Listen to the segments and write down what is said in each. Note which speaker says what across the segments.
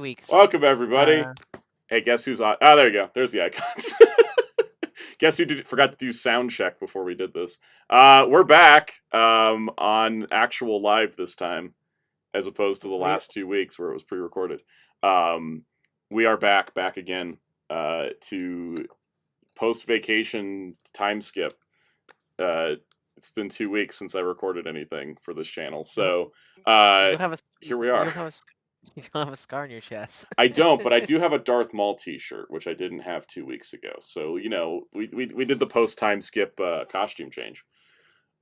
Speaker 1: weeks.
Speaker 2: Welcome, everybody. Hey, guess who's on? Oh, there you go. There's the icons. Guess who forgot to do sound check before we did this. We're back on actual live this time, as opposed to the last 2 weeks where it was pre-recorded. We are back again to post-vacation time skip. It's been 2 weeks since I recorded anything for this channel, so here we are.
Speaker 1: You don't have a scar on your chest.
Speaker 2: I don't, but I do have a Darth Maul T-shirt, which I didn't have 2 weeks ago. So we did the post-time skip costume change.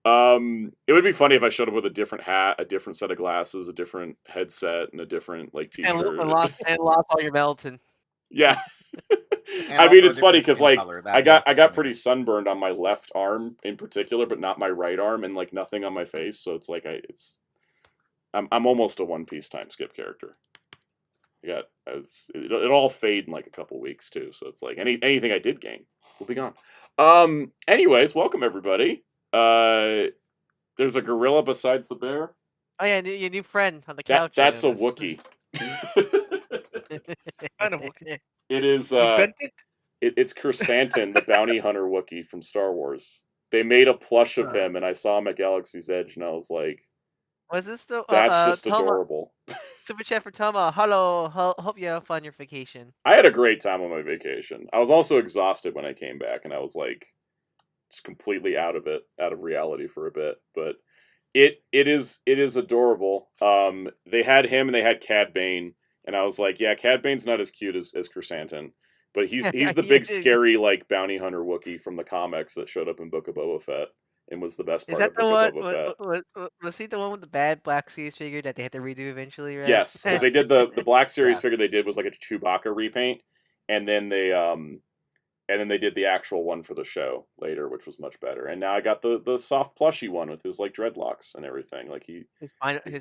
Speaker 2: It would be funny if I showed up with a different hat, a different set of glasses, a different headset, and a different T-shirt.
Speaker 1: And lost all your melton.
Speaker 2: Yeah. I mean, it's funny because I got pretty sunburned on my left arm in particular, but not my right arm, and nothing on my face. So it's I'm almost a One Piece time skip character. It all fade in a couple weeks too, so it's anything I did gain will be gone. Anyways, welcome everybody. There's a gorilla besides the bear.
Speaker 1: Oh yeah, your new friend on the couch.
Speaker 2: That's a Wookiee.
Speaker 3: Kind of Wookiee.
Speaker 2: It is. It's Chrysanthemum, the bounty hunter Wookiee from Star Wars. They made a plush of him, and I saw him at Galaxy's Edge, and I was like,
Speaker 1: "Was this the?"
Speaker 2: That's just adorable.
Speaker 1: Super chat for Toma. Hello. Hope you have fun on your vacation.
Speaker 2: I had a great time on my vacation. I was also exhausted when I came back, and I was just completely out of reality for a bit. But it is adorable. They had him and they had Cad Bane, and I was like, yeah, Cad Bane's not as cute as Chrysanthemum, but he's the big scary bounty hunter Wookiee from the comics that showed up in Book of Boba Fett. And was the best part of Book of Boba Fett.
Speaker 1: Was he the one with the bad Black Series figure that they had to redo eventually, right?
Speaker 2: Yes, because they did the Black Series figure they did was a Chewbacca repaint, and then they did the actual one for the show later, which was much better. And now I got the soft plushy one with his dreadlocks and everything.
Speaker 1: His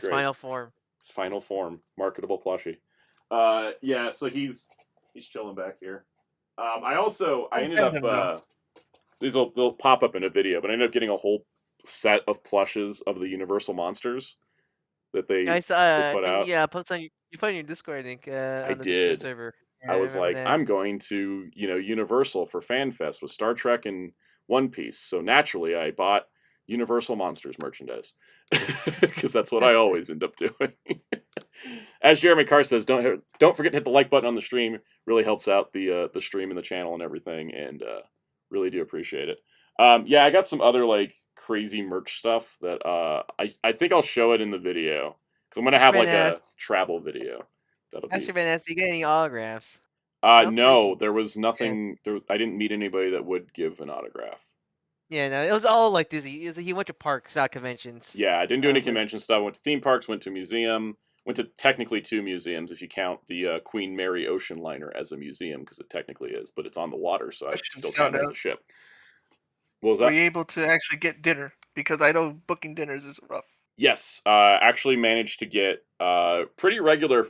Speaker 1: final form.
Speaker 2: His final form, marketable plushie. Yeah, so he's chilling back here. I ended up. They'll pop up in a video, but I ended up getting a whole set of plushes of the Universal monsters that they put out.
Speaker 1: Yeah, you put on your Discord link.
Speaker 2: I did.
Speaker 1: Server.
Speaker 2: I was like, I'm going to Universal for FanFest with Star Trek and One Piece, so naturally I bought Universal Monsters merchandise because that's what I always end up doing. As Jeremy Carr says, don't forget to hit the like button on the stream. Really helps out the stream and the channel and everything, and really do appreciate it. Yeah, I got some other crazy merch stuff that I think I'll show it in the video because I'm gonna have a travel video.
Speaker 1: Actually, Vanessa, you get any autographs?
Speaker 2: No, there was nothing. I didn't meet anybody that would give an autograph.
Speaker 1: Yeah, no, it was all Disney. He went to parks, not conventions.
Speaker 2: Yeah, I didn't do any convention stuff. I went to theme parks, went to a museum, went to technically 2 museums if you count the Queen Mary ocean liner as a museum, because it technically is, but it's on the water, so I still count it as a ship. What was that?
Speaker 3: Were you able to actually get dinner? Because I know booking dinners is rough.
Speaker 2: Yes, actually managed to get pretty regular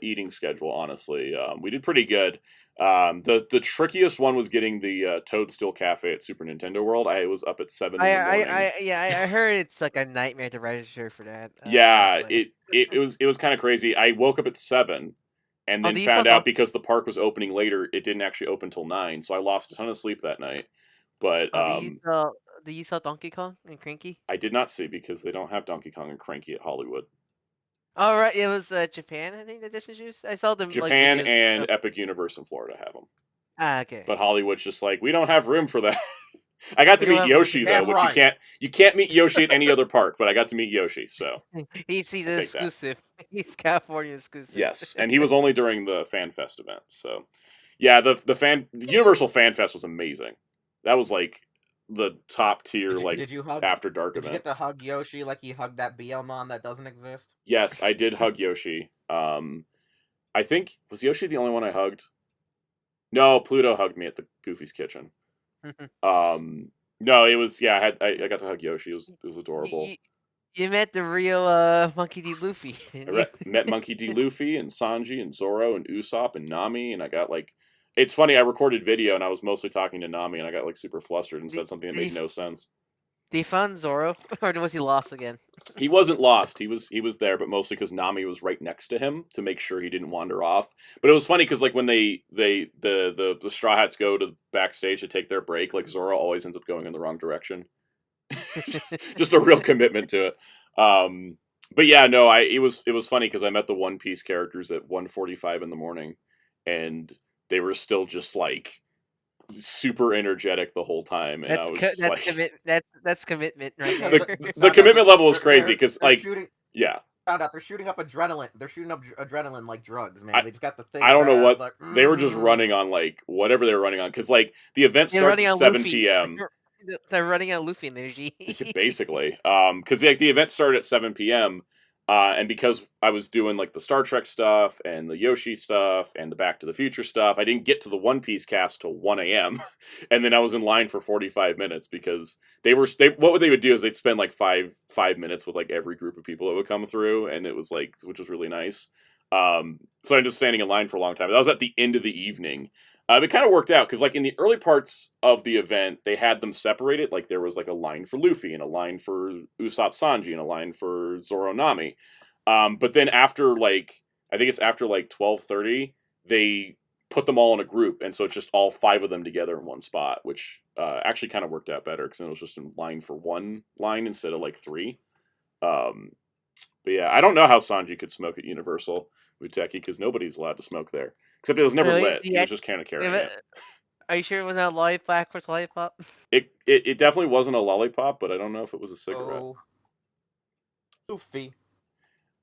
Speaker 2: eating schedule, honestly. We did pretty good. The trickiest one was getting the Toadstool Cafe at Super Nintendo World. I was up at 7 in the morning.
Speaker 1: I heard it's a nightmare to register for that.
Speaker 2: Yeah, it was kind of crazy. I woke up at 7 and then found out because the park was opening later, it didn't actually open till 9, so I lost a ton of sleep that night. But
Speaker 1: did you saw Donkey Kong and Cranky?
Speaker 2: I did not see because they don't have Donkey Kong and Cranky at Hollywood.
Speaker 1: Oh, right. It was Japan, I think, that distributed. I saw them.
Speaker 2: Japan and Epic Universe in Florida have them.
Speaker 1: Okay.
Speaker 2: But Hollywood's just we don't have room for that. I got to meet Yoshi though, which you can't meet Yoshi at any other park, but I got to meet Yoshi, so
Speaker 1: he's exclusive. He's California exclusive.
Speaker 2: Yes, and he was only during the FanFest event. So yeah, the Universal FanFest was amazing. That was the top tier
Speaker 4: did you hug,
Speaker 2: after dark
Speaker 4: event.
Speaker 2: Did
Speaker 4: you get to hug Yoshi like he hugged that Beelmon that doesn't exist?
Speaker 2: Yes, I did hug Yoshi. I think was Yoshi the only one I hugged? No, Pluto hugged me at the Goofy's Kitchen. No, it was I got to hug Yoshi. It was adorable.
Speaker 1: You met the real Monkey D. Luffy.
Speaker 2: I met Monkey D. Luffy and Sanji and Zoro and Usopp and Nami, and I got it's funny, I recorded video and I was mostly talking to Nami and I got super flustered and said something that made no sense.
Speaker 1: They found Zoro, or was he lost again?
Speaker 2: He wasn't lost. He was there, but mostly because Nami was right next to him to make sure he didn't wander off. But it was funny because like when the Straw Hats go to backstage to take their break, like Zoro always ends up going in the wrong direction. Just a real commitment to it. But yeah, no, it was funny because I met the One Piece characters at 1:45 in the morning, and they were still just like super energetic the whole time, and I was just like,
Speaker 1: that's commitment right
Speaker 4: Yeah,
Speaker 1: there.
Speaker 2: the commitment level was crazy
Speaker 4: they're-
Speaker 2: because
Speaker 4: they're
Speaker 2: like
Speaker 4: shooting.
Speaker 2: yeah,
Speaker 4: Found out they're shooting up adrenaline. They're shooting up adrenaline like drugs, man.
Speaker 2: I-
Speaker 4: They just got the thing.
Speaker 2: I don't know what
Speaker 4: like,
Speaker 2: they were just running on, like whatever they were running on, because like the event
Speaker 1: They're
Speaker 2: starts
Speaker 1: running
Speaker 2: at
Speaker 1: on
Speaker 2: 7
Speaker 1: Luffy.
Speaker 2: p.m.
Speaker 1: They're running on Luffy energy.
Speaker 2: basically, because like the event started at 7 p.m. And because I was doing like the Star Trek stuff and the Yoshi stuff and the Back to the Future stuff, I didn't get to the One Piece cast till 1 a.m. And then I was in line for 45 minutes because what they would do is they'd spend like five minutes with like every group of people that would come through, and it was like, which was really nice. So I ended up standing in line for a long time. That was at the end of the evening. It kind of worked out because, like, in the early parts of the event, they had them separated. Like, there was like a line for Luffy and a line for Usopp Sanji and a line for Zoro Nami. But then after like, I think it's after like 12:30, they put them all in a group, and so it's just all 5 of them together in one spot, which actually kind of worked out better because then it was just in line for one line instead of like 3. But yeah, I don't know how Sanji could smoke at Universal Uteki because nobody's allowed to smoke there. Except it was never
Speaker 1: Really?
Speaker 2: lit. He
Speaker 1: Yeah,
Speaker 2: was just kind of carrying it.
Speaker 1: Are you sure it was not backwards lollipop?
Speaker 2: It definitely wasn't a lollipop, but I don't know if it was a cigarette.
Speaker 4: Oh, Luffy.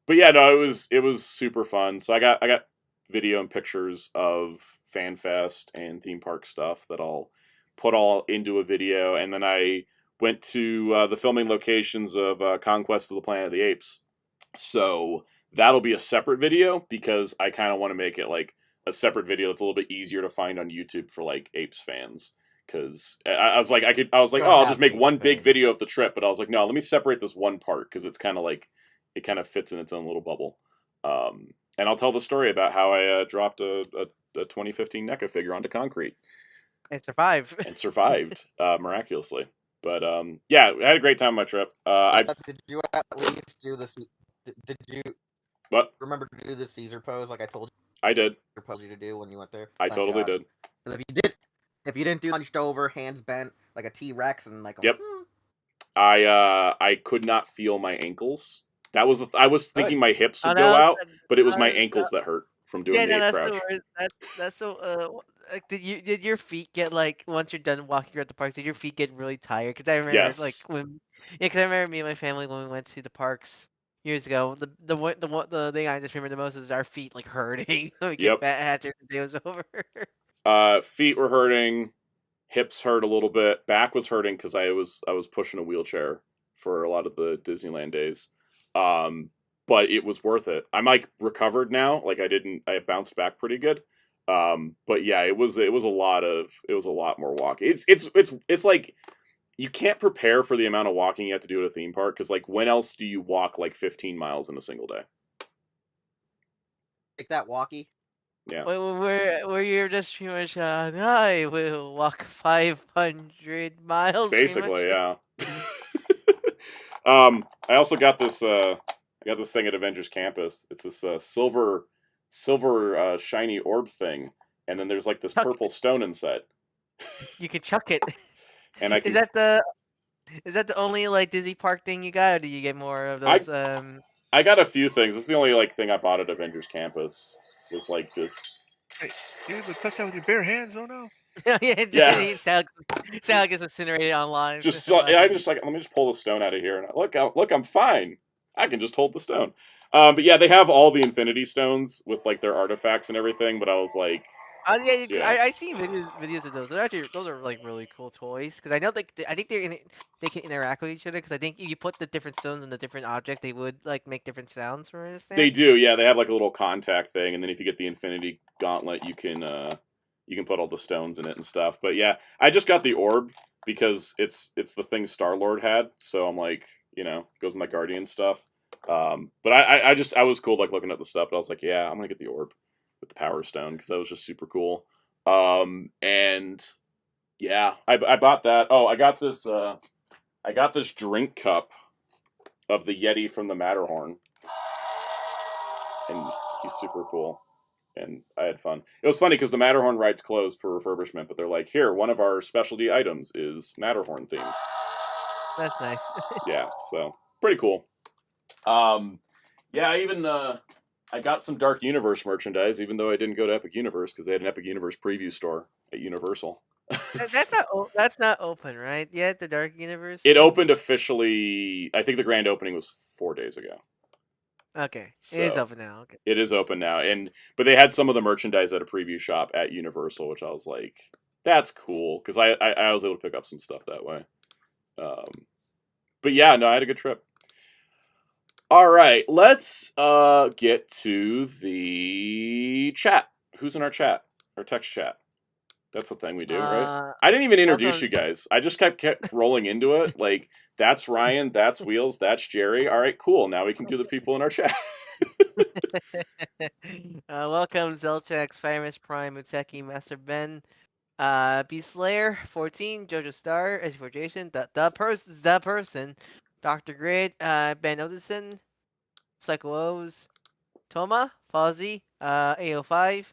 Speaker 2: But yeah, no, it was super fun. So I got video and pictures of FanFest and theme park stuff that I'll put all into a video, and then I went to the filming locations of Conquest of the Planet of the Apes. So that'll be a separate video because I kind of want to make it like a separate video that's a little bit easier to find on YouTube for like Apes fans. Because I was like, I'll just make one big video of the trip, but I was like, no, let me separate this one part because it's kind of like it kind of fits in its own little bubble. And I'll tell the story about how I dropped a 2015 NECA figure onto concrete
Speaker 1: And survive.
Speaker 2: and survived miraculously. But yeah, I had a great time on my trip.
Speaker 4: Did you at least do the? Did you
Speaker 2: What?
Speaker 4: remember to do the Caesar pose like I told
Speaker 2: I did.
Speaker 4: you to do when you went there?
Speaker 2: I totally did.
Speaker 4: And if you didn't do hunched over, hands bent like a T-Rex and like a,
Speaker 2: Yep. I could not feel my ankles. That was I was thinking my hips would go out, but it was my ankles that hurt from doing the ape crouch.
Speaker 1: That's so. Like, did your feet get like once you're done walking around the park? Did your feet get really tired? Because I remember like when because I remember me and my family when we went to the parks years ago. The thing I just remember the most is our feet like hurting. We get fat after the day was over.
Speaker 2: Feet were hurting, hips hurt a little bit, back was hurting because I was pushing a wheelchair for a lot of the Disneyland days. But it was worth it. I'm like recovered now. Like I bounced back pretty good. But yeah, it was a lot more walking. It's like you can't prepare for the amount of walking you have to do at a theme park because like when else do you walk like 15 miles in a single day?
Speaker 4: Take that walkie.
Speaker 2: Yeah.
Speaker 1: Where you're just pretty much I will walk 500 miles.
Speaker 2: Basically, yeah. I also got this thing at Avengers Campus. It's this silver shiny orb thing, and then there's like this purple stone inside.
Speaker 1: You can chuck it.
Speaker 2: And I can,
Speaker 1: is that the only like Disney park thing you got, or do you get more of those?
Speaker 2: I got a few things. It's the only like thing I bought at Avengers Campus. Is like this.
Speaker 3: Hey, you able to touch that with your bare hands? Oh no.
Speaker 1: Yeah. Sound like it's incinerated online.
Speaker 2: I'm just like, let me just pull the stone out of here, and look, I'm fine. I can just hold the stone. But yeah, they have all the Infinity Stones with like their artifacts and everything. But I was like,
Speaker 1: I see videos of those. Those are like really cool toys because I know I think they can interact with each other because I think if you put the different stones in the different object, they would like make different sounds. For instance,
Speaker 2: they do. Yeah, they have like a little contact thing, and then if you get the Infinity Gauntlet, you can put all the stones in it and stuff. But yeah, I just got the orb because it's the thing Star-Lord had. So I'm like, goes with my Guardian stuff. But I was cool like looking at the stuff, but I was like, yeah, I'm gonna get the orb with the Power Stone because that was just super cool. And yeah, I bought that. Oh, I got this I got this drink cup of the Yeti from the Matterhorn, and he's super cool. And I had fun. It was funny because the Matterhorn ride's closed for refurbishment, but they're like, here, one of our specialty items is Matterhorn themed.
Speaker 1: That's nice.
Speaker 2: Yeah, so pretty cool. Yeah, I got some Dark Universe merchandise, even though I didn't go to Epic Universe because they had an Epic Universe preview store at Universal.
Speaker 1: That's not open, right? Yet the Dark Universe.
Speaker 2: It opened officially. I think the grand opening was 4 days ago.
Speaker 1: Okay,
Speaker 2: So,
Speaker 1: it is open now. Okay,
Speaker 2: it is open now, but they had some of the merchandise at a preview shop at Universal, which I was like, that's cool because I was able to pick up some stuff that way. But yeah, no, I had a good trip. All right, let's get to the chat. Who's in our chat? Our text chat. That's the thing we do, right? I didn't even introduce you guys. I just kept rolling into it. Like, that's Ryan, that's Wheels, that's Jerry. All right, cool. Now we can do the people in our chat.
Speaker 1: Welcome, Zelchex, Fireman's Prime, Muteki, Master Ben, Beast Slayer, 14, Jojo Star, S4 Jason, the person, Dr. Grid, Ben Odison, Psycho O's, Toma, Fozzie, A05,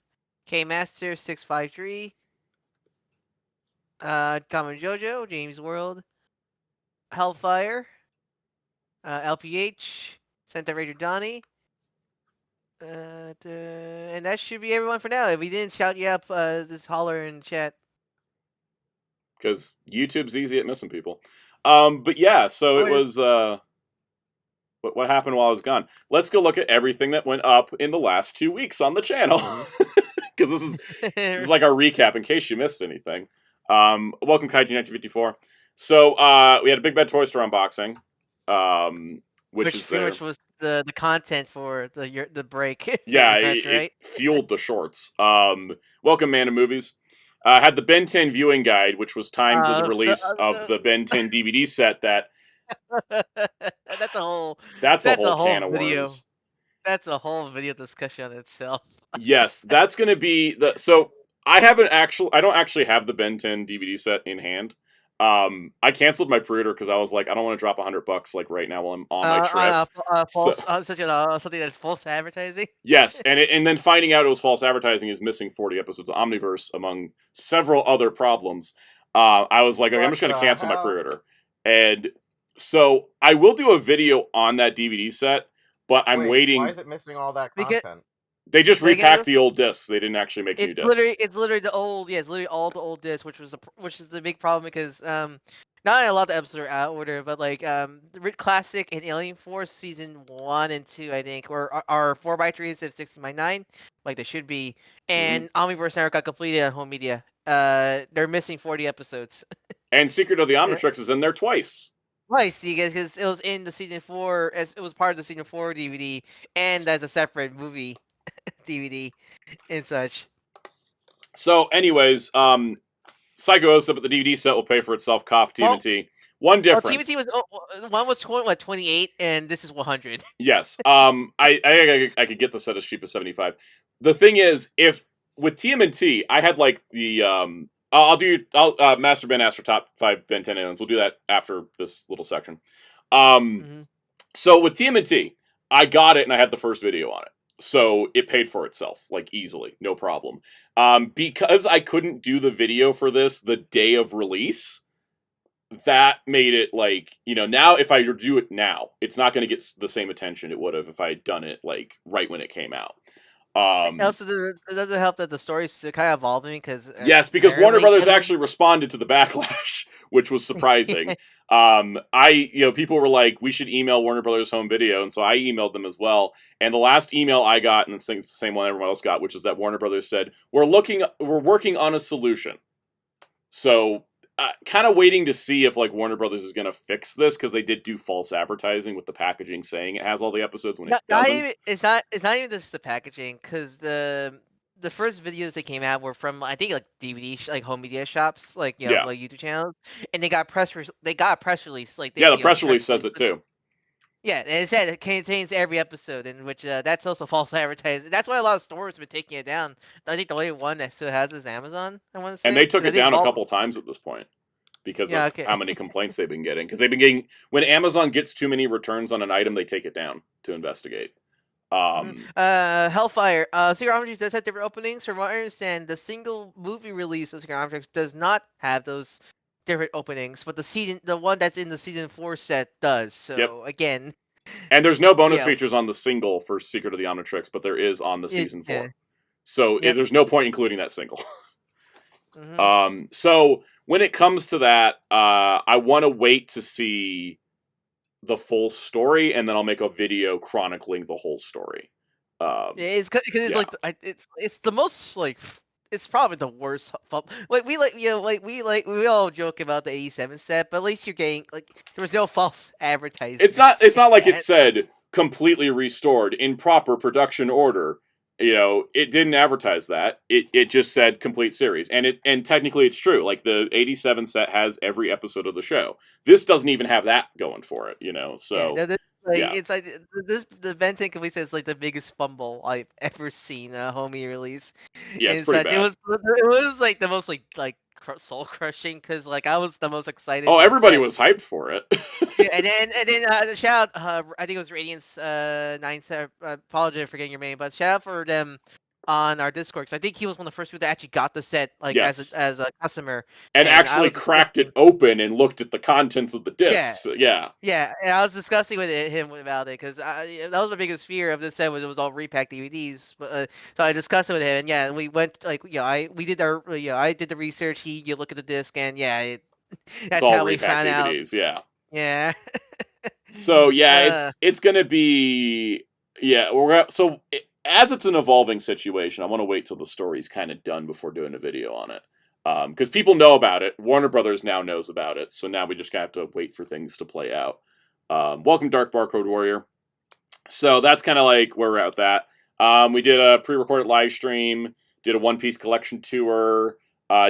Speaker 1: K Master 653, Common Jojo, James World, Hellfire, LPH, Santa Raider Donnie, and that should be everyone for now. If we didn't shout you up, just holler in chat.
Speaker 2: Because YouTube's easy at missing people. But yeah, so it was what happened while I was gone. Let's go look at everything that went up in the last 2 weeks on the channel. Because this is like our recap in case you missed anything. Welcome, Kaiji1954. So we had a Big Bad Toy Store unboxing, which is there.
Speaker 1: Which was the content for the break.
Speaker 2: Yeah,
Speaker 1: right?
Speaker 2: it fueled the shorts. Welcome, Man of Movies. Had the Ben 10 viewing guide, which was timed to the release of the Ben 10 DVD set. That's a whole can of worms.
Speaker 1: That's a whole video discussion on itself.
Speaker 2: Yes, that's going to be so I don't actually have the Ben 10 DVD set in hand. I canceled my pre-order because I was like, I don't want to drop $100 like right now while I'm on my trip.
Speaker 1: Something that's false advertising.
Speaker 2: Yes, and then finding out it was false advertising is missing 40 episodes of Omniverse among several other problems. I was like, okay, I'm just going to cancel my pre-order. And so I will do a video on that DVD set, but I'm waiting.
Speaker 4: Why is it missing all that content?
Speaker 2: They just repacked the old discs. They didn't actually make new discs.
Speaker 1: It's literally the old. Yeah, it's literally all the old discs, which is the big problem because not a lot of the episodes are out of order, but like the Classic and Alien Force season 1 and 2, I think, are 4x3 instead of 16x9, like they should be. And Omniverse never got completed on home media. They're missing 40 episodes.
Speaker 2: And Secret of the Omnitrix is in there twice.
Speaker 1: Twice, because it was in the season 4, as it was part of the season 4 DVD, and as a separate movie DVD and such.
Speaker 2: So, anyways, Psycho said, but the DVD set will pay for itself. Cough, TMNT. One difference.
Speaker 1: TMNT was 28, and this is 100.
Speaker 2: Yes. I could get the set as cheap as 75. The thing is, if with TMNT, I had like the I'll Master Ben asked for top 5 Ben 10 aliens. We'll do that after this little section. So with TMNT, I got it and I had the first video on it. So it paid for itself, like easily, no problem. Because I couldn't do the video for this the day of release, that made it like, now if I do it now, it's not going to get the same attention it would have if I had done it like right when it came out.
Speaker 1: Also, it doesn't help that the story's kind of evolving because
Speaker 2: because Warner Brothers actually responded to the backlash, which was surprising. People were like, we should email Warner Brothers Home Video, and so I emailed them as well. And the last email I got, and it's the same one everyone else got, which is that Warner Brothers said we're working on a solution. So, kind of waiting to see if like Warner Brothers is going to fix this because they did do false advertising with the packaging saying it has all the episodes when it doesn't.
Speaker 1: It's not even just the packaging because the first videos that came out were from I think like DVD like home media shops like like YouTube channels, and they got press release like
Speaker 2: the press release says it too.
Speaker 1: Yeah, and it said it contains every episode, in which that's also false advertising. That's why a lot of stores have been taking it down. I think the only one that still has is Amazon. I want to say,
Speaker 2: and they took it down a couple times at this point. because
Speaker 1: Yeah,
Speaker 2: of
Speaker 1: okay.
Speaker 2: how many complaints they've been getting. Because they've been getting, when Amazon gets too many returns on an item, they take it down to investigate.
Speaker 1: Hellfire. Secret Objects does have different openings. From what I understand, the single movie release of Secret Objects does not have those different openings, but the one that's in the season 4 set does. So again,
Speaker 2: and there's no bonus
Speaker 1: yeah,
Speaker 2: features on the single for Secret of the Omnitrix, but there is on the season 4.
Speaker 1: yeah.
Speaker 2: So
Speaker 1: Yep.
Speaker 2: there's no point including that single.
Speaker 1: Mhm.
Speaker 2: So when it comes to that, I want to wait to see the full story, and then I'll make a video chronicling the whole story.
Speaker 1: Yeah, it's because it's
Speaker 2: yeah.
Speaker 1: like it's the most like it's probably the worst. Like we all joke about the 87 set, but at least you're getting like there was no false advertising.
Speaker 2: It's not like it said completely restored in proper production order. You know, it didn't advertise that. It just said complete series, and technically it's true. Like the 87 set has every episode of the show. This doesn't even have that going for it. You know, so
Speaker 1: yeah, it's like the Venting complete set is like the biggest fumble I've ever seen a homie release.
Speaker 2: Yeah, it's
Speaker 1: and
Speaker 2: pretty
Speaker 1: such.
Speaker 2: bad.
Speaker 1: It was like the most like soul crushing because like I was the most excited.
Speaker 2: Oh, everybody was hyped for it.
Speaker 1: Yeah, and then shout out, I think it was Radiance 97. Apologize for getting your name, but shout out for them on our Discord because I think he was one of the first people that actually got the set like
Speaker 2: Yes.
Speaker 1: as a customer
Speaker 2: and actually cracked it open and looked at the contents of the discs. Yeah.
Speaker 1: Yeah, and I was discussing with him about it because that was my biggest fear of this set was it was all repacked DVDs. But so I discussed it with him, and yeah, we went like we did our I did the research. You look at the disc, and yeah, that's
Speaker 2: all
Speaker 1: how we
Speaker 2: repacked
Speaker 1: found
Speaker 2: DVDs,
Speaker 1: out.
Speaker 2: Yeah.
Speaker 1: Yeah.
Speaker 2: So yeah, it's gonna be as it's an evolving situation. I want to wait till the story's kind of done before doing a video on it. Because people know about it. Warner Brothers now knows about it, so now we just have to wait for things to play out. Welcome, Dark Barcode Warrior. So that's kind of like where we're at with that. We did a pre-recorded live stream, did a One Piece collection tour,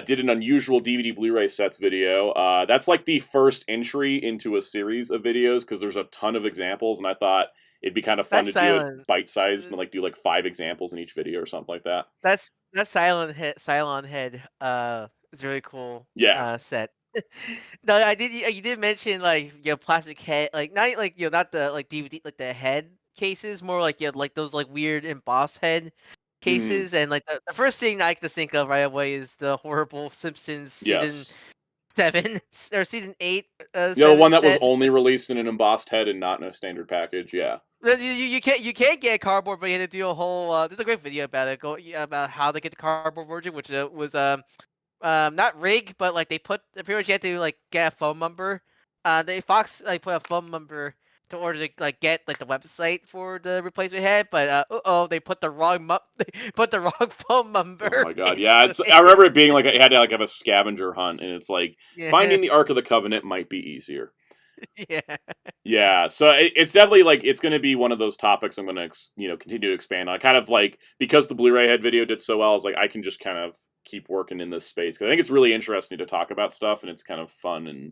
Speaker 2: did an unusual DVD Blu-ray sets video. That's like the first entry into a series of videos because there's a ton of examples, and I thought it'd be kind of fun to do it bite-sized and like do like 5 examples in each video or something like that.
Speaker 1: That's Cylon Head. It's really cool.
Speaker 2: Yeah.
Speaker 1: Set. No, I did. You did mention like plastic head, like not like not the like DVD like the head cases, more like like those like weird embossed head cases, and like the first thing I can think of right away is the horrible Simpsons season 7 or season 8.
Speaker 2: The one that was only released in an embossed head and not in a standard package. Yeah.
Speaker 1: You can't get cardboard, but you had to do a whole. There's a great video about it. About how they get the cardboard version, which was not rigged, but like they pretty much you had to like get a phone number. Fox like put a phone number to order to like get like the website for the replacement head, but they put the wrong they put the wrong phone number.
Speaker 2: Oh my god, yeah, I remember it being like it had to like have a scavenger hunt, and it's like finding the Ark of the Covenant might be easier. Yeah. So it's definitely like it's going to be one of those topics I'm going to continue to expand on. Kind of like because the Blu-ray head video did so well, I was like I can just kind of keep working in this space because I think it's really interesting to talk about stuff and it's kind of fun and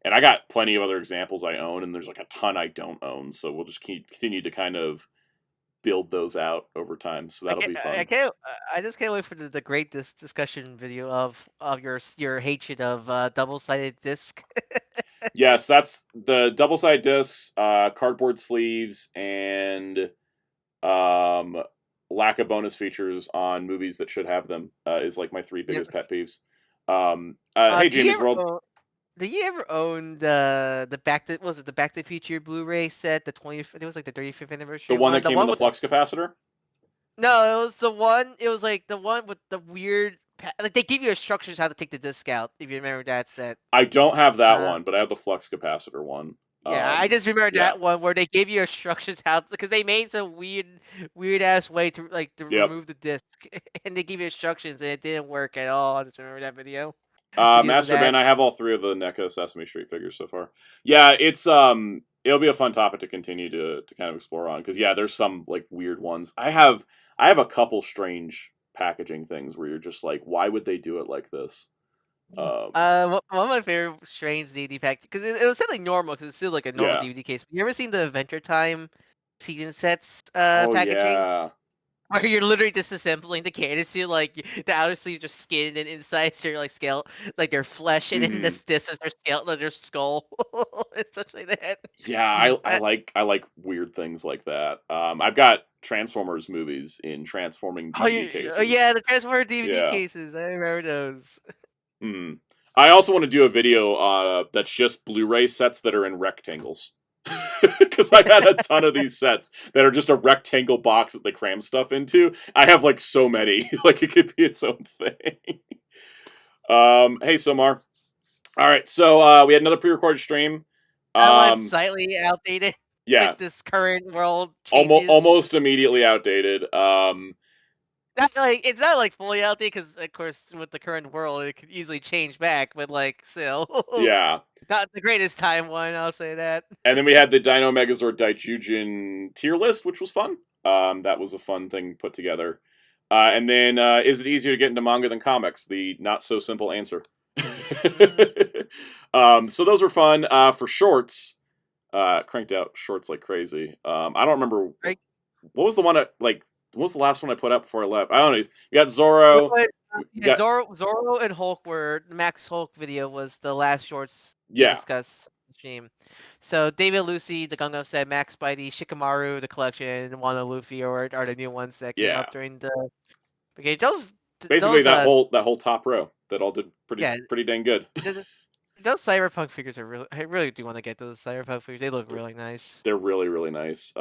Speaker 2: I got plenty of other examples I own and there's like a ton I don't own, so we'll just continue to kind of build those out over time. So that'll be fun.
Speaker 1: I just can't wait for the great discussion video of your hatred of double-sided disc.
Speaker 2: Yes, that's the double-sided discs, cardboard sleeves, and lack of bonus features on movies that should have them is like my 3 biggest pet peeves. Hey, Jamie's World.
Speaker 1: Did you ever own the Back to the Back to the Future Blu-ray set? The 20th, it was like the 35th anniversary.
Speaker 2: The one that came with the flux capacitor.
Speaker 1: No, it was the one. It was like the one with the weird. Like they give you instructions how to take the disc out. If you remember that set.
Speaker 2: I don't have that one, but I have the flux capacitor one.
Speaker 1: Yeah, I just remember that one where they gave you instructions how because they made some weird ass way to remove the disc, and they give you instructions and it didn't work at all. I just remember that video.
Speaker 2: Master Ben, I have all 3 of the NECA Sesame Street figures so far. Yeah, it's it'll be a fun topic to continue to kind of explore on because there's some like weird ones. I have a couple strange packaging things where you're just like, why would they do it like this?
Speaker 1: One of my favorite strange DVD pack because it was something normal because it's still like a normal DVD case. You ever seen the Adventure Time season sets packaging?
Speaker 2: Yeah.
Speaker 1: Where you're literally disassembling the cannon suit, like the outer sleeves are skin and inside so you're like like their flesh, and then this is their skeleton, their skull, and such like that.
Speaker 2: Yeah, I like weird things like that. I've got Transformers movies in transforming DVD cases.
Speaker 1: Yeah, the Transformer DVD
Speaker 2: Yeah.
Speaker 1: cases. I remember those.
Speaker 2: I also want to do a video that's just Blu-ray sets that are in rectangles. Because I had a ton of these sets that are just a rectangle box that they cram stuff into. I have like so many. Like it could be its own thing. Hey Somar. Alright, so we had another pre-recorded stream.
Speaker 1: That one's slightly outdated.
Speaker 2: Yeah.
Speaker 1: With this current world changes.
Speaker 2: Almost immediately outdated.
Speaker 1: It's not like fully outdated because, of course, with the current world, it could easily change back. But like, still,
Speaker 2: yeah,
Speaker 1: not the greatest time one. I'll say that.
Speaker 2: And then we had the Dino Megazord Daijujin tier list, which was fun. That was a fun thing put together. And then, is it easier to get into manga than comics? The not so simple answer. So those were fun. For shorts, cranked out shorts like crazy. I don't remember what was the one what was the last one I put up before I left? I don't know. You got Zoro.
Speaker 1: Yeah, Zoro and Hulk were Max Hulk video was the last shorts
Speaker 2: to
Speaker 1: discuss stream. So David Lucy, the Gundam set, Max Spidey, Shikamaru, the collection, Wano Luffy are the new ones that came up during the. Okay, those
Speaker 2: basically that whole top row that all did pretty dang good.
Speaker 1: Those cyberpunk figures are really. I really do want to get those cyberpunk figures. They look really nice.
Speaker 2: They're really really nice.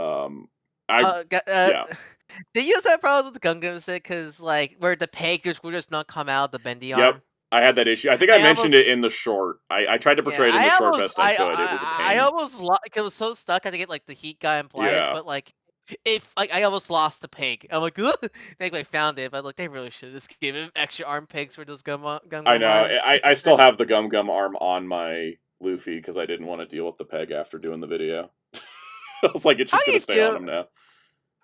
Speaker 1: They use that problem with the Gundam set because like where the peg would just not come out the bendy arm.
Speaker 2: Yep, I had that issue. I think I mentioned it in the short. I tried to portray it in the short best I could. It was a pain.
Speaker 1: I almost it was so stuck. I had to get like the heat guy and pliers, but like if I almost lost the peg. I'm like, I think I found it, but like they really should just give him extra arm pegs for those Gundam.
Speaker 2: I know. Arms. I still have the Gum arm on my Luffy because I didn't want to deal with the peg after doing the video. I was like, it's just gonna stay on him now.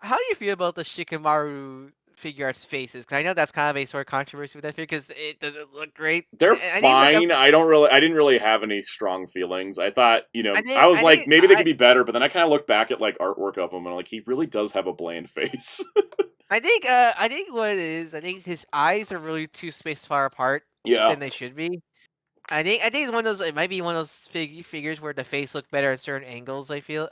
Speaker 1: How do you feel about the Shikamaru Figuarts faces? Because I know that's kind of a sort of controversy with that figure because it doesn't look great.
Speaker 2: They're fine. I didn't really have any strong feelings. I thought, I was like, maybe they could be better, but then I kind of looked back at like artwork of him and like he really does have a bland face.
Speaker 1: I think what it is, I think his eyes are really too spaced far apart than they should be. I think it's one of those. It might be one of those figures where the face look better at certain angles. I feel.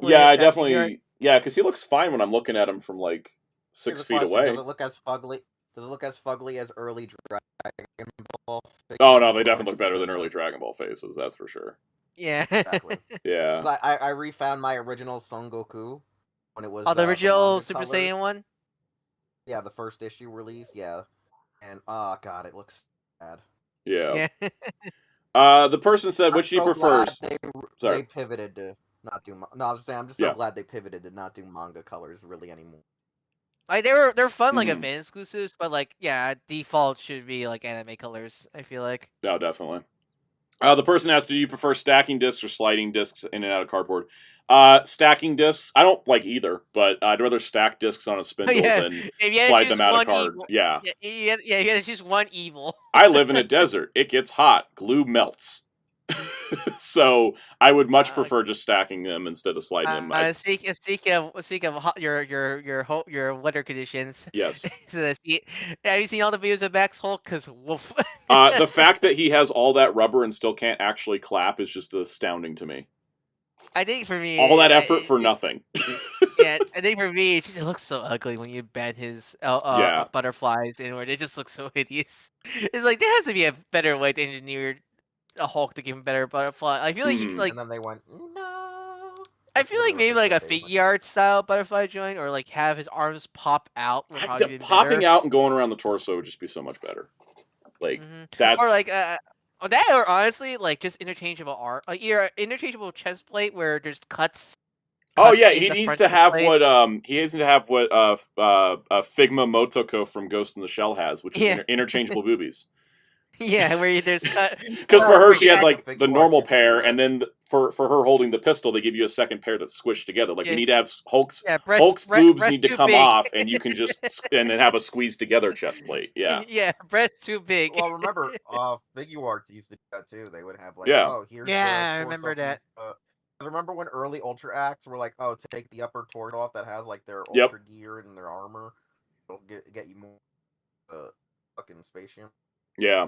Speaker 2: Yeah, I definitely. Figure. Yeah, because he looks fine when I'm looking at him from like 6 feet away.
Speaker 4: Does it look as fugly as early Dragon Ball figures?
Speaker 2: Oh no, they definitely look better than early Dragon Ball faces. That's for sure.
Speaker 1: Yeah.
Speaker 4: Exactly.
Speaker 2: Yeah.
Speaker 4: I refound my original Son Goku when it was.
Speaker 1: Oh, the original Super Saiyan one.
Speaker 4: Yeah, the first issue release. Yeah, and god, it looks bad.
Speaker 2: Yeah. The person said, which he prefers.
Speaker 4: They pivoted to not do. No, I was saying, I'm just so glad they pivoted to not do manga colors really anymore.
Speaker 1: Like they're fun, like event exclusives, but like default should be like anime colors. I feel like.
Speaker 2: No, definitely. The person asked, do you prefer stacking discs or sliding discs in and out of cardboard? Stacking discs, I don't like either, but I'd rather stack discs on a spindle than slide them out of card. Yeah,
Speaker 1: you gotta choose one evil.
Speaker 2: I live in a desert. It gets hot. Glue melts. So I would much prefer just stacking them instead of sliding them.
Speaker 1: Speaking of your weather conditions.
Speaker 2: Yes.
Speaker 1: Have you seen all the videos of Max Hulk? Because woof.
Speaker 2: The fact that he has all that rubber and still can't actually clap is just astounding to me.
Speaker 1: I think for me,
Speaker 2: all that effort for nothing.
Speaker 1: Yeah, I think for me, it looks so ugly when you bend his butterflies inward. It just looks so hideous. It's like there has to be a better way to engineer a Hulk to give him better butterfly. I feel like
Speaker 4: and then they went no.
Speaker 1: I feel like maybe like a Figuarts style butterfly joint, or like have his arms pop out.
Speaker 2: Popping out and going around the torso would just be so much better. Like that's
Speaker 1: or like that, or honestly, like just interchangeable art, like either interchangeable chest plate where there's cuts.
Speaker 2: Oh yeah, he needs to have what Figma Motoko from Ghost in the Shell has, which is interchangeable boobies.
Speaker 1: Yeah, where there's cut.
Speaker 2: Because for her, she had like the normal pair, and then for her holding the pistol, they give you a second pair that's squished together. Like we need to have Hulk's boobs need to come off, and you can just and then have a squeezed together chest plate. Yeah.
Speaker 1: Yeah, breast too big.
Speaker 4: Well, remember, Figuarts used to do that too. They would have like, here's
Speaker 1: I remember that.
Speaker 4: remember when early Ultra acts were like, oh, take the upper torso off that has like their
Speaker 2: Yep.
Speaker 4: Ultra gear and their armor, it'll get you more fucking spaceship.
Speaker 2: Yeah.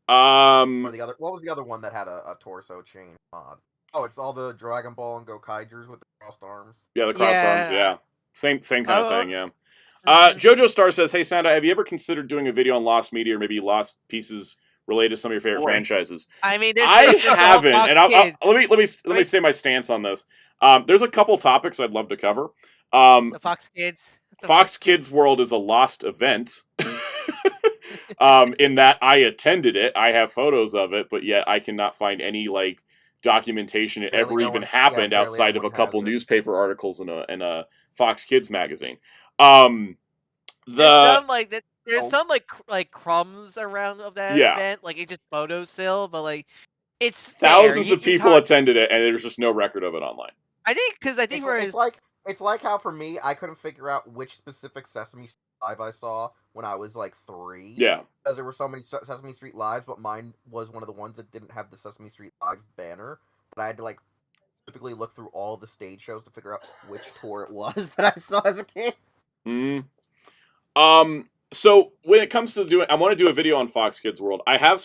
Speaker 4: Or the other, what was the other one that had a torso chain mod? Oh, it's all the Dragon Ball and Gokaijers with the crossed arms.
Speaker 2: Yeah, the crossed arms. Yeah, same kind of thing. Yeah. Jojo Star says, "Hey Santa, have you ever considered doing a video on lost media or maybe lost pieces related to some of your favorite franchises?"
Speaker 1: I mean,
Speaker 2: I haven't, and let me say my stance on this. There's a couple topics I'd love to cover.
Speaker 1: The Fox Kids.
Speaker 2: Fox Kids World is a lost event. In that I attended it, I have photos of it, but yet I cannot find any like documentation it ever even happened outside of a couple newspaper articles in a Fox Kids magazine.
Speaker 1: There's some like crumbs around of that event, like it's just photos still, but like it's
Speaker 2: thousands of people attended it, and there's just no record of it online.
Speaker 1: I think
Speaker 4: it's like how for me I couldn't figure out which specific Sesame Street live I saw when I was like 3.
Speaker 2: Yeah,
Speaker 4: because there were so many Sesame Street lives, but mine was one of the ones that didn't have the Sesame Street live banner. That I had to like typically look through all the stage shows to figure out which tour it was that I saw as a kid.
Speaker 2: So when it comes to doing, I want to do a video on Fox Kids World. I have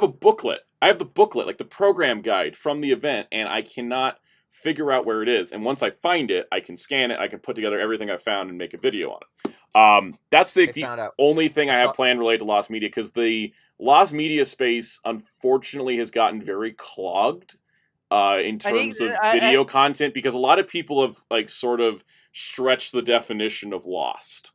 Speaker 2: a booklet. I have the booklet, like the program guide from the event, and I cannot figure out where it is. And once I find it, I can scan it. I can put together everything I found and make a video on it. That's the only thing I have planned related to lost media, because the lost media space, unfortunately, has gotten very clogged in terms of video content, because a lot of people have like sort of stretched the definition of lost.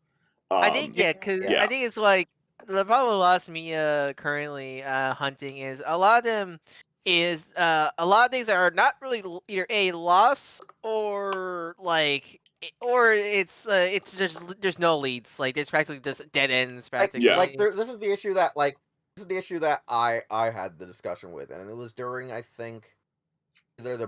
Speaker 1: I think because I think it's like the problem with lost media currently hunting is a lot of them is a lot of things are not really either a loss or like it's just there's no leads, like there's practically just dead ends practically.
Speaker 4: This is the issue that I had the discussion with, and it was during I think either it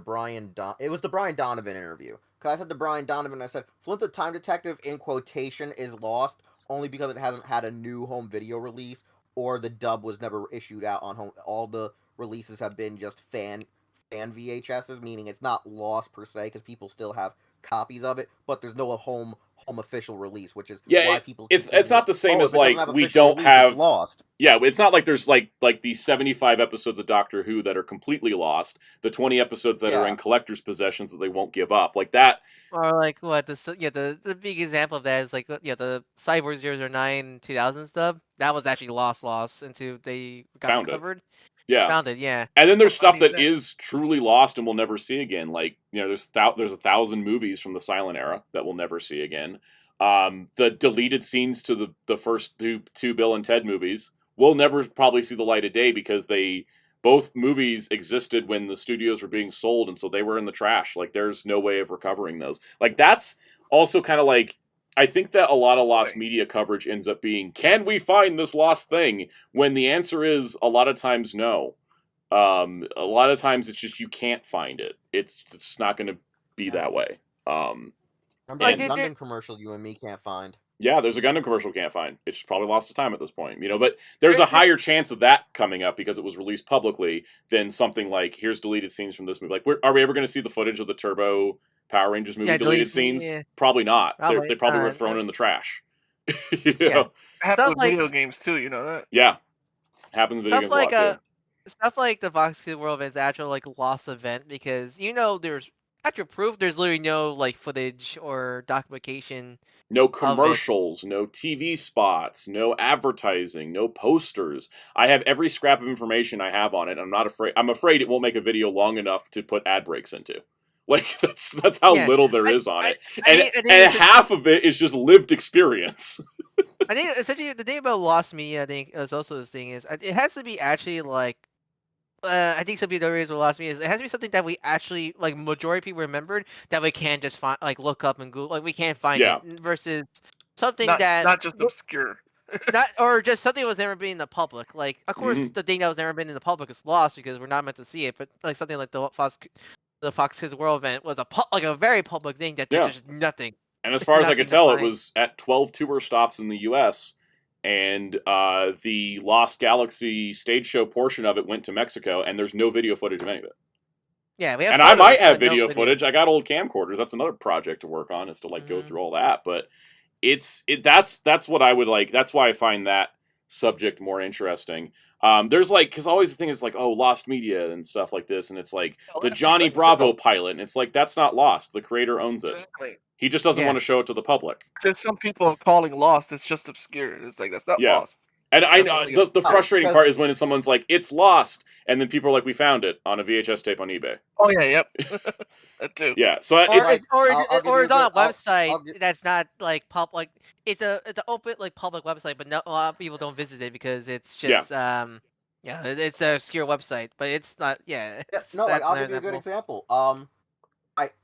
Speaker 4: was the Brian Donovan interview. Because I said to Brian Donovan, I said, Flint the Time Detective, in quotation, is lost only because it hasn't had a new home video release, or the dub was never issued out on home. All the releases have been just fan VHSs, meaning it's not lost per se, because people still have copies of it, but there's no home official release, which is why people...
Speaker 2: It's not the same as, like, we don't have... lost. Yeah, it's not like there's, like these 75 episodes of Doctor Who that are completely lost, the 20 episodes that are in collector's possessions that they won't give up, like that...
Speaker 1: Or, like, what, the big example of that is, like, the Cyborg 009 2000 stuff, that was actually lost until they got recovered.
Speaker 2: Yeah.
Speaker 1: Found it, yeah.
Speaker 2: And then there's stuff that is truly lost and we'll never see again. Like, there's 1,000 movies from the silent era that we'll never see again. The deleted scenes to the first two Bill and Ted movies will never probably see the light of day, because both movies existed when the studios were being sold, and so they were in the trash. Like, there's no way of recovering those. Like, that's also kind of like, I think that a lot of lost media coverage ends up being, can we find this lost thing? When the answer is a lot of times no. A lot of times it's just you can't find it. It's not going to be that way.
Speaker 4: Remember that Gundam commercial you and me can't find?
Speaker 2: Yeah, there's a Gundam commercial can't find. It's probably lost to time at this point, But there's a higher chance of that coming up because it was released publicly than something like, here's deleted scenes from this movie. Like, are we ever going to see the footage of the Turbo Power Rangers movie deleted scenes? Yeah. Probably not. They probably were thrown in the trash.
Speaker 3: It happens with video games too, you know that?
Speaker 2: Yeah. Happens with video games a lot too.
Speaker 1: Stuff like the Fox Kids World is actual like lost event, because there's actual proof there's literally no like footage or documentation.
Speaker 2: No commercials, no TV spots, no advertising, no posters. I have every scrap of information I have on it. I'm afraid it won't make a video long enough to put ad breaks into. Like, that's how little there is on it. And half of it is just lived experience.
Speaker 1: I think essentially the thing about lost media, I think, is also this thing is it has to be actually like, I think some people don't realize what lost media is. It has to be something that we actually, like, majority of people remembered, that we can't just find, like, look up and Google, like, we can't find it, versus something
Speaker 3: not just obscure.
Speaker 1: Or just something that was never been in the public. Like, of course, the thing that was never been in the public is lost because we're not meant to see it. But like something like the Fox Kids World event was a very public thing that did just nothing.
Speaker 2: And as far as I could tell, it was at 12 tour stops in the U.S., and the Lost Galaxy stage show portion of it went to Mexico, and there's no video footage of any of it.
Speaker 1: Yeah, we have
Speaker 2: And I might
Speaker 1: photos,
Speaker 2: have
Speaker 1: but no
Speaker 2: video
Speaker 1: footage.
Speaker 2: footage. I got old camcorders. I got old
Speaker 1: We have
Speaker 2: footage. I
Speaker 1: photos,
Speaker 2: got
Speaker 1: but no
Speaker 2: video
Speaker 1: footage.
Speaker 2: footage. I got old camcorders. That's another project to work on, is to like go
Speaker 1: Mhm.
Speaker 2: through all that. But that's what I would like. That's why I find that subject more interesting. There's like, because always the thing is like, oh, lost media and stuff like this, and it's like the Johnny Bravo pilot, and it's like, that's not lost. The creator owns it.
Speaker 3: Exactly.
Speaker 2: He just doesn't
Speaker 1: Yeah.
Speaker 2: want to show it to the public.
Speaker 3: There's some people are calling lost. It's just obscure. It's like that's not
Speaker 2: Yeah.
Speaker 3: lost.
Speaker 2: And I
Speaker 3: That's
Speaker 2: know
Speaker 3: only
Speaker 2: the frustrating
Speaker 4: because-
Speaker 2: part is when someone's like, it's lost, and then people are like, we found it on a VHS tape on eBay.
Speaker 3: Oh yeah, yep. That too.
Speaker 2: Yeah, so
Speaker 1: Or
Speaker 2: it's
Speaker 1: it's or
Speaker 4: I'll
Speaker 1: it's
Speaker 4: give
Speaker 1: or
Speaker 4: you
Speaker 1: it's
Speaker 4: a
Speaker 1: on a
Speaker 4: good- I'll
Speaker 1: website
Speaker 4: gi-
Speaker 1: that's not like public. It's an open like public website, but a lot of people don't visit it because it's just it's a obscure website, but it's not. Yeah,
Speaker 4: no, like
Speaker 1: that's
Speaker 4: I'll
Speaker 1: another
Speaker 4: give you a good
Speaker 1: example.
Speaker 4: example.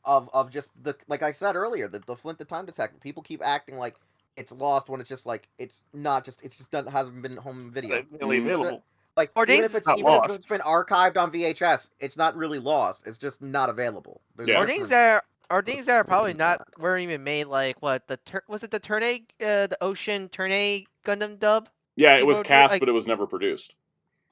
Speaker 4: Of just the, like I said earlier, the Flint the Time Detective. People keep acting like it's lost when it's just like it's not. Just it's just hasn't been home video.
Speaker 3: Really available.
Speaker 4: Like
Speaker 1: Or
Speaker 4: even
Speaker 1: things
Speaker 4: if it's
Speaker 3: not
Speaker 4: even if
Speaker 3: lost.
Speaker 4: it's been archived on VHS, it's not really lost. It's just not available. There's a
Speaker 2: Yeah.
Speaker 1: Or things
Speaker 4: difference.
Speaker 1: that are probably not weren't even made. Like what was it the Turnay the Ocean Turnay Gundam dub?
Speaker 2: yeah, it was
Speaker 1: People do,
Speaker 2: cast,
Speaker 1: like-
Speaker 2: but it was never produced.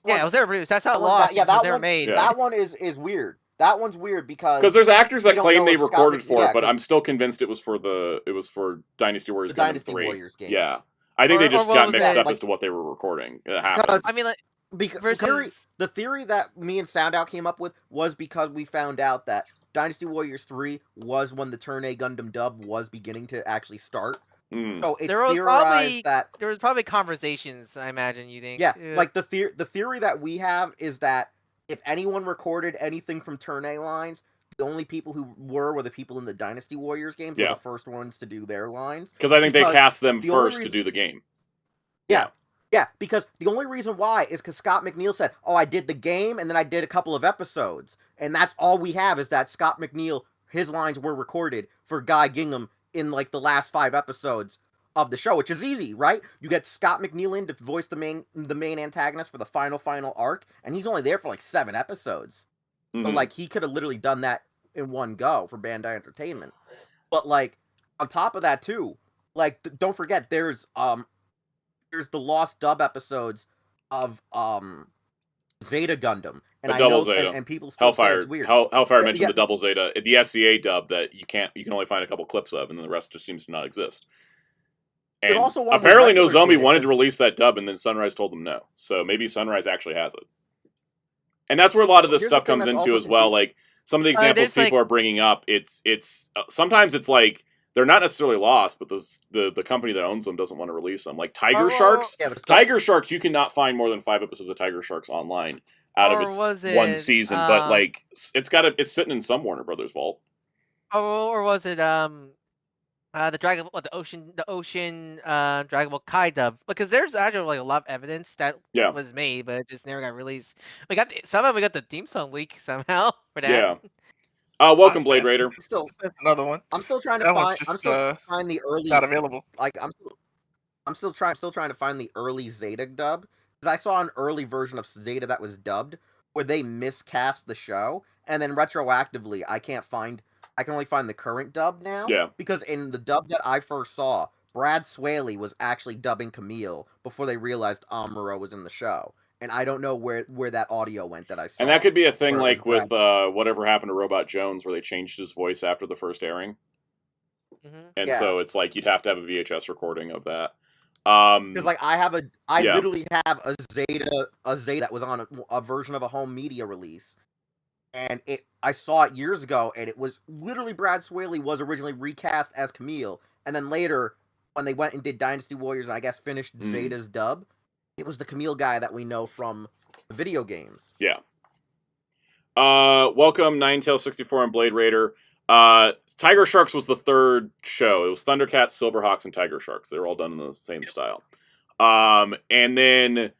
Speaker 1: Yeah, it was never produced. That's
Speaker 4: That
Speaker 1: not
Speaker 4: one-
Speaker 1: lost.
Speaker 4: yeah,
Speaker 1: It was
Speaker 4: that
Speaker 1: never
Speaker 4: one-
Speaker 1: made.
Speaker 2: Yeah.
Speaker 4: That one is weird. That one's weird
Speaker 2: Because there's actors that
Speaker 4: don't
Speaker 2: claim
Speaker 4: know
Speaker 2: they
Speaker 4: if Scott
Speaker 2: recorded
Speaker 4: Mc-
Speaker 2: for
Speaker 4: yeah,
Speaker 2: it, but
Speaker 4: 'cause-
Speaker 2: I'm still convinced it was for Dynasty Warriors
Speaker 4: The
Speaker 2: Gundam
Speaker 4: Dynasty
Speaker 2: 3.
Speaker 4: Warriors game.
Speaker 2: Yeah, I think
Speaker 1: Or-
Speaker 2: they just
Speaker 1: or what
Speaker 2: got
Speaker 1: was
Speaker 2: mixed
Speaker 1: that,
Speaker 2: up
Speaker 4: like-
Speaker 2: as to what they were recording. It happens.
Speaker 4: Because-
Speaker 1: I mean, like
Speaker 4: Because
Speaker 1: versus
Speaker 4: the theory that me and Soundout came up with was because we found out that Dynasty Warriors 3 was when the Turn A Gundam dub was beginning to actually start.
Speaker 2: Mm.
Speaker 4: So it's
Speaker 1: There was
Speaker 4: theorized
Speaker 1: probably-
Speaker 4: that
Speaker 1: there was probably conversations. I imagine you think.
Speaker 4: yeah, like the theory that we have is that if anyone recorded anything from Turn A lines, the only people who were the people in the Dynasty Warriors games were
Speaker 2: Yeah.
Speaker 4: the first ones to do their lines.
Speaker 2: Because I think they
Speaker 4: Because
Speaker 2: cast them
Speaker 4: the only
Speaker 2: first to
Speaker 4: reason-
Speaker 2: do the game.
Speaker 4: Yeah, because the only reason why is because Scott McNeil said, "Oh, I did the game and then I did a couple of episodes," and that's all we have is that Scott McNeil, his lines were recorded for Guy Gingham in like the last 5 episodes of the show, which is easy, right? You get Scott McNeil in to voice the main antagonist for the final arc, and he's only there for like 7 episodes. So
Speaker 2: Mhm.
Speaker 4: like he could have literally done that in one go for Bandai Entertainment. But like on top of that too, like don't forget there's the lost dub episodes of Zeta Gundam, and
Speaker 2: The
Speaker 4: I
Speaker 2: double
Speaker 4: know
Speaker 2: Zeta.
Speaker 4: and people still say
Speaker 2: Hellfire,
Speaker 4: it's weird.
Speaker 2: Hellfire
Speaker 4: Yeah,
Speaker 2: mentioned
Speaker 4: yeah.
Speaker 2: the double Zeta, the SCA dub that you can only find a couple clips of, and then the rest just seems to not exist.
Speaker 4: There's
Speaker 2: And
Speaker 4: also one with
Speaker 2: apparently,
Speaker 4: regular
Speaker 2: Nozomi
Speaker 4: Zeta,
Speaker 2: wanted to
Speaker 4: 'cause-
Speaker 2: release that dub, and then Sunrise told them no. So maybe Sunrise actually has it. And that's where a lot of this
Speaker 4: Here's the
Speaker 2: stuff
Speaker 4: thing
Speaker 2: comes
Speaker 4: that's
Speaker 2: into
Speaker 4: also
Speaker 2: as well. Like some of the examples
Speaker 1: there's,
Speaker 2: people
Speaker 1: like-
Speaker 2: are bringing up, it's sometimes it's like they're not necessarily lost, but the company that owns them doesn't want to release them. Like Tiger Sharks.
Speaker 4: Yeah, the stuff-
Speaker 2: Tiger Sharks, you cannot find more than 5 episodes of Tiger Sharks online out of
Speaker 1: Or
Speaker 2: its
Speaker 1: was
Speaker 2: one
Speaker 1: it,
Speaker 2: season. But like it's sitting in some Warner Brothers vault.
Speaker 1: or was it the ocean Dragon Ball Kai dub? Because there's actually like a lot of evidence that
Speaker 2: Yeah.
Speaker 1: was made, but it just never got released. Somehow we got the theme song leak somehow for that.
Speaker 2: Yeah. Welcome,
Speaker 3: That's
Speaker 2: Blade
Speaker 3: fast.
Speaker 2: Raider.
Speaker 3: That's another one.
Speaker 4: I'm still trying to
Speaker 3: That one's
Speaker 4: find.
Speaker 3: just
Speaker 4: I'm still trying to find the early.
Speaker 3: not available.
Speaker 4: Like I'm still trying to find the early Zeta dub, because I saw an early version of Zeta that was dubbed where they miscast the show, and then retroactively I can only find the current dub now.
Speaker 2: Yeah.
Speaker 4: Because in the dub that I first saw, Brad Swaley was actually dubbing Camille before they realized Amuro was in the show. And I don't know where that audio went that I saw.
Speaker 2: And that could be a thing
Speaker 4: Or
Speaker 2: like with
Speaker 4: Brad-
Speaker 2: whatever happened to Robot Jones, where they changed his voice after the first airing.
Speaker 1: Mhm.
Speaker 2: And
Speaker 4: Yeah.
Speaker 2: so it's like you'd have to have a VHS recording of that.
Speaker 4: Because like I
Speaker 2: Yeah.
Speaker 4: literally have a Zeta that was on a version of a home media release, and I saw it years ago, and it was literally Brad Swaley was originally recast as Camille, and then later when they went and did Dynasty Warriors, and I guess finished
Speaker 2: Mm.
Speaker 4: Zeta's dub, it was the Camille guy that we know from the video games.
Speaker 2: Yeah. Welcome, Ninetail64 and Blade Raider. Tiger Sharks was the third show. It was Thundercats, Silverhawks, and Tiger Sharks. They were all done in the same style. And then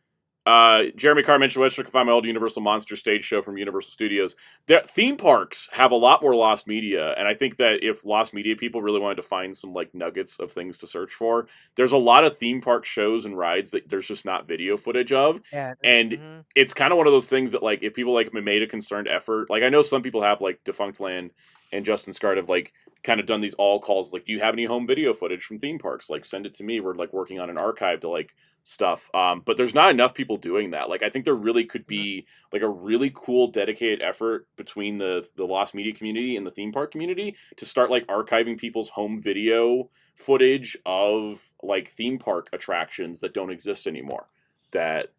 Speaker 2: Jeremy Carr mentioned where I can find my old Universal Monster stage show from Universal Studios. Their theme parks have a lot more lost media, and I think that if lost media people really wanted to find some like nuggets of things to search for, there's a lot of theme park shows and rides that there's just not video footage of.
Speaker 1: Yeah.
Speaker 2: And
Speaker 1: Mhm.
Speaker 2: it's kind of one of those things that like if people like made a concerted effort, like I know some people have like Defunct Land and Justin Scart have like kind of done these all calls like, do you have any home video footage from theme parks? Like send it to me. We're like working on an archive to like stuff. But there's not enough people doing that. Like, I think there really could be like a really cool dedicated effort between the lost media community and the theme park community to start like archiving people's home video footage of like theme park attractions that don't exist anymore. That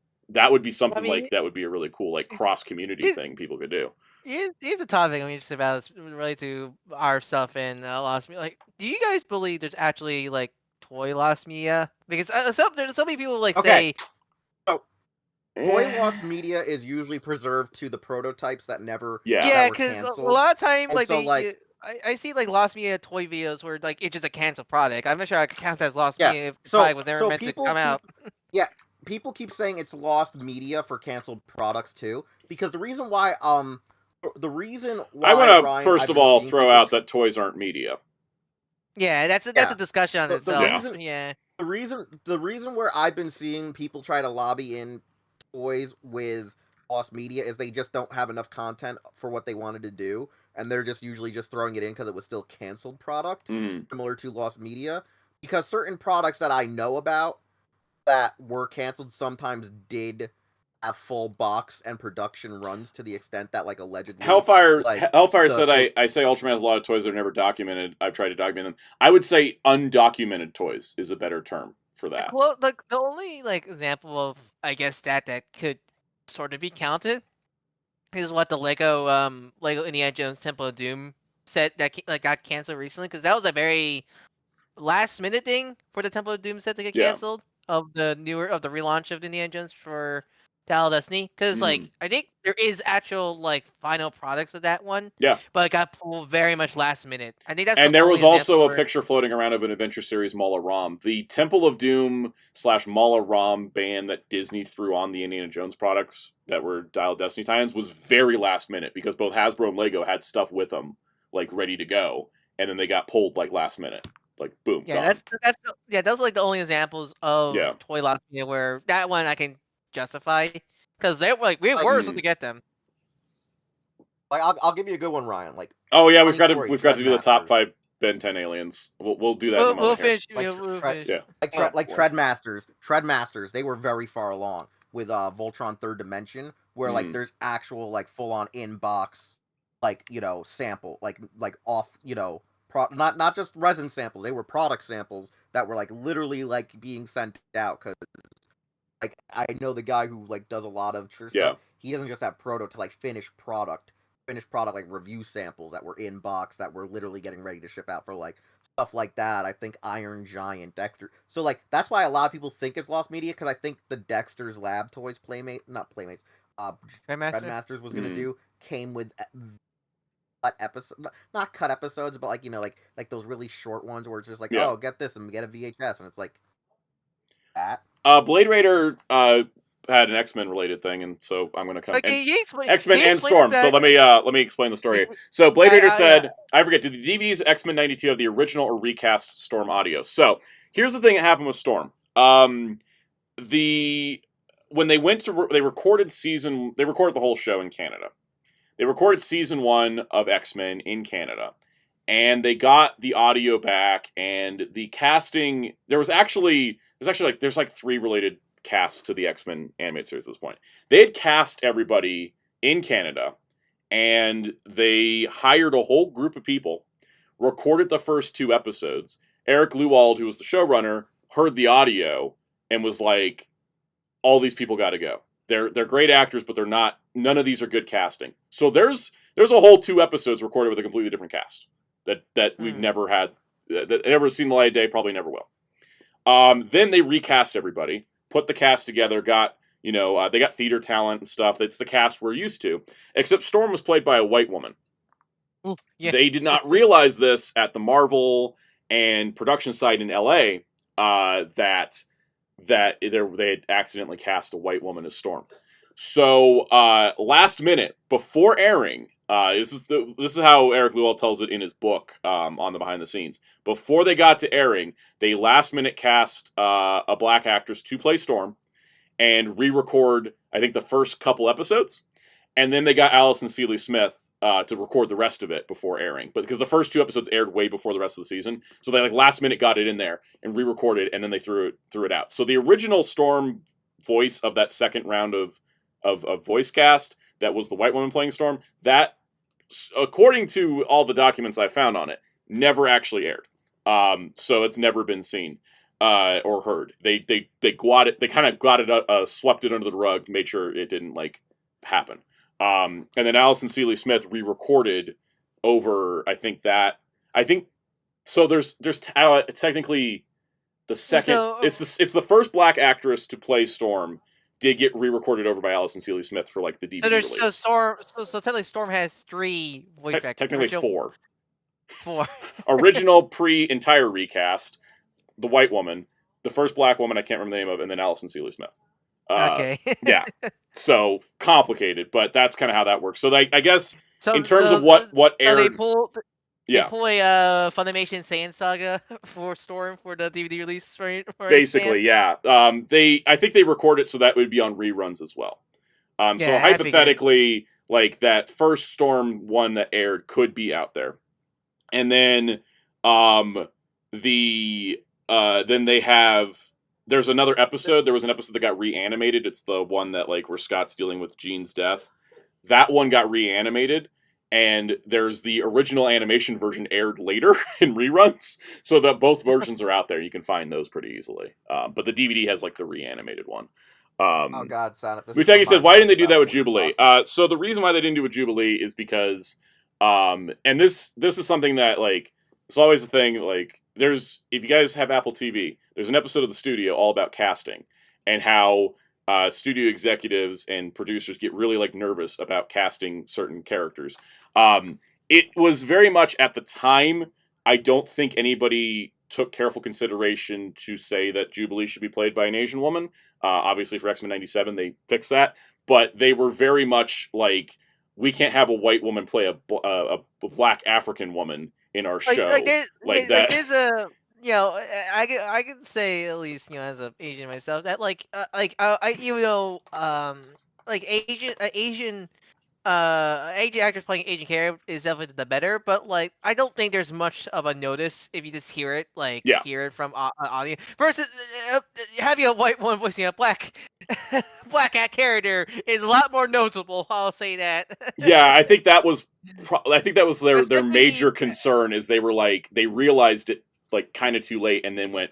Speaker 2: would be something like that would be a really cool like cross community thing people could do.
Speaker 1: Here's a topic I'm interested about is related to our stuff in lost media. Like, do you guys believe there's actually like toy lost media? Because there's so many people like say.
Speaker 4: So, toy lost media is usually preserved to the prototypes that never
Speaker 1: Yeah, because a lot of time like
Speaker 4: so,
Speaker 1: I see like lost media toy videos where like it's just a canceled product. I'm not sure I could count that as lost
Speaker 4: Yeah,
Speaker 1: media if the product was never meant to come out.
Speaker 4: Yeah, people keep saying it's lost media for canceled products too, because the reason why I want to
Speaker 2: first of all throw out that toys aren't media.
Speaker 1: Yeah, that's a discussion on itself.
Speaker 4: The reason where I've been seeing people try to lobby in toys with lost media is they just don't have enough content for what they wanted to do, and they're just usually just throwing it in because it was still canceled product, similar to lost media. Because certain products that I know about that were canceled sometimes did have full box and production runs to the extent that like allegedly
Speaker 2: Hellfire said I say Ultraman has a lot of toys that are never documented. I've tried to document them. I would say undocumented toys is a better term for that.
Speaker 1: Well, the only like example of I guess that could sort of be counted is what the Lego Indiana Jones Temple of Doom set that like got canceled recently, because that was a very last minute thing for the Temple of Doom set to get canceled of the relaunch of Indiana Jones for Dial of Destiny, because like I think there is actual like final products of that one, but it got pulled very much last minute. I think that's
Speaker 2: there was also a picture floating around of an adventure series Mala Ram, the Temple of Doom / Mala Ram ban that Disney threw on the Indiana Jones products that were Dial of Destiny tie-ins was very last minute because both Hasbro and Lego had stuff with them like ready to go, and then they got pulled like last minute. Like boom,
Speaker 1: yeah,
Speaker 2: gone.
Speaker 1: those are like the only examples of toy lost media where that one I can justify, because they were like we were supposed to get them.
Speaker 4: Like I'll give you a good one, Ryan. Like
Speaker 2: we've got to do the top 5 Ben 10 aliens. We'll do that.
Speaker 1: We'll finish.
Speaker 4: Like Treadmasters. They were very far along with Voltron Third Dimension, where like there's actual like full on in-box like sample like off not just resin samples. They were product samples that were like literally like being sent out, because like I know the guy who like does a lot of stuff. He doesn't just have like finished product like review samples that were in box that were literally getting ready to ship out for like stuff like that. I think Iron Giant, Dexter. So like that's why a lot of people think it's lost media, because I think the Dexter's Lab Toys Treadmasters was gonna do came with cut episode, not cut episodes, but like those really short ones where it's just like oh get this and get a VHS, and it's like that.
Speaker 2: Blade Raider had an X-Men related thing, and so I'm going to come X-Men and Storm. So let me explain the story here. So Blade Raider said, I forget, did the DVDs X-Men 92 have the original or recast Storm audio? So here's the thing that happened with Storm. When they went to they recorded the whole show in Canada. They recorded season 1 of X-Men in Canada, and they got the audio back, and the casting. There's actually like 3 related casts to the X-Men animated series at this point. They had cast everybody in Canada, and they hired a whole group of people, recorded the first 2 episodes. Eric Lewald, who was the showrunner, heard the audio and was like, all these people got to go. They're great actors, but none of these are good casting. So there's a whole 2 episodes recorded with a completely different cast that we've never had, that never seen the light of day, probably never will. Then they recast everybody, put the cast together, got they got theater talent and stuff. It's the cast we're used to, except Storm was played by a white woman. They did not realize this at the Marvel and production site in LA, that they had accidentally cast a white woman as Storm. So last minute, before airing, this is how Eric Lewald tells it in his book on the behind the scenes. Before they got to airing, they last minute cast a black actress to play Storm and re-record, I think, the first couple episodes, and then they got Alison Seeley Smith to record the rest of it before airing. But because the first 2 episodes aired way before the rest of the season, so they like last minute got it in there and re-recorded, and then they threw it out. So the original Storm voice of that second round of voice cast, that was the white woman playing Storm, that, according to all the documents I found on it, never actually aired. So it's never been seen or heard. They kind of got it, swept it under the rug, made sure it didn't like happen. And then Alison Seeley Smith re-recorded over. I think so. There's technically the second.
Speaker 1: So-
Speaker 2: it's the first black actress to play Storm. Did get re-recorded over by Alison Seeley Smith for like the DVD release.
Speaker 1: So technically Storm has 3 voice actors.
Speaker 2: Technically 4.
Speaker 1: 4.
Speaker 2: Original pre-entire recast, the white woman, the first black woman I can't remember the name of, and then Alison Seeley Smith.
Speaker 1: Okay.
Speaker 2: Yeah. So complicated, but that's kind of how that works. So I guess in terms
Speaker 1: so,
Speaker 2: of what aired,
Speaker 1: they pull
Speaker 2: yeah,
Speaker 1: a Funimation Saiyan Saga for Storm for the DVD release, right?
Speaker 2: basically, yeah. I think they record it so that would be on reruns as well. So
Speaker 1: Yeah, I
Speaker 2: hypothetically, like that first Storm one that aired could be out there, and then then they have. There's another episode. There was an episode that got reanimated. It's the one that like where Scott's dealing with Jean's death. That one got reanimated, and there's the original animation version aired later in reruns, so that both versions are out there. You can find those pretty easily. But the DVD has like the reanimated one.
Speaker 4: Oh God, Sonic!
Speaker 2: Muteki says, "Why didn't they do that with Jubilee?" So the reason why they didn't do it with Jubilee is because, and this is something that like it's always the thing. Like, if you guys have Apple TV, there's an episode of The Studio all about casting and how studio executives and producers get really like nervous about casting certain characters. It was very much at the time. I don't think anybody took careful consideration to say that Jubilee should be played by an Asian woman. Obviously, for X-Men '97, they fixed that, but they were very much like, we can't have a white woman play a black African woman in our show
Speaker 1: that. There's a I can say, at least as an Asian myself, that Asian actors playing Asian character is definitely the better, but like I don't think there's much of a notice if you just hear it hear it from audio versus having a white one voicing a black black character is a lot more noticeable. I'll say that.
Speaker 2: Yeah, I think that was their major concern, is they realized it like kind of too late, and then went,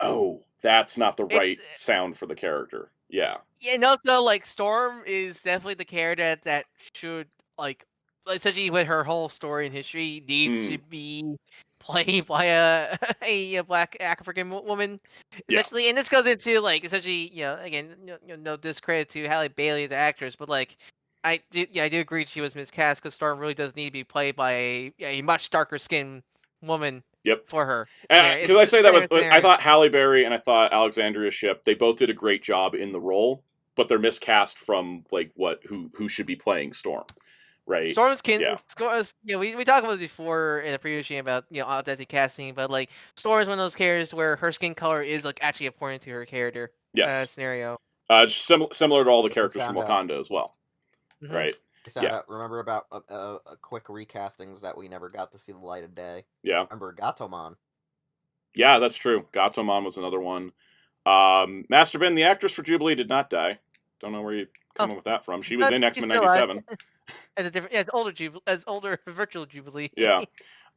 Speaker 2: oh, that's not the right sound for the character. Yeah.
Speaker 1: Yeah, and also like Storm is definitely the character that should essentially with her whole story and history needs to be played by a black African woman, essentially. And this goes into essentially again no discredit to Halle Bailey as an actress, but I do agree she was miscast because Storm really does need to be played by a much darker skinned woman.
Speaker 2: Yep.
Speaker 1: For her.
Speaker 2: Because I say that with I thought Halle Berry and I thought Alexandria Shipp, they both did a great job in the role, but they're miscast from who should be playing Storm, right?
Speaker 1: Storm's we talked about this before in a previous game about authentic casting, but Storm is one of those characters where her skin color is actually important to her character. Scenario.
Speaker 2: Similar to all the characters from Wakanda as well, right?
Speaker 4: Remember about quick recastings that we never got to see the light of day?
Speaker 2: Yeah.
Speaker 4: Remember Gatomon?
Speaker 2: Yeah, that's true. Gatomon was another one. Master Ben, the actress for Jubilee, did not die. Don't know where you come up with that from. She was in X-Men '97.
Speaker 1: As older virtual Jubilee.
Speaker 2: Yeah.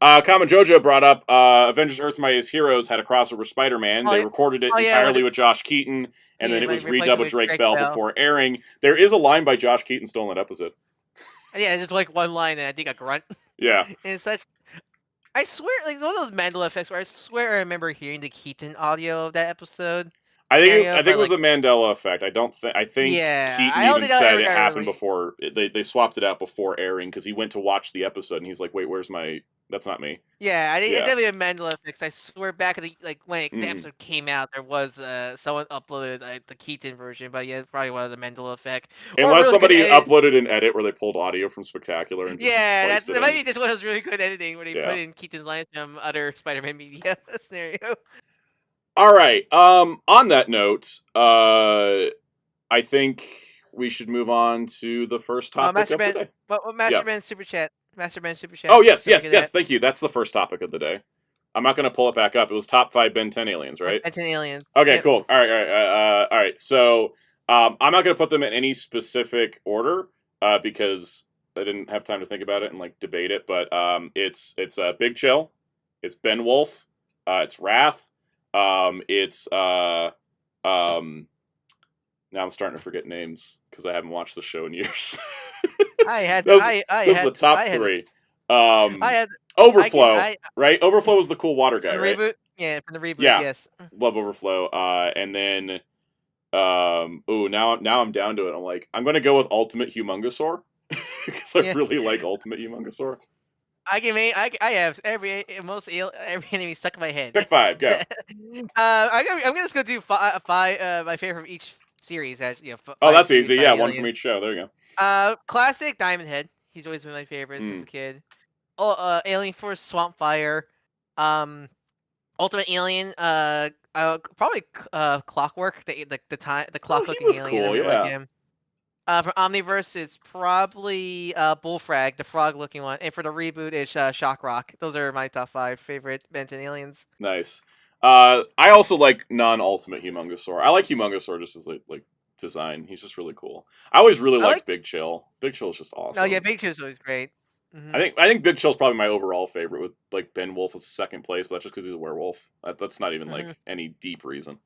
Speaker 2: Common Jojo brought up Avengers Earth's Mightiest Heroes had a crossover with Spider-Man. They recorded it entirely with Josh Keaton, and then it was redubbed with Drake Bell before airing. There is a line by Josh Keaton still in that episode.
Speaker 1: Yeah, it's just one line, and I think a grunt.
Speaker 2: Yeah.
Speaker 1: And such. I swear, one of those Mandela effects where I swear I remember hearing the Keaton audio of that episode.
Speaker 2: I think it was a Mandela effect. I think Keaton even said it happened before. They swapped it out before airing because he went to watch the episode and he's like, "Wait, where's my? That's not me."
Speaker 1: Yeah, I think it's definitely a Mandela effect. I swear back at when the episode came out, there was someone uploaded the Keaton version, but yeah, it's probably one of the Mandela effect.
Speaker 2: Unless somebody uploaded an edit where they pulled audio from Spectacular and
Speaker 1: that might be just one of those really good editing where they put in Keaton's lines from other Spider-Man media scenario. All
Speaker 2: right. On that note, I think we should move on to the first topic of the day.
Speaker 1: Master Ben Super Chat. Master Ben Super Chat.
Speaker 2: Oh, yes. Thank you. That's the first topic of the day. I'm not going to pull it back up. It was top 5 Ben 10 aliens, right?
Speaker 1: Ben 10 aliens.
Speaker 2: Okay, cool. All right. So, I'm not going to put them in any specific order because I didn't have time to think about it and like debate it. But it's Big Chill, it's Ben Wolf, it's Wrath, it's now I'm starting to forget names because I haven't watched the show in years. Those are the top 3. Overflow, right? Overflow was the cool water guy, right?
Speaker 1: Reboot? Yeah, from the reboot, yes.
Speaker 2: Love Overflow. And then, now I'm down to it. I'm like, I'm going to go with Ultimate Humongosaur because I really like Ultimate Humongosaur.
Speaker 1: I have every enemy stuck in my head.
Speaker 2: Pick 5, go.
Speaker 1: I'm just going to do 5 my favorite from each series.
Speaker 2: That's easy. Yeah, one from each show. There you
Speaker 1: go. Classic Diamond Head. He's always been my favorite since a kid. Alien Force Swamp Fire. Ultimate Alien. Probably Clockwork. The clock looking alien.
Speaker 2: Cool, yeah.
Speaker 1: Like him. From Omniverse, it's probably Bullfrag, the frog looking one, and for the reboot, it's Shockrock. Those are my top 5 favorite Ben 10 aliens.
Speaker 2: Nice. I also like non-Ultimate Humongosaur. I like Humongosaur just as like design. He's just really cool. I always really liked Big Chill. Big Chill is just awesome.
Speaker 1: Oh yeah, Big Chill is always great. Mm-hmm.
Speaker 2: I think Big Chill is probably my overall favorite, with like Ben Wolf as second place, but that's just because he's a werewolf. That's not even like any deep reason.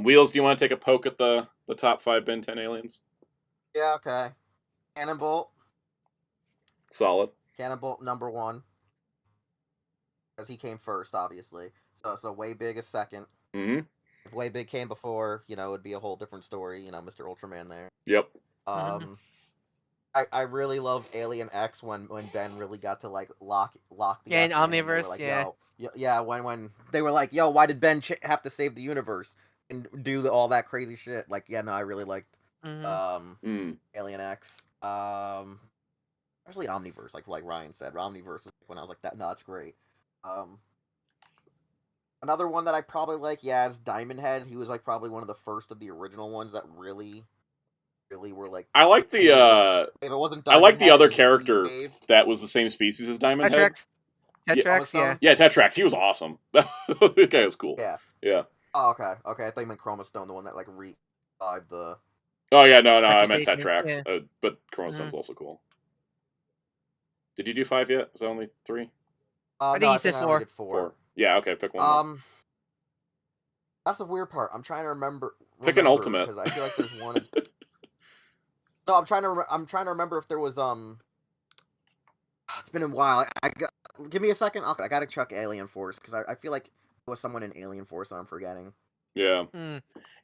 Speaker 2: Wheels, do you want to take a poke at the top 5 Ben 10 aliens?
Speaker 4: Yeah, okay. Cannonbolt.
Speaker 2: Solid.
Speaker 4: Cannonbolt number 1. Because he came first, obviously. So Way Big is second.
Speaker 2: Mm-hmm.
Speaker 4: If Way Big came before, it would be a whole different story. Mr. Ultraman there.
Speaker 2: Yep.
Speaker 4: I really loved Alien X when Ben really got to like lock the
Speaker 1: in Omniverse,
Speaker 4: when they were like, yo, why did Ben have to save the universe and do all that crazy shit? Like, I really liked Alien X. Especially Omniverse, like Ryan said. Omniverse was when I was like, that's great. Another one that I probably like, is Diamond Head. He was like probably one of the first of the original ones that really were like.
Speaker 2: I like the
Speaker 4: if it wasn't
Speaker 2: Diamond I like the Head, other character that was the same species as Diamond Head.
Speaker 1: Tetrax, yeah.
Speaker 2: Yeah, Tetrax. He was awesome. That guy was cool.
Speaker 4: Yeah. Oh, okay. I thought you meant Chromastone, the one that like revived the.
Speaker 2: Oh yeah, no, I meant Tetrax. Yeah. But Chromastone's also cool. Did you do 5 yet? Is that only 3?
Speaker 1: I think he said 4.
Speaker 2: 4. Yeah, okay, pick one.
Speaker 4: That's the weird part. I'm trying to remember.
Speaker 2: Pick an ultimate.
Speaker 4: Because I feel like there's one. No, I'm trying to remember if there was It's been a while. Give me a second. I gotta chuck Alien Force because I feel like there was someone in Alien Force that I'm forgetting.
Speaker 2: Yeah,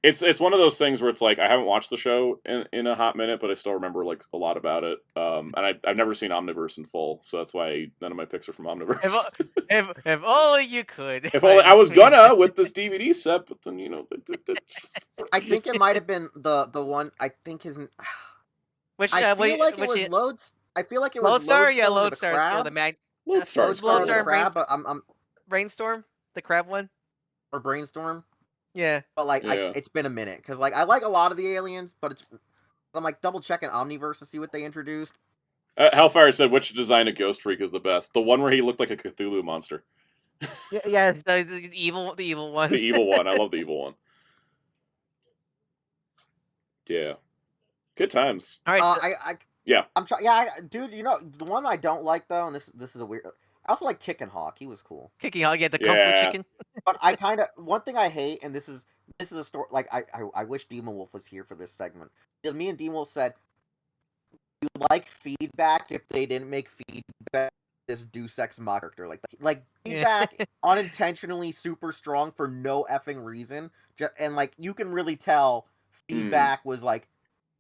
Speaker 2: it's one of those things where it's like I haven't watched the show in a hot minute, but I still remember like a lot about it. And I've never seen Omniverse in full, so that's why none of my picks are from Omniverse.
Speaker 1: If only you could.
Speaker 2: If only I was gonna with this DVD set, but then
Speaker 4: I think it might have been the one. I think his.
Speaker 1: Which
Speaker 4: I feel like it was Loads. I feel like it was
Speaker 1: Lodestar. Yeah, Lodestar is cool. The
Speaker 2: Lodestar
Speaker 4: crab, but I'm
Speaker 1: Brainstorm, the crab one,
Speaker 4: or Brainstorm.
Speaker 1: Yeah,
Speaker 4: but like it's been a minute because like I like a lot of the aliens, but I'm like double checking Omniverse to see what they introduced.
Speaker 2: Hellfire said, which design of Ghost Freak is the best? The one where he looked like a Cthulhu monster.
Speaker 1: Yeah, the evil one.
Speaker 2: The evil one. I love the evil one. Yeah, good times.
Speaker 1: All right,
Speaker 4: I'm trying. Dude, the one I don't like though, and this is a weird. I also like Kickin' Hawk. He was cool.
Speaker 1: Kicking Hawk, the Kung Fu Chicken.
Speaker 4: But I kind of one thing I hate, and this is a story. Like I wish Demon Wolf was here for this segment. Because me and Demon Wolf said, you like feedback if they didn't make feedback this Deus Ex Mach character like feedback unintentionally super strong for no effing reason, and like you can really tell feedback was like.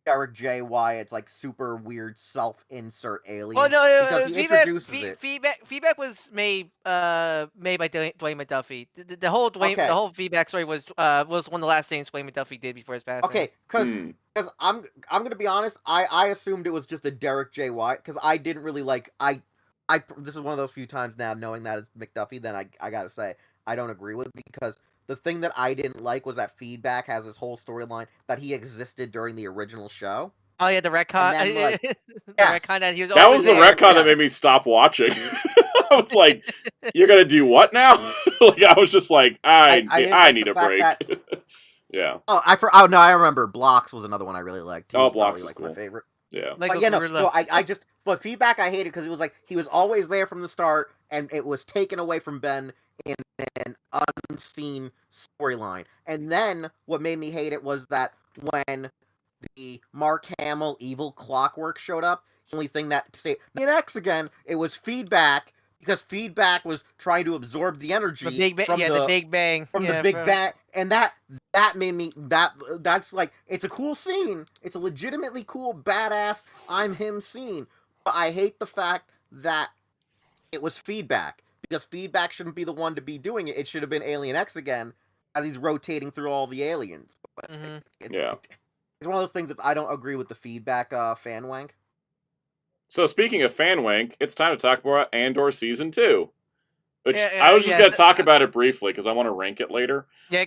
Speaker 4: Derek J. Wyatt's like super weird self-insert alien.
Speaker 1: Well, no,
Speaker 4: because he introduces it.
Speaker 1: Feedback was made by Dwayne McDuffie. The whole feedback story was one of the last things Dwayne McDuffie did before his passing.
Speaker 4: Okay, because I'm gonna be honest. I assumed it was just a Derek J. Wyatt because I didn't really like this is one of those few times now knowing that it's McDuffie. Then I gotta say I don't agree with it because. The thing that I didn't like was that Feedback has this whole storyline that he existed during the original show.
Speaker 1: Oh yeah, the retcon.
Speaker 4: And then, like,
Speaker 1: the
Speaker 4: yes.
Speaker 1: retcon that he was
Speaker 2: That
Speaker 1: always
Speaker 2: was the
Speaker 1: there.
Speaker 2: retcon that made me stop watching. I was like, "You're gonna do what now?" Like I was just like,
Speaker 4: I didn't
Speaker 2: I
Speaker 4: like
Speaker 2: need
Speaker 4: the
Speaker 2: a
Speaker 4: fact
Speaker 2: break."
Speaker 4: that
Speaker 2: Yeah.
Speaker 4: oh no, I remember Blocks was another one I really liked. He
Speaker 2: Oh,
Speaker 4: was
Speaker 2: Blocks
Speaker 4: probably
Speaker 2: is
Speaker 4: like
Speaker 2: cool.
Speaker 4: my favorite.
Speaker 2: Yeah.
Speaker 1: Like
Speaker 4: But
Speaker 1: a
Speaker 4: yeah, no,
Speaker 1: gorilla.
Speaker 4: I just but feedback I hated because it was like he was always there from the start, and it was taken away from Ben in an unseen storyline. And then what made me hate it was that when the Mark Hamill evil Clockwork showed up, the only thing that say X again, it was feedback because feedback was trying to absorb the energy
Speaker 1: The Big Bang.
Speaker 4: from
Speaker 1: Yeah,
Speaker 4: the
Speaker 1: the Big Bang.
Speaker 4: from the
Speaker 1: Yeah,
Speaker 4: Big Bang, and that made me that's like it's a cool scene. It's a legitimately cool, badass I'm him scene. But I hate the fact that it was feedback because feedback shouldn't be the one to be doing it. It should have been Alien X again as he's rotating through all the aliens. But it's one of those things. If I don't agree with the feedback, fan wank.
Speaker 2: So speaking of fan wank, it's time to talk about Andor Season 2. Which
Speaker 1: Yeah,
Speaker 2: I was just gonna talk about it briefly because I want to rank it later.
Speaker 1: Yeah,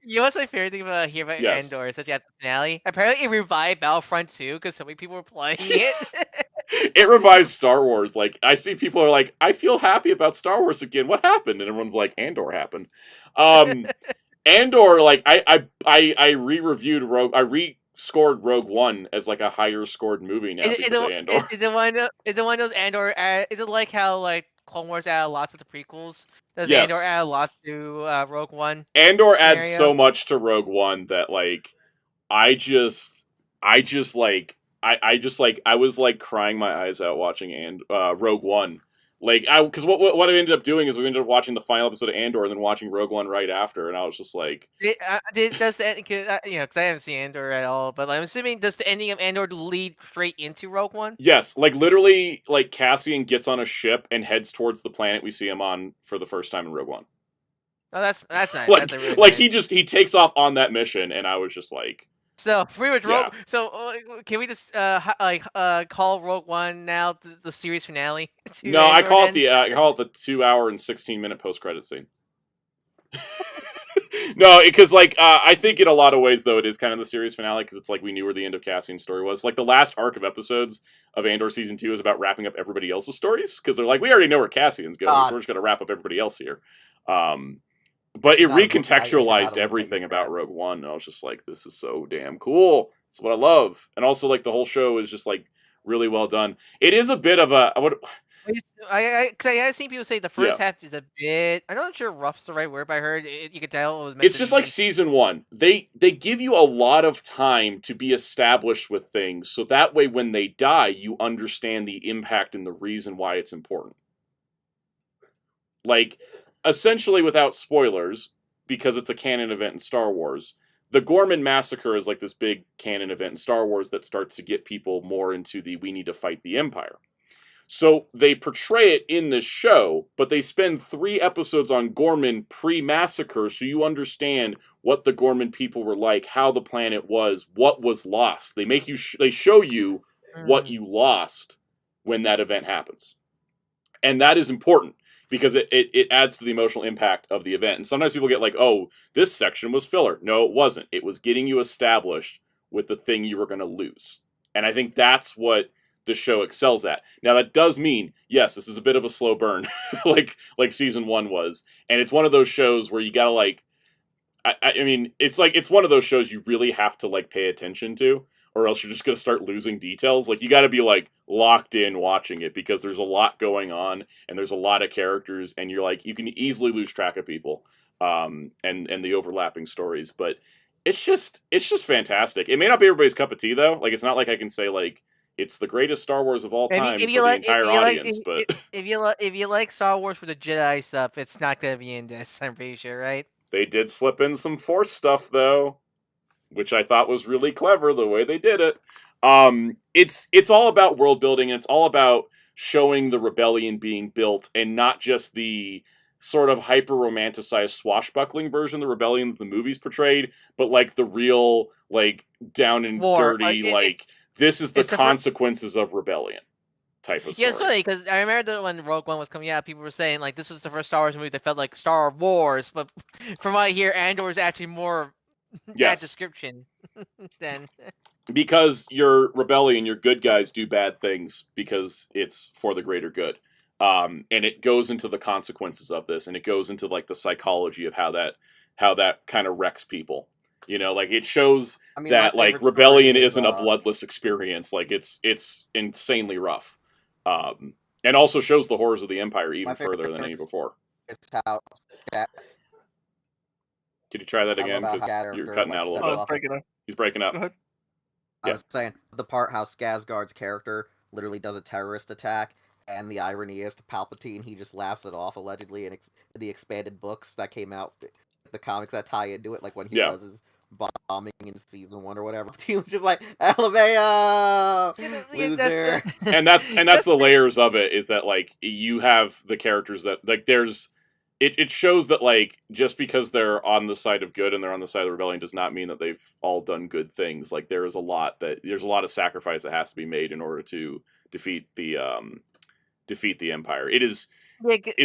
Speaker 1: you know what's my favorite thing about here about
Speaker 2: Yes.
Speaker 1: Andor, especially at the finale? Apparently, it revived Battlefront 2 because so many people were playing it.
Speaker 2: It revives Star Wars. Like I see people are like, I feel happy about Star Wars again. What happened? And everyone's like, Andor happened. Andor, like I re-reviewed Rogue. I re-scored Rogue One as like a higher scored movie now because of Andor.
Speaker 1: Is it one of those Andor? Is it like how like Clone Wars added lots of the prequels? Does Andor add lots to Rogue One?
Speaker 2: Andor adds so much to Rogue One that like I was like crying my eyes out watching Rogue One. Like because what I ended up doing is we ended up watching the final episode of Andor and then watching Rogue One right after, and I was just like,
Speaker 1: does the because I haven't seen Andor at all, but I'm assuming does the ending of Andor lead straight into Rogue One?
Speaker 2: Yes, like literally, like Cassian gets on a ship and heads towards the planet we see him on for the first time in Rogue One.
Speaker 1: Oh, that's nice.
Speaker 2: Like,
Speaker 1: that's really
Speaker 2: like
Speaker 1: nice.
Speaker 2: he takes off on that mission, and I was just like.
Speaker 1: So pretty much Rogue. So can we just call Rogue One now the series finale?
Speaker 2: No, I call it the 2-hour and 16-minute post-credit scene. No, because like I think in a lot of ways though it is kind of the series finale because it's like we knew where the end of Cassian's story was. Like the last arc of episodes of Andor season 2 is about wrapping up everybody else's stories because they're like we already know where Cassian's going, so we're just gonna wrap up everybody else here. But it recontextualized everything about Rogue One. And I was just like, this is so damn cool. It's what I love. And also, like, the whole show is just, like, really well done. It is a bit of a...
Speaker 1: I've seen people say the first half is a bit... I'm not sure rough is the right word, but I heard you could tell it was meant
Speaker 2: It's just like season 1. They give you a lot of time to be established with things, so that way when they die, you understand the impact and the reason why it's important. Like... Essentially, without spoilers, because it's a canon event in Star Wars, the Gorman Massacre is like this big canon event in Star Wars that starts to get people more into the we need to fight the Empire. So they portray it in this show, but they spend 3 episodes on Gorman pre-massacre so you understand what the Gorman people were like, how the planet was, what was lost. They make you they show you what you lost when that event happens. And that is important. Because it adds to the emotional impact of the event. And sometimes people get like, oh, this section was filler. No, it wasn't. It was getting you established with the thing you were going to lose. And I think that's what the show excels at. Now, that does mean, yes, this is a bit of a slow burn, like season 1 was. And it's one of those shows where you got to like, I mean, it's one of those shows you really have to like pay attention to. Or else you're just going to start losing details. Like, you got to be, like, locked in watching it, because there's a lot going on, and there's a lot of characters, and you're like, you can easily lose track of people, and the overlapping stories, but it's just fantastic. It may not be everybody's cup of tea, though. Like, it's not like I can say, like, it's the greatest Star Wars of all time for the entire audience, but...
Speaker 1: If you like Star Wars for the Jedi stuff, it's not going to be in this, I'm pretty sure, right?
Speaker 2: They did slip in some Force stuff, though. Which I thought was really clever the way they did it. It's all about world building, and it's all about showing the rebellion being built, and not just the sort of hyper romanticized swashbuckling version of the rebellion that the movies portrayed, but like the real, like, down and dirty, this is the consequences of rebellion type of story.
Speaker 1: Yeah, it's funny because I remember that when Rogue One was coming out, people were saying like this was the first Star Wars movie that felt like Star Wars, but from what I hear, Andor is actually more that description then.
Speaker 2: because your rebellion, your good guys do bad things because it's for the greater good. And it goes into the consequences of this, and it goes into like the psychology of how that kind of wrecks people. You know, like it shows that like rebellion isn't a bloodless experience. Like it's insanely rough, and also shows the horrors of the Empire even further than any before.
Speaker 4: It's how
Speaker 2: Could you try that again? Because you're cutting out a little bit. He's breaking up.
Speaker 3: Go ahead.
Speaker 4: I was saying the part how Skarsgård's character literally does a terrorist attack, and the irony is to Palpatine, he just laughs it off allegedly in the expanded books that came out, the comics that tie into it, like when he does his bombing in season 1 or whatever. He was just like, LMAO, loser.
Speaker 2: And that's the layers of it, is that like you have the characters that like there's. It shows that, like, just because they're on the side of good and they're on the side of the rebellion does not mean that they've all done good things. Like, there's a lot of sacrifice that has to be made in order to defeat the Empire. It's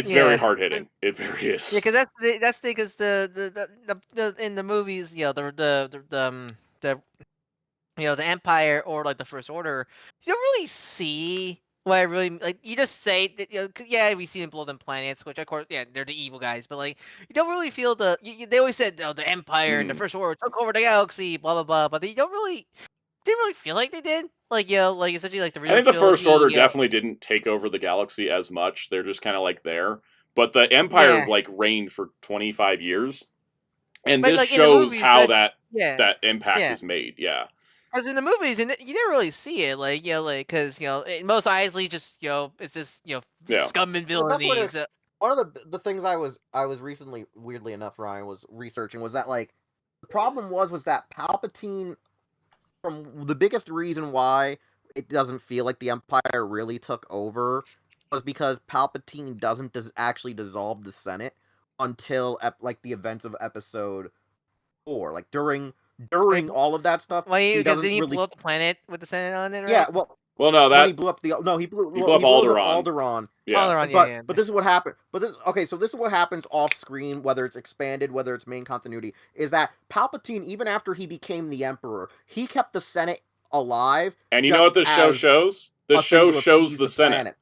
Speaker 2: very hard hitting. It very is.
Speaker 1: Yeah, because that's because the in the movies, you know, the Empire or like the First Order, you don't really see. What I really like, you just say that, you know, we see them blow them planets, which of course, they're the evil guys, but like you don't really feel they always said, oh, the Empire and the First Order took over the galaxy, blah blah blah, but they didn't really feel like they did. Like, you know, like essentially like the real.
Speaker 2: I think the First Order definitely didn't take over the galaxy as much. They're just kind of like there, but the Empire like reigned for 25 years, and this shows how that impact is made. Yeah.
Speaker 1: Because in the movies, and you never really see it, like, you know, like, because, you know, Mos Eisley just, you know, it's just, you know, scum and villainy.
Speaker 4: One of the things I was recently, weirdly enough, Ryan, was researching was that, like, the problem was that Palpatine, from the biggest reason why it doesn't feel like the Empire really took over, was because Palpatine doesn't actually dissolve the Senate until, like, the events of Episode 4. Like, during all of that stuff,
Speaker 1: he doesn't really blow up the planet with the Senate on it, right?
Speaker 4: Yeah,
Speaker 2: well, no, that
Speaker 4: he blew up he blew up
Speaker 2: Alderaan.
Speaker 4: Yeah, but this is what happened. So this is what happens off screen, whether it's expanded, whether it's main continuity, is that Palpatine, even after he became the Emperor, he kept the Senate alive.
Speaker 2: And you know what this show shows? This show shows the Senate. Planet.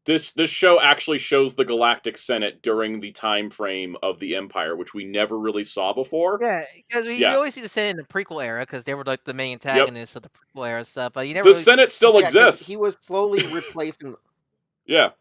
Speaker 2: This show actually shows the Galactic Senate during the time frame of the Empire, which we never really saw before.
Speaker 1: Yeah, because you always see the Senate in the prequel era, because they were like the main antagonists of the prequel era stuff. But you never.
Speaker 2: The Senate still exists.
Speaker 4: He was slowly replacing.
Speaker 2: Yeah.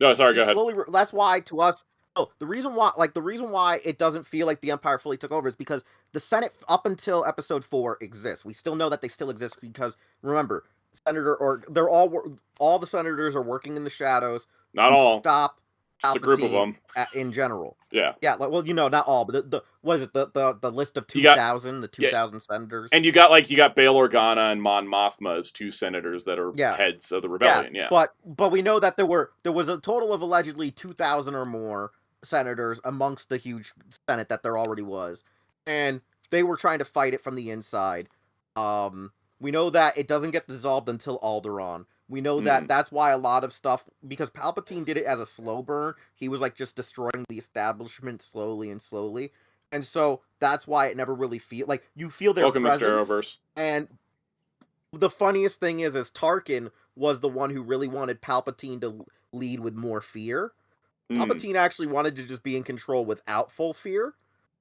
Speaker 2: No, sorry. Go ahead.
Speaker 4: That's why to us. Oh, the reason why it doesn't feel like the Empire fully took over is because the Senate up until Episode 4 exists. We still know that they still exist because remember. All the senators are working in the shadows.
Speaker 2: Not all.
Speaker 4: Stop.
Speaker 2: Just a group of them.
Speaker 4: In general.
Speaker 2: Yeah.
Speaker 4: Yeah. Well, you know, not all, but what is it? The list of 2,000, the 2,000 senators.
Speaker 2: And you got Bail Organa and Mon Mothma as two senators that are heads of the rebellion. Yeah.
Speaker 4: But we know that there was a total of allegedly 2,000 or more senators amongst the huge Senate that there already was, and they were trying to fight it from the inside. We know that it doesn't get dissolved until Alderaan. We know that that's why a lot of stuff, because Palpatine did it as a slow burn, he was like just destroying the establishment slowly and slowly. And so that's why it never really you feel their presence.
Speaker 2: Welcome, Mr. Arrowverse.
Speaker 4: And the funniest thing is Tarkin was the one who really wanted Palpatine to lead with more fear. Palpatine actually wanted to just be in control without full fear.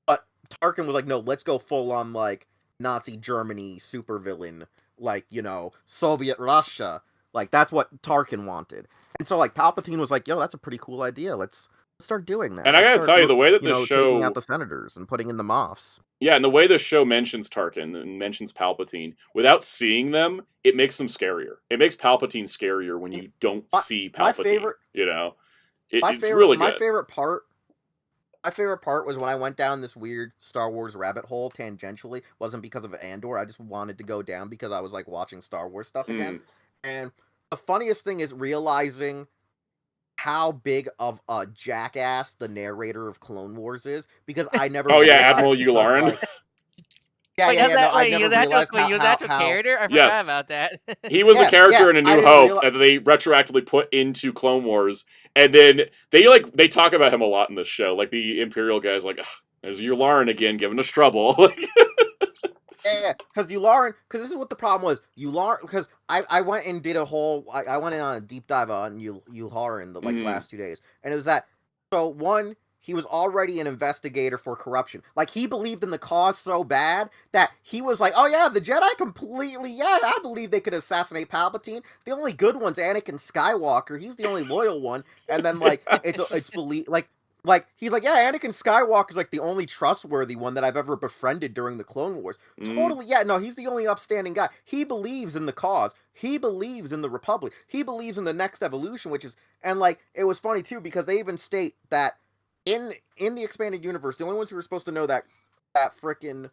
Speaker 4: But Tarkin was like, no, let's go full on like Nazi Germany supervillain, like, you know, Soviet Russia. Like, that's what Tarkin wanted. And so, like, Palpatine was like, yo, that's a pretty cool idea. Let's start doing that.
Speaker 2: And I gotta tell you, the way that this show...
Speaker 4: taking out the senators and putting in the Moffs.
Speaker 2: Yeah, and the way the show mentions Tarkin and mentions Palpatine, without seeing them, it makes them scarier. It makes Palpatine scarier when you don't see Palpatine. You know? It's really good.
Speaker 4: My favorite part was when I went down this weird Star Wars rabbit hole tangentially. Wasn't because of Andor. I just wanted to go down because I was like watching Star Wars stuff again. And the funniest thing is realizing how big of a jackass the narrator of Clone Wars is, because I never.
Speaker 2: Oh yeah, Admiral Yularen.
Speaker 1: He was an actual character. I forgot about that.
Speaker 2: He was a character in A New Hope that they retroactively put into Clone Wars, and then they talk about him a lot in this show. Like the Imperial guy's like, "There's Yularen again, giving us trouble."
Speaker 4: Yeah, because Yularen, because this is what the problem was. Yularen, because I went and did a whole, I went in on a deep dive on Yularen the last 2 days, and it was that. So one, he was already an investigator for corruption. Like he believed in the cause so bad that he was like, oh yeah, the Jedi completely, yeah, I believe they could assassinate Palpatine. The only good one's Anakin Skywalker. He's the only loyal one, and then like it's believe like he's like, yeah, Anakin Skywalker's like the only trustworthy one that I've ever befriended during the Clone Wars. Totally, yeah, no, he's the only upstanding guy. He believes in the cause. He believes in the Republic. He believes in the next evolution, which is, and like it was funny too because they even state that in the expanded universe, the only ones who are supposed to know that frickin'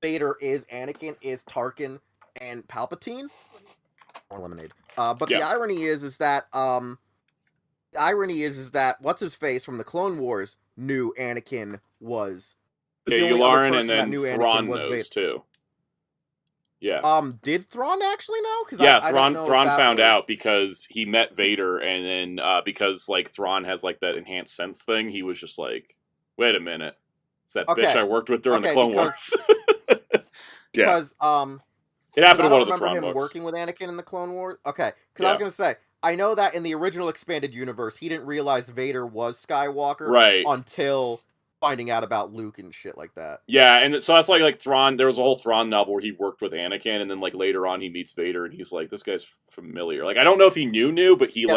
Speaker 4: Vader is Anakin is Tarkin and Palpatine or Lemonade. But the irony is that what's his face from the Clone Wars knew Anakin was.
Speaker 2: Yeah, Yularen and then Thrawn knows too. Yeah.
Speaker 4: Did Thrawn actually know?
Speaker 2: Yeah, Thrawn found out because he met Vader, and then because like Thrawn has like that enhanced sense thing, he was just like, "Wait a minute, it's that bitch I worked with during the Clone Wars."
Speaker 4: Because
Speaker 2: it happened in one of the Thrawn books.
Speaker 4: Working with Anakin in the Clone Wars. Okay, because I was gonna say, I know that in the original expanded universe, he didn't realize Vader was Skywalker until finding out about Luke and shit like that.
Speaker 2: Yeah, and so that's like Thrawn. There was a whole Thrawn novel where he worked with Anakin, and then like later on he meets Vader, and he's like, "This guy's familiar." Like I don't know if he knew, but he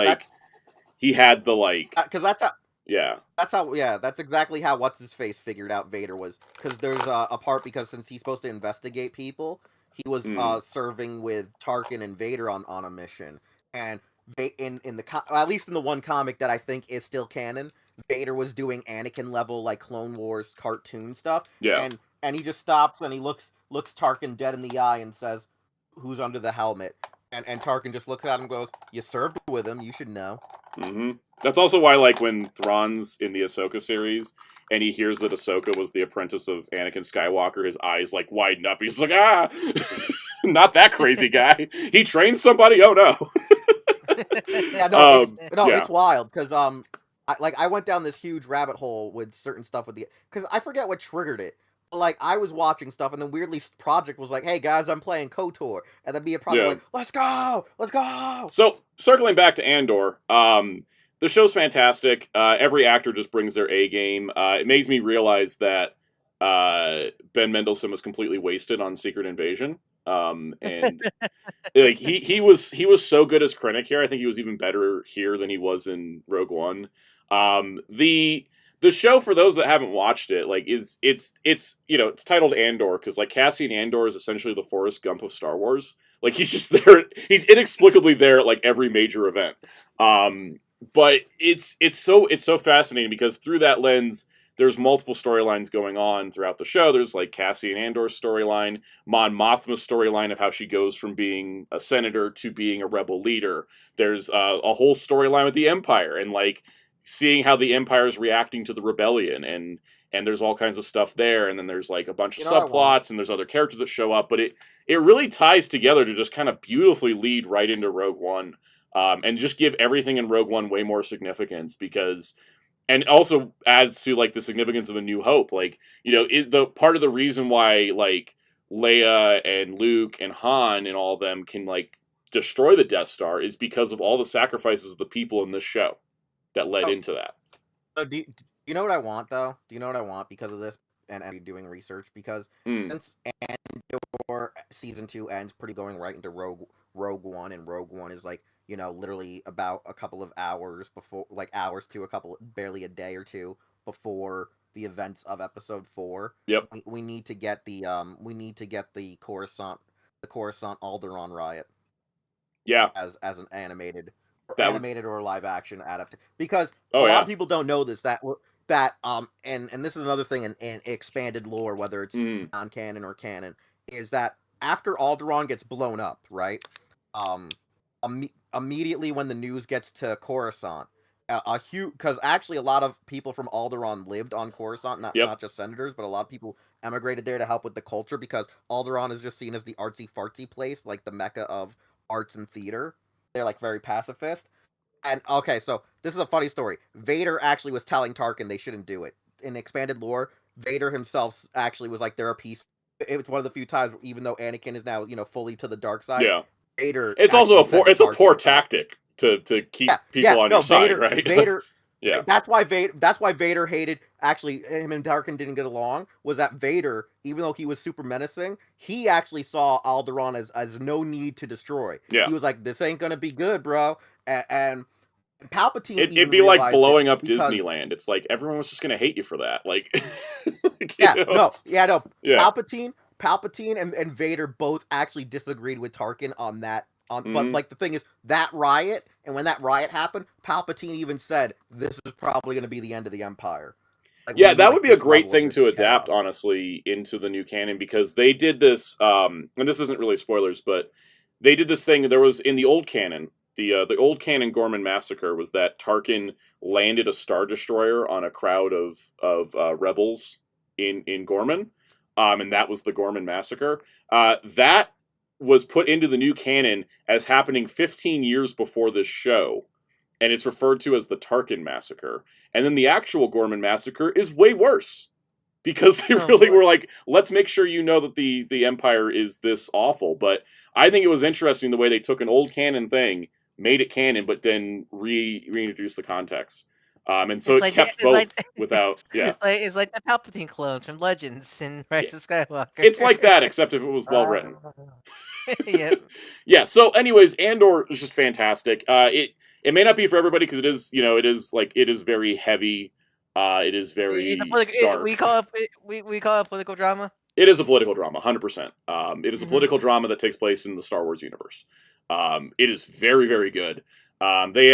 Speaker 2: he had the like
Speaker 4: because that's how.
Speaker 2: Yeah.
Speaker 4: That's exactly how what's his face figured out Vader was, because there's a part because since he's supposed to investigate people, he was serving with Tarkin and Vader on a mission, and in the at least in the one comic that I think is still canon, Vader was doing Anakin level like Clone Wars cartoon stuff.
Speaker 2: Yeah.
Speaker 4: And he just stops and he looks Tarkin dead in the eye and says, "Who's under the helmet?" And Tarkin just looks at him and goes, "You served with him, you should know."
Speaker 2: Mm-hmm. That's also why, like, when Thrawn's in the Ahsoka series and he hears that Ahsoka was the apprentice of Anakin Skywalker, his eyes like widen up. He's like, "Ah, not that crazy guy. He trained somebody. Oh no."
Speaker 4: It's wild because I went down this huge rabbit hole with certain stuff with because I forget what triggered it. Like I was watching stuff and then weirdly Project was like, "Hey guys, I'm playing KOTOR," and then Mia probably like, "Let's go."
Speaker 2: So circling back to Andor, the show's fantastic. Every actor just brings their A game. It makes me realize that Ben Mendelsohn was completely wasted on Secret Invasion. And like he was so good as Krennic here. I think he was even better here than he was in Rogue One. The show, for those that haven't watched it, like it's it's titled Andor because like Cassian Andor is essentially the Forrest Gump of Star Wars. Like he's just there. He's inexplicably there at like every major event. But it's so fascinating because through that lens, there's multiple storylines going on throughout the show. There's like Cassian Andor's storyline, Mon Mothma's storyline of how she goes from being a senator to being a rebel leader. There's a whole storyline with the Empire and like seeing how the Empire is reacting to the rebellion, and there's all kinds of stuff there. And then there's like a bunch of subplots, and there's other characters that show up. But it really ties together to just kind of beautifully lead right into Rogue One, and just give everything in Rogue One way more significance because. And also adds to like the significance of A New Hope. Like, is the part of the reason why like Leia and Luke and Han and all of them can like destroy the Death Star is because of all the sacrifices of the people in this show that led into that.
Speaker 4: Do you know what I want though? Do you know what I want because of this? And doing research because since Andor season 2 ends pretty going right into Rogue One, and Rogue One is like literally about a couple of hours before, like hours to barely a day or two before the events of Episode 4.
Speaker 2: Yep.
Speaker 4: We need to get the Coruscant Alderaan riot.
Speaker 2: Yeah.
Speaker 4: As an animated or live action adaptation, because a lot of people don't know this and this is another thing in expanded lore, whether it's non-canon or canon, is that after Alderaan gets blown up, right? Immediately when the news gets to Coruscant, because actually a lot of people from Alderaan lived on Coruscant, not just senators, but a lot of people emigrated there to help with the culture because Alderaan is just seen as the artsy fartsy place, like the mecca of arts and theater. They're like very pacifist. And okay, so this is a funny story. Vader actually was telling Tarkin they shouldn't do it. In expanded lore, Vader himself actually was like, they're a peaceful it was one of the few times, even though Anakin is now, fully to the dark side.
Speaker 2: Yeah.
Speaker 4: Vader.
Speaker 2: It's also
Speaker 4: actually
Speaker 2: a poor
Speaker 4: Tarkin,
Speaker 2: tactic to keep people on your side, right?
Speaker 4: Vader.
Speaker 2: Yeah.
Speaker 4: That's why Vader hated. Actually, him and Tarkin didn't get along. Was that Vader, even though he was super menacing, he actually saw Alderaan as no need to destroy.
Speaker 2: Yeah.
Speaker 4: He was like, "This ain't gonna be good, bro." And Palpatine
Speaker 2: It'd be like blowing up Disneyland. It's like everyone was just gonna hate you for that. Like,
Speaker 4: no. Palpatine and Vader both actually disagreed with Tarkin on that. But like the thing is, that riot, and when that riot happened, Palpatine even said, "This is probably going to be the end of the Empire." Like,
Speaker 2: yeah, that would be a great thing to adapt, honestly, into the new canon, because they did this. And this isn't really spoilers, but they did this thing. There was in the old canon. The old canon Gorman massacre was that Tarkin landed a Star Destroyer on a crowd of rebels in Gorman, and that was the Gorman massacre. That was put into the new canon as happening 15 years before this show, and it's referred to as the Tarkin massacre. And then the actual Gorman massacre is way worse, because they really were like, let's make sure you know that the Empire is this awful. But I think it was interesting the way they took an old canon thing, made it canon, but then reintroduced the context. And so it kept both without, yeah.
Speaker 1: It's like the Palpatine clones from Legends and Rise of Skywalker.
Speaker 2: It's like that, except if it was well written.
Speaker 1: Yeah.
Speaker 2: Yeah. So, anyways, Andor is just fantastic. It may not be for everybody because it is very heavy. It is very dark.
Speaker 1: We call it political drama.
Speaker 2: It is a political drama, 100%. It is a political drama that takes place in the Star Wars universe. It is very, very good. I think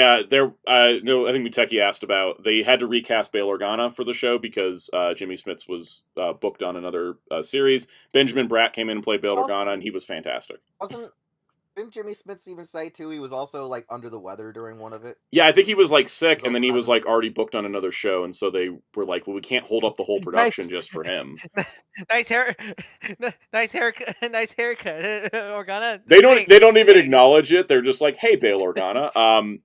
Speaker 2: Muteki asked about, they had to recast Bail Organa for the show because Jimmy Smits was booked on another series. Benjamin Bratt came in and played Bail Organa, and he was fantastic.
Speaker 4: Didn't Jimmy Smits even say, too, he was also, like, under the weather during one of it?
Speaker 2: Yeah, I think he was, like, sick, and then he was, like, already booked on another show, and so they were like, well, we can't hold up the whole production just for him.
Speaker 1: Nice haircut, Organa.
Speaker 2: They don't even acknowledge it. They're just like, hey, Bail Organa.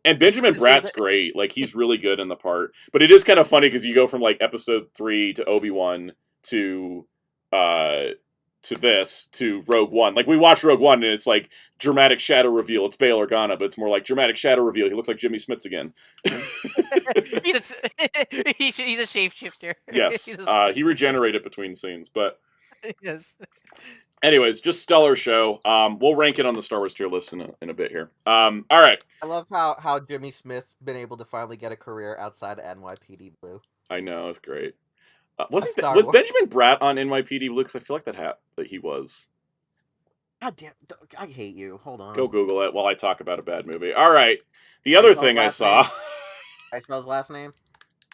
Speaker 2: And Benjamin Bratt's great. Like, he's really good in the part. But it is kind of funny, because you go from, like, episode 3 to Obi-Wan to this, to Rogue One. Like, we watch Rogue One, and it's like, dramatic shadow reveal, it's Bail Organa, but it's more like, dramatic shadow reveal, he looks like Jimmy Smits again.
Speaker 1: he's a shapeshifter.
Speaker 2: Yes, he regenerated between scenes, but...
Speaker 1: Yes.
Speaker 2: Anyways, just stellar show. We'll rank it on the Star Wars tier list in a bit here. All right.
Speaker 4: I love how Jimmy Smith's been able to finally get a career outside of NYPD Blue.
Speaker 2: I know, it's great. Was Benjamin Bratt on NYPD Blue? Because I feel like that he was.
Speaker 4: God damn! I hate you. Hold on.
Speaker 2: Go Google it while I talk about a bad movie. All right. The other thing I saw.
Speaker 4: I spell his last name.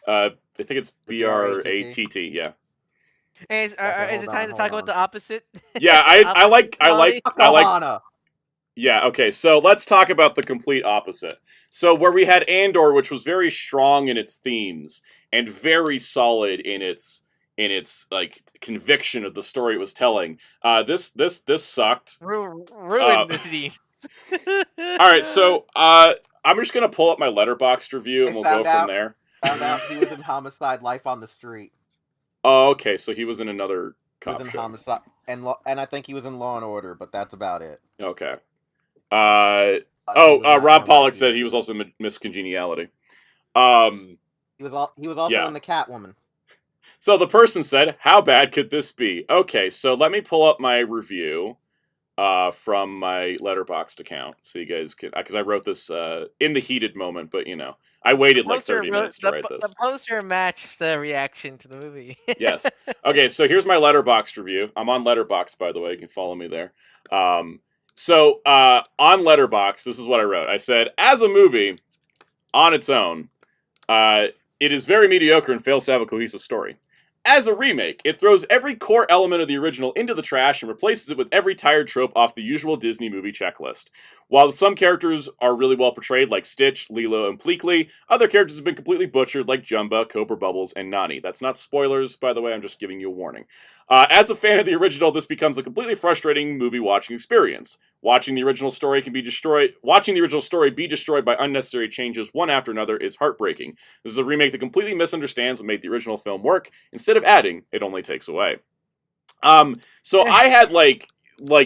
Speaker 2: I think it's Bratt. Yeah.
Speaker 1: Hey, is it time to talk about the opposite?
Speaker 2: Yeah, I like. Yeah, okay, so let's talk about the complete opposite. So where we had Andor, which was very strong in its themes and very solid in its like conviction of the story it was telling. This sucked.
Speaker 1: Ruined the themes.
Speaker 2: All right, so I'm just gonna pull up my Letterboxd review and we'll go from there.
Speaker 4: Found out he was in Homicide: Life on the Street.
Speaker 2: Oh, okay, so he was in another cop show.
Speaker 4: He was in Homicide, and I think he was in Law and Order, but that's about it.
Speaker 2: Okay. Rob Pollock said he was also in Miss Congeniality.
Speaker 4: He was also in The Catwoman.
Speaker 2: So the person said, how bad could this be? Okay, so let me pull up my review from my Letterboxd account so you guys can, because I wrote this in the heated moment, but I waited like 30 minutes to write this.
Speaker 1: The poster matched the reaction to the movie.
Speaker 2: Yes. Okay, so here's my Letterboxd review. I'm on Letterboxd, by the way. You can follow me there. So on Letterboxd, this is what I wrote. I said, as a movie on its own, it is very mediocre and fails to have a cohesive story. As a remake, it throws every core element of the original into the trash and replaces it with every tired trope off the usual Disney movie checklist. While some characters are really well portrayed, like Stitch, Lilo, and Pleakley, other characters have been completely butchered, like Jumba, Cobra Bubbles, and Nani. That's not spoilers, by the way, I'm just giving you a warning. As a fan of the original, this becomes a completely frustrating movie watching experience. Watching the original story be destroyed by unnecessary changes one after another is heartbreaking. This is a remake that completely misunderstands what made the original film work. Instead of adding, it only takes away. So I had like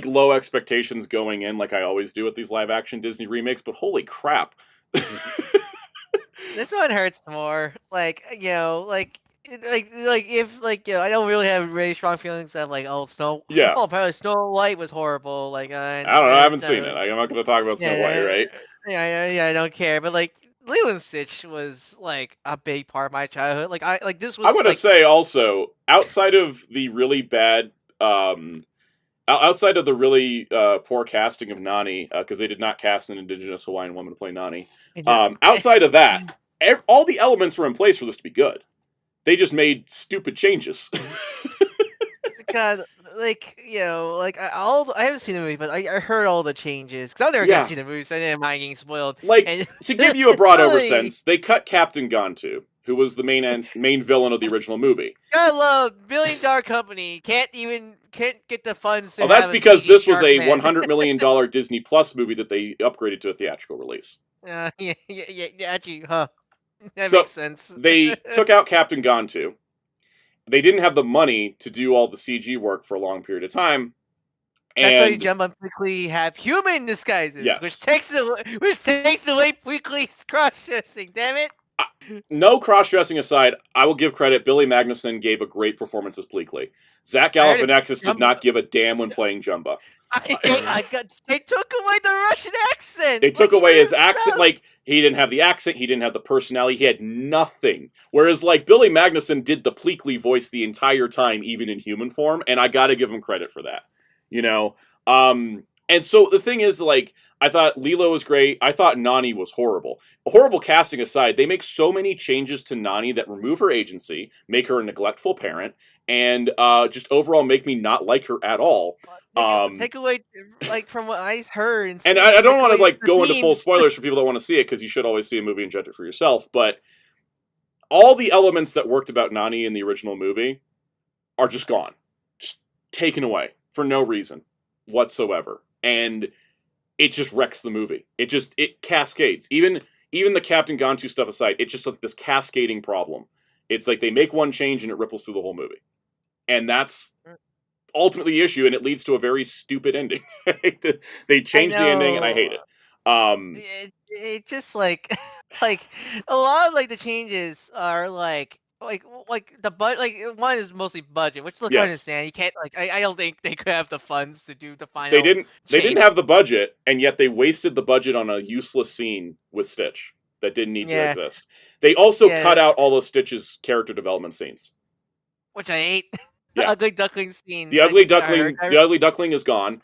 Speaker 2: low expectations going in, like I always do with these live action Disney remakes. But holy crap!
Speaker 1: This one hurts more. Like if I don't really have really strong feelings of like
Speaker 2: Yeah.
Speaker 1: apparently Snow White was horrible. Like
Speaker 2: I don't know. I haven't seen it. I'm not going to talk about Snow White,
Speaker 1: yeah,
Speaker 2: right?
Speaker 1: I don't care. But like Lilo and Stitch was like a big part of my childhood. This was.
Speaker 2: I'm going to say also outside of the really bad, outside of the really poor casting of Nani, because they did not cast an Indigenous Hawaiian woman to play Nani. Outside of that, all the elements were in place for this to be good. They just made stupid changes.
Speaker 1: God, I haven't seen the movie, but I heard all the changes because I'm never gonna see the movie, so I didn't mind getting spoiled.
Speaker 2: Like, to give you a broad oversense, they cut Captain Gantu, who was the main villain of the original movie.
Speaker 1: I love $1 billion company can't get the funds. To
Speaker 2: that's because this was a $100 million Disney Plus movie that they upgraded to a theatrical release.
Speaker 1: Yeah, actually, huh? That makes sense.
Speaker 2: They took out Captain Gantu. They didn't have the money to do all the CG work for a long period of time.
Speaker 1: That's why you jump on quickly have human disguises,
Speaker 2: yes.
Speaker 1: which takes away quickly cross-dressing. Damn it!
Speaker 2: No cross-dressing aside, I will give credit. Billy Magnuson gave a great performance as Pleakley. Zach Galifianakis did not give a damn when playing Jumba.
Speaker 1: They took away the Russian accent.
Speaker 2: They took away his accent. Like, he didn't have the accent. He didn't have the personality. He had nothing. Whereas, like, Billy Magnuson did the Pleakley voice the entire time, even in human form, and I gotta give him credit for that. You know? And so the thing is, like, I thought Lilo was great. I thought Nani was horrible. Horrible casting aside, they make so many changes to Nani that remove her agency, make her a neglectful parent, and just overall make me not like her at all.
Speaker 1: Take away, like, from what I heard.
Speaker 2: And I don't want to, like, go into full spoilers for people that want to see it, because you should always see a movie and judge it for yourself, but all the elements that worked about Nani in the original movie are just gone. Just taken away for no reason whatsoever. And it just wrecks the movie. It cascades. Even the Captain Gantu stuff aside, it's just like this cascading problem. It's like they make one change and it ripples through the whole movie. And that's ultimately the issue, and it leads to a very stupid ending. They change the ending, and I hate it.
Speaker 1: It just like a lot of like the changes are like the one is mostly budget, which look, I understand. You can't I don't think they could have the funds to do the final.
Speaker 2: They didn't have the budget, and yet they wasted the budget on a useless scene with Stitch that didn't need to exist. They also cut out all of Stitch's character development scenes,
Speaker 1: which I hate. The ugly duckling scene.
Speaker 2: The ugly duckling is gone.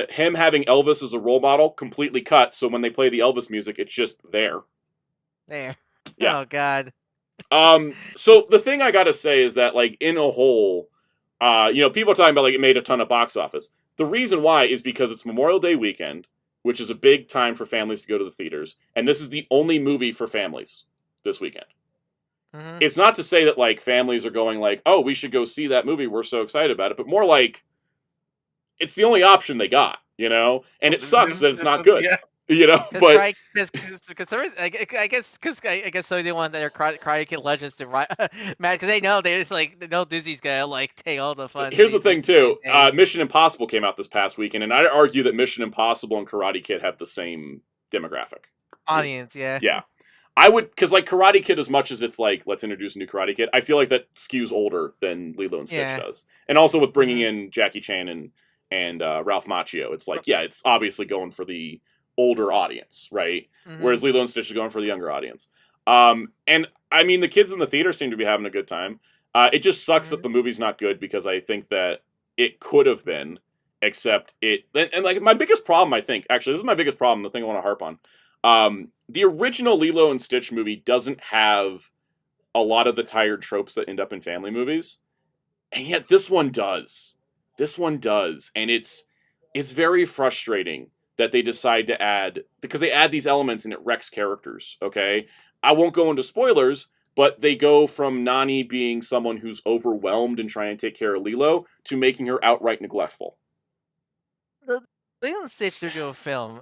Speaker 2: Him having Elvis as a role model completely cut. So when they play the Elvis music, it's just there.
Speaker 1: There.
Speaker 2: Yeah.
Speaker 1: Oh God.
Speaker 2: So the thing I gotta say is that, like, in a whole, people are talking about like it made a ton of box office. The reason why is because it's Memorial Day weekend, which is a big time for families to go to the theaters, and this is the only movie for families this weekend. Mm-hmm. It's not to say that, like, families are going like, oh, we should go see that movie, we're so excited about it, but more like, it's the only option they got, and it sucks that it's not good, but
Speaker 1: I guess so they want their Karate Kid Legends to because they know Disney's gonna like take all the fun.
Speaker 2: Here's the thing too, Mission Impossible came out this past weekend, and I'd argue that Mission Impossible and Karate Kid have the same demographic
Speaker 1: audience. Yeah.
Speaker 2: I would, because like Karate Kid, as much as it's like, let's introduce a new Karate Kid, I feel like that skews older than Lilo and Stitch does. And also with bringing in Jackie Chan and Ralph Macchio, it's like, it's obviously going for the older audience, right? Mm-hmm. Whereas Lilo and Stitch is going for the younger audience. And I mean, the kids in the theater seem to be having a good time. It just sucks that the movie's not good, because I think that it could have been, except and like my biggest problem, I think, actually, this is my biggest problem, the thing I want to harp on. The original Lilo and Stitch movie doesn't have a lot of the tired tropes that end up in family movies, and yet this one does. And it's very frustrating that they decide to add, because they add these elements and it wrecks characters, okay? I won't go into spoilers, but they go from Nani being someone who's overwhelmed and trying to take care of Lilo to making her outright neglectful.
Speaker 1: Lilo and Stitch original film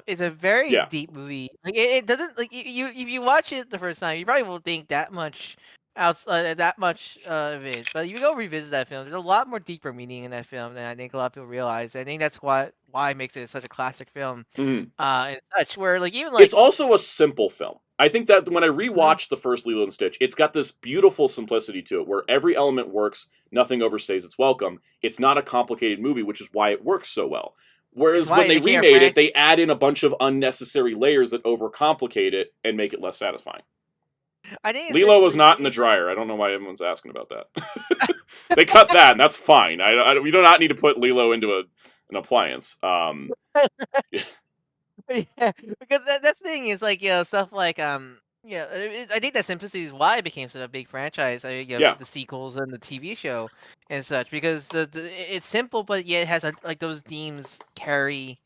Speaker 1: is a very deep movie. Like it doesn't, like, you if you watch it the first time, you probably won't think that much outside that much of it. But you go revisit that film. There's a lot more deeper meaning in that film than I think a lot of people realize. I think that's why it makes it such a classic film.
Speaker 2: Mhm.
Speaker 1: And such where like even
Speaker 2: It's
Speaker 1: like
Speaker 2: also a simple film. I think that when I
Speaker 1: Mhm.
Speaker 2: rewatched the first Lilo and Stitch, it's got this beautiful simplicity to it, where every element works, nothing overstays its welcome. It's not a complicated movie, which is why it works so well. Whereas
Speaker 1: why
Speaker 2: when
Speaker 1: it
Speaker 2: they
Speaker 1: became a
Speaker 2: remade it,
Speaker 1: franchise.
Speaker 2: they add in a bunch of unnecessary layers that overcomplicate it and make it less satisfying.
Speaker 1: I think
Speaker 2: Lilo was not in the
Speaker 1: it,
Speaker 2: dryer. I don't know why everyone's asking about that. They cut that, and that's fine. We do not need to put Lilo into an appliance.
Speaker 1: yeah, because that's the thing is like stuff like yeah, I think that simplicity is why it became such a big franchise.
Speaker 2: Yeah.
Speaker 1: The sequels and the TV show and such because it's simple, but yet it has like those themes carry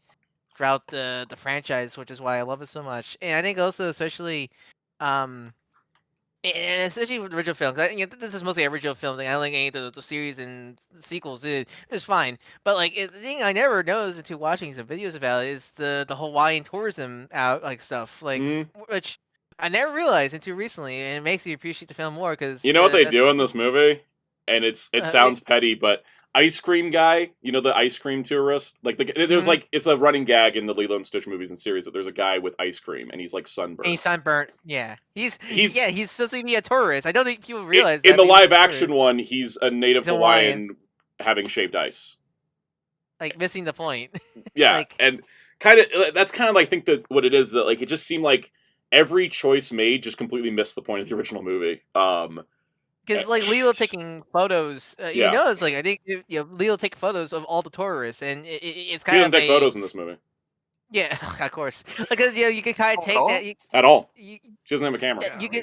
Speaker 1: throughout the franchise, which is why I love it so much. And I think also especially um and especially with original films, this is mostly original film thing. I don't think any of the series and sequels it's fine. But like the thing I never noticed until watching some videos about it is the Hawaiian tourism out like stuff like
Speaker 2: Mhm.
Speaker 1: which I never realized until recently, and it makes me appreciate the film more because
Speaker 2: You know what they
Speaker 1: that's
Speaker 2: do in this movie? And it sounds petty, but ice cream guy, you know, the ice cream tourist? Like, there's like, it's a running gag in the Lilo and Stitch movies and series that there's a guy with ice cream and he's like
Speaker 1: and
Speaker 2: sunburned.
Speaker 1: he's sunburnt. Yeah, he's supposed to be a tourist. I don't think people
Speaker 2: In
Speaker 1: realize that.
Speaker 2: the
Speaker 1: But he's a
Speaker 2: live action
Speaker 1: tourist.
Speaker 2: one, he's a native
Speaker 1: He's Hawaiian.
Speaker 2: Hawaiian having shaved ice.
Speaker 1: Like missing the point.
Speaker 2: Yeah,
Speaker 1: like,
Speaker 2: and kind of that's kind of like, I think that what it is, that like it just seemed like every choice made just completely missed the point of the original movie.
Speaker 1: Because like Lilo taking photos,
Speaker 2: Yeah.
Speaker 1: you know, it's like I think Lilo take photos of all the tourists, and it's
Speaker 2: She
Speaker 1: kind
Speaker 2: doesn't
Speaker 1: of
Speaker 2: take photos in this movie
Speaker 1: yeah, of course, because you can kind of take
Speaker 3: all?
Speaker 1: that.
Speaker 2: at all.
Speaker 1: You,
Speaker 2: She doesn't have a camera.
Speaker 1: yeah,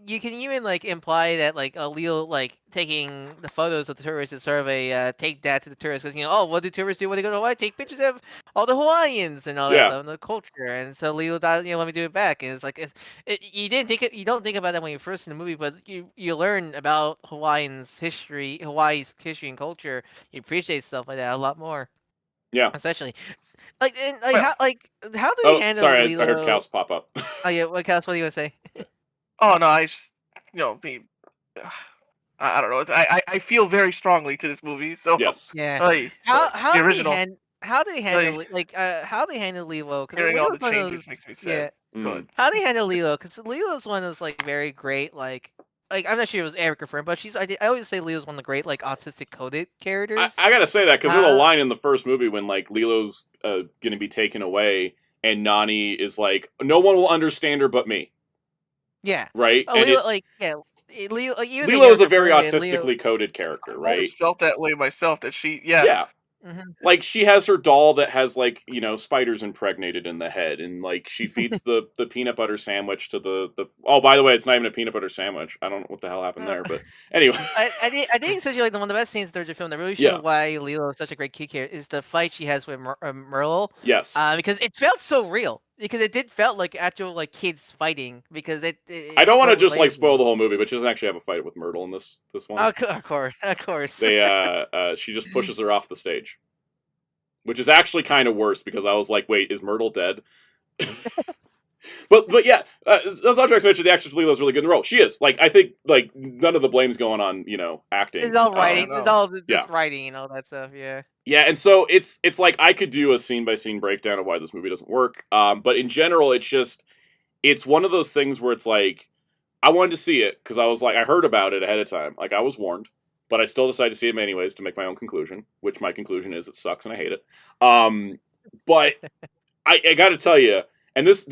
Speaker 1: you can even like imply that like Leo like taking the photos of the tourists is sort of a take that to the tourists because oh, what do tourists do when they go to Hawaii? Take pictures of all the Hawaiians and all that
Speaker 2: Yeah.
Speaker 1: stuff and the culture, and so Leo thought let me do it back, and it's like you don't think about that when you're first in the movie, but you learn about Hawaii's history and culture. You appreciate stuff like that a lot more.
Speaker 2: Yeah.
Speaker 1: Essentially, like
Speaker 3: Well-
Speaker 1: how do they handle
Speaker 2: sorry,
Speaker 1: Lilo?
Speaker 2: I heard Cows pop up.
Speaker 1: Oh yeah, what Cass? What do you want to say?
Speaker 3: Oh no, I just I don't know. I feel very strongly to this movie. So
Speaker 2: Yes.
Speaker 1: Yeah.
Speaker 3: like,
Speaker 1: How
Speaker 3: the
Speaker 1: do
Speaker 3: original
Speaker 1: they handle how they handle Lilo? Because
Speaker 3: hearing all the changes makes me sad.
Speaker 1: yeah.
Speaker 2: Mm.
Speaker 1: How they handle Lilo? Because Lilo's one of those like very great like I'm not sure it was Eric referring, but I always say Lilo's one of the great like autistic coded characters.
Speaker 2: I gotta say that because there's a
Speaker 1: Uh,
Speaker 2: line in the first movie when like Lilo's gonna be taken away and Nani is like, "No one will understand her but me."
Speaker 1: Yeah.
Speaker 2: Right?
Speaker 1: Oh,
Speaker 2: And
Speaker 1: Lilo like yeah. Lilo like, even
Speaker 2: Lilo is a
Speaker 1: Eric
Speaker 2: very
Speaker 1: referred to Lilo-
Speaker 2: autistically coded character,
Speaker 3: I've
Speaker 2: right?
Speaker 3: always felt that way myself. That she,
Speaker 2: Yeah.
Speaker 1: Mhm.
Speaker 2: Like she has her doll that has like, you know, spiders impregnated in the head, and like she feeds the peanut butter sandwich to the oh, by the way, it's not even a peanut butter sandwich. I don't know what the hell happened there, but anyway.
Speaker 1: I think essentially like one of the best scenes in the film that really
Speaker 2: Yeah.
Speaker 1: showed why Lilo is such a great kid character is the fight she has with Merle.
Speaker 2: Yes.
Speaker 1: Because it felt so real. Because it did felt like actual like kids fighting. Because
Speaker 2: I don't want to
Speaker 1: so
Speaker 2: just like
Speaker 1: relatable.
Speaker 2: spoil the whole movie, but she doesn't actually have a fight with Myrtle in this one.
Speaker 1: Of course.
Speaker 2: They she just pushes her off the stage. Which is actually kind of worse because I was like, wait, is Myrtle dead? but yeah, as Audrex mentioned, the actress Lilo is really good in the role. She is. Like, I think like none of the blame's going on, you know, acting.
Speaker 1: It's all writing.
Speaker 3: no.
Speaker 1: It's all this
Speaker 2: Yeah.
Speaker 1: writing and all that stuff. Yeah.
Speaker 2: Yeah, and so it's like I could do a scene by scene breakdown of why this movie doesn't work. But in general, it's one of those things where it's like I wanted to see it because I was like I heard about it ahead of time. Like I was warned. But I still decided to see it anyways to make my own conclusion, which my conclusion is it sucks and I hate it. But I got to tell you, and this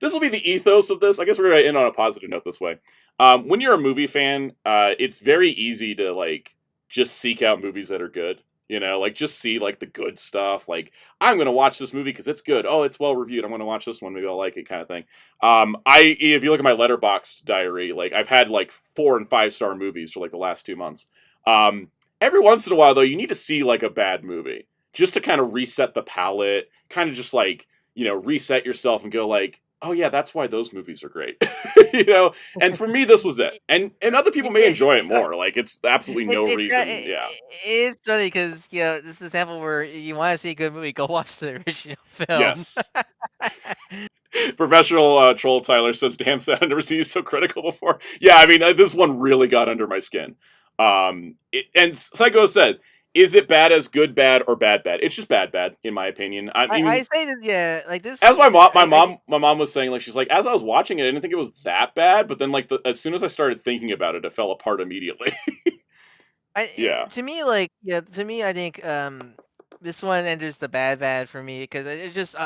Speaker 2: will be the ethos of this. I guess we're going to end on a positive note this way. When you're a movie fan, it's very easy to like just seek out movies that are good. You know, like just see like the good stuff. Like I'm going to watch this movie because it's good. Oh, it's well reviewed. I'm going to watch this one. Maybe I'll like it, kind of thing. If you look at my Letterboxd diary, like I've had like 4 and 5 star movies for like the last 2 months. Every once in a while, though, you need to see like a bad movie just to kind of reset the palette, kind of just like, you know, reset yourself and go like, oh yeah, that's why those movies are great, you know. And for me, this was it. And other people may enjoy it more. Like it's absolutely no reason. Yeah,
Speaker 1: It's funny because this is an example where you want to see a good movie, go watch the original film.
Speaker 2: Yes. Professional troll Tyler says, "Damn, Sad, I've never seen you so critical before." Yeah, I mean, this one really got under my skin. And Psycho said, "Is it bad as good bad or bad bad?" It's just bad in my opinion.
Speaker 1: I say that, yeah, like this.
Speaker 2: As my mom was saying, like, she's like, as I was watching it, I didn't think it was that bad, but then like as soon as I started thinking about it, it fell apart immediately. Yeah.
Speaker 1: To me, like, to me, I think this one enters the bad for me because it just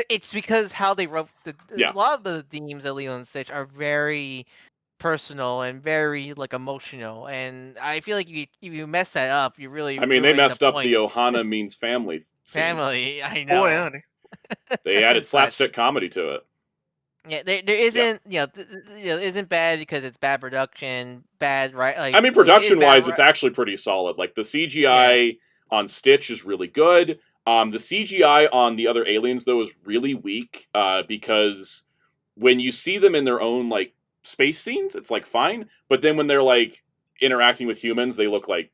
Speaker 1: it's because how they wrote
Speaker 2: Yeah.
Speaker 1: a lot of the themes of Lilo and Stitch are very personal and very like emotional, and I feel like if you mess that up, you really
Speaker 2: I mean, they
Speaker 1: ruin the
Speaker 2: messed up
Speaker 1: point.
Speaker 2: the Ohana means family scene.
Speaker 1: Family, I know.
Speaker 3: Boy, honey.
Speaker 2: They added
Speaker 1: And such.
Speaker 2: slapstick comedy to it.
Speaker 1: Yeah, there isn't, isn't bad because it's bad production, bad, right? Like,
Speaker 2: I mean,
Speaker 1: it is bad
Speaker 2: production-wise, it's actually pretty solid. Like, the CGI on Stitch is really good. The CGI on the other aliens, though, is really weak, because when you see them in their own, like, space scenes, it's, like, fine. But then when they're, like, interacting with humans, they look like,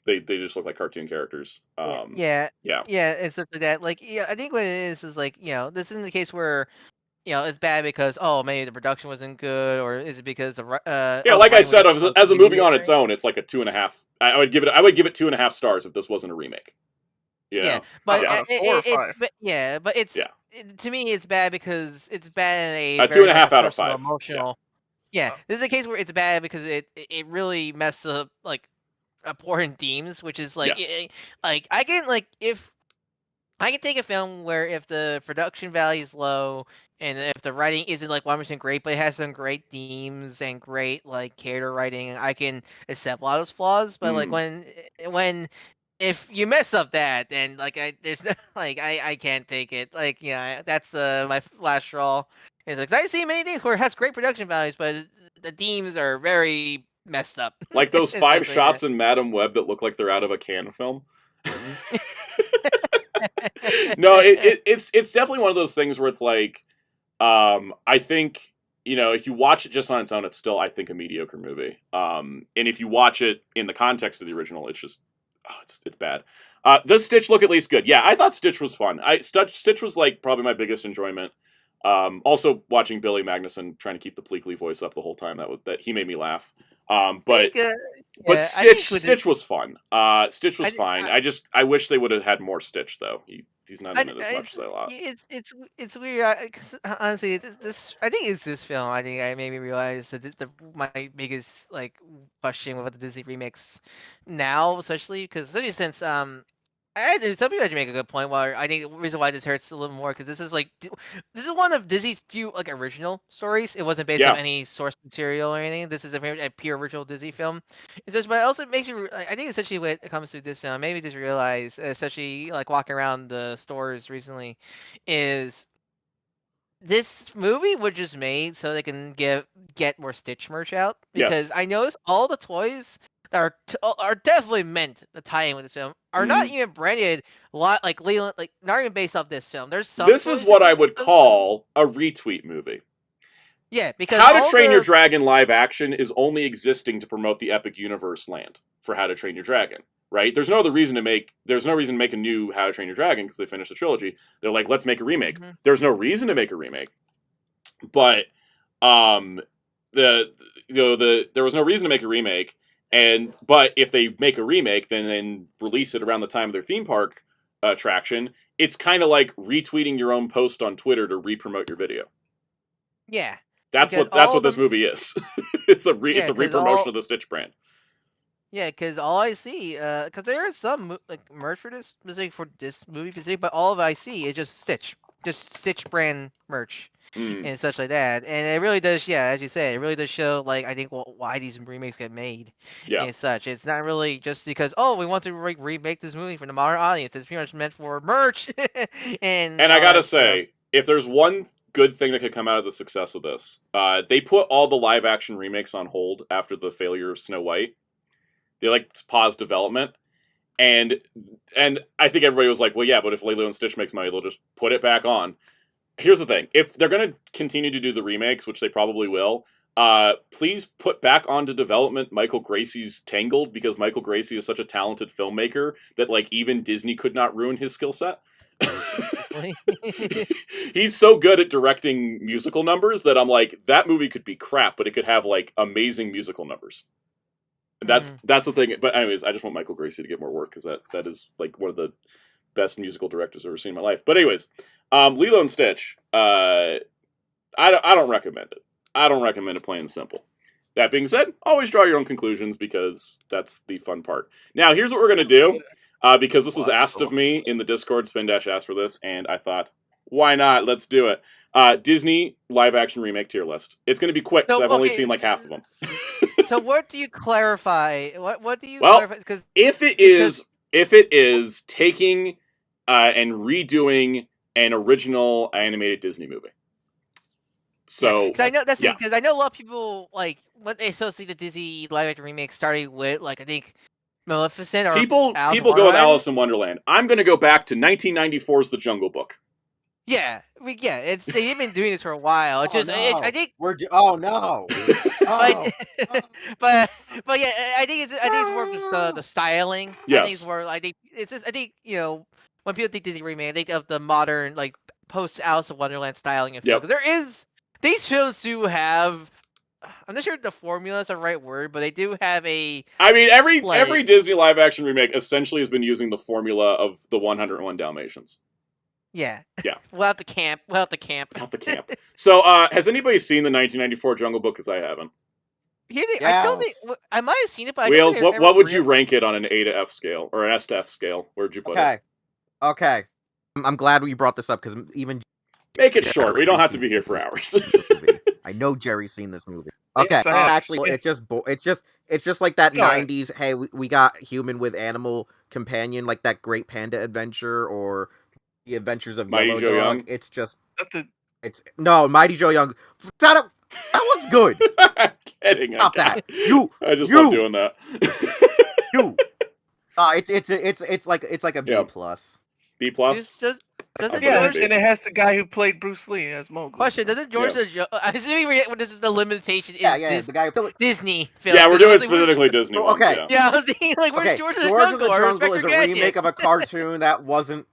Speaker 2: they just look like cartoon characters.
Speaker 1: Yeah, it's stuff like that. Like, I think what it is like, this isn't the case where, it's bad because, oh, maybe the production wasn't good, or is it because the
Speaker 2: yeah,
Speaker 1: the
Speaker 2: like I
Speaker 1: writing was
Speaker 2: said,
Speaker 1: just supposed
Speaker 2: as
Speaker 1: to
Speaker 2: a
Speaker 1: be
Speaker 2: movie on its
Speaker 1: mediocre?
Speaker 2: own, it's like a 2.5. I would give it 2.5 stars if this wasn't a remake. You
Speaker 1: Yeah,
Speaker 2: know?
Speaker 1: but
Speaker 3: Out of 4 or 5?
Speaker 1: but it's to me it's bad because it's bad in a
Speaker 2: A
Speaker 1: very like
Speaker 2: 2.5
Speaker 1: a
Speaker 2: out of
Speaker 1: personal,
Speaker 2: 5. Yeah.
Speaker 1: emotional. Yeah, this is a case where it's bad because it really messes up like important themes, which is like
Speaker 2: Yes.
Speaker 1: like I can like if I can take a film where if the production value is low and if the writing isn't like 1% great, but it has some great themes and great like character writing, I can accept a lot of those flaws. But like when if you mess up that, then like there's no, like I can't take it. Like that's my last straw. Is like 'cause I see many things where it has great production values, but the themes are very messed up.
Speaker 2: Like those 5
Speaker 1: Stuff like that.
Speaker 2: shots in Madam Web that look like they're out of a can film. No, it's definitely one of those things where it's like, I think, if you watch it just on its own, it's still, I think, a mediocre movie. And if you watch it in the context of the original, it's just, it's bad. Does Stitch look at least good? Yeah, I thought Stitch was fun. Stitch was like probably my biggest enjoyment. Also watching Billy Magnuson trying to keep the Pleakley voice up the whole time, that he made me laugh. But Stitch was fun. Stitch was fine. I wish they would have had more Stitch though. He's not in it as much as I thought.
Speaker 1: It's weird because honestly, this I think it's this film. I think I made me realize that my biggest like question with the Disney remix now, especially since some people actually make a good point. Where I think the reason why this hurts a little more because this is one of Disney's few like original stories. It wasn't based on any source material or anything. This is a pure original Disney film. It's just, but it also makes you. I think essentially when it comes to this film, maybe just realize, especially like walking around the stores recently, is this movie was just made so they can get more Stitch merch out because I noticed all the toys that are definitely meant to tie in with this film are not even branded like Leland, like not even based off this film. There's some.
Speaker 2: This is what I would call a retweet movie.
Speaker 1: Yeah, because
Speaker 2: How to Train Your Dragon live action is only existing to promote the Epic Universe land for How to Train Your Dragon. Right? There's no reason to make a new How to Train Your Dragon because they finished the trilogy. They're like, let's make a remake. There's no reason to make a remake. But there was no reason to make a remake. But if they make a remake, then release it around the time of their theme park attraction, it's kind of like retweeting your own post on Twitter to re-promote your video.
Speaker 1: Yeah.
Speaker 2: That's what this movie is. It's a re-promotion of the Stitch brand.
Speaker 1: Yeah, because all I see, because there is some like merch for this specific for this movie specific, but all of I see is just Stitch brand merch and such like that, and it really does, as you say, it really does show like I think why these remakes get made, and such. It's not really just because we want to remake this movie for the modern audience. It's pretty much meant for merch, and
Speaker 2: I gotta say, if there's one good thing that could come out of the success of this, they put all the live action remakes on hold after the failure of Snow White. They paused development, and I think everybody was like, well, yeah, but if Lilo and Stitch makes money, they'll just put it back on. Here's the thing: if they're going to continue to do the remakes, which they probably will, please put back onto development Michael Gracie's Tangled, because Michael Gracie is such a talented filmmaker that even Disney could not ruin his skill set. He's so good at directing musical numbers that I'm like, that movie could be crap, but it could have like amazing musical numbers. And that's the thing. But anyways, I just want Michael Gracie to get more work because that is like one of the best musical directors I've ever seen in my life. But anyways, Lilo and Stitch. I don't recommend it. I don't recommend it, plain and simple. That being said, always draw your own conclusions because that's the fun part. Now, here's what we're gonna do. Because this was asked of me in the Discord, Spin-Dash asked for this, and I thought, why not? Let's do it. Disney live-action remake tier list. It's going to be quick, because I've only seen like half of them.
Speaker 1: So what do you clarify? What do you clarify? Because
Speaker 2: if it is taking and redoing an original animated Disney movie. So
Speaker 1: I know that's because I know a lot of people like when they associate the Disney live-action remake starting with like I think Maleficent or
Speaker 2: people go with Alice in Wonderland. I'm going to go back to 1994's The Jungle Book.
Speaker 1: Yeah, they've been doing this for a while. It's I think
Speaker 4: but
Speaker 1: yeah, I think it's more just the styling.
Speaker 2: Yes.
Speaker 1: I think it's more. I think when people think Disney remake, they think of the modern like post Alice in Wonderland styling of film. These films do have. I'm not sure if the formula is the right word, but they do have a.
Speaker 2: I mean, every Disney live action remake essentially has been using the formula of the 101 Dalmatians.
Speaker 1: Yeah.
Speaker 2: Yeah.
Speaker 1: Without the camp.
Speaker 2: So, has anybody seen the 1994 Jungle Book? Because I haven't.
Speaker 1: I don't think I might have seen it, but
Speaker 2: Wheels, what would you rank it on an A to F scale or an S to F scale? Where'd you put it?
Speaker 4: Okay. I'm glad you brought this up because even
Speaker 2: make it short. We don't have to be here for hours.
Speaker 4: I know Jerry's seen this movie. Okay, actually, it's just like that '90s. Hey, we got human with animal companion, like that Great Panda Adventure or the Adventures of
Speaker 2: Mighty
Speaker 4: Yellow
Speaker 2: Joe
Speaker 4: Dog.
Speaker 2: Young.
Speaker 4: It's just Mighty Joe Young. That was good.
Speaker 2: I'm kidding.
Speaker 4: Stop that.
Speaker 2: I just love doing that.
Speaker 4: It's like a B plus.
Speaker 2: B plus.
Speaker 3: And it has the guy who played Bruce Lee as Mowgli.
Speaker 1: Question: doesn't George I'm assuming this is the limitation? Is
Speaker 4: the guy who
Speaker 1: Disney film?
Speaker 2: Yeah, we're doing specifically Disney ones.
Speaker 4: Okay.
Speaker 1: Yeah, I was thinking like, where's George of the Jungle?
Speaker 4: George of the Jungle is a remake of a cartoon that wasn't.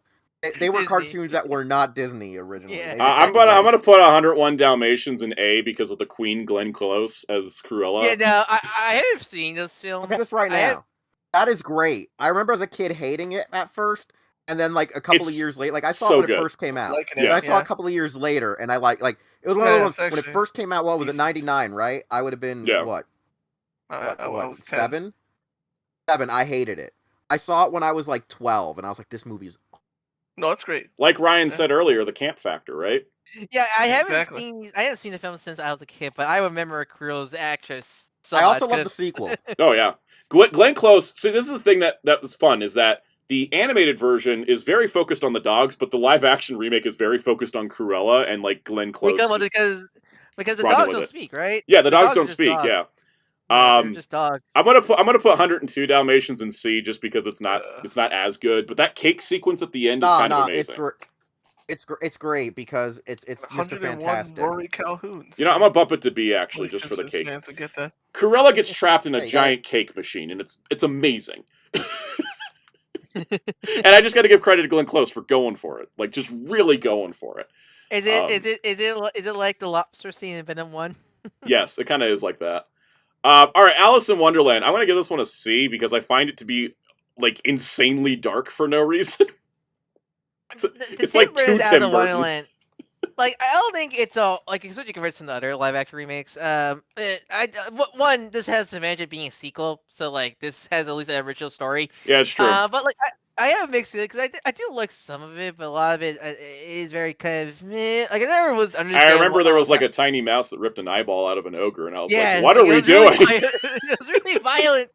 Speaker 4: They were cartoons that were not Disney originally.
Speaker 1: Yeah.
Speaker 2: I'm gonna put 101 Dalmatians in A because of the Queen Glenn Close as Cruella.
Speaker 1: Yeah, no, I have seen this film.
Speaker 4: Okay, this right now. That is great. I remember as a kid hating it at first. And then, like, a couple of years later, like, I saw it when it first came out. I saw it a couple of years later, and I like, it was one of those, when it first came out, what was it, 99, right? I would have been, what?
Speaker 3: I was
Speaker 4: 7? 7, I hated it. I saw it when I was, like, 12, and I was like, this movie's...
Speaker 3: No, it's great.
Speaker 2: Like Ryan said earlier, the camp factor, right?
Speaker 1: Yeah, I haven't seen the film since I was a kid, but I remember Cruella's actress so much.
Speaker 4: I also love the sequel.
Speaker 2: Oh, yeah. Glenn Close, see, this is the thing that was fun, is that the animated version is very focused on the dogs, but the live-action remake is very focused on Cruella and like Glenn Close.
Speaker 1: Because the dogs don't speak, right?
Speaker 2: Yeah, the dogs don't speak. Yeah,
Speaker 1: they're just dogs.
Speaker 2: I'm gonna put 102 Dalmatians in C just because it's not as good. But that cake sequence at the end is kind of amazing.
Speaker 4: It's great because it's Mr. Fantastic.
Speaker 3: Rory Calhoun.
Speaker 2: You know, I'm gonna bump it to B actually just for the cake. Cruella gets trapped in a giant cake machine, and it's amazing. And I just got to give credit to Glenn Close for going for it, like just really going for it.
Speaker 1: Is it like the lobster scene in Venom 1?
Speaker 2: Yes, it kind of is like that. All right, Alice in Wonderland. I'm gonna give this one a C because I find it to be like insanely dark for no reason. it's like too Tim Burton.
Speaker 1: Like I don't think it's all like especially compared to the other live action remakes. One this has the advantage of being a sequel, so like this has at least an original story.
Speaker 2: Yeah, it's true.
Speaker 1: But like I have mixed feelings because I do like some of it, but a lot of it is very kind of meh. Like I never was understanding.
Speaker 2: I remember there was like a tiny mouse that ripped an eyeball out of an ogre, and I was like, "What
Speaker 1: are
Speaker 2: we doing?"
Speaker 1: It was really violent.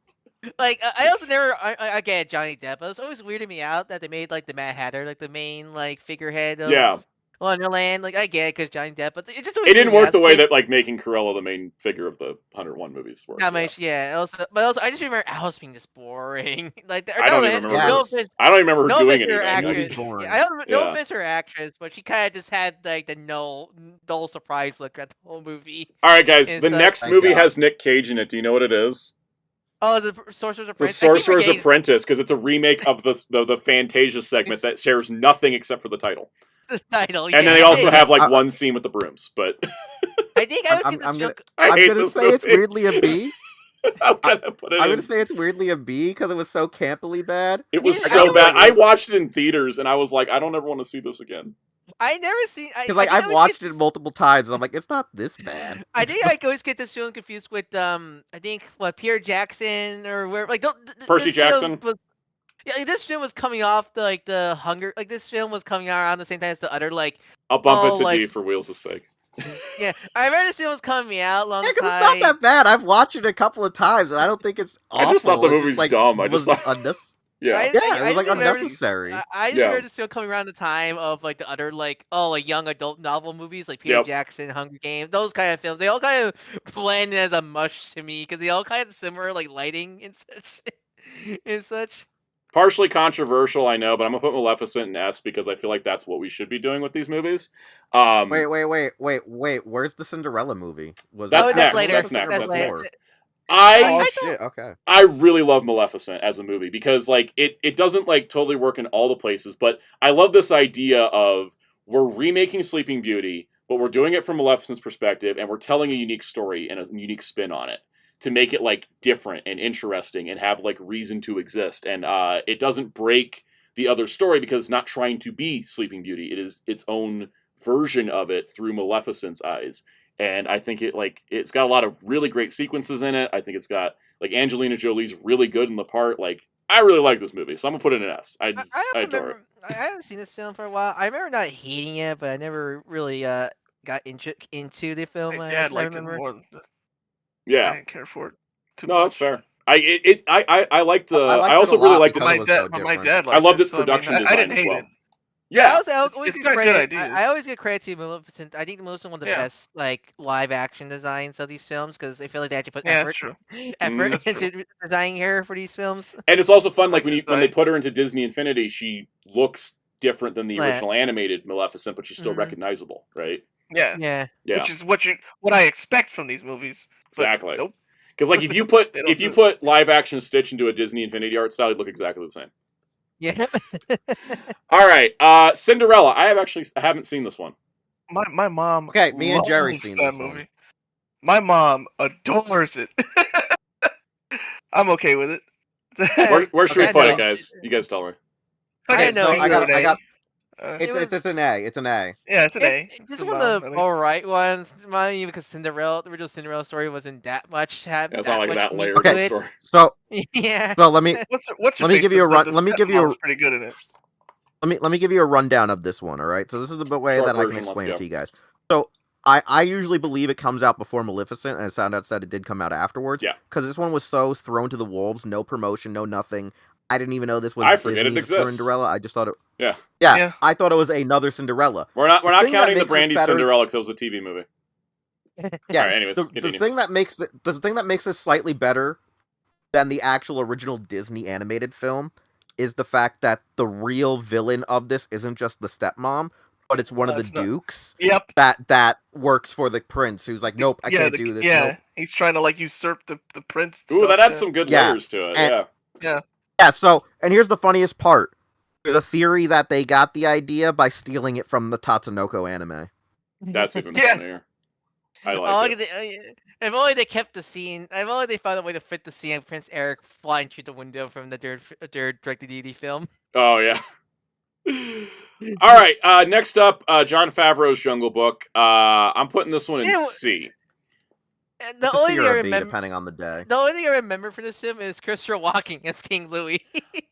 Speaker 1: Like I also never I get Johnny Depp. But it was always weirded me out that they made like the Mad Hatter like the main like figurehead of Wonderland. Like I get it because Johnny Depp, but it
Speaker 2: didn't work the way that like making Cruella the main figure of the 101 movies worked.
Speaker 1: Not much, yeah. But also I just remember Alice being just boring. Like
Speaker 2: I don't even remember her doing anything.
Speaker 1: No offense to her actress, but she kind of just had like the dull surprise look at the whole movie.
Speaker 2: All right, guys. The next movie has Nick Cage in it. Do you know what it is?
Speaker 1: Oh, the Sorcerer's
Speaker 2: The
Speaker 1: Apprentice.
Speaker 2: Sorcerer's Apprentice, because it's a remake of the Fantasia segment that shares nothing except for the title.
Speaker 1: The title,
Speaker 2: and then they also have like one scene with the brooms, but
Speaker 1: I think
Speaker 4: I'm gonna say
Speaker 2: movie.
Speaker 4: it's weirdly a B.
Speaker 2: I'm gonna
Speaker 4: say it's weirdly a B because it was so campily bad.
Speaker 2: It was so bad. I watched it in theaters and I was like, I don't ever want to see this again.
Speaker 1: I never seen
Speaker 4: because like I've watched it multiple times and I'm like, it's not this bad.
Speaker 1: I think I always get this film confused with I think Pierre Jackson or where like
Speaker 2: Percy Jackson.
Speaker 1: Yeah, this film was coming off the Hunger. Like this film was coming out around the same time as the other like.
Speaker 2: I'll bump it to D for Wheels' sake.
Speaker 1: Yeah, I remember this film was coming out long.
Speaker 4: Yeah, because it's not that bad. I've watched it a couple of times and I don't think it's awful.
Speaker 2: I just thought the movie was dumb. I just thought
Speaker 4: Yeah, it was like unnecessary.
Speaker 1: I remember this film coming around the time of like the other like young adult novel movies like Peter Jackson, Hunger Games, those kind of films. They all kind of blend as a mush to me because they all kind of similar like lighting and such.
Speaker 2: Partially controversial, I know, but I'm gonna put Maleficent in S because I feel like that's what we should be doing with these movies.
Speaker 4: Wait! Where's the Cinderella movie?
Speaker 2: That's next.
Speaker 1: Later.
Speaker 2: That's next. That's next.
Speaker 4: Okay.
Speaker 2: I really love Maleficent as a movie because like it doesn't like totally work in all the places, but I love this idea of we're remaking Sleeping Beauty, but we're doing it from Maleficent's perspective, and we're telling a unique story and a unique spin on it to make it like different and interesting and have like reason to exist. And it doesn't break the other story because it's not trying to be Sleeping Beauty. It is its own version of it through Maleficent's eyes. And I think it's got a lot of really great sequences in it. I think it's got like Angelina Jolie's really good in the part. Like I really like this movie, so I'm gonna put it in an S. I adore it.
Speaker 1: I haven't seen this film for a while. I remember not hating it, but I never really got into the film.
Speaker 3: My dad liked it more.
Speaker 2: Yeah,
Speaker 3: I didn't care for it.
Speaker 2: That's fair. I liked. I also really liked it.
Speaker 3: My dad liked it.
Speaker 2: I loved its production design
Speaker 3: I didn't hate it.
Speaker 2: Yeah,
Speaker 1: I always give credit. I always give credit to Maleficent. I think Maleficent one of the best like live action designs of these films because I feel like they actually put effort into designing her for these films.
Speaker 2: And it's also fun, like when they put her into Disney Infinity, she looks different than the original animated Maleficent, but she's still recognizable, right?
Speaker 3: Yeah. Which is what I expect from these movies.
Speaker 2: Exactly.
Speaker 3: Nope.
Speaker 2: Because like if you put live action Stitch into a Disney Infinity art style, it'd look exactly the same.
Speaker 1: Yeah.
Speaker 2: All right. Cinderella. I haven't seen this one.
Speaker 3: My mom.
Speaker 4: Okay, me and Jerry seen this movie.
Speaker 3: One. My mom adores it. I'm okay with it.
Speaker 2: Where should we put it, guys? You guys tell me.
Speaker 1: I know.
Speaker 4: I got. It's an A. It's an A.
Speaker 3: Yeah, it's an A.
Speaker 1: This is one of the alright ones, because the original Cinderella story wasn't that much.
Speaker 2: It's not like that layered story.
Speaker 4: So
Speaker 1: yeah.
Speaker 4: So let me
Speaker 3: let
Speaker 4: me give you a run. Let me give you a
Speaker 3: pretty good in it.
Speaker 4: Let me give you a rundown of this one. All right. So this is the way that I can explain it to you guys. So I usually believe it comes out before Maleficent, and Soundout said it did come out afterwards.
Speaker 2: Yeah.
Speaker 4: Because this one was so thrown to the wolves, no promotion, no nothing. I didn't even know this was Disney's Cinderella. I just thought it. Yeah. I thought it was another Cinderella.
Speaker 2: We're not counting the Brandy Cinderella because it was a TV movie.
Speaker 4: Yeah.
Speaker 2: Right, anyways,
Speaker 4: the thing that makes this slightly better than the actual original Disney animated film is the fact that the real villain of this isn't just the stepmom, but it's one of the dukes.
Speaker 3: Yep.
Speaker 4: That works for the prince, who's like, nope, I can't do this.
Speaker 3: Yeah.
Speaker 4: Nope.
Speaker 3: He's trying to like usurp the prince.
Speaker 2: Ooh, that adds some good layers to it.
Speaker 3: Yeah.
Speaker 4: So, and here's the funniest part. There's a theory that they got the idea by stealing it from the Tatsunoko anime.
Speaker 2: That's even funnier. I like it.
Speaker 1: If only they kept the scene. If only they found a way to fit the scene of Prince Eric flying through the window from the third direct-to-DVD film.
Speaker 2: Oh, yeah. All right, next up, Jon Favreau's Jungle Book. I'm putting this one in C.
Speaker 1: The only thing I remember,
Speaker 4: depending on the day.
Speaker 1: The only thing I remember for this film is Christopher Walken as King Louis.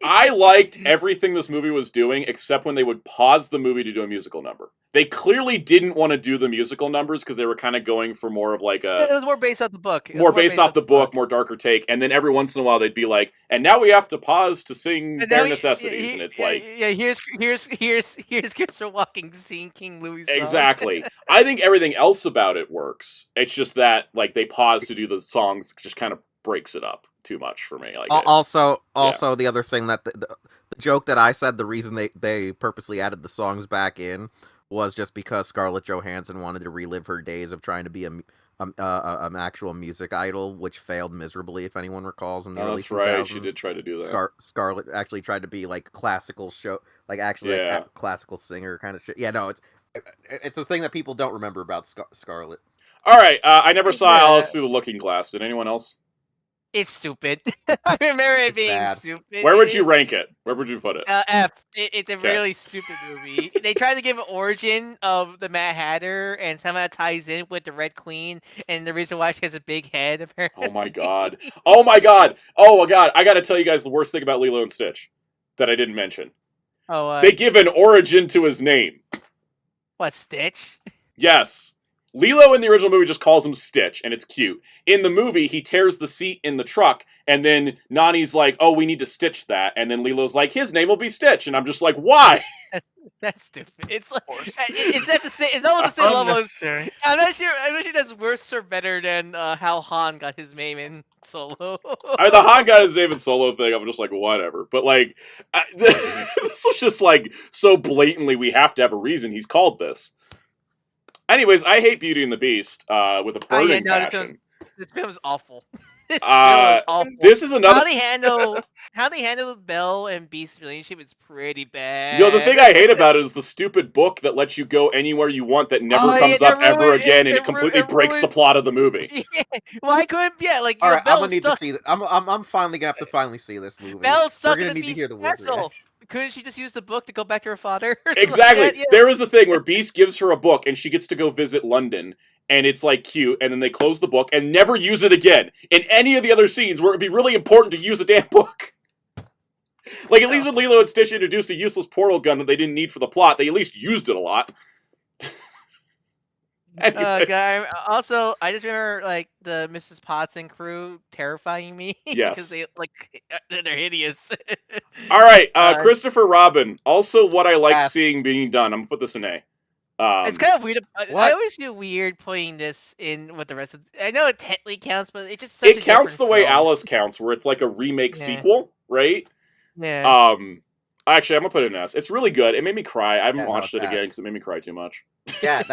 Speaker 2: I liked everything this movie was doing, except when they would pause the movie to do a musical number. They clearly didn't want to do the musical numbers because they were kind of going for more of like a...
Speaker 1: It was more based off the book.
Speaker 2: More based off the book, more darker take. And then every once in a while they'd be like, and now we have to pause to sing Bare Necessities. And it's like...
Speaker 1: Yeah, here's Christopher Walken singing King Louis' song.
Speaker 2: Exactly. I think everything else about it works. It's just that like they pause to do the songs just kind of breaks it up too much for me. Like
Speaker 4: also, the other thing that the joke that I said, the reason they purposely added the songs back in was just because Scarlett Johansson wanted to relive her days of trying to be an actual music idol, which failed miserably, if anyone recalls, in the early 2000s.
Speaker 2: That's right. She did try to do that.
Speaker 4: Scarlett actually tried to be like classical show, like actually like a classical singer kind of shit. Yeah, no, it's a thing that people don't remember about Scarlett.
Speaker 2: All right, I never saw Alice Through the Looking Glass. Did anyone else?
Speaker 1: It's stupid. I remember it being
Speaker 4: bad.
Speaker 1: stupid.
Speaker 2: Where would you rank it? Where would you put it?
Speaker 1: F. It's a really stupid movie. They tried to give an origin of the Mad Hatter, and somehow it ties in with the Red Queen, and the reason why she has a big head, apparently.
Speaker 2: Oh my god. Oh my god. Oh my god. I gotta tell you guys the worst thing about Lilo and Stitch that I didn't mention.
Speaker 1: Oh,
Speaker 2: they give an origin to his name.
Speaker 1: What, Stitch?
Speaker 2: Yes. Lilo in the original movie just calls him Stitch, and it's cute. In the movie, he tears the seat in the truck, and then Nani's like, oh, we need to stitch that. And then Lilo's like, his name will be Stitch. And I'm just like, why?
Speaker 1: That's stupid. It's like, it's at the same, it's almost the same level as, I'm not sure that's worse or better than how Han got his name in Solo.
Speaker 2: The Han got his name in Solo thing, I'm just like, whatever. But like, this was just like, so blatantly, we have to have a reason he's called this. Anyways, I hate Beauty and the Beast with a burning passion.
Speaker 1: This film is awful. Awful.
Speaker 2: This is another.
Speaker 1: How they handle Belle and Beast's relationship is pretty bad.
Speaker 2: You know, the thing I hate about it is the stupid book that lets you go anywhere you want that never comes up ever again, and it completely breaks the plot of the movie.
Speaker 1: Yeah. Why couldn't? Yeah, like.
Speaker 4: All right, I'm gonna need to see that. I'm finally gonna have to finally see this movie.
Speaker 1: Belle's stuck
Speaker 4: We're gonna
Speaker 1: in the
Speaker 4: need to hear the
Speaker 1: Beast's castle. Couldn't she just use the book to go back to her father?
Speaker 2: Exactly.
Speaker 1: Like that? Yeah.
Speaker 2: There is a thing where Beast gives her a book, and she gets to go visit London. And it's like cute, and then they close the book and never use it again in any of the other scenes where it'd be really important to use a damn book. Like, at least when Lilo and Stitch introduced a useless portal gun that they didn't need for the plot, they at least used it a lot.
Speaker 1: Also, I just remember, like, the Mrs. Potts and crew terrifying me.
Speaker 2: Yes.
Speaker 1: Because they're hideous.
Speaker 2: All right, Christopher Robin. Also what I like seeing being done. I'm going to put this in A.
Speaker 1: It's kind of weird. I always feel weird putting this in with the rest of. I know it technically counts, but it just such
Speaker 2: it counts the way Alice counts, where it's like a remake sequel, right?
Speaker 1: Yeah.
Speaker 2: Actually, I'm gonna put it in S. It's really good. It made me cry. I haven't watched it again because it made me cry too much.
Speaker 4: Yeah,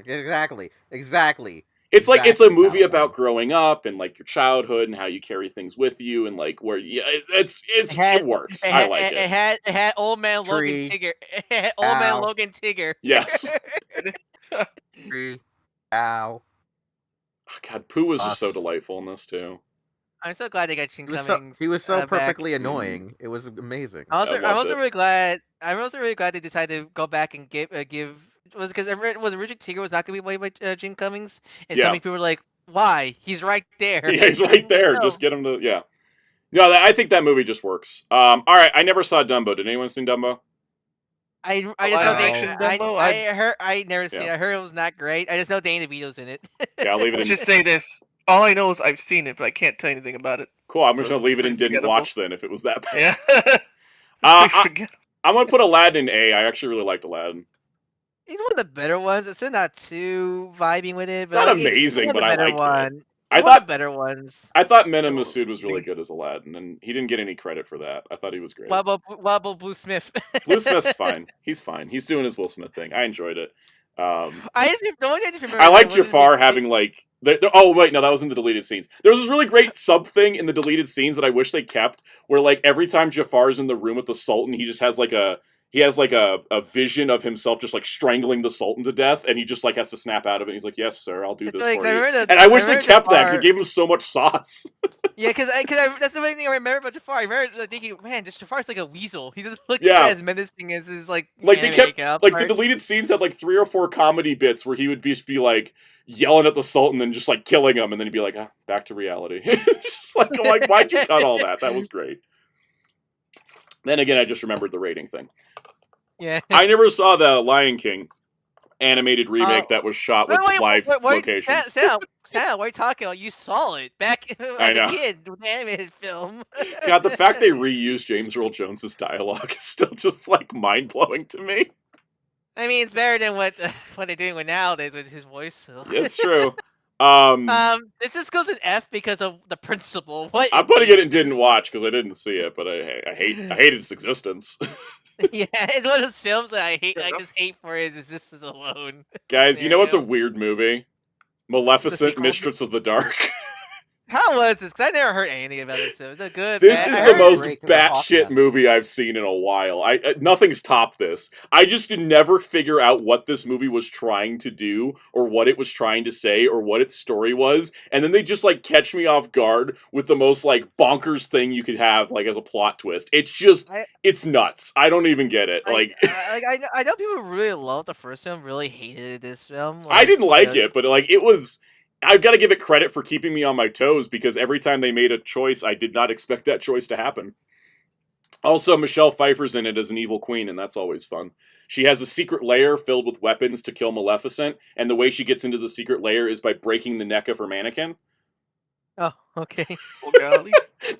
Speaker 4: exactly.
Speaker 2: It's like it's a movie about growing up and like your childhood and how you carry things with you and like where it works. I like it.
Speaker 1: It had old man Logan Tigger. Old man Logan Tigger.
Speaker 2: Yes.
Speaker 4: Ow.
Speaker 2: Oh, God, Pooh was just so delightful in this too.
Speaker 1: I'm so glad they got Chin Cummings.
Speaker 4: He was so perfectly annoying. It was amazing.
Speaker 1: I'm also really glad they decided to go back and give. Was because Richard Tigger was not going to be played by Jim Cummings, and so many people were like, "Why? He's right there."
Speaker 2: Yeah, he's right there. Just get him to No, I think that movie just works. All right, I never saw Dumbo. Did anyone see Dumbo?
Speaker 1: I just know I never seen it. I heard it was not great. I just know Danny DeVito's in it.
Speaker 2: Yeah, I'll leave it in.
Speaker 3: Let's just say this. All I know is I've seen it, but I can't tell you anything about it.
Speaker 2: Cool, I'm just going to leave it in didn't watch then if it was that bad.
Speaker 3: Yeah.
Speaker 2: I'm going to put Aladdin in A. I actually really liked Aladdin.
Speaker 1: He's one of the better ones. It's still not too vibing with it.
Speaker 2: It's not amazing, but I liked it.
Speaker 1: I thought better ones.
Speaker 2: I thought Mena Massoud was really good as Aladdin, and he didn't get any credit for that. I thought he was great.
Speaker 1: What about Blue Smith?
Speaker 2: Blue Smith's fine. He's fine. He's doing his Will Smith thing. I enjoyed it.
Speaker 1: I
Speaker 2: like Jafar having like. Oh wait, no, that was in the deleted scenes. There was this really great sub thing in the deleted scenes that I wish they kept, where like every time Jafar's in the room with the Sultan, he just has like a vision of himself just like strangling the Sultan to death, and he just like has to snap out of it. He's like, "Yes, sir, I'll do this for you." And I wish they kept that because it gave him so much sauce.
Speaker 1: Yeah, because that's the only thing I remember about Jafar. I remember thinking, man, Jafar's like a weasel. He doesn't look as menacing as his like
Speaker 2: they kept like the deleted scenes had like 3 or 4 comedy bits where he would be like yelling at the Sultan and just like killing him, and then he'd be like, back to reality. It's just like, I'm like, why'd you cut all that? That was great. Then again, I just remembered the rating thing.
Speaker 1: Yeah.
Speaker 2: I never saw the Lion King animated remake that was shot with live locations.
Speaker 1: Sam, what are you talking about? You saw it back as a kid with the animated film.
Speaker 2: God, the fact they reused James Earl Jones's dialogue is still just like mind-blowing to me.
Speaker 1: I mean, it's better than what they're doing with nowadays with his voice. So.
Speaker 2: It's true.
Speaker 1: This just goes in F because of the principal. What?
Speaker 2: I'm putting it in didn't watch because I didn't see it, but I hate its existence.
Speaker 1: Yeah, it's one of those films that I hate. I just hate for its existence alone.
Speaker 2: Guys, you know what's a weird movie? Maleficent, Mistress of the Dark.
Speaker 1: How was this? Because I never heard anything about this. Is it good?
Speaker 2: This is the most batshit movie I've seen in a while. Nothing's topped this. I just could never figure out what this movie was trying to do, or what it was trying to say, or what its story was, and then they just like catch me off guard with the most like bonkers thing you could have like as a plot twist. It's just it's nuts. I don't even get it.
Speaker 1: I know people really loved the first film, really hated this film.
Speaker 2: I didn't like it, but like it was. I've got to give it credit for keeping me on my toes, because every time they made a choice, I did not expect that choice to happen. Also, Michelle Pfeiffer's in it as an evil queen, and that's always fun. She has a secret lair filled with weapons to kill Maleficent, and the way she gets into the secret lair is by breaking the neck of her mannequin.
Speaker 1: Oh, okay.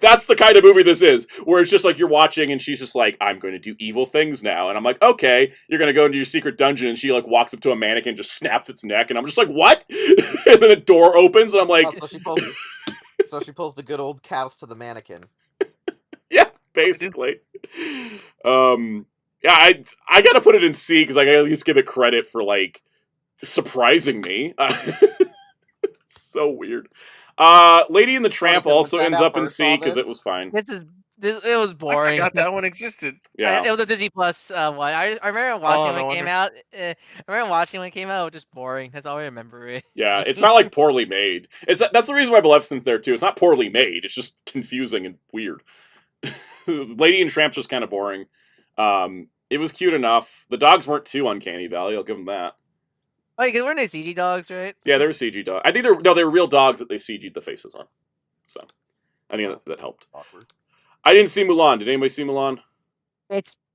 Speaker 2: That's the kind of movie this is, where it's just like you're watching and she's just like, I'm going to do evil things now. And I'm like, okay, you're going to go into your secret dungeon, and she like walks up to a mannequin and just snaps its neck. And I'm just like, what? And then a door opens and I'm like...
Speaker 4: So she pulls the good old cows to the mannequin.
Speaker 2: Yeah, basically. Yeah, I got to put it in C because I got to at least give it credit for like surprising me. It's so weird. Lady and the Tramp also ends up in C because it was fine.
Speaker 1: It was boring.
Speaker 3: I forgot that one existed.
Speaker 2: Yeah,
Speaker 1: it was a Disney Plus one. I remember watching when it came out. I remember watching when it came out. It was just boring. That's all I remember. It.
Speaker 2: Yeah, it's not like poorly made. That's the reason why Maleficent's there too. It's not poorly made. It's just confusing and weird. Lady and Tramp's just kind of boring. It was cute enough. The dogs weren't too uncanny valley. I'll give them that.
Speaker 1: Oh, because weren't they CG dogs, right?
Speaker 2: Yeah, they were CG dogs. I think they were real dogs that they CG'd the faces on. So, I think that helped.
Speaker 4: Awkward.
Speaker 2: I didn't see Mulan. Did anybody see Mulan?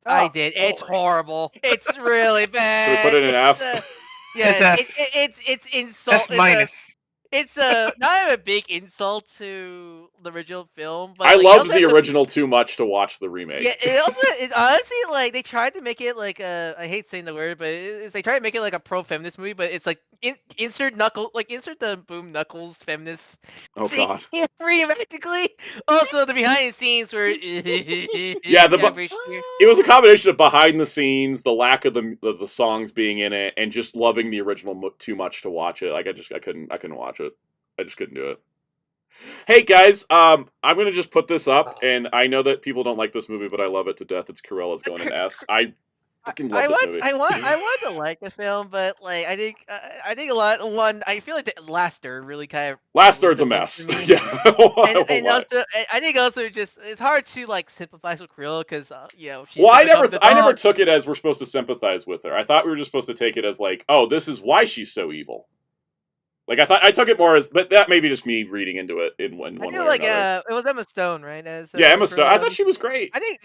Speaker 1: I did. It's horrible. It's really bad.
Speaker 2: Should we put it in F?
Speaker 1: Yeah, it's insult.
Speaker 3: F minus.
Speaker 1: It's not a big insult to the original film, but
Speaker 2: I loved the original too much to watch the remake.
Speaker 1: Yeah, it honestly like they tried to make it like I hate saying the word, but they tried to make it like a pro-feminist movie, but it's like insert the boom knuckles feminist.
Speaker 2: Oh god.
Speaker 1: Practically. Also, the behind the scenes were
Speaker 2: yeah, it was a combination of behind the scenes, the lack of the songs being in it, and just loving the original too much to watch it. Like I couldn't watch it. I just couldn't do it. Hey guys, I'm gonna just put this up, and I know that people don't like this movie, but I love it to death. It's Cruella's going in S. I fucking love this movie.
Speaker 1: I want to like the film, but like I think a lot. I feel like the last third really kind of
Speaker 2: last third's a mess. Yeah,
Speaker 1: and also I think also just it's hard to like sympathize with Cruella because
Speaker 2: well, I never took it as we're supposed to sympathize with her. I thought we were just supposed to take it as like, oh, this is why she's so evil. Like I took it more as, but that may be just me reading into it in one way or another.
Speaker 1: It was Emma Stone, right?
Speaker 2: Yeah, Emma Stone. I thought she was great.
Speaker 1: I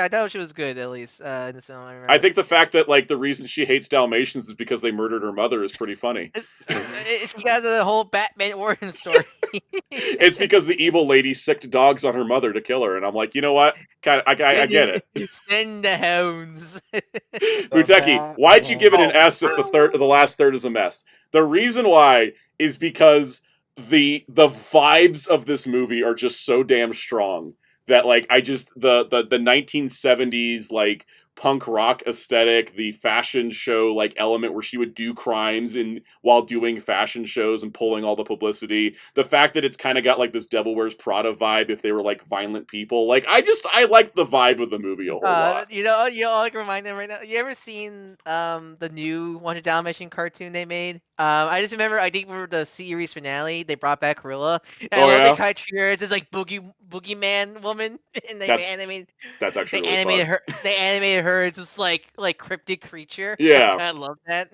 Speaker 1: thought she was good at least in this film.
Speaker 2: I think the fact that like the reason she hates Dalmatians is because they murdered her mother is pretty funny.
Speaker 1: She got the whole Batman origin story.
Speaker 2: It's because the evil lady sicked dogs on her mother to kill her, and I'm like, you know what? I get it.
Speaker 1: Send the hounds.
Speaker 2: Muteki, why'd you give it an S if the last third is a mess? The reason why is because the vibes of this movie are just so damn strong that like the 1970s like punk rock aesthetic, the fashion show like element where she would do crimes while doing fashion shows and pulling all the publicity, the fact that it's kind of got like this Devil Wears Prada vibe if they were like violent people, like I like the vibe of the movie a whole lot.
Speaker 1: You all like remind them right now. You ever seen the new 100 Dalmatian cartoon they made? I just remember I think for the series finale they brought back Cruella. And I love they tried to treat her as this like boogeyman woman, and they animated.
Speaker 2: That's actually
Speaker 1: they
Speaker 2: really
Speaker 1: animated
Speaker 2: fun.
Speaker 1: her. They animated her as this like cryptic creature.
Speaker 2: Yeah,
Speaker 1: I love that.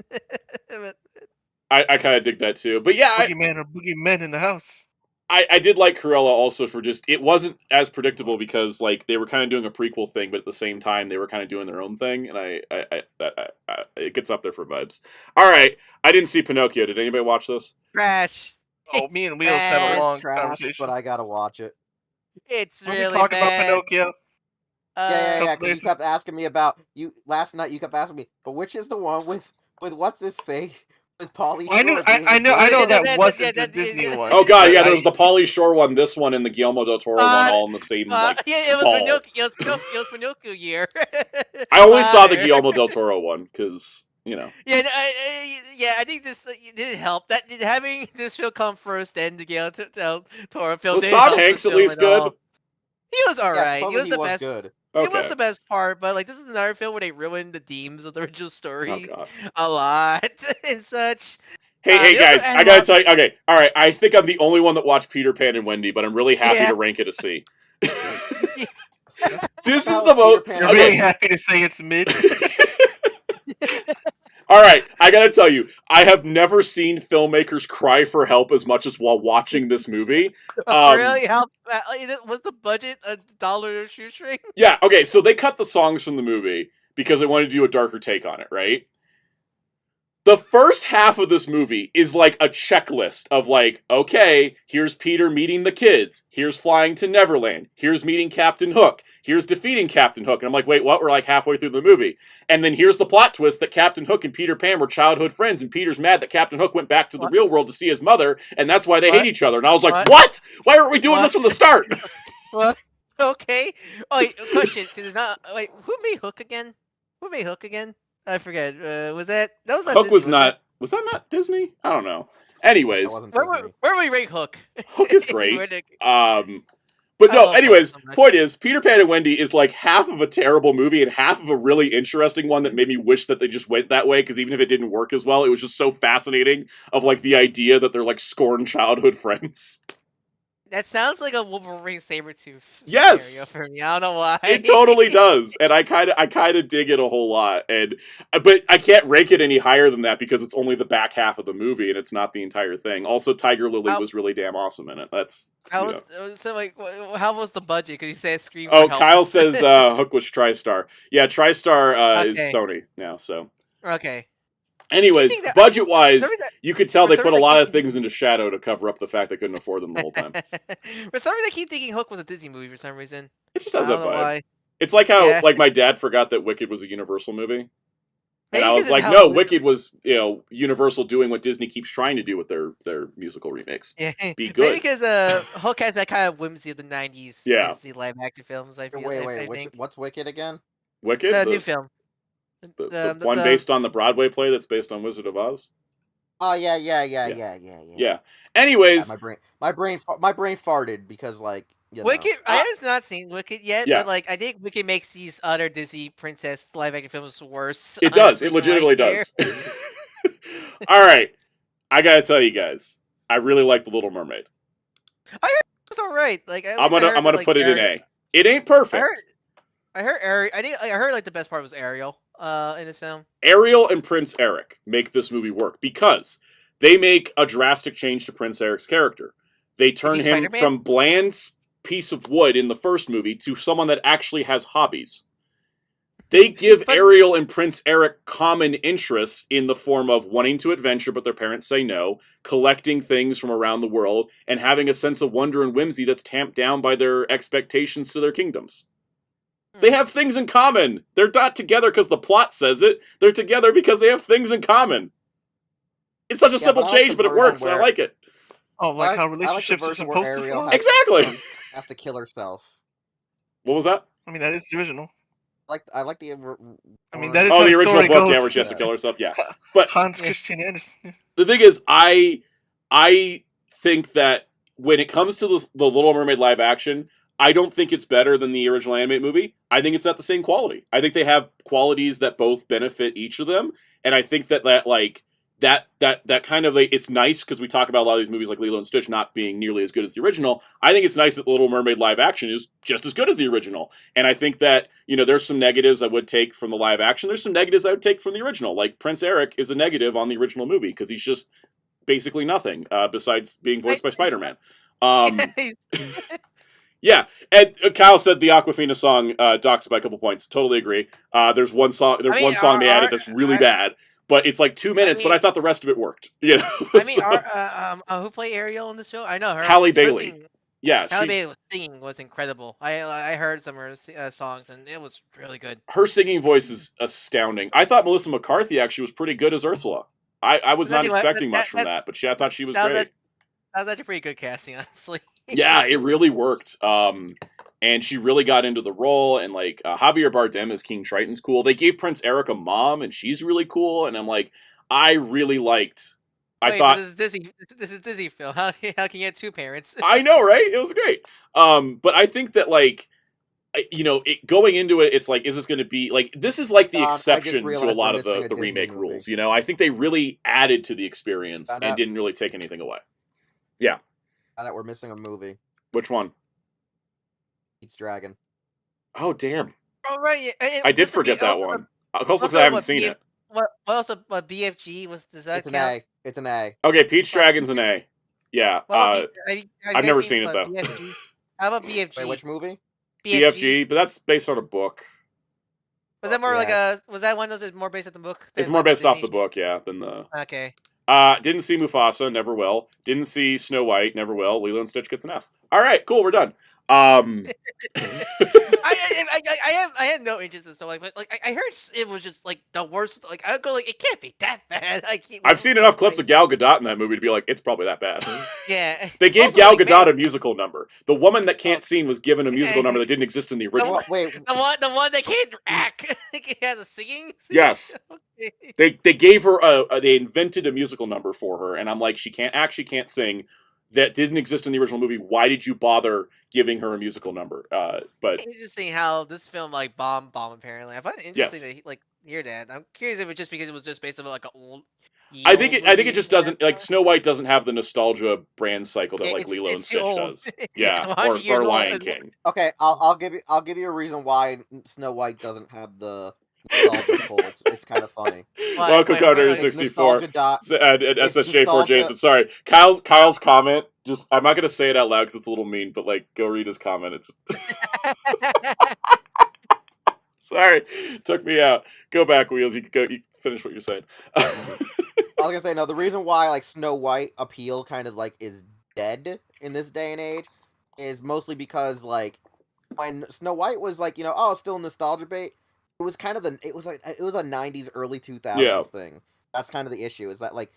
Speaker 2: I kind of dig that too. But yeah,
Speaker 3: boogeymen in the house.
Speaker 2: I did like Cruella also for just, it wasn't as predictable because like they were kind of doing a prequel thing, but at the same time they were kind of doing their own thing, and it gets up there for vibes. All right, I didn't see Pinocchio. Did anybody watch this?
Speaker 1: Trash.
Speaker 3: Oh, me and Wheels had a long conversation,
Speaker 4: but I gotta watch it.
Speaker 1: It's
Speaker 3: really
Speaker 1: really
Speaker 3: talk
Speaker 1: bad.
Speaker 3: about Pinocchio.
Speaker 4: Yeah. Because you kept asking me about you last night. You kept asking me, but which is the one with what's his face? With Pauly
Speaker 3: I
Speaker 4: Shore.
Speaker 3: know that wasn't the Disney one.
Speaker 2: Oh god, yeah, there was the Pauly Shore one, this one, and the Guillermo del Toro one, all in the same
Speaker 1: yeah, it was
Speaker 2: fall.
Speaker 1: Pinocchio. It was Pinocchio year.
Speaker 2: I only saw the Guillermo del Toro one because
Speaker 1: Yeah, I think this did help. That did having this film come first and the Guillermo del Toro film.
Speaker 2: Was Tom Hanks at least good?
Speaker 1: He was alright. He was the best.
Speaker 4: Good.
Speaker 2: Okay.
Speaker 1: It was the best part, but like this is another film where they ruined the themes of the original story
Speaker 2: a
Speaker 1: lot and such.
Speaker 2: Hey guys, I gotta tell you. Okay, all right. I think I'm the only one that watched Peter Pan and Wendy, but I'm really happy to rank it a C. This is the most.
Speaker 3: You're really happy to say it's mid.
Speaker 2: All right, I gotta tell you, I have never seen filmmakers cry for help as much as while watching this movie.
Speaker 1: Really helped? Was the budget $1 a shoestring?
Speaker 2: Yeah. Okay, so they cut the songs from the movie because they wanted to do a darker take on it, right? The first half of this movie is like a checklist of like, okay, here's Peter meeting the kids. Here's flying to Neverland. Here's meeting Captain Hook. Here's defeating Captain Hook. And I'm like, wait, what? We're like halfway through the movie. And then here's the plot twist that Captain Hook and Peter Pan were childhood friends. And Peter's mad that Captain Hook went back to the real world to see his mother. And that's why they hate each other. And I was like, what? Why aren't we doing this from the start?
Speaker 1: What? Okay. Oh, wait, question. It's not, wait, who made Hook again? Who made Hook again? I forget. Was that was not
Speaker 2: Hook
Speaker 1: Disney,
Speaker 2: was not. Was that not Disney? I don't know. Anyways,
Speaker 1: where we rate Hook?
Speaker 2: Hook is great. But no. Anyways, point is, Peter Pan and Wendy is like half of a terrible movie and half of a really interesting one that made me wish that they just went that way. Because even if it didn't work as well, it was just so fascinating. Of like the idea that they're like scorned childhood friends.
Speaker 1: That sounds like a Wolverine Sabretooth
Speaker 2: scenario
Speaker 1: for me. I don't know why.
Speaker 2: It totally does. And I kind of dig it a whole lot. But I can't rank it any higher than that because it's only the back half of the movie and it's not the entire thing. Also, Tiger Lily was really damn awesome in it. How
Speaker 1: was the budget? Because you said Scream.
Speaker 2: Oh, Kyle says Hook was TriStar. Yeah, TriStar is Sony now, so.
Speaker 1: Okay.
Speaker 2: Anyways, budget-wise, you could tell they put a lot of things into shadow to cover up the fact they couldn't afford them the whole time.
Speaker 1: For some reason, I keep thinking Hook was a Disney movie for some reason.
Speaker 2: It just has that vibe. Why. It's like how like my dad forgot that Wicked was a Universal movie. And I was like, no, Wicked was, Universal doing what Disney keeps trying to do with their musical remakes.
Speaker 1: Yeah.
Speaker 2: Be good.
Speaker 1: Maybe because Hook has that kind of whimsy of the 90s Disney live-action films, I feel.
Speaker 4: Wait, what's Wicked again?
Speaker 2: Wicked?
Speaker 1: The new film.
Speaker 2: The one based on the Broadway play that's based on Wizard of Oz?
Speaker 4: Oh, yeah.
Speaker 2: Anyways.
Speaker 4: My brain farted because, like,
Speaker 1: Wicked, I have not seen Wicked yet, but like I think Wicked makes these other Disney princess live action films worse.
Speaker 2: It does. It legitimately does. All right. I gotta tell you guys, I really like The Little Mermaid.
Speaker 1: I heard it was alright. Like
Speaker 2: I'm gonna put it in A. It ain't perfect.
Speaker 1: I heard Ariel. I heard like the best part was Ariel. In this film,
Speaker 2: Ariel and Prince Eric make this movie work because they make a drastic change to Prince Eric's character. They turn him
Speaker 1: Spider-Man?
Speaker 2: from bland piece of wood in the first movie to someone that actually has hobbies. They give Ariel and Prince Eric common interests in the form of wanting to adventure, but their parents say no, collecting things from around the world, and having a sense of wonder and whimsy that's tamped down by their expectations to their kingdoms. They have things in common. They're not together because the plot says it. They're together because they have things in common. It's such a simple change, but it works, and I like it.
Speaker 3: Oh, like how relationships are supposed to flow?
Speaker 2: Exactly.
Speaker 4: Has to kill herself.
Speaker 2: What was that?
Speaker 3: I mean, that is the original.
Speaker 4: I like the.
Speaker 3: I mean, that is
Speaker 2: the original book, where she has to kill herself. Yeah, but
Speaker 3: Hans Christian Andersen.
Speaker 2: The thing is, I think that when it comes to the Little Mermaid live action, I don't think it's better than the original animated movie. I think it's at the same quality. I think they have qualities that both benefit each of them, and I think that kind of like, it's nice because we talk about a lot of these movies like Lilo and Stitch not being nearly as good as the original. I think it's nice that the Little Mermaid live action is just as good as the original, and I think that there's some negatives I would take from the live action. There's some negatives I would take from the original. Like Prince Eric is a negative on the original movie because he's just basically nothing besides being voiced by Spider-Man. Yeah, and Kyle said the Aquafina song docks by a couple points. Totally agree. There's one song. One song they added that's really bad, but it's like 2 minutes. But I thought the rest of it worked.
Speaker 1: Who played Ariel in the show? I know her.
Speaker 2: Halle Bailey.
Speaker 1: Halle Bailey singing was incredible. I heard some of her songs and it was really good.
Speaker 2: Her singing voice is astounding. I thought Melissa McCarthy actually was pretty good as Ursula. I was not
Speaker 1: Anyway,
Speaker 2: expecting much from that, but I thought she was great.
Speaker 1: That was actually pretty good casting, honestly.
Speaker 2: Yeah, it really worked. And she really got into the role, and like Javier Bardem as King Triton's cool. They gave Prince Eric a mom, and she's really cool. And I'm like, I really liked. I thought
Speaker 1: this is Disney. This is Disney film. How can you have two parents?
Speaker 2: I know, right? It was great. But I think that like, going into it, it's like, is this going to be like, this is like the exception to a lot of the remake rules. You know, I think they really added to the experience and didn't really take anything away. Yeah.
Speaker 4: I know we're missing a movie.
Speaker 2: Which one?
Speaker 4: Pete's Dragon.
Speaker 2: Oh, damn.
Speaker 1: Oh, right.
Speaker 2: I did forget that one. Also, because I haven't seen it.
Speaker 1: What BFG was? Does that
Speaker 4: It's
Speaker 1: count?
Speaker 4: It's an A.
Speaker 2: Okay, Pete's Dragon's an A. Yeah. I've never seen it, though.
Speaker 1: BFG? How about BFG?
Speaker 4: Wait, which movie?
Speaker 2: BFG, but that's based on a book.
Speaker 1: Was that more like was that one of those more based on the book?
Speaker 2: It's more based off the book, yeah, than the...
Speaker 1: Okay.
Speaker 2: Didn't see Mufasa, never will. Didn't see Snow White, never will. Lilo and Stitch gets an F. All right, cool, we're done.
Speaker 1: I had no interest in Snow White, but like I heard it was just like the worst. Like I go like it can't be that bad. I've
Speaker 2: seen enough clips of Gal Gadot in that movie to be like it's probably that bad.
Speaker 1: Yeah.
Speaker 2: They gave Gal Gadot a musical number. The woman that can't sing was given a musical number that didn't exist in the original.
Speaker 4: Wait,
Speaker 1: the one that can't act. It has a singing.
Speaker 2: Yes. Okay. They gave her they invented a musical number for her, and I'm like, she can't act, she can't sing. That didn't exist in the original movie. Why did you bother giving her a musical number? But
Speaker 1: interesting how this film like bomb apparently. I find it interesting to like hear that. I'm curious if it's just because it was just based on like an old.
Speaker 2: I think it just doesn't like Snow White doesn't have the nostalgia brand cycle that like Lilo and Stitch does. Yeah, or Lion King.
Speaker 4: Okay, I'll give you a reason why Snow White doesn't have the nostalgia pull. It's kind of funny.
Speaker 2: Welcome, Coder 64 and SSJ4 Jason. Sorry, Kyle's comment. Just I'm not gonna say it out loud because it's a little mean, but like go read his comment. Sorry, took me out. Go back, Wheels. You finish what you're saying.
Speaker 4: I was gonna say no. The reason why like Snow White appeal kind of like is dead in this day and age is mostly because like when Snow White was like still nostalgia bait. It was kind of it was a 90s early 2000s thing. That's kind of the issue is that like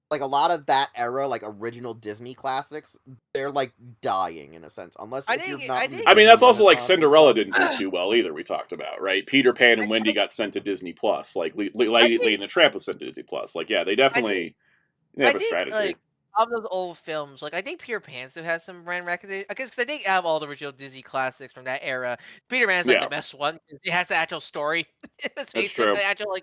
Speaker 4: a lot of that era like original Disney classics they're like dying in a sense unless I
Speaker 2: mean that's also like Cinderella didn't do too well either. We talked about right. Peter Pan and Wendy got sent to Disney Plus. Like Lady and the Tramp was sent to Disney Plus. Like they definitely have a strategy.
Speaker 1: Like, of those old films, like I think Peter Pan still has some brand recognition. I guess because I think out of all the original Disney classics from that era, Peter Pan's like the best one. It has the actual story.
Speaker 2: That's true.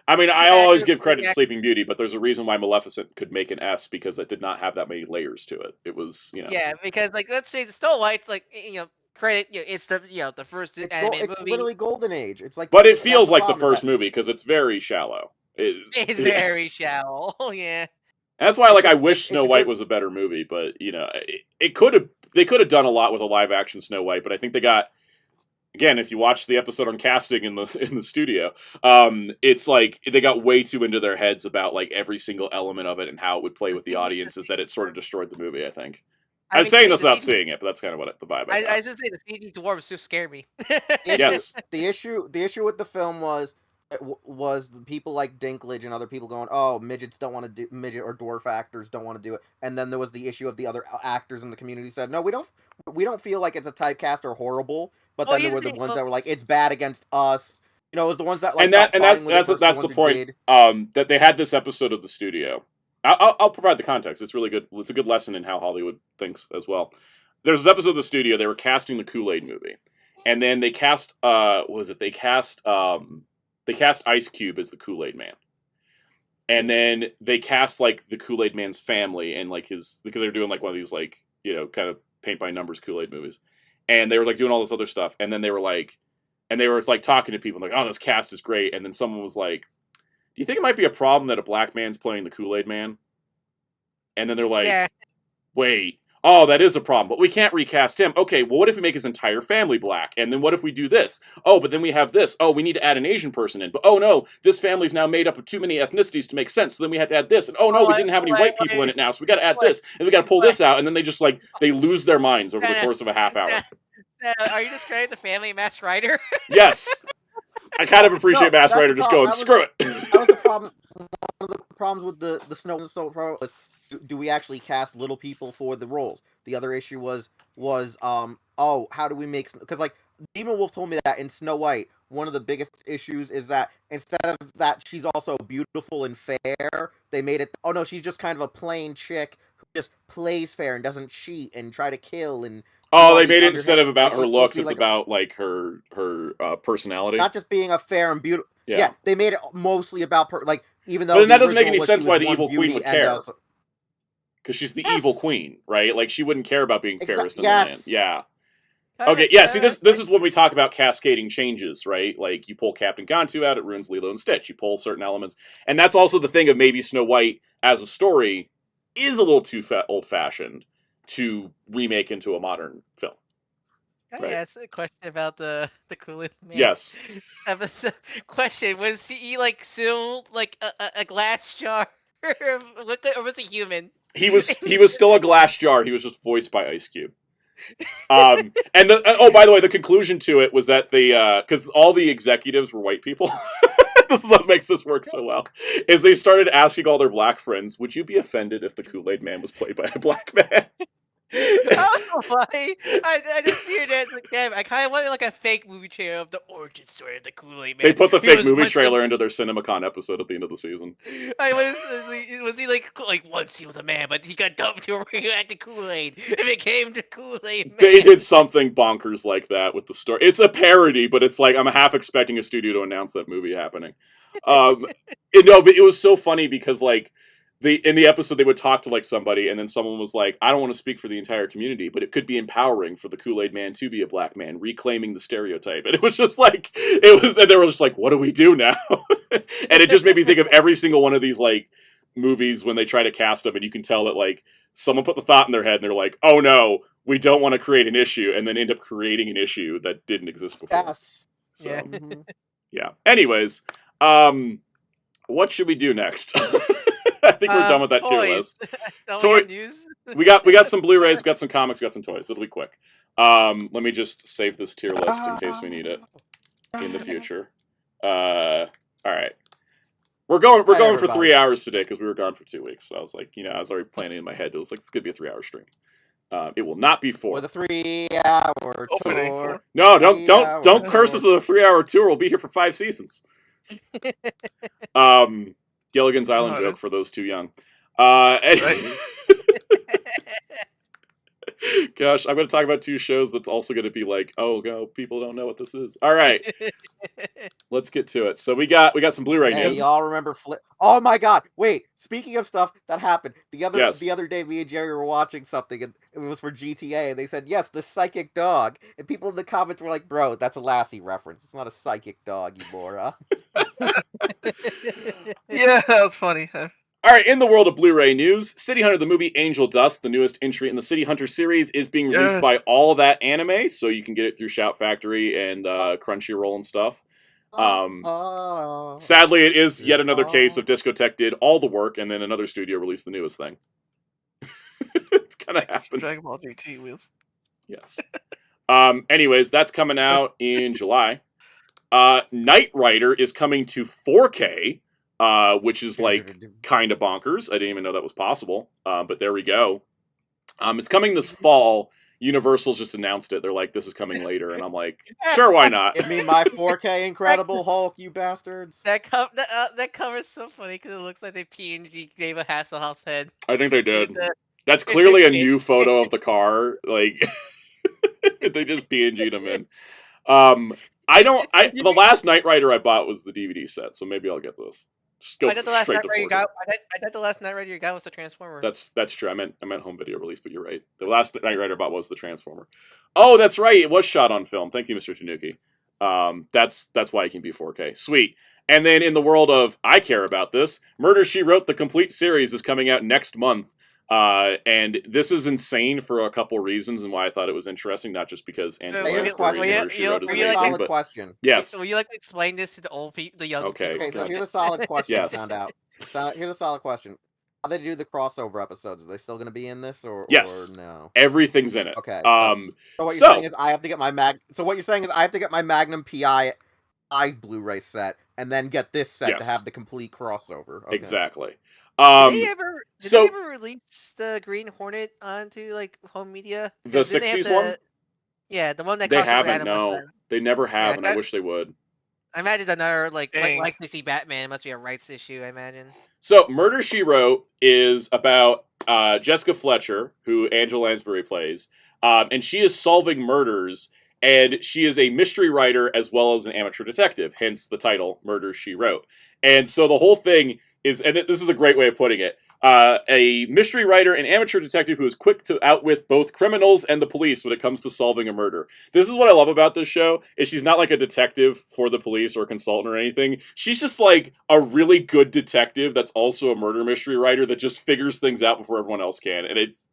Speaker 2: I mean, I always give credit to Sleeping Beauty, but there's a reason why Maleficent could make an S because it did not have that many layers to it. It was
Speaker 1: Yeah, because like let's say the Snow White, like credit it's the the first animated movie.
Speaker 4: It's literally golden age. It's like,
Speaker 2: but it feels like the first movie because it's very shallow.
Speaker 1: It's very shallow. Oh yeah.
Speaker 2: And that's why, like, I wish Snow White was a better movie, but they could have done a lot with a live action Snow White, but I think they got, again, if you watch the episode on casting in the studio, it's like they got way too into their heads about like every single element of it and how it would play with the audiences that it sort of destroyed the movie. I think. I was saying this without seeing it, but that's kind of what the vibe.
Speaker 1: I was gonna say the CG dwarves still scare me.
Speaker 2: Yes.
Speaker 4: The issue with the film was people like Dinklage and other people going, oh, midgets don't want to do midget or dwarf actors don't want to do it, and then there was the issue of the other actors in the community said, no, we don't feel like it's a typecast or horrible, but then there were the ones that were like, it's bad against us. It was the ones that like, that's
Speaker 2: the point. That they had this episode of the studio. I'll provide the context. It's really good. It's a good lesson in how Hollywood thinks as well. There's this episode of the studio. They were casting the Kool-Aid movie, and then they cast They cast Ice Cube as the Kool-Aid Man. And then they cast, like, the Kool-Aid Man's family and, like, because they were doing, like, one of these, like, kind of paint-by-numbers Kool-Aid movies. And they were, like, doing all this other stuff. And then they were, like, talking to people, like, oh, this cast is great. And then someone was like, do you think it might be a problem that a black man's playing the Kool-Aid Man? And then they're like, wait. Oh, that is a problem, but we can't recast him. Okay, well, what if we make his entire family black? And then what if we do this? Oh, but then we have this. Oh, we need to add an Asian person in. But oh no, this family's now made up of too many ethnicities to make sense. So then we had to add this. And oh no, we didn't have any white people in it now, so we got to add this. And we got to pull this out. And then they just they lose their minds over the course of a half hour.
Speaker 1: Are you describing the family Mass Rider?
Speaker 2: Yes. I kind of appreciate Mass Rider just going, screw it.
Speaker 4: That was the problem. One of the problems with the Snow and Soul Pro was, do we actually cast little people for the roles? The other issue was how do we make, because like Demon Wolf told me that in Snow White, one of the biggest issues is that instead of that she's also beautiful and fair, they made it, oh no, she's just kind of a plain chick who just plays fair and doesn't cheat and try to kill and.
Speaker 2: Oh, they made it instead of about her looks, it's like about like her personality.
Speaker 4: Not just being a fair and beautiful. Yeah, they made it mostly about like, even though.
Speaker 2: But then that doesn't make any sense why the evil queen would care. Because she's the evil queen, right? Like she wouldn't care about being fairest in the land. Yeah. Okay, yeah, see, this is when we talk about cascading changes, right? Like, you pull Captain Gantu out, it ruins Lilo and Stitch. You pull certain elements. And that's also the thing of maybe Snow White, as a story, is a little too old-fashioned to remake into a modern film.
Speaker 1: Can I ask a question about the Kool-Aid Man?
Speaker 2: Yes.
Speaker 1: Question, was he, like, still, like, a glass jar? Or was he human?
Speaker 2: He was still a glass jar. He was just voiced by Ice Cube. And by the way, the conclusion to it was that because all the executives were white people. This is what makes this work so well. Is they started asking all their black friends, "Would you be offended if the Kool-Aid Man was played by a black man?"
Speaker 1: Oh, why? I just hear that. Like, damn, I kind of wanted like a fake movie trailer of the origin story of the Kool-Aid Man.
Speaker 2: They put the fake movie trailer into their CinemaCon episode at the end of the season.
Speaker 1: Was he like once he was a man, but he got dumped to radioactive Kool-Aid and became the Kool-Aid Man?
Speaker 2: They did something bonkers like that with the story. It's a parody, but it's like I'm half expecting a studio to announce that movie happening. But it was so funny because like. In the episode, they would talk to like somebody, and then someone was like, "I don't want to speak for the entire community, but it could be empowering for the Kool-Aid Man to be a black man, reclaiming the stereotype." And it was just like, and they were just like, "What do we do now?" And it just made me think of every single one of these like movies when they try to cast them, and you can tell that like someone put the thought in their head, and they're like, "Oh no, we don't want to create an issue," and then end up creating an issue that didn't exist before.
Speaker 4: Yes.
Speaker 2: So,
Speaker 1: Yeah.
Speaker 2: Yeah. Anyways, what should we do next? I think we're done with that tier list.
Speaker 1: News?
Speaker 2: we got some Blu-rays, we got some comics, we got some toys. It'll be quick. Let me just save this tier list in case we need it in the future. All right. We're going for 3 hours today because we were gone for 2 weeks. So I was like, I was already planning in my head. It was like, it's gonna be a 3-hour stream. It will not be 4.
Speaker 4: With a 3-hour tour.
Speaker 2: No, don't curse us with a 3-hour tour. We'll be here for 5 seasons. Gilligan's Island joke for those too young. Right. Gosh, I'm going to talk about 2 shows that's also going to be like, oh no, people don't know what this is. All right, let's get to it. So we got some Blu-ray news.
Speaker 4: Y'all remember Oh my God! Wait, speaking of stuff that happened, the other day, me and Jerry were watching something, and it was for GTA, and they said, "Yes, the psychic dog," and people in the comments were like, "Bro, that's a Lassie reference. It's not a psychic dog, you moron."
Speaker 3: Yeah, that was funny.
Speaker 2: All right, in the world of Blu-ray news, City Hunter the movie Angel Dust, the newest entry in the City Hunter series, is being released by All That Anime, so you can get it through Shout Factory and Crunchyroll and stuff. Sadly, it is yet another case of Discotek did all the work, and then another studio released the newest thing. It kind of happens.
Speaker 3: Dragon Ball GT wheels.
Speaker 2: Yes. Anyways, that's coming out in July. Knight Rider is coming to 4K. Which is like kind of bonkers. I didn't even know that was possible. But there we go. It's coming this fall. Universal's just announced it. They're like, this is coming later. And I'm like, sure, why not?
Speaker 4: Give me my 4K Incredible Hulk, you bastards.
Speaker 1: That cover is so funny because it looks like they PNG gave a Hasselhoff's head.
Speaker 2: I think they did. That's clearly a new photo of the car. Like, they just PNG'd them in. The last Knight Rider I bought was the DVD set, so maybe I'll get this.
Speaker 1: I thought the last Knight Rider you got. I thought the last Knight Rider you got was the Transformer.
Speaker 2: That's true. I meant home video release, but you're right. The last Knight Rider I bought was the Transformer. Oh, that's right. It was shot on film. Thank you, Mr. Tanuki. That's why it can be 4K. Sweet. And then in the world of I care about this, Murder, She Wrote, the complete series is coming out next month. And this is insane for a couple reasons and why I thought it was interesting, not just because Andrew
Speaker 4: question.
Speaker 2: Yes.
Speaker 1: Will you like to explain this to the old people, the young people?
Speaker 4: Okay, so here's a solid question.
Speaker 2: Yes.
Speaker 4: Found out. Here's a solid question. How they do the crossover episodes? Are they still going to be in this, or
Speaker 2: yes?
Speaker 4: Or no?
Speaker 2: Everything's in it.
Speaker 4: Okay. So what you're saying is I have to get my So what you're saying is I have to get my Magnum PI Blu-ray set and then get this set to have the complete crossover. Okay.
Speaker 2: Exactly.
Speaker 1: Did they
Speaker 2: So
Speaker 1: ever release the Green Hornet onto like home media?
Speaker 2: the
Speaker 1: Because didn't they have
Speaker 2: '60s one,
Speaker 1: to? Yeah, the one that
Speaker 2: they
Speaker 1: crossed over
Speaker 2: haven't.
Speaker 1: Adam West.
Speaker 2: No, they never
Speaker 1: Yeah,
Speaker 2: have, and I wish they would.
Speaker 1: I imagine another
Speaker 3: Dang.
Speaker 1: like to see Batman. It must be a rights issue. I imagine.
Speaker 2: So, Murder, She Wrote is about Jessica Fletcher, who Angela Lansbury plays, and she is solving murders, and she is a mystery writer as well as an amateur detective, hence the title, Murder, She Wrote. And so the whole thing is, and this is a great way of putting it, a mystery writer and amateur detective who is quick to outwit both criminals and the police when it comes to solving a murder. This is what I love about this show, is she's not like a detective for the police or a consultant or anything. She's just like a really good detective that's also a murder mystery writer that just figures things out before everyone else can. And it's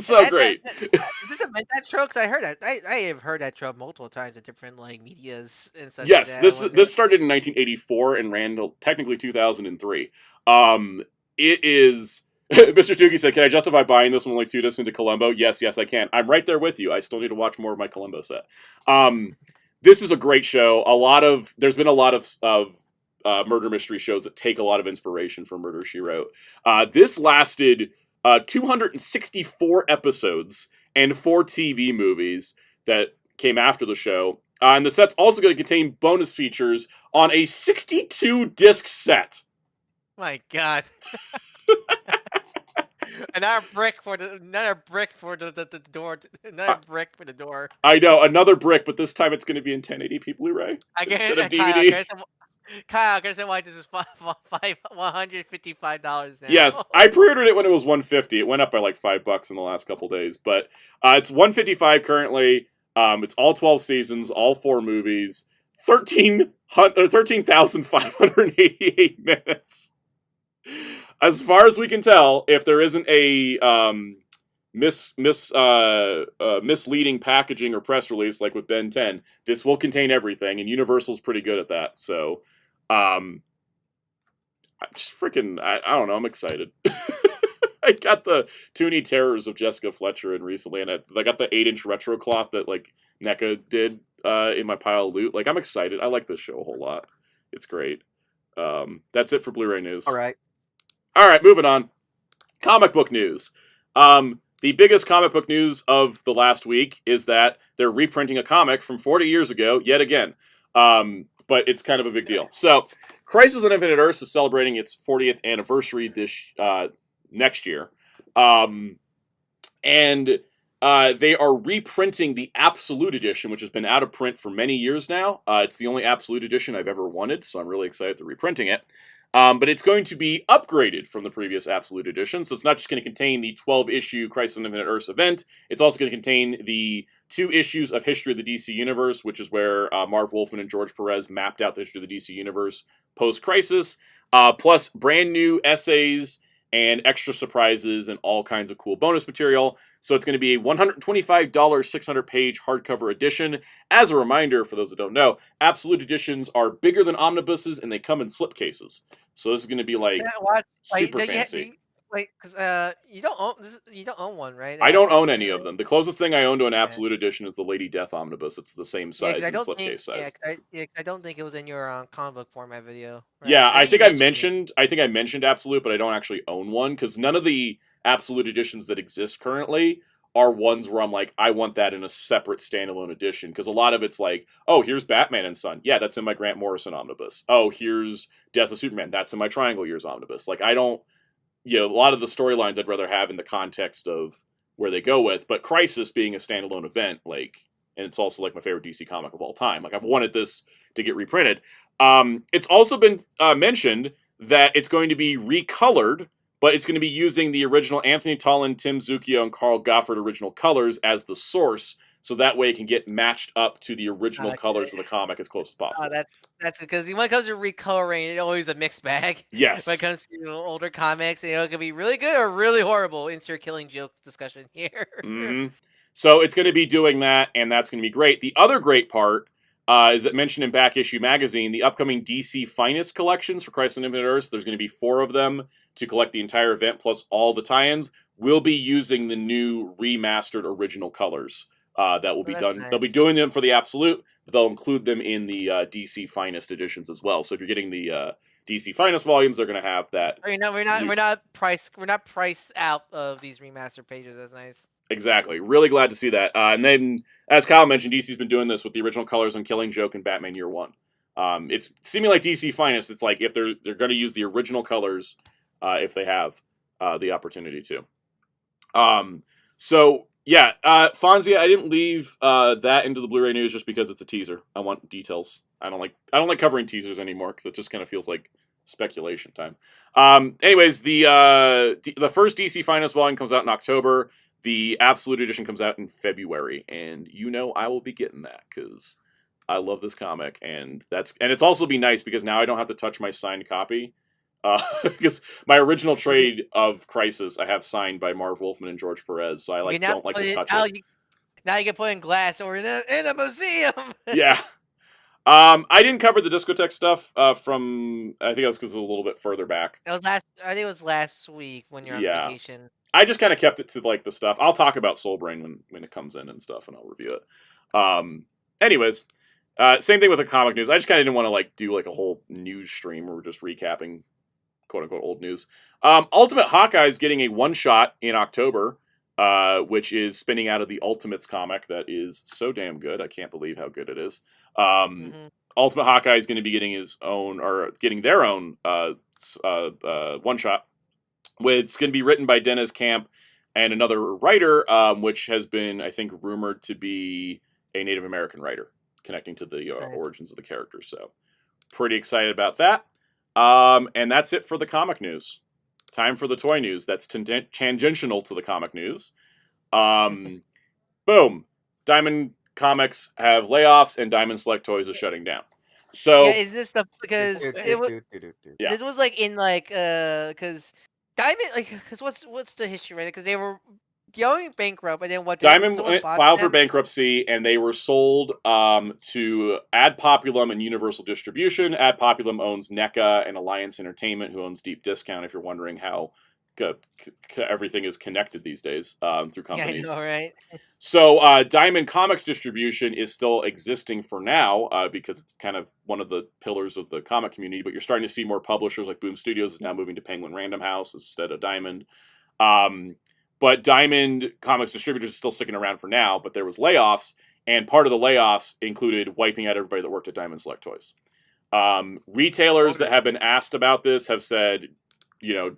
Speaker 2: so great.
Speaker 1: Does it meant that trope? Because I heard that I have heard that trope multiple times at different like medias and such like
Speaker 2: Yes,
Speaker 1: that.
Speaker 2: this started in 1984 and ran till technically 2003. It is. Mr. Tukey said, "Can I justify buying this one like 2 discs into Columbo?" Yes, I can. I'm right there with you. I still need to watch more of my Columbo set. This is a great show. There's been a lot of murder mystery shows that take a lot of inspiration from Murder, She Wrote. This lasted 264 episodes and 4 TV movies that came after the show. And the set's also going to contain bonus features on a 62-disc set.
Speaker 1: My God. Another brick for the door. Another brick for the door.
Speaker 2: I know, another brick, but this time it's going to be in 1080p Blu-ray instead of DVD.
Speaker 1: Kyle, guess why this is $155 now.
Speaker 2: Yes, I pre-ordered it when it was $150. It went up by like $5 in the last couple days, but it's $155 currently. It's all 12 seasons, all 4 movies, 13,588 minutes. As far as we can tell, if there isn't a misleading packaging or press release like with Ben 10, this will contain everything, and Universal's pretty good at that. So, I'm just freaking, I don't know, I'm excited. I got the Toonie Terrors of Jessica Fletcher in recently, and I got the 8-inch retro cloth that like NECA did in my pile of loot. Like, I'm excited. I like this show a whole lot. It's great. That's it for Blu-ray news.
Speaker 4: All right,
Speaker 2: moving on. Comic book news. The biggest comic book news of the last week is that they're reprinting a comic from 40 years ago yet again. But it's kind of a big deal. So, Crisis on Infinite Earths is celebrating its 40th anniversary this next year. And they are reprinting the Absolute Edition, which has been out of print for many years now. It's the only Absolute Edition I've ever wanted, so I'm really excited they're reprinting it. But it's going to be upgraded from the previous Absolute Edition, so it's not just going to contain the 12-issue Crisis on Infinite Earths event, it's also going to contain the 2 issues of History of the DC Universe, which is where Marv Wolfman and George Perez mapped out the history of the DC Universe post-Crisis, plus brand new essays and extra surprises and all kinds of cool bonus material. So it's going to be a $125 600-page hardcover edition. As a reminder, for those that don't know, Absolute Editions are bigger than omnibuses, and they come in slipcases. So this is going to be like super fancy.
Speaker 1: Because you don't own one, right?
Speaker 2: I don't own any of them. The closest thing I own to an Absolute Edition is the Lady Death omnibus. It's the same size and slipcase size.
Speaker 1: I don't think it was in your comic book format video. Right?
Speaker 2: Yeah, I think I mentioned Absolute, but I don't actually own one because none of the Absolute Editions that exist currently are ones where I'm like, I want that in a separate standalone edition. Because a lot of it's like, oh, here's Batman and Son. Yeah, that's in my Grant Morrison omnibus. Oh, here's Death of Superman. That's in my Triangle Years omnibus. Like, I don't. A lot of the storylines I'd rather have in the context of where they go with, but Crisis being a standalone event, like, and it's also like my favorite DC comic of all time. Like, I've wanted this to get reprinted. It's also been mentioned that it's going to be recolored, but it's going to be using the original Anthony Tollin, Tim Zucchio, and Carl Goffard original colors as the source, so that way it can get matched up to the original colors of the comic as close as possible.
Speaker 1: That's because when it comes to recoloring, it's always a mixed bag.
Speaker 2: Yes.
Speaker 1: When it comes to older comics, it can be really good or really horrible. Insert Killing Joke discussion here.
Speaker 2: Mm-hmm. So it's going to be doing that, and that's going to be great. The other great part is that mentioned in Back Issue Magazine, the upcoming DC Finest collections for Crisis on Infinite Earths, there's going to be 4 of them to collect the entire event plus all the tie-ins, will be using the new remastered original colors. That will be done. Nice. They'll be doing them for the Absolute, but they'll include them in the DC Finest editions as well. So if you're getting the DC Finest volumes, they're going to have that.
Speaker 1: We're not priced out of these remastered pages. That's nice.
Speaker 2: Exactly. Really glad to see that. And then, as Kyle mentioned, DC's been doing this with the original colors on Killing Joke and Batman Year One. It's seeming like DC Finest. It's like if they're going to use the original colors, if they have the opportunity to. So yeah, Fonzie, I didn't leave that into the Blu-ray news just because it's a teaser. I want details. I don't like covering teasers anymore because it just kind of feels like speculation time. Anyways, the first DC Finest volume comes out in October. The Absolute Edition comes out in February, and I will be getting that because I love this comic, and it's also be nice because now I don't have to touch my signed copy. Because my original trade of Crisis I have signed by Marv Wolfman and George Perez, so I don't like to touch it.
Speaker 1: Now you can put in glass or in a museum.
Speaker 2: Yeah. I didn't cover the Discotek stuff from I think it was because it was a little bit further back.
Speaker 1: I think it was last week when you're on vacation.
Speaker 2: I just kind of kept it to like the stuff. I'll talk about Soul Brain when it comes in and stuff, and I'll review it. Anyways, same thing with the comic news. I just kind of didn't want to like do like a whole news stream where we're just recapping quote unquote old news. Ultimate Hawkeye is getting a one shot in October, which is spinning out of the Ultimates comic that is so damn good. I can't believe how good it is. Ultimate Hawkeye is going to be getting getting their own one shot. It's going to be written by Dennis Camp and another writer, which has been, I think, rumored to be a Native American writer, connecting to the origins of the characters. So, pretty excited about that. And that's it for the comic news. Time for the toy news. That's tangential to the comic news. Boom. Diamond Comics have layoffs, and Diamond Select Toys is shutting down. So,
Speaker 1: is this stuff because this was like in like because Diamond because what's the history right? Because they were going bankrupt, and then
Speaker 2: Diamond filed for bankruptcy, and they were sold to Ad Populum and Universal Distribution. Ad Populum owns NECA and Alliance Entertainment, who owns Deep Discount. If you're wondering how everything is connected these days through companies.
Speaker 1: Yeah, I know, right?
Speaker 2: So Diamond Comics Distribution is still existing for now because it's kind of one of the pillars of the comic community. But you're starting to see more publishers like Boom Studios is now moving to Penguin Random House instead of Diamond. But Diamond Comics Distributors is still sticking around for now. But there was layoffs, and part of the layoffs included wiping out everybody that worked at Diamond Select Toys. Retailers that have been asked about this have said,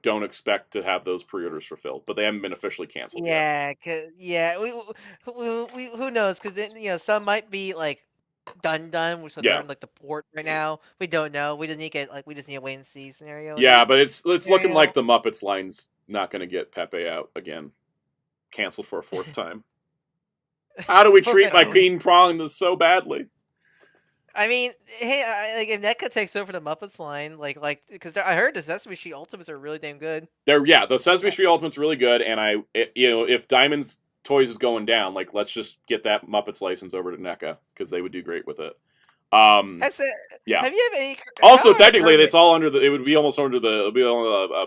Speaker 2: don't expect to have those pre-orders fulfilled, but they haven't been officially canceled
Speaker 1: yet. Who knows? Because some might be like done. So they're on like the port right now. We don't know. We just need a wait and see scenario.
Speaker 2: Yeah, but it's looking like the Muppets line's not going to get Pepe out again, canceled for a fourth time. How do we treat my Queen Prong this so badly?
Speaker 1: I mean, hey, if NECA takes over the Muppets line, because I heard the Sesame Street Ultimates are really damn good.
Speaker 2: The Sesame Street Ultimates really good, and if Diamond's Toys is going down, let's just get that Muppets license over to NECA because they would do great with it.
Speaker 1: That's it.
Speaker 2: Yeah.
Speaker 1: Have you have any?
Speaker 2: Also, technically, it's all under the. It would be almost under the.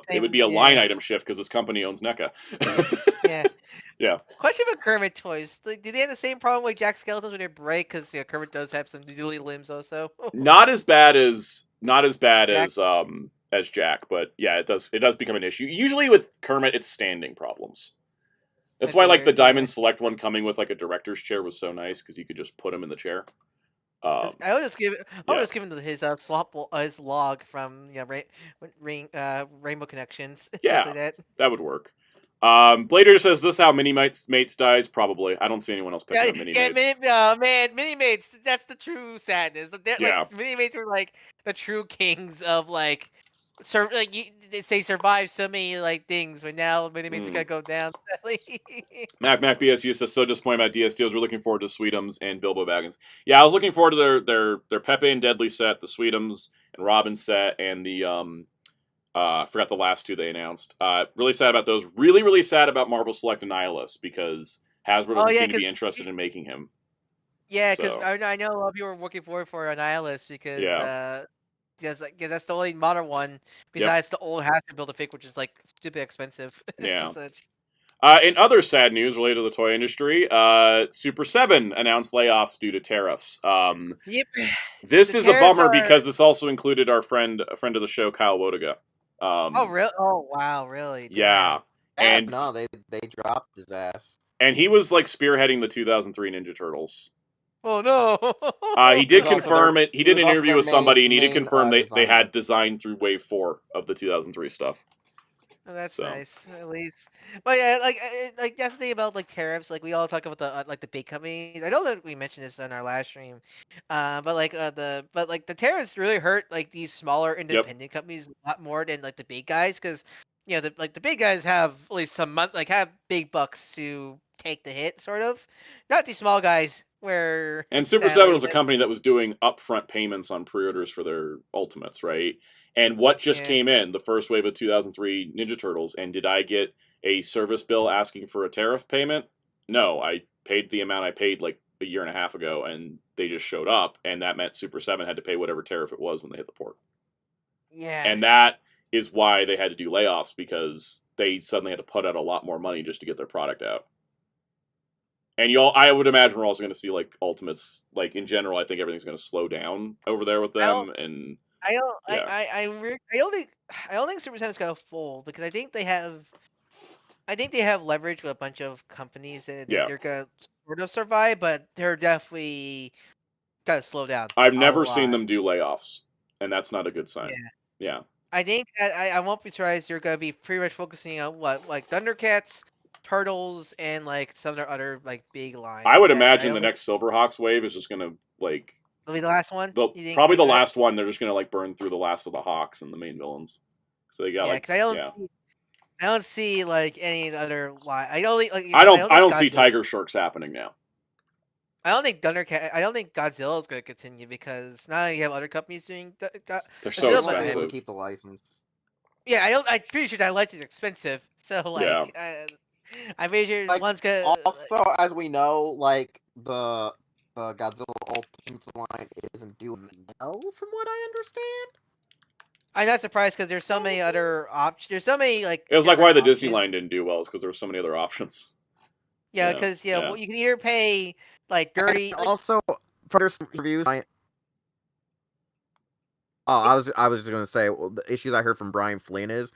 Speaker 2: It would be a line item shift because this company owns NECA.
Speaker 1: Yeah.
Speaker 2: Yeah.
Speaker 1: Question about Kermit toys. Do they have the same problem with Jack Skeletons when they break? Because Kermit does have some doodly limbs also.
Speaker 2: Not as bad as Jack, but yeah, it does become an issue. Usually with Kermit, it's standing problems. That's why the Diamond Select one coming with a director's chair was so nice because you could just put him in the chair.
Speaker 1: I would just give his his log from Rainbow Connections.
Speaker 2: Yeah,
Speaker 1: like that
Speaker 2: would work. Blader says this how Mini-Mates dies. Probably. I don't see anyone else picking up Mini-Mates.
Speaker 1: Man, Mini-Mates. That's the true sadness. Mini-Mates were the true kings of they survive so many theings, but now Mini-Mates are gonna go down.
Speaker 2: Mac BSU says so disappointed about DS deals. We're looking forward to Sweetums and Bilbo Baggins. Yeah, I was looking forward to their Pepe and Deadly set, the Sweetums and Robin set, and the I forgot the last two they announced. Really sad about those. Really, really sad about Marvel Select Annihilus because Hasbro doesn't seem to be interested in making him.
Speaker 1: Yeah, because I know a lot of people were looking forward for Annihilus because that's the only modern one besides the old Hasbro Build-A-Fig, which is stupid expensive.
Speaker 2: Yeah. In other sad news related to the toy industry, Super 7 announced layoffs due to tariffs.
Speaker 1: Yep.
Speaker 2: This
Speaker 1: The
Speaker 2: is a
Speaker 1: tariffs
Speaker 2: bummer
Speaker 1: are.
Speaker 2: because this also included a friend of the show, Kyle Wodiga.
Speaker 1: Oh, really? Oh, wow, really?
Speaker 2: Yeah.
Speaker 1: Damn.
Speaker 2: And
Speaker 4: no, they dropped his ass.
Speaker 2: And he was like spearheading the 2003 Ninja Turtles.
Speaker 1: Oh no!
Speaker 2: He did confirm it. He did an interview with somebody, and he did confirm they had design through Wave 4 of the 2003 stuff.
Speaker 1: Oh, that's nice, at least. But yeah, like that's the thing about like tariffs. Like we all talk about the like the big companies. I know that we mentioned this on our last stream, but like the tariffs really hurt like these smaller independent companies a lot more than like the big guys, because you know the big guys have at least some have big bucks to take the hit, sort of. Not these small guys where.
Speaker 2: And Super 7 was a company that was doing upfront payments on pre-orders for their Ultimates, right? And what just came in, the first wave of 2003 Ninja Turtles, and did I get a service bill asking for a tariff payment? No, I paid the amount I paid like a year and a half ago, and they just showed up, and that meant Super 7 had to pay whatever tariff it was when they hit the port.
Speaker 1: Yeah.
Speaker 2: And that is why they had to do layoffs, because they suddenly had to put out a lot more money just to get their product out. And I would imagine we're also going to see like Ultimates, like in general. I think everything's going to slow down over there with them.
Speaker 1: I don't think Super 7's gonna fold, because I think they have leverage with a bunch of companies that they're gonna sort of survive, but they're definitely gotta slow down.
Speaker 2: I've never seen them do layoffs, and that's not a good sign. Yeah.
Speaker 1: I think that I won't be surprised they're gonna be pretty much focusing on like Thundercats, Turtles, and like some of their other like big lines.
Speaker 2: I would imagine the next Silverhawks wave is just gonna like.
Speaker 1: It'll be the last one.
Speaker 2: Probably the last one. They're just gonna like burn through the last of the Hawks and the main villains. So they got
Speaker 1: I don't see like any other line. I
Speaker 2: don't see Tiger Sharks happening now.
Speaker 1: I don't think Godzilla is going to continue, because now you have other companies doing.
Speaker 2: They're so expensive.
Speaker 4: To keep the license.
Speaker 1: Yeah, I'm pretty sure that license is expensive. So like, I major one's good.
Speaker 4: Also, as we know, like the Godzilla Ultimates line isn't doing well, from what I understand.
Speaker 1: I'm not surprised, because there's so many other options. There's so many like.
Speaker 2: It was like why the Disney line didn't do well, is because there were so many other options.
Speaker 1: Yeah, because well, you can either pay like dirty.
Speaker 4: Also, for some reviews, I was just gonna say, well, the issues I heard from Brian Flynn is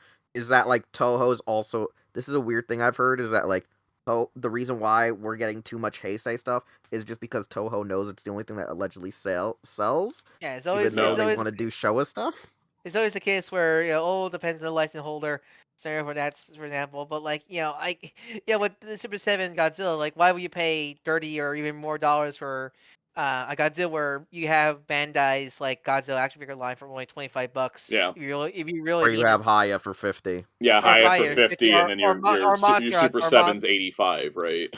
Speaker 4: that like Toho's also. This is a weird thing I've heard, is that like the reason why we're getting too much Heisei stuff is just because Toho knows it's the only thing that allegedly sells.
Speaker 1: Yeah, it's always
Speaker 4: they want to do Showa stuff.
Speaker 1: It's always the case where it depends on the license holder. Sorry for that, for example, but like with the Super 7 Godzilla, like why would you pay $30 or even more dollars for a Godzilla where you have Bandai's like Godzilla action figure line for only $25?
Speaker 2: Yeah.
Speaker 1: If you really
Speaker 4: or you have Haya for $50.
Speaker 2: Yeah, Haya for 50, and then your Super 7's 85, right?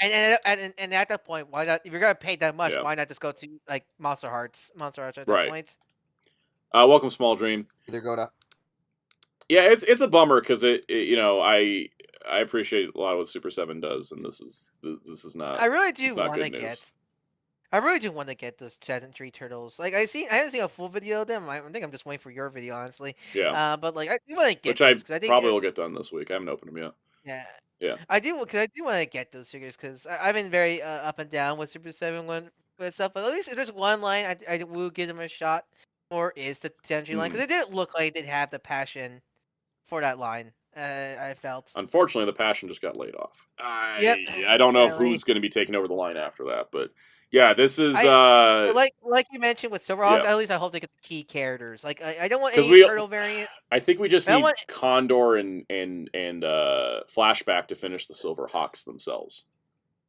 Speaker 1: And at that point, why not? If you're gonna pay that much, why not just go to like Monster Hearts at that point?
Speaker 2: Welcome, Small Dream.
Speaker 4: Either go to.
Speaker 2: Yeah, it's a bummer, because I appreciate a lot of what Super 7 does, and this is not.
Speaker 1: I really do want to get. I really do want to get those 3 turtles. Like I haven't seen a full video of them. I think I'm just waiting for your video, honestly.
Speaker 2: Yeah.
Speaker 1: But like I do want to get.
Speaker 2: Which I think probably will get done this week. I haven't opened them yet.
Speaker 1: Yeah.
Speaker 2: Yeah.
Speaker 1: I do, because I do want to get those figures, because I've been very up and down with Super 7 with stuff. But at least if there's one line I will give them a shot for, is the Tenchi line, because it didn't look like they'd have the passion for that line. I felt.
Speaker 2: Unfortunately, the passion just got laid off. I don't know who's going to be taking over the line after that, but yeah, this is
Speaker 1: like you mentioned with Silverhawks. At least I hope they get the key characters. Like I don't want any turtle variant.
Speaker 2: I think we just need Condor and Flashback to finish the Silverhawks themselves.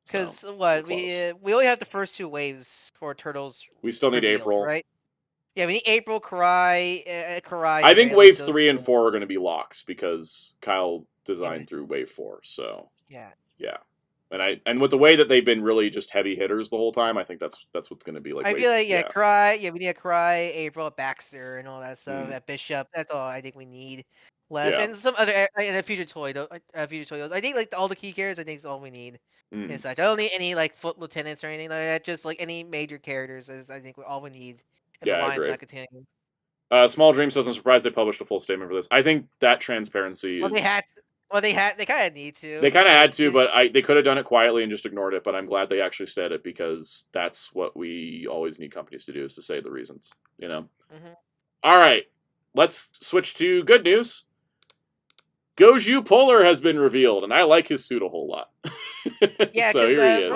Speaker 1: Because we only have the first 2 waves for turtles.
Speaker 2: We still need April,
Speaker 1: right? Yeah, we need April, Karai.
Speaker 2: I think Wave 3 and 4 are going to be locks, because Kyle designed through Wave 4. So
Speaker 1: yeah.
Speaker 2: And with the way that they've been really just heavy hitters the whole time, I think that's what's going to be like.
Speaker 1: I feel like Karai. Yeah, we need a Karai, April, Baxter, and all that stuff. That Bishop. That's all I think we need left, and some other and a future toy. Future toys. I think like all the key characters. I think is all we need. And such. I don't need any like foot lieutenants or anything like that. Just like any major characters is I think all we need. The line's not continuing.
Speaker 2: Small Dream says, I'm surprised they published a full statement for this. I think that transparency
Speaker 1: They had Well, they kind of need to.
Speaker 2: They kind of had to, but they could have done it quietly and just ignored it. But I'm glad they actually said it because that's what we always need companies to do, is to say the reasons. You know.
Speaker 1: Mm-hmm.
Speaker 2: All right, let's switch to good news. Gozyu Polar has been revealed, and I like his suit a whole lot.
Speaker 1: Yeah,
Speaker 2: so here he is.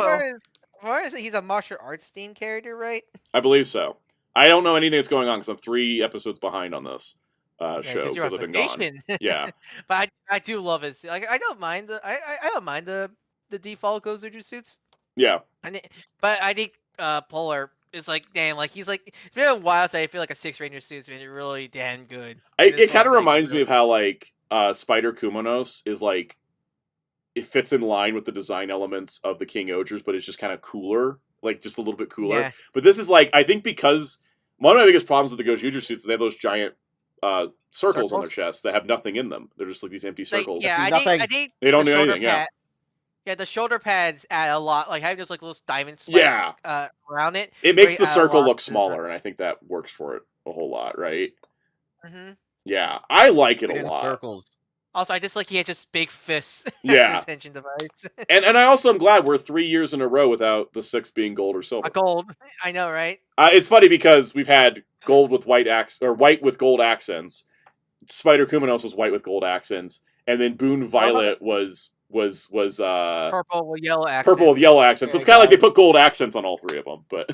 Speaker 1: Or is he's a martial arts themed character, right?
Speaker 2: I believe so. I don't know anything that's going on because I'm 3 episodes behind on this show because I've been gone. Yeah,
Speaker 1: but I do love his. Like I don't mind I don't mind the default Gozyu suits.
Speaker 2: Yeah,
Speaker 1: but I think Polar is like damn, like he's like it's been a while since I feel like a 6 Ranger suit's been really damn good.
Speaker 2: It kind of reminds me of how like Spider Kumonos is like, it fits in line with the design elements of the King Ogres, but it's just kind of cooler, like just a little bit cooler.
Speaker 1: Yeah.
Speaker 2: But this is like, I think because one of my biggest problems with the Gozyu suits is they have those giant circles on their chests that have nothing in them. They're just like these empty circles.
Speaker 1: Like, yeah, I think
Speaker 2: they don't do anything.
Speaker 1: Yeah, the shoulder pads add a lot. Like having just like little diamond spikes around it.
Speaker 2: It makes the circle look smaller, and I think that works for it a whole lot, right?
Speaker 1: Mm-hmm.
Speaker 2: Yeah, I like it a lot.
Speaker 4: Circles.
Speaker 1: Also, I just like he had just big fists.
Speaker 2: Yeah,
Speaker 1: as his engine device.
Speaker 2: and I also am glad we're 3 years in a row without the 6 being gold or silver.
Speaker 1: A gold, I know, right?
Speaker 2: It's funny because we've had gold with white white with gold accents. Spider Kumonos was white with gold accents, and then Boone Violet was
Speaker 1: purple with yellow accents.
Speaker 2: Purple with yellow accents. So it's kind of like they put gold accents on all 3 of them. But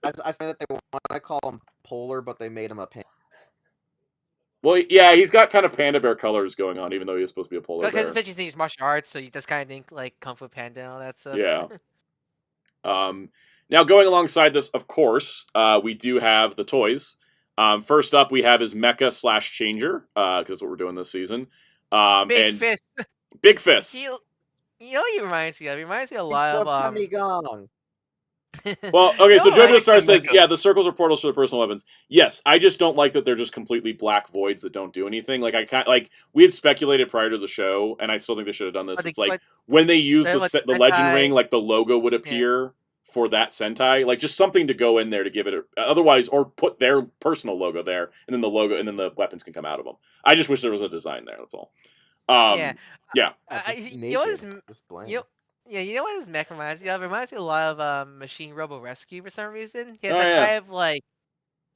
Speaker 4: I say that they want to call him Polar, but they made him a panda.
Speaker 2: Well, yeah, he's got kind of panda bear colors going on, even though he is supposed to be a polar bear.
Speaker 1: Because you think it's martial arts, so you just kind of think like Kung Fu Panda and all that stuff.
Speaker 2: Yeah. Now, going alongside this, of course, we do have the toys. First up, we have his Mecha/Changer, because that's what we're doing this season.
Speaker 1: Big Fist.
Speaker 2: Big Fist.
Speaker 1: You know what he reminds me of? He reminds me a lot of...
Speaker 4: Tommy Gong.
Speaker 2: Well, okay, so JoJo Star says, yeah, the circles are portals for the personal weapons. Yes, I just don't like that they're just completely black voids that don't do anything. Like we had speculated prior to the show, and I still think they should have done this. It's like when they use the legend ring, like the logo would appear for that Sentai, like just something to go in there to give it otherwise, or put their personal logo there, and then the logo, and then the weapons can come out of them. I just wish there was a design there. That's all.
Speaker 1: Yeah.
Speaker 4: You
Speaker 1: know what his mech reminds me of? It reminds me a lot of Machine Robo Rescue for some reason. He has kind of like,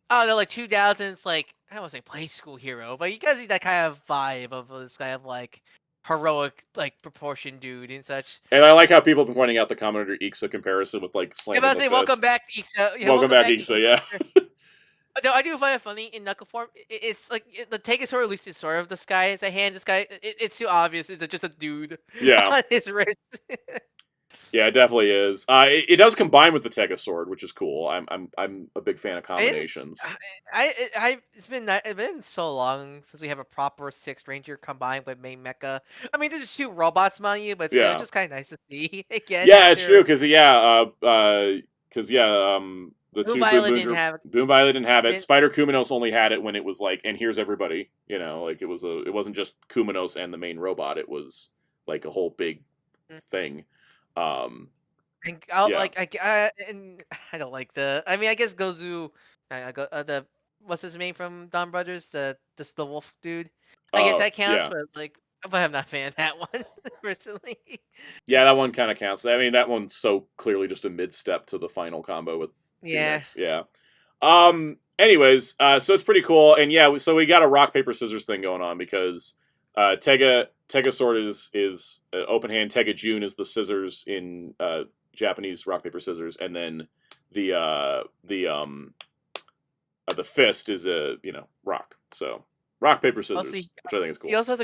Speaker 1: I don't know, like 2000s, like, I don't want to say play school hero, but you guys need that kind of vibe of this kind of like heroic, like proportion dude and such.
Speaker 2: And I like how people have been pointing out the Commodore Ixa comparison with like slamming the fist.
Speaker 1: Welcome back, Ixa.
Speaker 2: Yeah, welcome back, Ixa. Yeah.
Speaker 1: No, I do find it funny in knuckle form. It's like the Tegasaur, at least, is sort of this guy. It's a hand. This guy. It's too obvious. It's just a dude. On his wrist.
Speaker 2: Yeah, it definitely is. It does combine with the Tegasword, which is cool. I'm a big fan of combinations.
Speaker 1: It's been so long since we have a proper 6 Ranger combined with main mecha. I mean, there's just 2 robots, mind you, but it's just kind of nice to see again.
Speaker 2: Yeah, it's true because the
Speaker 1: Boom
Speaker 2: 2
Speaker 1: Violet didn't have it.
Speaker 2: Boom Violet didn't have it. Spider Kumonos only had it when it was like, and here's everybody. You know, like it wasn't just Kumonos and the main robot. It was like a whole big thing.
Speaker 1: And I don't like the. I mean, I guess Gozyu, what's his name from Don Brothers, the wolf dude. I guess that counts, but I'm not a fan of that one personally.
Speaker 2: Yeah, that one kind of counts. I mean, that one's so clearly just a mid-step to the final combo with Phoenix. Yeah. Anyways, so it's pretty cool, and so we got a rock paper scissors thing going on because Tega Sword is open hand. Tega June is the scissors in Japanese rock paper scissors, and then the fist is a rock. So rock paper scissors, which I think is cool.
Speaker 1: He also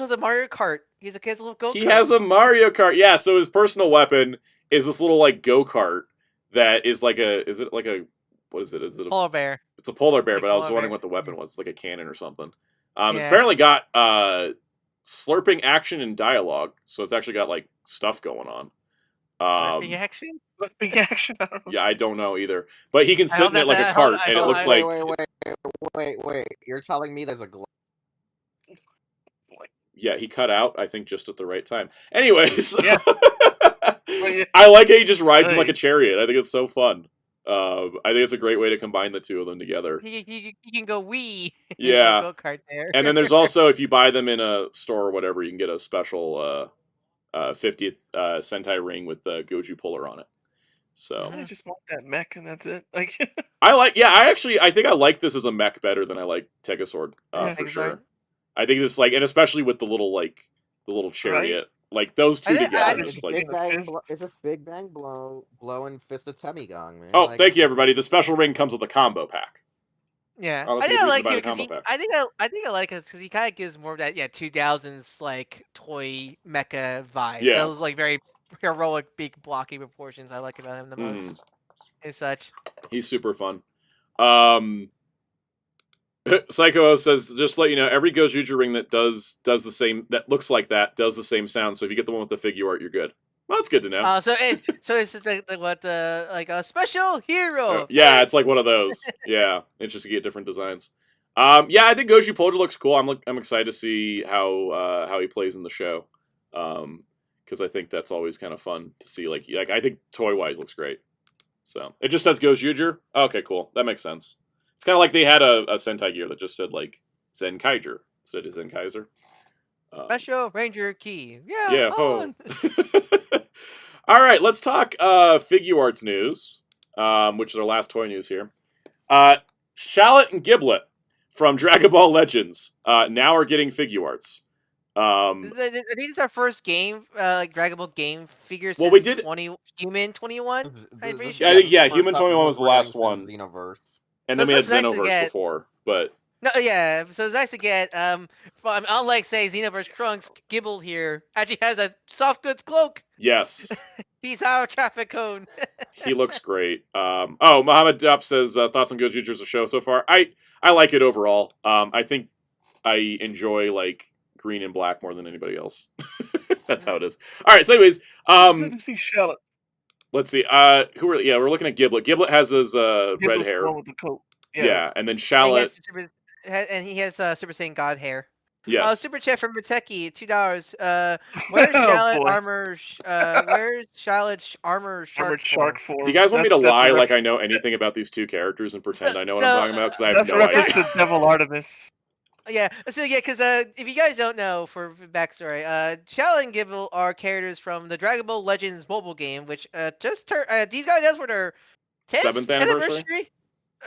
Speaker 1: has a Mario Kart. He's a kid's little go-kart.
Speaker 2: He has a Mario Kart. Yeah. So his personal weapon is this little like go-kart that is like what is it? Is it a
Speaker 1: polar bear?
Speaker 2: It's a polar bear, but I was wondering what the weapon was. It's like a cannon or something. It's apparently got slurping action and dialogue, so it's actually got like stuff going on.
Speaker 1: Slurping action?
Speaker 3: Slurping action?
Speaker 2: Yeah, I don't know either. But he can sit in it like a cart, and it looks like.
Speaker 4: Wait! You're telling me there's a glove?
Speaker 2: Yeah, he cut out, I think, just at the right time. Anyways,
Speaker 3: yeah.
Speaker 2: I like how he just rides him like a chariot. I think it's so fun. I think it's a great way to combine the two of them together.
Speaker 1: He can go wee.
Speaker 2: Yeah.
Speaker 1: Go-kart there.
Speaker 2: And then there's also, if you buy them in a store or whatever, you can get a special 50th Sentai ring with Gozyu Polar on it. So
Speaker 3: I just want that mech and that's it. Like
Speaker 2: I think I like this as a mech better than I like Tegasword for sure. I think this and especially with the little chariot, like those two together.
Speaker 4: It's a big bang blowing fist of Temigang, man.
Speaker 2: Oh, thank you everybody. The special ring comes with a combo pack.
Speaker 1: Yeah, I like him because I think I like it because he kind of gives more of that 2000s like toy mecha vibe.
Speaker 2: Yeah,
Speaker 1: those like very heroic, big blocky proportions. I like about him the most and such.
Speaker 2: He's super fun. Psycho says, just to let you know, every Gojuju ring that does the same, that looks like that, does the same sound. So if you get the one with the Figuart, you're good. Well, that's good to know.
Speaker 1: So it's like a special hero.
Speaker 2: Yeah, it's like one of those. Yeah, it's just to get different designs. Yeah, I think Gozyu Polar looks cool. I'm excited to see how he plays in the show. Because I think that's always kind of fun to see. Like I think toy wise looks great. So it just says Gojuger. Okay, cool. That makes sense. It's kind of like they had a Sentai gear that just said like Zenkaiger instead of Zenkaiser.
Speaker 1: Special Ranger Key.
Speaker 2: Yeah. Ho. All right, let's talk Figuarts news, which is our last toy news here. Shallot and Giblet from Dragon Ball Legends now are getting Figuarts.
Speaker 1: I think it's our first game, Dragon Ball game figure since
Speaker 2: we did
Speaker 1: Human 21.
Speaker 2: Human 21 was the last one.
Speaker 4: Xenoverse.
Speaker 2: And then we had Xenoverse before, but
Speaker 1: no, yeah. So it's nice to get. Unlike say Xenoverse Trunks, Gibble here actually has a soft goods cloak.
Speaker 2: Yes.
Speaker 1: He's our traffic cone.
Speaker 2: He looks great. Mohammed Dup says thoughts on Gojuju's show so far. I like it overall. I think I enjoy like green and black more than anybody else. That's how it is. All right. So, anyways,
Speaker 3: let's see Shallot.
Speaker 2: Let's see. We're looking at Giblet. Giblet has his red hair.
Speaker 3: With the coat.
Speaker 2: Yeah, and then Shallot.
Speaker 1: And he has Super Saiyan God hair.
Speaker 2: Yes.
Speaker 1: Super chat from Mateki, $2. Where's Shallot armor? Where's Shallot's armor shark
Speaker 3: form?
Speaker 2: Do you guys want me to lie like I know anything about these two characters and pretend I know what I'm talking about? Because I have no idea.
Speaker 3: That's a reference to Devil Artemis.
Speaker 1: Yeah, because if you guys don't know, for backstory, Shallot and Gibble are characters from the Dragon Ball Legends mobile game, which just turned. These guys, that's for their
Speaker 2: 7th anniversary.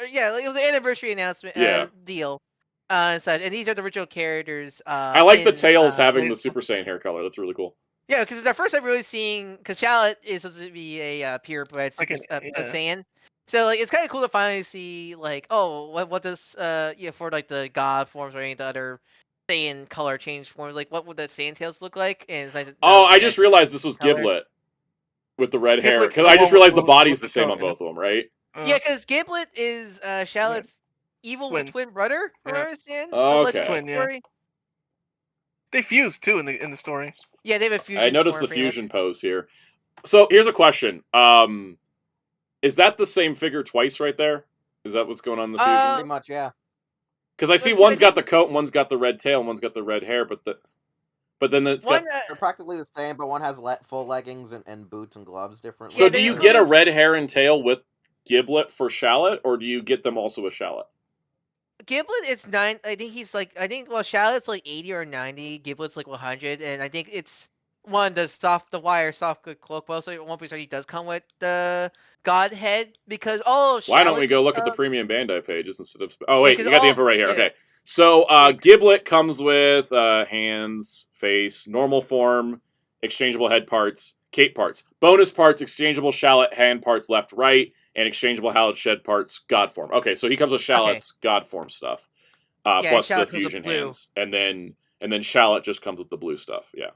Speaker 1: It was an anniversary announcement deal. And these are the original characters.
Speaker 2: I like the tails having the Super Saiyan hair color. That's really cool.
Speaker 1: Yeah, because it's our first time really seeing. Because Shallot is supposed to be a purebred Super Saiyan. So it's kind of cool to finally see what does for like the god forms or any of the other Saiyan color change forms, like what would the Saiyan tails look like? And it's nice
Speaker 2: I just realized this was Giblet with the red hair because I just realized the body's the same on both of them, right?
Speaker 1: Yeah, because Giblet is Shallot's evil twin brother. From what I understand.
Speaker 2: Okay.
Speaker 3: Twin, They fuse too in the story.
Speaker 1: Yeah, they have a fusion.
Speaker 2: I noticed the fusion pose here. So here's a question. Is that the same figure twice right there? Is that what's going on in the fusion?
Speaker 4: Pretty much, yeah.
Speaker 2: Because I see one's got the coat, and one's got the red tail, and one's got the red hair, but then it's got...
Speaker 4: They're practically the same, but one has full leggings and boots and gloves differently.
Speaker 2: So do you get a red hair and tail with Giblet for Shallot, or do you get them also with Shallot?
Speaker 1: Giblet, it's 9. I think Shallot's like 80 or 90. Giblet's like 100, and I think it's the wire soft good cloak. But also, one piece he does come with the Godhead because
Speaker 2: why don't we go look at the premium Bandai pages instead of? Oh wait, you got the info right here. Yeah. Okay, so Giblet comes with hands, face, normal form, exchangeable head parts, cape parts, bonus parts, exchangeable Shallot hand parts left, right. And exchangeable Hallowed Shed parts, God form. Okay, so he comes with Shallot's God form stuff, plus the fusion hands, and then Shallot just comes with the blue stuff. Yeah.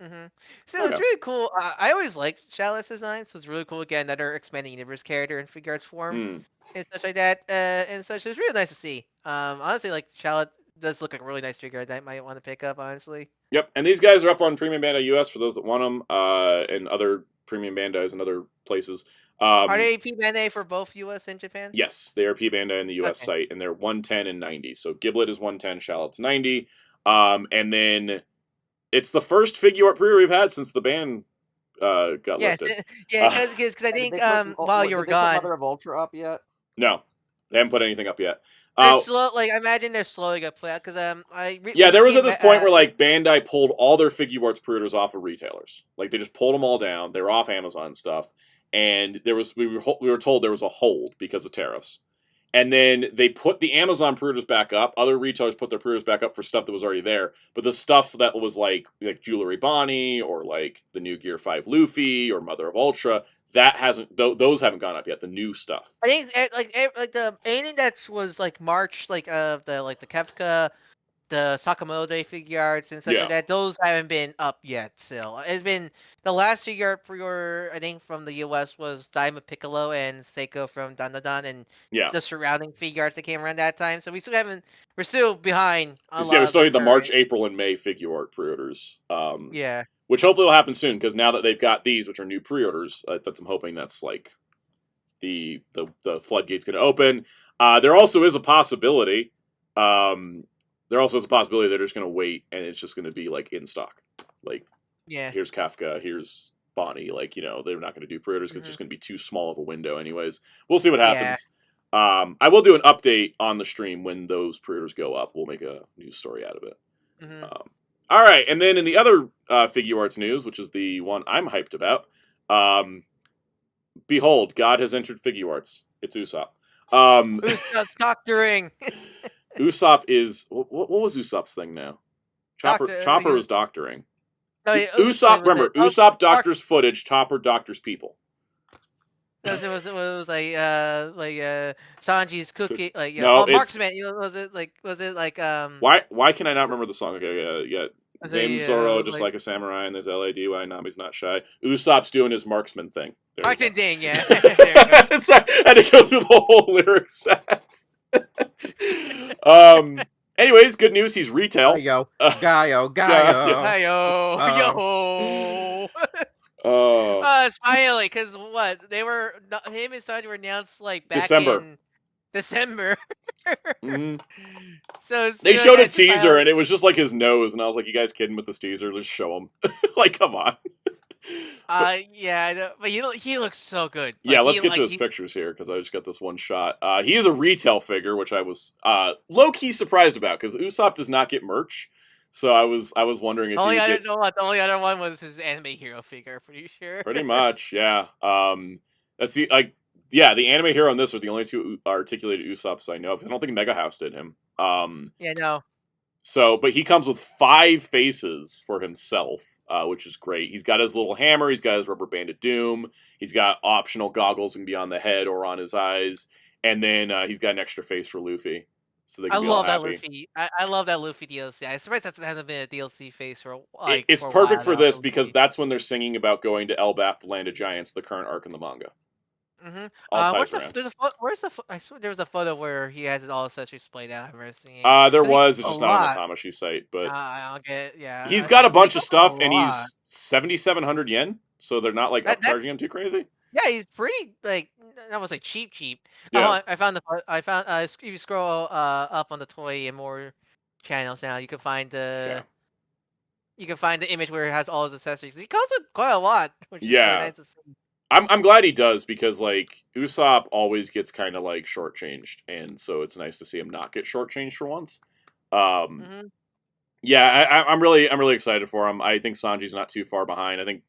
Speaker 1: Mm-hmm. So it's really cool. I always liked Shallot's design, so it's really cool. Again, another expanded universe character in Figuarts form and such like that, and such. It's really nice to see. Honestly, like Shallot does look like a really nice figure that I might want to pick up. Honestly.
Speaker 2: Yep, and these guys are up on Premium Bandai US for those that want them, and other Premium Bandais and other places.
Speaker 1: Are they P Bandai for both US and Japan?
Speaker 2: Yes, they are P Bandai in the US site, and they're 110 and 90. So Giblet is 110, Shallot's 90. And then it's the first Figuart pre-order we've had since the ban got
Speaker 1: Yes,
Speaker 2: lifted.
Speaker 1: yeah, because I
Speaker 4: Did
Speaker 1: think
Speaker 4: they put,
Speaker 1: while you were
Speaker 4: did they put
Speaker 1: gone,
Speaker 4: Mother of Ultra up yet?
Speaker 2: No, they haven't put anything up yet.
Speaker 1: they're slow. Like I imagine they're slowly gonna play out because
Speaker 2: Yeah, there was
Speaker 1: me
Speaker 2: at
Speaker 1: and
Speaker 2: this point where like Bandai pulled all their Figuarts pre-orders off of retailers. Like they just pulled them all down. They were off Amazon and stuff, and we were told there was a hold because of tariffs. And then they put the Amazon pre-orders back up. Other retailers put their pre-orders back up for stuff that was already there. But the stuff that was like Jewelry Bonnie or like the new Gear 5 Luffy or Mother of Ultra, that hasn't. Those haven't gone up yet. The new stuff.
Speaker 1: I think like the anything that was like March the Kefka, the Sakamoto Figuarts and such
Speaker 2: Yeah.
Speaker 1: like that. Those haven't been up yet. Still, it's been the last Figuart pre-order I think from the US was Diamond Piccolo and Seiko from Dandadan and the surrounding Figuarts that came around that time. So we still haven't. We're still behind a lot.
Speaker 2: Yeah, we still need the March,
Speaker 1: current...
Speaker 2: April, and May Figuart pre-orders.
Speaker 1: Yeah.
Speaker 2: Which hopefully will happen soon because now that they've got these, which are new pre-orders, that's I'm hoping that's like the floodgate's going to open. There also is a possibility. There also is a possibility they're just going to wait and it's just going to be like in stock. Like, here's Kafka, here's Bonnie. Like, they're not going to do pre-orders because it's just going to be too small of a window, anyways. We'll see what happens. I will do an update on the stream when those pre-orders go up. We'll make a news story out of it. All right, and then in the other Figuarts news, which is the one I'm hyped about, behold, God has entered Figuarts. It's Usopp.
Speaker 1: Usopp's doctoring.
Speaker 2: Usopp is... What was Usopp's thing now? Chopper was doctoring.
Speaker 1: No,
Speaker 2: Usopp, remember, Usopp doctors footage, Chopper doctors people.
Speaker 1: It was like Sanji's cookie, like
Speaker 2: no,
Speaker 1: marksman. Was it like
Speaker 2: Why can I not remember the song? Okay, yeah. Name Zoro just like a samurai, and there's LADY. Nami's not shy. Usopp's doing his marksman thing.
Speaker 1: Marksman thing, yeah.
Speaker 2: I had to go through the whole lyric set. Anyways, good news. He's retail.
Speaker 4: Gaio.
Speaker 1: It's finally because what they were him and Sanji were announced like back in December. So
Speaker 2: they showed a teaser and it was just like his nose, and I was like, "You guys kidding with this teaser? Just show him." Like, come on.
Speaker 1: Yeah, I know, but he looks so good.
Speaker 2: Yeah, let's get to his pictures here because I just got this one shot. He is a retail figure, which I was low key surprised about because Usopp does not get merch. So I was wondering if
Speaker 1: the only other one was his anime hero figure. Pretty sure.
Speaker 2: Pretty much, yeah. That's the the anime hero and this are the only two articulated Usopps I know. I don't think Mega House did him.
Speaker 1: Yeah, no.
Speaker 2: So, but he comes with 5 faces for himself, which is great. He's got his little hammer. He's got his rubber banded doom. He's got optional goggles that can be on the head or on his eyes, and then he's got an extra face for Luffy. So they can be all happy.
Speaker 1: That Luffy. I love that Luffy DLC. I'm surprised that hasn't been a DLC face for
Speaker 2: it's perfect for this because that's when they're singing about going to Elbaf, the land of giants, the current arc in the manga.
Speaker 1: I swear there was a photo where he has all accessories splayed out. I've never seen.
Speaker 2: There was. It's just not on the Tamashii site, but
Speaker 1: I'll get
Speaker 2: he's got a bunch of stuff, and he's 7,700 yen. So they're not like upcharging him too crazy.
Speaker 1: Yeah, he's pretty like almost like cheap.
Speaker 2: Yeah.
Speaker 1: I found if you scroll up on the Toy and More channels now, you can find the image where it has all his accessories. He costs quite a lot. Which is really nice to see. I'm
Speaker 2: glad he does because like Usopp always gets kind of like shortchanged, and so it's nice to see him not get shortchanged for once. Yeah, I'm really excited for him. I think Sanji's not too far behind. I think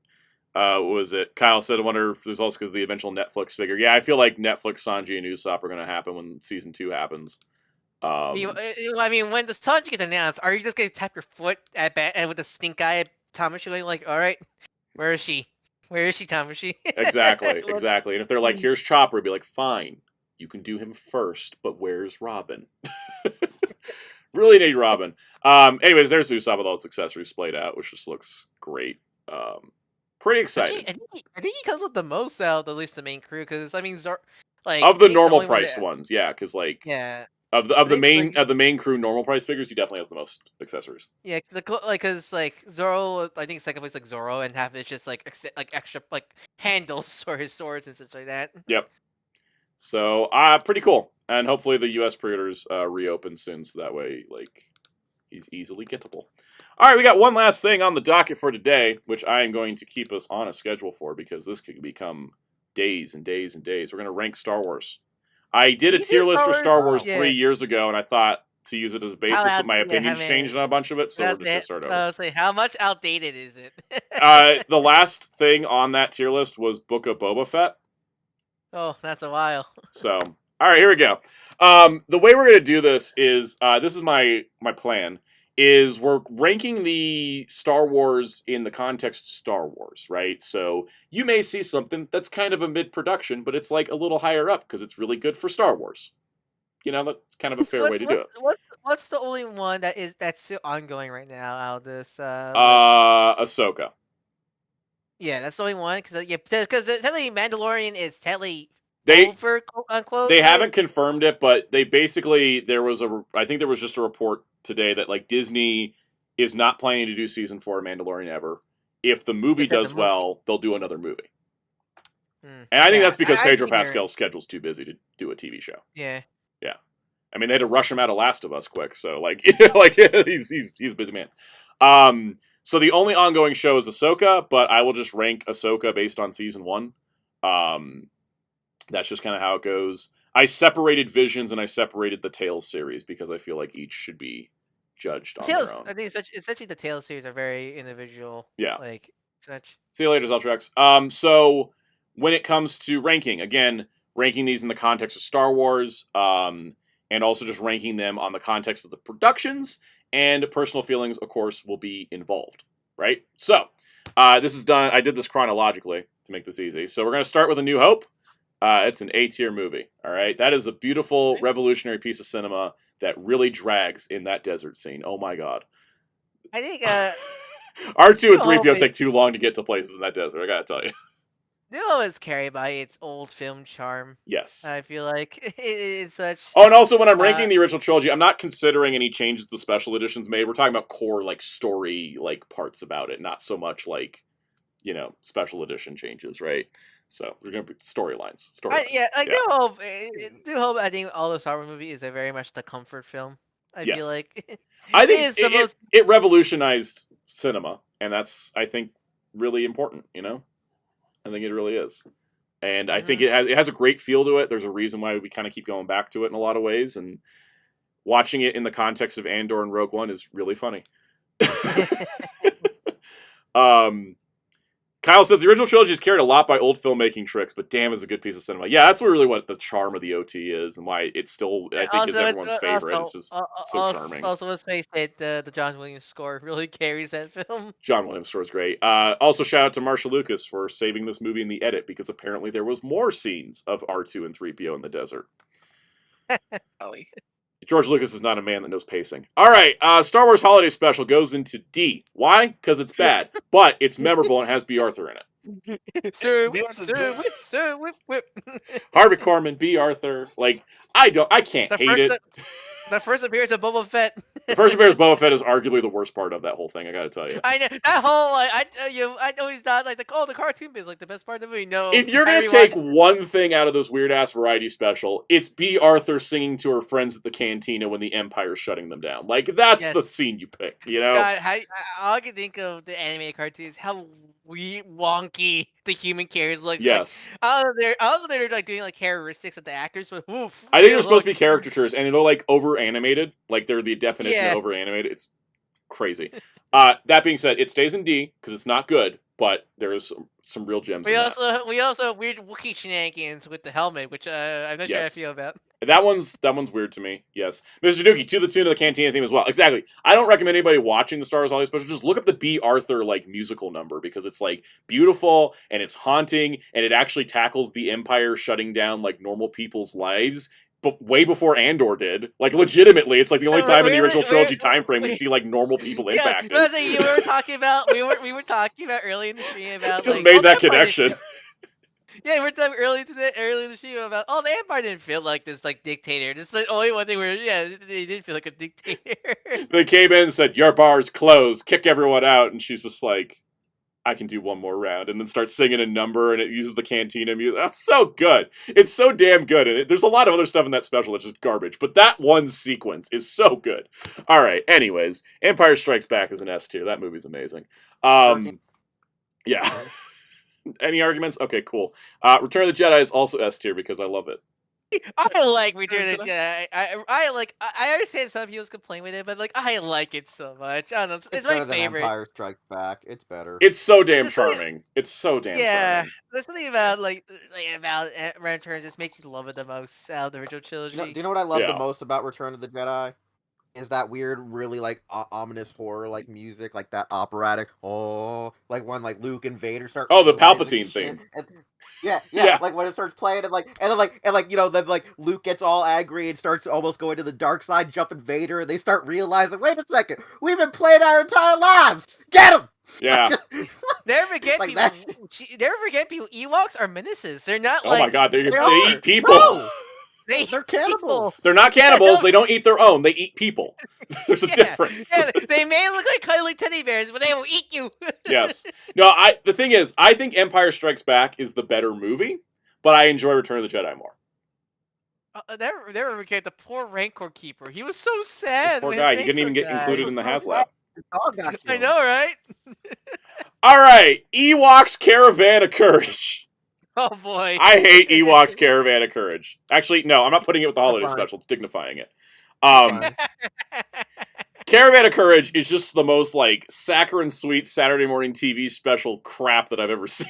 Speaker 2: what was it? Kyle said, I wonder if there's also because the eventual Netflix figure. Yeah, I feel like Netflix, Sanji, and Usopp are going to happen when season 2 happens.
Speaker 1: I mean, when the Sanji gets announced, are you just going to tap your foot and with the stink eye at Tamashii going like, all right, where is she? Where is she, Tamashii?
Speaker 2: Exactly. And if they're like, here's Chopper, it'd be like, fine, you can do him first, but where's Robin? Really need Robin. Anyways, there's Usopp with all his accessories splayed out, which just looks great. Pretty excited.
Speaker 1: I think he comes with the most out, at least the main crew, because I mean,
Speaker 2: of the normal priced ones, yeah, because like of the main crew normal price figures, he definitely has the most accessories.
Speaker 1: Yeah, because Zoro, I think second place like Zoro, and half it's just like extra like handles for his swords and such like that.
Speaker 2: Yep. So pretty cool, and hopefully the U.S. pre-orders reopen soon, so that way like he's easily gettable. All right, we got one last thing on the docket for today, which I am going to keep us on a schedule for because this could become days and days and days. We're going to rank Star Wars. I did a tier list for Star Wars 3 years ago, and I thought to use it as a basis, but my opinions changed on a bunch of it, so we're just going to start over.
Speaker 1: I was like, how much outdated is it?
Speaker 2: The last thing on that tier list was Book of Boba Fett.
Speaker 1: Oh, that's a while.
Speaker 2: So, all right, here we go. The way we're going to do this is, this is my plan, is we're ranking the Star Wars in the context of Star Wars, right? So you may see something that's kind of a mid-production, but it's like a little higher up because it's really good for Star Wars. You know, that's kind of a fair way to do it.
Speaker 1: What's the only one that's still ongoing right now out of this?
Speaker 2: Ahsoka.
Speaker 1: Yeah, that's the only one because technically Mandalorian is technically over, quote unquote.
Speaker 2: They haven't confirmed it, but they basically I think there was just a report today that like Disney is not planning to do season 4 of Mandalorian ever. If the movie does well, they'll do another movie. And I think that's because Pedro Pascal's schedule's too busy to do a TV show.
Speaker 1: Yeah.
Speaker 2: Yeah. I mean, they had to rush him out of Last of Us quick, so like he's a busy man. So the only ongoing show is Ahsoka, but I will just rank Ahsoka based on season 1. That's just kind of how it goes. I separated Visions and I separated the Tales series because I feel like each should be judged on their own.
Speaker 1: I think essentially the Tales series are very individual.
Speaker 2: Yeah.
Speaker 1: Like such.
Speaker 2: See you later, Zeltrex. So when it comes to ranking, again, ranking these in the context of Star Wars, and also just ranking them on the context of the productions, and personal feelings, of course, will be involved, right? So this is done. I did this chronologically to make this easy. So we're going to start with A New Hope. It's an A-tier movie, all right? That is a beautiful, revolutionary piece of cinema that really drags in that desert scene. Oh, my God.
Speaker 1: I think
Speaker 2: R2 and 3PO take too long to get to places in that desert, I gotta tell you.
Speaker 1: New Hope is carried by its old film charm.
Speaker 2: Yes.
Speaker 1: I feel like it's such...
Speaker 2: Oh, and also when I'm ranking the original trilogy, I'm not considering any changes the special editions made. We're talking about core, like, story, like, parts about it, not so much, like, you know, special edition changes, right? So we're gonna be storylines.
Speaker 1: New Hope. New Hope. I think all the Star Wars movie is a very much the comfort film. I feel like
Speaker 2: I think it revolutionized cinema, and that's I think really important. You know, I think it really is, and I think it has a great feel to it. There's a reason why we kind of keep going back to it in a lot of ways, and watching it in the context of Andor and Rogue One is really funny. Kyle says the original trilogy is carried a lot by old filmmaking tricks, but damn, is a good piece of cinema. Yeah, that's really what the charm of the OT is, and why it's still I think is everyone's favorite. It's just so charming.
Speaker 1: Also, let's face it, the John Williams score really carries that film.
Speaker 2: John Williams score is great. Also, shout out to Marsha Lucas for saving this movie in the edit because apparently there was more scenes of R2 and 3PO in the desert. George Lucas is not a man that knows pacing. All right, Star Wars Holiday Special goes into D. Why? Because it's bad, but it's memorable and has B. Arthur in it.
Speaker 1: Sir, whip.
Speaker 2: Harvey Korman, B. Arthur. Like, I can't hate it.
Speaker 1: The first appearance of Boba Fett.
Speaker 2: The first appearance of Boba Fett is arguably the worst part of that whole thing. I gotta tell you.
Speaker 1: I know that whole. I know he's not like the cartoon bit is like the best part of the movie. No.
Speaker 2: If you're gonna take one thing out of this weird ass variety special, it's B. Arthur singing to her friends at the cantina when the Empire's shutting them down. Like that's the scene you pick. You know.
Speaker 1: God, all I can think of the animated cartoons how weird, wonky the human characters look.
Speaker 2: Yes.
Speaker 1: Also, they're like doing like characteristics of the actors, but oof.
Speaker 2: I think they're supposed to be caricatures, and they're like over animated. Like they're the definition of over animated. It's crazy. That being said, it stays in D because it's not good, but there's some real gems. We
Speaker 1: also have weird Wookiee shenanigans with the helmet, which I'm not sure how I feel about.
Speaker 2: That one's weird to me. Yes, Mr. Dookie, to the tune of the Cantina theme as well. Exactly. I don't recommend anybody watching the Star Wars Holiday Special. Just look up the B. Arthur like musical number because it's like beautiful and it's haunting and it actually tackles the Empire shutting down like normal people's lives. But way before Andor did, like legitimately, it's like the only time in the original trilogy time frame we see like normal people impacted.
Speaker 1: Yeah, we were talking about early in the stream about.
Speaker 2: Just like, made that connection.
Speaker 1: Yeah, we were talking early in the stream about the Empire didn't feel like this like dictator. Just the only one thing where they did feel like a dictator.
Speaker 2: They came in and said, "Your bar's closed. Kick everyone out," and she's just like, I can do one more round, and then start singing a number, and it uses the cantina music. That's so good. It's so damn good. And there's a lot of other stuff in that special that's just garbage, but that one sequence is so good. All right. Anyways, Empire Strikes Back is an S2. That movie's amazing. Yeah. Any arguments? Okay, cool. Return of the Jedi is also S tier because I love it.
Speaker 1: I like Return of the Jedi. I understand some people's complain with it, but like I like it so much. I don't know. It's my
Speaker 4: better than
Speaker 1: favorite.
Speaker 4: Empire Strikes Back. It's better.
Speaker 2: It's so damn charming. It's so damn charming.
Speaker 1: There's something about about Return just makes you love it the most out of the original trilogy.
Speaker 4: Do you know what I love the most about Return of the Jedi? Is that weird, really like ominous horror like music, like that operatic like when like Luke and Vader start.
Speaker 2: Oh, the Palpatine thing.
Speaker 4: And, yeah, like when it starts playing and then you know then like Luke gets all angry and starts almost going to the dark side, jumping Vader, and they start realizing, wait a second, we've been playing our entire lives. Get him.
Speaker 2: Yeah.
Speaker 1: Never forget like people. Never forget people. Ewoks are menaces. They're not.
Speaker 2: Oh my god, they eat people.
Speaker 4: No. They're cannibals.
Speaker 2: They're not cannibals. They don't eat their own. They eat people. There's a difference.
Speaker 1: Yeah, they may look like cuddly teddy bears, but they will eat you.
Speaker 2: Yes. No, the thing is, I think Empire Strikes Back is the better movie, but I enjoy Return of the Jedi more.
Speaker 1: Never forget the poor Rancor Keeper. He was so sad.
Speaker 2: The poor guy. He didn't even get included in the Haslab.
Speaker 1: I know, right?
Speaker 2: All right. Ewoks Caravan of Courage.
Speaker 1: Oh boy.
Speaker 2: I hate Ewoks Caravan of Courage. Actually, no, I'm not putting it with the holiday special. It's dignifying it. Caravan of Courage is just the most like saccharine sweet Saturday morning TV special crap that I've ever seen.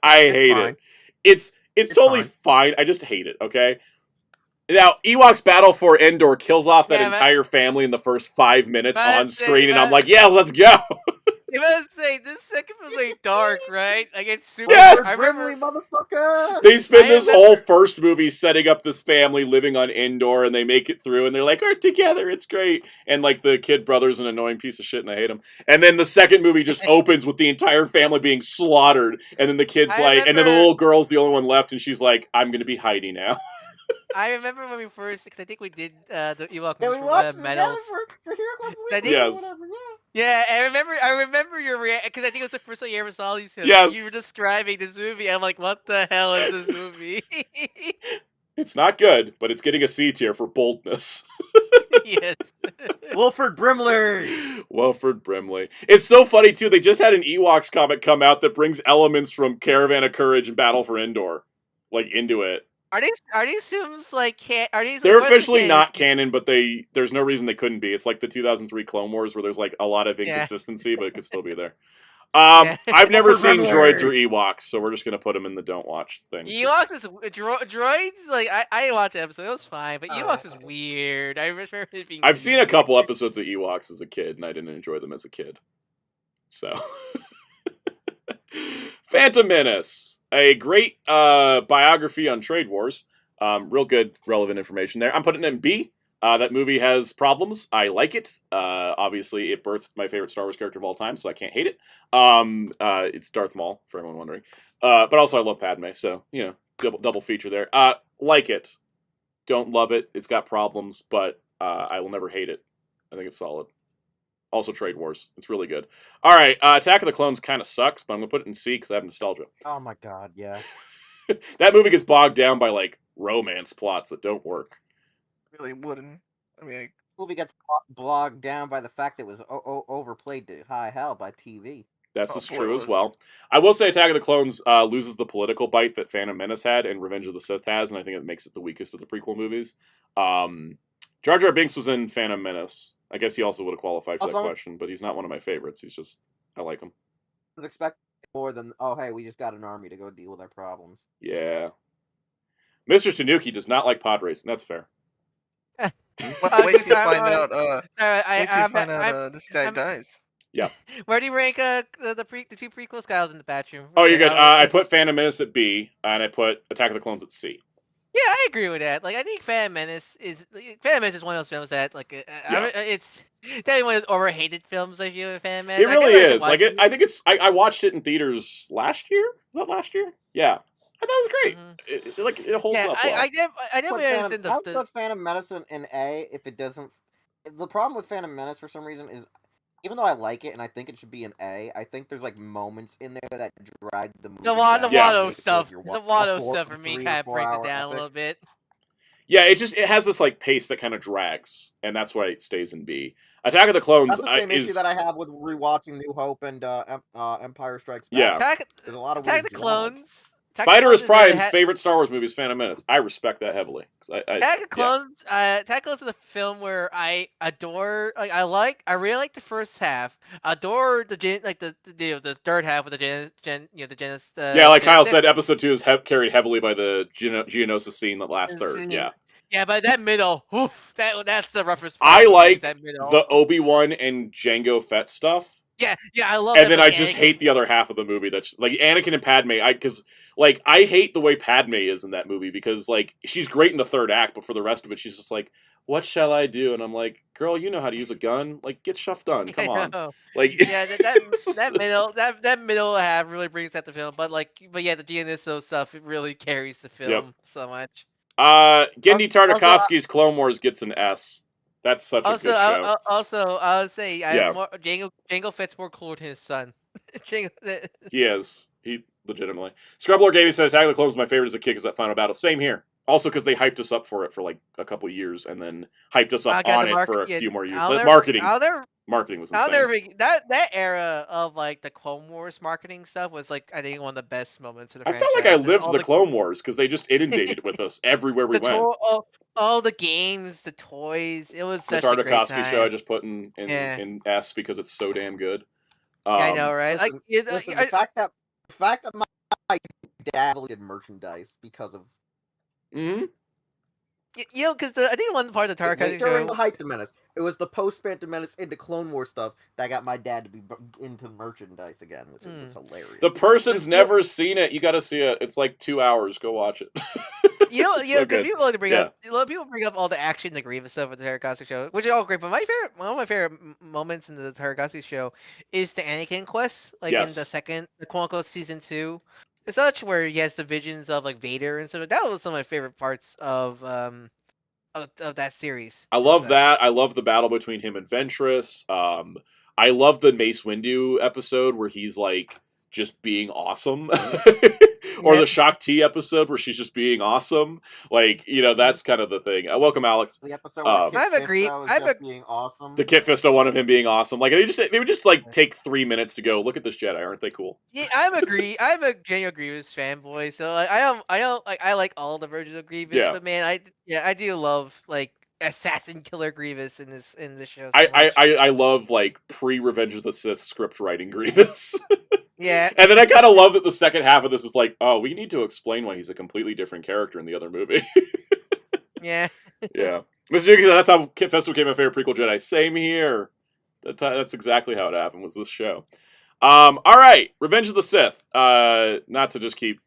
Speaker 2: I hate it. It's totally fine. I just hate it, okay? Now, Ewoks Battle for Endor kills off that entire family in the first 5 minutes on screen, and I'm like, yeah, let's go.
Speaker 1: I was say this second was like dark, right? Like it's super.
Speaker 2: Yes!
Speaker 1: I remember,
Speaker 4: motherfucker.
Speaker 2: They spend this whole first movie setting up this family living on Endor, and they make it through, and they're like, "We're together, it's great." And like the kid brother's an annoying piece of shit, and I hate him. And then the second movie just opens with the entire family being slaughtered, and then the kid's and then the little girl's the only one left, and she's like, "I'm gonna be Heidi now."
Speaker 1: I remember when we first, because I think we did the Ewok
Speaker 4: movie for medals.
Speaker 2: Yes.
Speaker 1: Yeah, I remember your reaction, because I think it was the first time you ever saw these films.
Speaker 2: Yes.
Speaker 1: You were describing this movie. I'm like, what the hell is this movie?
Speaker 2: It's not good, but it's getting a C tier for boldness.
Speaker 1: Yes.
Speaker 4: Wilford Brimley.
Speaker 2: It's so funny, too. They just had an Ewoks comic come out that brings elements from Caravan of Courage and Battle for Endor, like, into it.
Speaker 1: Are these films like are these?
Speaker 2: They're officially not canon, but there's no reason they couldn't be. It's like the 2003 Clone Wars where there's like a lot of inconsistency, but it could still be there. I've never seen droids or Ewoks, so we're just gonna put them in the don't watch thing.
Speaker 1: Ewoks is droids. Like I watched the episode, it was fine, but Ewoks is weird. I remember it being.
Speaker 2: I've seen a couple episodes of Ewoks as a kid, and I didn't enjoy them as a kid. So, Phantom Menace. A great biography on trade wars. Real good, relevant information there. I'm putting it in B. That movie has problems. I like it. Obviously, it birthed my favorite Star Wars character of all time, so I can't hate it. It's Darth Maul, for everyone wondering. But also, I love Padme, so, you know, double feature there. Like it. Don't love it. It's got problems, but I will never hate it. I think it's solid. Also Trade Wars. It's really good. All right, Attack of the Clones kind of sucks, but I'm going to put it in C because I have nostalgia.
Speaker 4: Oh my god, yeah.
Speaker 2: That movie gets bogged down by, like, romance plots that don't work.
Speaker 3: Really wouldn't. I mean,
Speaker 4: the movie gets bogged down by the fact that it was overplayed to high hell by TV.
Speaker 2: That's just true as well. I will say Attack of the Clones loses the political bite that Phantom Menace had and Revenge of the Sith has, and I think it makes it the weakest of the prequel movies. Jar Jar Binks was in Phantom Menace. I guess he also would have qualified for that question, but he's not one of my favorites. He's just, I like him.
Speaker 4: I would expect more than, oh, hey, we just got an army to go deal with our problems.
Speaker 2: Yeah. Mr. Tanuki does not like pod racing. That's fair.
Speaker 3: wait till you find out, this guy dies.
Speaker 2: Yeah.
Speaker 1: Where do you rank the two prequels? Guy was in the bathroom.
Speaker 2: Oh, you're good. I put Phantom Menace at B, and I put Attack of the Clones at C.
Speaker 1: Yeah, I agree with that. Like, I think Phantom Menace is one of those films that, like, it's definitely one of those overhated films. I feel with Phantom Menace.
Speaker 2: It really is. Like, I think it's. I watched it in theaters last year. Was that last year? Yeah, I thought it was great. Mm-hmm. It holds up. Well.
Speaker 1: I definitely understand
Speaker 4: I put Phantom Menace in A if it doesn't. The problem with Phantom Menace for some reason is even though I like it and I think it should be an A, I think there's like moments in there that drag the movie.
Speaker 1: The Watto stuff. The Watto stuff for me kind of brings it down a little bit.
Speaker 2: Yeah, it has this like pace that kind of drags, and that's why it stays in B. Attack of the Clones.
Speaker 4: That's the same issue that I have with rewatching New Hope and Empire Strikes Back.
Speaker 2: Yeah,
Speaker 4: there's a lot of
Speaker 1: Attack of the Clones.
Speaker 2: Spider is Prime's favorite Star Wars movie is Phantom Menace. I respect that heavily.
Speaker 1: Attack of Clones. Attack of Clones is a film where I adore. Like I really like the first half. Adore the third half with the Genesis.
Speaker 2: Yeah, like Kyle said, Episode 2 is carried heavily by the Geonosis scene, the last third. Yeah.
Speaker 1: Yeah, but that middle, that's the roughest
Speaker 2: part. I like the Obi-Wan and Jango Fett stuff.
Speaker 1: Yeah, I love.
Speaker 2: And then I just hate the other half of the movie. That's like Anakin and Padme. I hate the way Padme is in that movie because like she's great in the third act, but for the rest of it, she's just like, "What shall I do?" And I'm like, "Girl, you know how to use a gun. Like, get stuff done. Come on." Like,
Speaker 1: yeah, that middle half really brings out the film. But yeah, the Dionyso stuff it really carries the film so much.
Speaker 2: Genndy Tartakovsky's Clone Wars gets an S. That's such a good show.
Speaker 1: I would say Jango Fett's more cool than his son.
Speaker 2: He is. He legitimately. Scrublord Gaming says Attack of the Clones was my favorite as a kid because that final battle. Same here. Also because they hyped us up for it for like a couple years and then hyped us up on it for a few more years. Marketing was insane.
Speaker 1: That era of like the Clone Wars marketing stuff was like I think one of the best moments of the franchise.
Speaker 2: I felt like I lived the Clone Wars because they just inundated with us everywhere we went.
Speaker 1: All the games, the toys, it was such
Speaker 2: a
Speaker 1: great time.
Speaker 2: Tartakovsky show I just put in S because it's so damn good.
Speaker 1: Yeah, I know, right?
Speaker 4: Listen, the fact that my dad did merchandise because of.
Speaker 1: Mm-hmm. Because I think one part of the Tartakovsky
Speaker 4: during the Hype Menace, it was the post-Phantom Menace into Clone War stuff that got my dad to be into merchandise again, which is hilarious.
Speaker 2: The person's never seen it. You got to see it. It's like 2 hours. Go watch it.
Speaker 1: Because people like to bring up, people bring up all the action, the Grievous stuff with the Tartakovsky show, which is all great. But one of my favorite moments in the Tartakovsky show is the Anakin quest, in the quote unquote season 2. It's such where he has the visions of like Vader and stuff. That was some of my favorite parts of that series.
Speaker 2: I love that. I love the battle between him and Ventress. I love the Mace Windu episode where he's like just being awesome. Or the Shak Ti episode where she's just being awesome. Like, that's kind of the thing. Welcome, Alex.
Speaker 4: The episode where being awesome.
Speaker 2: The Kit Fisto one of him being awesome. Like they would just like take 3 minutes to go, look at this Jedi, aren't they cool?
Speaker 1: Yeah, I'm a Daniel Grievous fanboy, so I like all the versions of Grievous, but man, I do love like assassin killer Grievous in this show.
Speaker 2: I love like pre-Revenge of the Sith script writing Grievous.
Speaker 1: Yeah.
Speaker 2: And then I kind of love that the second half of this is like, oh, we need to explain why he's a completely different character in the other movie.
Speaker 1: Yeah.
Speaker 2: Yeah. Mr. Duke said that's how Kit Fisto became my favorite prequel Jedi. Same here. That's exactly how it happened, was this show. All right. Revenge of the Sith. Not to just keep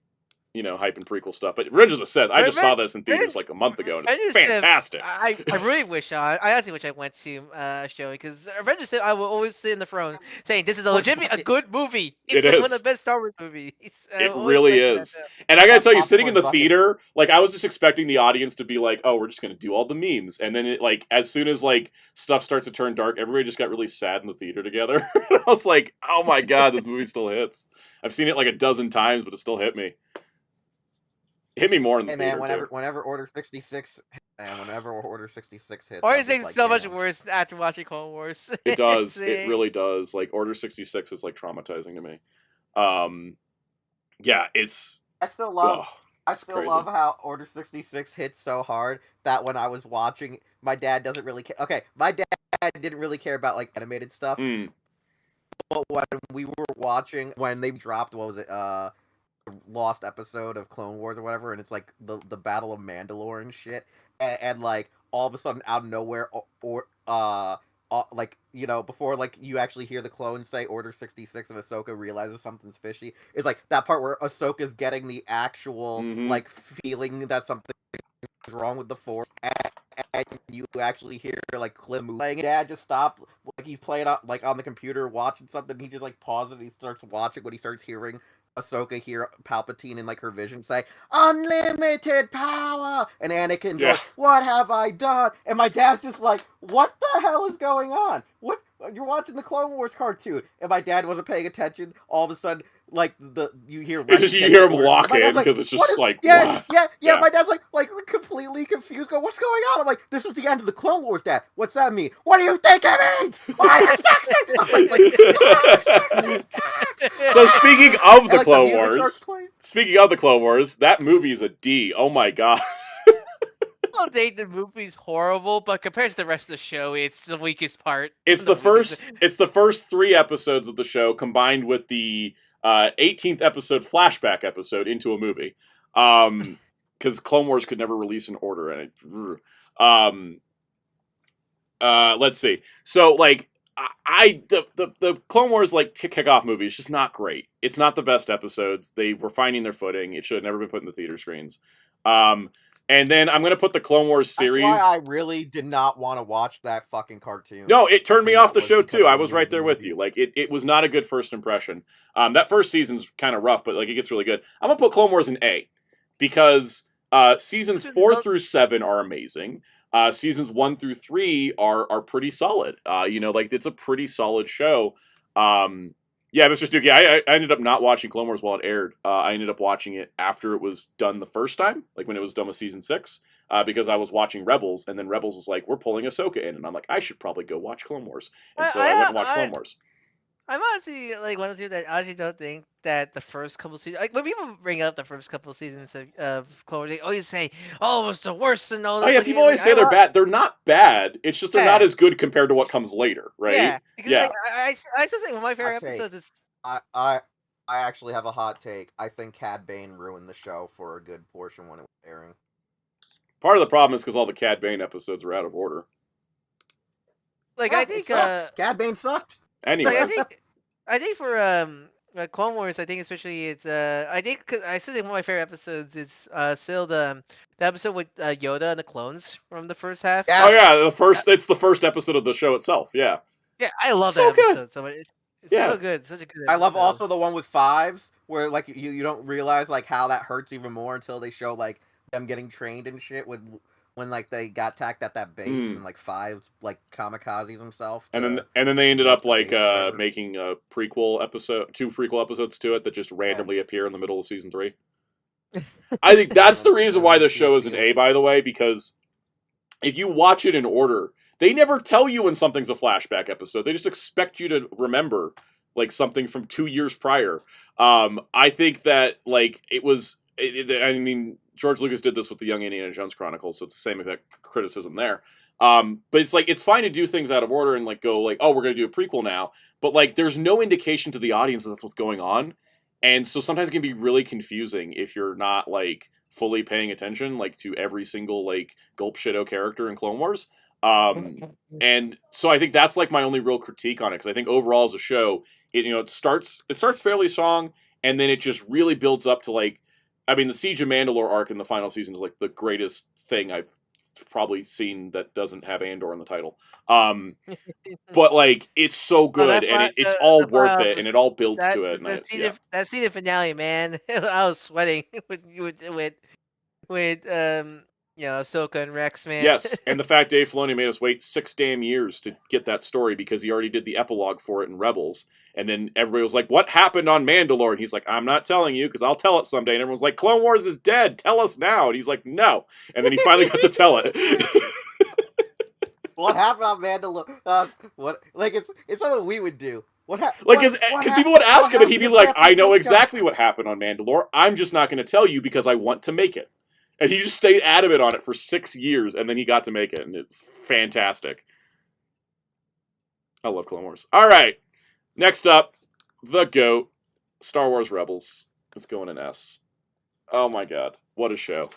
Speaker 2: hyping prequel stuff, but Revenge of the Sith. I just saw this in theaters like a month ago, and it's fantastic.
Speaker 1: I really wish I actually wish I went to show because Revenge of the Sith. I will always sit in the throne saying this is a good movie. It's one of the best Star Wars movies.
Speaker 2: It really is. And I gotta tell you, sitting in the theater, like I was just expecting the audience to be like, "Oh, we're just gonna do all the memes," and then as soon as like stuff starts to turn dark, everybody just got really sad in the theater together. I was like, "Oh my god, this movie still hits." I've seen it like a dozen times, but it still hit me. Hit me more in the theater,
Speaker 4: whenever Order 66 hits,
Speaker 1: or is it so much worse after watching Clone Wars?
Speaker 2: It does. It really does. Like Order 66 is like traumatizing to me. Yeah, it's.
Speaker 4: I still love how Order 66 hits so hard that when I was watching, my dad doesn't really care. Okay, my dad didn't really care about like animated stuff. But when we were watching, when they dropped, what was it? Lost episode of Clone Wars or whatever, and it's like the Battle of Mandalore and shit, and like all of a sudden out of nowhere, like before like you actually hear the clones say Order 66 and Ahsoka realizes something's fishy. It's like that part where Ahsoka's getting the actual like feeling that something is wrong with the Force, and you actually hear like Cliff playing. Dad just stopped, like he's playing on the computer watching something. He just like pauses and he starts watching when he starts hearing Ahsoka hear Palpatine in like her vision say "unlimited power," and Anakin goes, "What have I done?" And my dad's just like, "What the hell is going on? What?" you're watching the Clone Wars cartoon, and my dad wasn't paying attention. All of a sudden, like you hear
Speaker 2: it's just you hear him walk in because it's just like
Speaker 4: yeah. My dad's like completely confused. Go, what's going on? I'm like, this is the end of the Clone Wars, Dad. What's that mean? What do you think it means? Why are you sexy?
Speaker 2: So speaking of the
Speaker 4: And,
Speaker 2: Clone Wars, that movie is a D. Oh my god.
Speaker 1: I don't think the movie's horrible, but compared to the rest of the show, it's the weakest part.
Speaker 2: It's the first 3 episodes of the show combined with the 18th episode flashback episode into a movie. Because Clone Wars could never release an order, and let's see. So like the Clone Wars like kickoff movie is just not great. It's not the best episodes. They were finding their footing. It should have never been put in the theater screens. And then I'm gonna put the Clone Wars series.
Speaker 4: That's why I really did not want to watch that fucking cartoon.
Speaker 2: No, it turned me off the show too. I was right there with you. Like it was not a good first impression. That first season's kind of rough, but like it gets really good. I'm gonna put Clone Wars in A because seasons 4 through 7 are amazing. Seasons 1 through 3 are pretty solid. Like it's a pretty solid show. Yeah, Mr. Stuckey, I ended up not watching Clone Wars while it aired. I ended up watching it after it was done the first time, like when it was done with season 6, because I was watching Rebels, and then Rebels was like, we're pulling Ahsoka in, and I'm like, I should probably go watch Clone Wars. And so I went and watched Clone Wars.
Speaker 1: I'm honestly like one of the two that I actually don't think that the first couple seasons, like when people bring up the first couple seasons of Clone Wars, they always say, "Oh, it was the worst," and all that.
Speaker 2: Oh yeah, people always say they're bad. They're not bad. It's just they're not as good compared to what comes later, right?
Speaker 1: Yeah, because like, I still say one of my favorite episodes is.
Speaker 4: I actually have a hot take. I think Cad Bane ruined the show for a good portion when it was airing.
Speaker 2: Part of the problem is because all the Cad Bane episodes were out of order.
Speaker 1: Like I think
Speaker 4: Cad Bane sucked.
Speaker 2: Anyway,
Speaker 1: like, I think for Clone Wars, I think especially it's I think because I still think one of my favorite episodes is still the episode with Yoda and the clones from the first half.
Speaker 2: Yeah. Oh yeah, it's the first episode of the show itself. Yeah.
Speaker 1: Yeah, I love that episode. So it's so good. It's such a good episode.
Speaker 4: I love also the one with Fives where like you don't realize like how that hurts even more until they show like them getting trained and shit when like they got attacked at that base and like Fives like kamikazes himself.
Speaker 2: And then they ended up like making a prequel episode, 2 prequel episodes to it that just randomly appear in the middle of season 3. I think that's the reason why the show is an A, by the way, because if you watch it in order, they never tell you when something's a flashback episode. They just expect you to remember like something from 2 years prior. I think that like I mean, George Lucas did this with the Young Indiana Jones Chronicles, so it's the same exact criticism there. But it's like it's fine to do things out of order and like go like, oh, we're gonna do a prequel now, but like there's no indication to the audience that that's what's going on, and so sometimes it can be really confusing if you're not like fully paying attention like to every single like gulp shito character in Clone Wars. And so I think that's like my only real critique on it, because I think overall as a show, it starts fairly strong, and then it just really builds up to like, I mean, the Siege of Mandalore arc in the final season is like the greatest thing I've probably seen that doesn't have Andor in the title. But like it's so good, and it's all worth it, and it all builds to it.
Speaker 1: That season finale, man, I was sweating with Ahsoka and Rex, man.
Speaker 2: Yes, and the fact Dave Filoni made us wait 6 damn years to get that story because he already did the epilogue for it in Rebels, and then everybody was like, "What happened on Mandalore?" And he's like, "I'm not telling you because I'll tell it someday." And everyone's like, "Clone Wars is dead. Tell us now." And he's like, "No." And then he finally got to tell it.
Speaker 4: What happened on Mandalore? What like it's something we would do.
Speaker 2: Because people would ask him, and he'd be like, "I know exactly what happened on Mandalore. I'm just not going to tell you because I want to make it." And he just stayed adamant on it for 6 years, and then he got to make it, and it's fantastic. I love Clone Wars. All right, next up, the GOAT, Star Wars Rebels. It's going in S. Oh my god, what a show!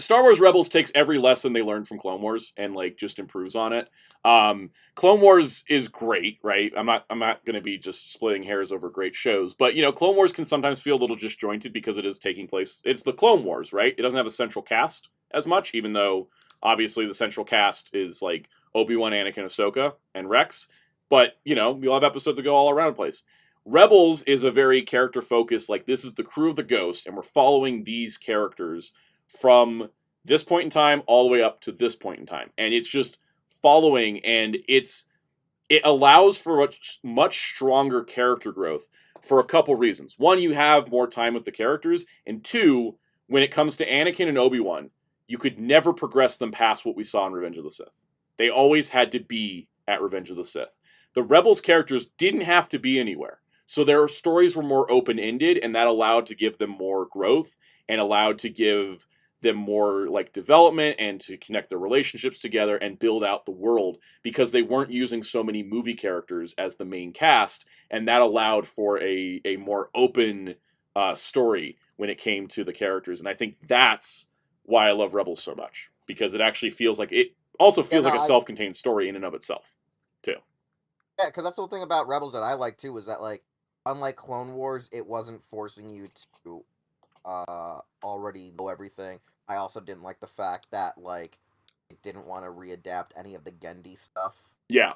Speaker 2: Star Wars Rebels takes every lesson they learned from Clone Wars and like just improves on it. Clone Wars is great, right? I'm not going to be just splitting hairs over great shows, but Clone Wars can sometimes feel a little disjointed because it is taking place. It's the Clone Wars, right? It doesn't have a central cast as much, even though obviously the central cast is like Obi-Wan, Anakin, Ahsoka, and Rex. But you'll have episodes that go all around the place. Rebels is a very character focused. Like this is the crew of the Ghost, and we're following these characters from this point in time all the way up to this point in time, and it's just following, and it's it allows for much stronger character growth for a couple reasons. One, you have more time with the characters, and two, when it comes to Anakin and Obi-Wan, you could never progress them past what we saw in Revenge of the Sith. They always had to be at Revenge of the Sith. The Rebels characters didn't have to be anywhere. So their stories were more open-ended, and that allowed to give them more growth and allowed to give them more like development and to connect their relationships together and build out the world, because they weren't using so many movie characters as the main cast, and that allowed for a more open story when it came to the characters. And I think that's why I love Rebels so much, because it actually feels like it also feels like a self-contained story in and of itself too.
Speaker 4: Yeah, because that's the thing about Rebels that I like too, is that like, unlike Clone Wars, it wasn't forcing you to already know everything. I also didn't like the fact that like it didn't want to readapt any of the Gendy stuff.
Speaker 2: Yeah.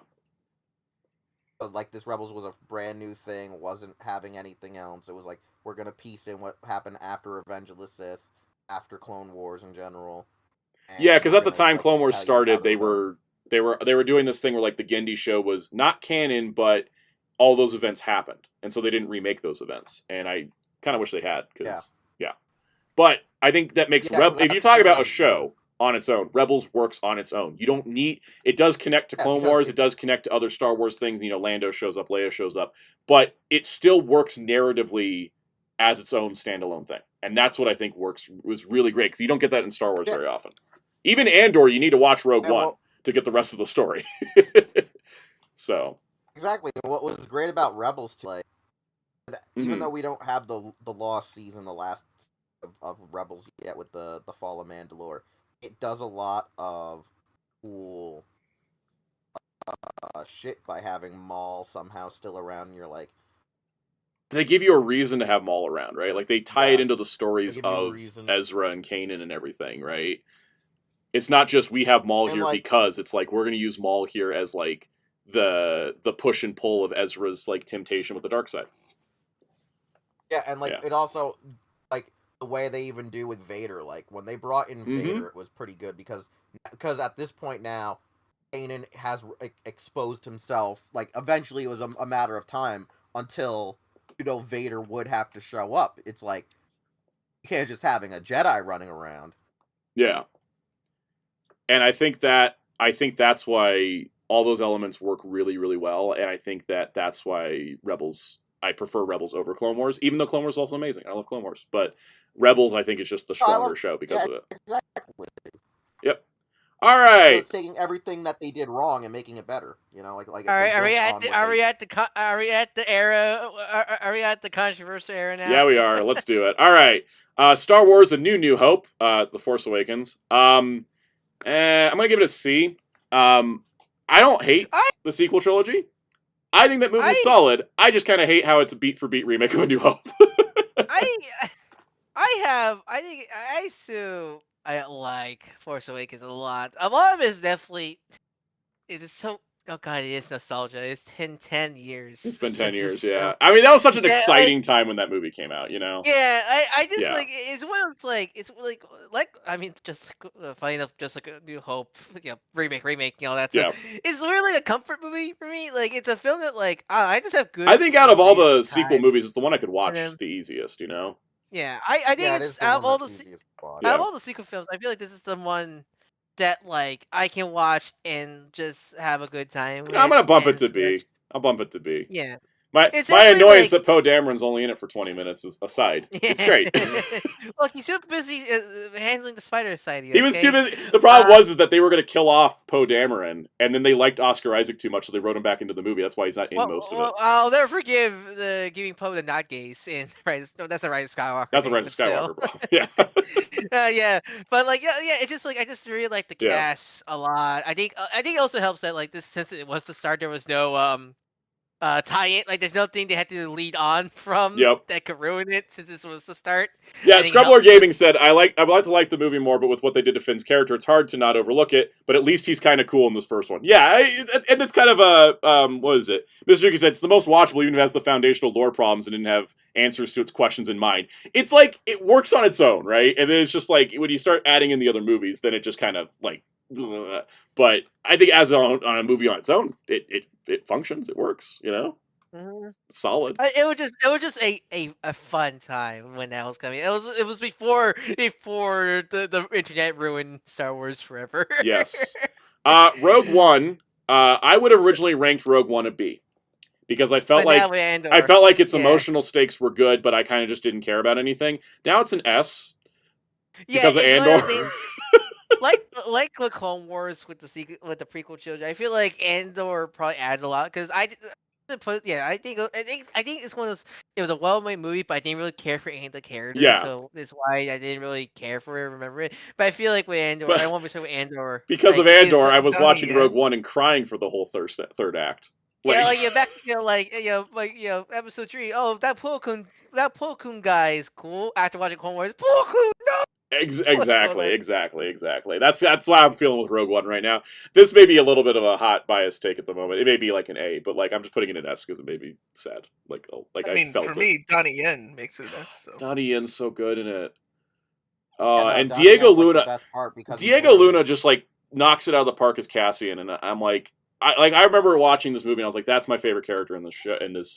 Speaker 4: But like this Rebels was a brand new thing, wasn't having anything else. It was like, we're gonna piece in what happened after Revenge of the Sith, after Clone Wars in general.
Speaker 2: Yeah, because at the time Clone Wars started, they were doing this thing where like the Gendy show was not canon, but all those events happened, and so they didn't remake those events. And I kind of wish they had, because yeah. But I think that makes if you talk about a show on its own, Rebels works on its own. You don't need it. Does connect to Clone Wars. It does connect to other Star Wars things. You know, Lando shows up, Leia shows up, but it still works narratively as its own standalone thing, and that's what I think was really great, because you don't get that in Star Wars very often. Even Andor, you need to watch Rogue One to get the rest of the story. So
Speaker 4: exactly, what was great about Rebels, like, even though we don't have the lost season, the last of Rebels yet with the Fall of Mandalore, it does a lot of cool shit by having Maul somehow still around, and you're like,
Speaker 2: they give you a reason to have Maul around, right? Like, they tie it into the stories of Ezra and Kanan and everything, right? It's not just we have Maul here because, it's like we're going to use Maul here as like the push and pull of Ezra's like temptation with the dark side.
Speaker 4: Yeah, and like it also, like the way they even do with Vader, like when they brought in Vader, it was pretty good, because at this point now, Kanan has exposed himself. Like, eventually it was a matter of time until, you know, Vader would have to show up. It's like, you can't just having a Jedi running around.
Speaker 2: Yeah. And I think that's why all those elements work really, really well. And I think that's why I prefer Rebels over Clone Wars, even though Clone Wars is also amazing. I love Clone Wars, but Rebels, I think, is just the stronger show because of it.
Speaker 4: Exactly.
Speaker 2: Yep. All right. So
Speaker 4: it's taking everything that they did wrong and making it better. You know, like. All
Speaker 1: right, are we at the era? Are we at the controversial era now?
Speaker 2: Yeah, we are. Let's do it. All right. Star Wars: A New Hope, The Force Awakens. I'm gonna give it a C. I don't hate the sequel trilogy. I think that movie's solid. I just kind of hate how it's a beat for beat remake of A New Hope.
Speaker 1: I like Force Awakens a lot. A lot of it is definitely, it is so, oh god, it is nostalgia. It's 10 years.
Speaker 2: It's been 10 years, yeah. I mean, that was such an exciting time when that movie came out, you know?
Speaker 1: Yeah, I just like, it's one of like, it's like, I mean, just funny enough, just like A New Hope, you know, remake, you know, that's it's really a comfort movie for me. Like, it's a film that, like, I just have good.
Speaker 2: I think out of all the sequel movies, it's the one I could watch the easiest, you know?
Speaker 1: Yeah, I think it's out of all the sequel films, I feel like this is the one that like I can watch and just have a good time with.
Speaker 2: I'm gonna bump it to B. I'll bump it to B.
Speaker 1: Yeah.
Speaker 2: My annoyance that Poe Dameron's only in it for 20 minutes is aside. It's great.
Speaker 1: Look, he's too busy handling the Spider Society.
Speaker 2: He was too busy. The problem was that they were going to kill off Poe Dameron, and then they liked Oscar Isaac too much, so they wrote him back into the movie. That's why he's not in most of it.
Speaker 1: I'll never forgive giving Poe the not gaze in that's a Rise of Skywalker.
Speaker 2: That's a Rise of Skywalker problem. Yeah.
Speaker 1: Yeah. But like it's just like I just really like the cast a lot. I think it also helps that like this, since it was the start, there was no tie-in, like there's nothing they had to lead on from that could ruin it, since this was the start.
Speaker 2: Yeah, Scrubbler Gaming said, I'd like to like the movie more, but with what they did to Finn's character, it's hard to not overlook it, but at least he's kind of cool in this first one. Yeah, and it's kind of a, what is it? Mr. Yuki said, it's the most watchable, even if it has the foundational lore problems and didn't have answers to its questions in mind. It's like, it works on its own, right? And then it's just like, when you start adding in the other movies, then it just kind of, like, But I think as on a movie on its own, it functions, it works, you know,
Speaker 1: Mhm.
Speaker 2: it's solid.
Speaker 1: It was just a fun time when that was coming. It was before the internet ruined Star Wars forever.
Speaker 2: Yes. Rogue One, I would have originally ranked Rogue One a B. Because I felt
Speaker 1: But now
Speaker 2: like
Speaker 1: with Andor,
Speaker 2: its
Speaker 1: yeah,
Speaker 2: emotional stakes were good, but I kind of just didn't care about anything. Now it's an S
Speaker 1: yeah,
Speaker 2: because of
Speaker 1: it's one of
Speaker 2: Andor.
Speaker 1: those things. Like with Clone Wars with the prequel trilogy, I feel like Andor probably adds a lot because I think it's one of those. It was a well-made movie, but I didn't really care for any of the characters,
Speaker 2: Yeah,
Speaker 1: so that's why I didn't really care for it. Remember it, but I feel like with Andor, I
Speaker 2: but
Speaker 1: want to say with Andor,
Speaker 2: because of
Speaker 1: like it gives
Speaker 2: Andor, I was
Speaker 3: Donnie
Speaker 2: watching Rogue
Speaker 3: Yen.
Speaker 2: One and crying for the whole third act.
Speaker 1: yeah,
Speaker 2: Like,
Speaker 1: like back episode 3. Oh, that Plo Koon guy is cool. After watching Clone Wars, Plo Koon,
Speaker 2: exactly. That's why I'm feeling with Rogue One right now. This may be a little bit of a hot bias take at the moment. It may be like an A, but like I'm just putting it in S because it made me sad.
Speaker 3: I mean,
Speaker 2: felt
Speaker 3: for
Speaker 2: it.
Speaker 3: me, Donnie Yen makes it an S. So.
Speaker 2: Donnie Yen's so good in it.
Speaker 4: Yeah, no,
Speaker 2: And
Speaker 4: Donnie
Speaker 2: Diego
Speaker 4: Yen's, like,
Speaker 2: Luna,
Speaker 4: the best part because he's literally
Speaker 2: just like knocks it out of the park as Cassian, and I'm like, I remember watching this movie, and I was like, that's my favorite character in this show, in this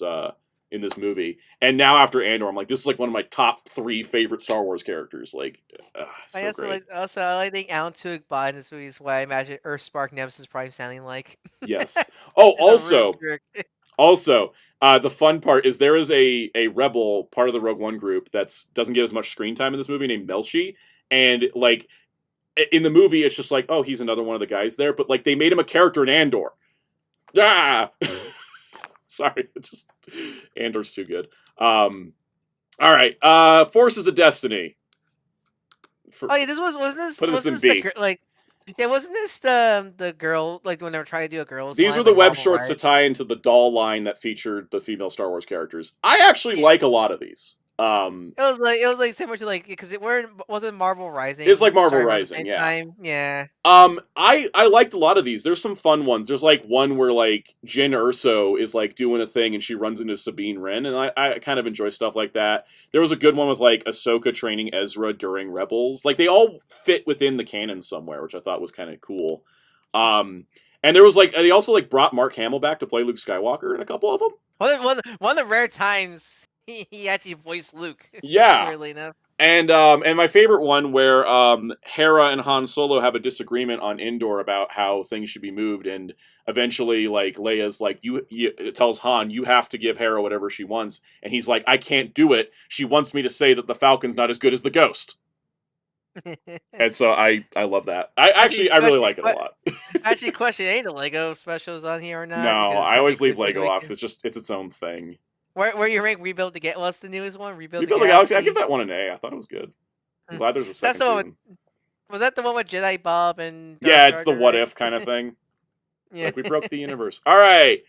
Speaker 2: movie. And now after Andor, I'm like, this is like one of my top 3 favorite Star Wars characters. Like,
Speaker 1: I
Speaker 2: so great.
Speaker 1: I think Alan Tudyk in this movie is what I imagine Earthspark Nemesis probably sounding like.
Speaker 2: Yes. Oh,
Speaker 1: It's a real jerk.
Speaker 2: also, the fun part is there is a rebel part of the Rogue One group that's doesn't get as much screen time in this movie named Melshi, and like in the movie, it's just like, oh, he's another one of the guys there, but like they made him a character in Andor. Ah, sorry, Andor's too good. All right, Forces of Destiny.
Speaker 1: Oh yeah, wasn't
Speaker 2: in
Speaker 1: this
Speaker 2: B.
Speaker 1: wasn't this the girl like when they were trying to do a girls
Speaker 2: These
Speaker 1: line,
Speaker 2: were the
Speaker 1: like
Speaker 2: web
Speaker 1: Marvel
Speaker 2: shorts to
Speaker 1: Rise?
Speaker 2: tie into the doll line that featured the female Star Wars characters. I actually like a lot of these.
Speaker 1: It was like similar to like because wasn't Marvel Rising.
Speaker 2: It's like Marvel
Speaker 1: Starting around the
Speaker 2: Rising,
Speaker 1: same
Speaker 2: yeah.
Speaker 1: time? Yeah.
Speaker 2: I liked a lot of these. There's some fun ones. There's like one where like Jyn Erso is like doing a thing and she runs into Sabine Wren, and I kind of enjoy stuff like that. There was a good one with like Ahsoka training Ezra during Rebels. Like they all fit within the canon somewhere, which I thought was kind of cool. And there was like they also like brought Mark Hamill back to play Luke Skywalker in a couple of them.
Speaker 1: One of the rare times he actually voiced Luke.
Speaker 2: Yeah.
Speaker 1: Weirdly enough.
Speaker 2: And my favorite one where Hera and Han Solo have a disagreement on Endor about how things should be moved, and eventually like Leia's like you tells Han you have to give Hera whatever she wants, and he's like I can't do it. She wants me to say that the Falcon's not as good as the Ghost. And so I love that. I really like it a lot.
Speaker 1: Actually, question: ain't the Lego specials on here or not?
Speaker 2: No, I always leave Lego off. It's its own thing.
Speaker 1: Where you rank Rebuild the What's the newest one?
Speaker 2: Rebuild the Galaxy. I give that one an A. I thought it was good. I'm glad there's a second season.
Speaker 1: Was that the one with Jedi Bob and
Speaker 2: yeah, it's the what if kind of thing.
Speaker 1: Yeah.
Speaker 2: Like we broke the universe. All right.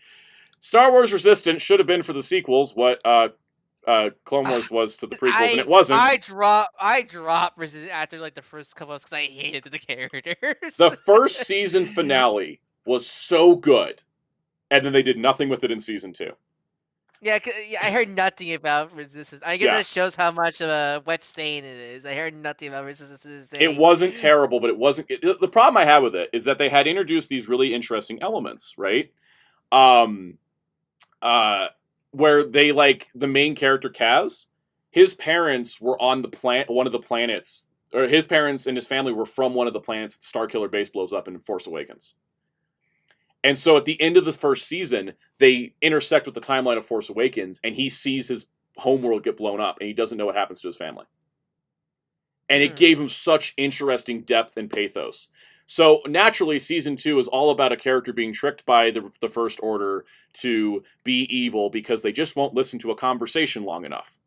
Speaker 2: Star Wars Resistance should have been for the sequels what Clone Wars was to the prequels, and it wasn't.
Speaker 1: I dropped Resistance after like the first couple because I hated the characters.
Speaker 2: The first season finale was so good, and then they did nothing with it in season 2.
Speaker 1: Yeah, I heard nothing about Resistance. I guess that shows how much of a wet stain it is. I heard nothing about Resistance to this day.
Speaker 2: It wasn't terrible, but it wasn't. The problem I had with it is that they had introduced these really interesting elements, right? Where they like the main character Kaz, his parents were on one of the planets, or his parents and his family were from one of the planets that Starkiller Base blows up in Force Awakens. And so at the end of the first season, they intersect with the timeline of Force Awakens, and he sees his homeworld get blown up, and he doesn't know what happens to his family. And it gave him such interesting depth and pathos. So naturally, season 2 is all about a character being tricked by the First Order to be evil because they just won't listen to a conversation long enough.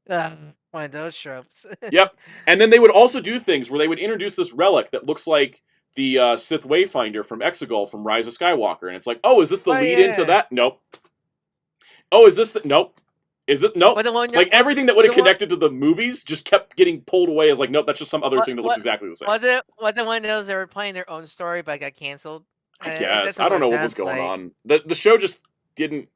Speaker 1: One of those tropes.
Speaker 2: Yep. And then they would also do things where they would introduce this relic that looks like the Sith Wayfinder from Exegol from Rise of Skywalker. And it's like, oh, is this the lead into that? Nope. Oh, is this the... Nope. Is it? Nope. Like, everything that would have connected to the movies just kept getting pulled away as like, nope, that's just some other thing that looks exactly the same.
Speaker 1: Was it one of those that were playing their own story but got canceled?
Speaker 2: I guess. I don't know what was going on. The show just didn't...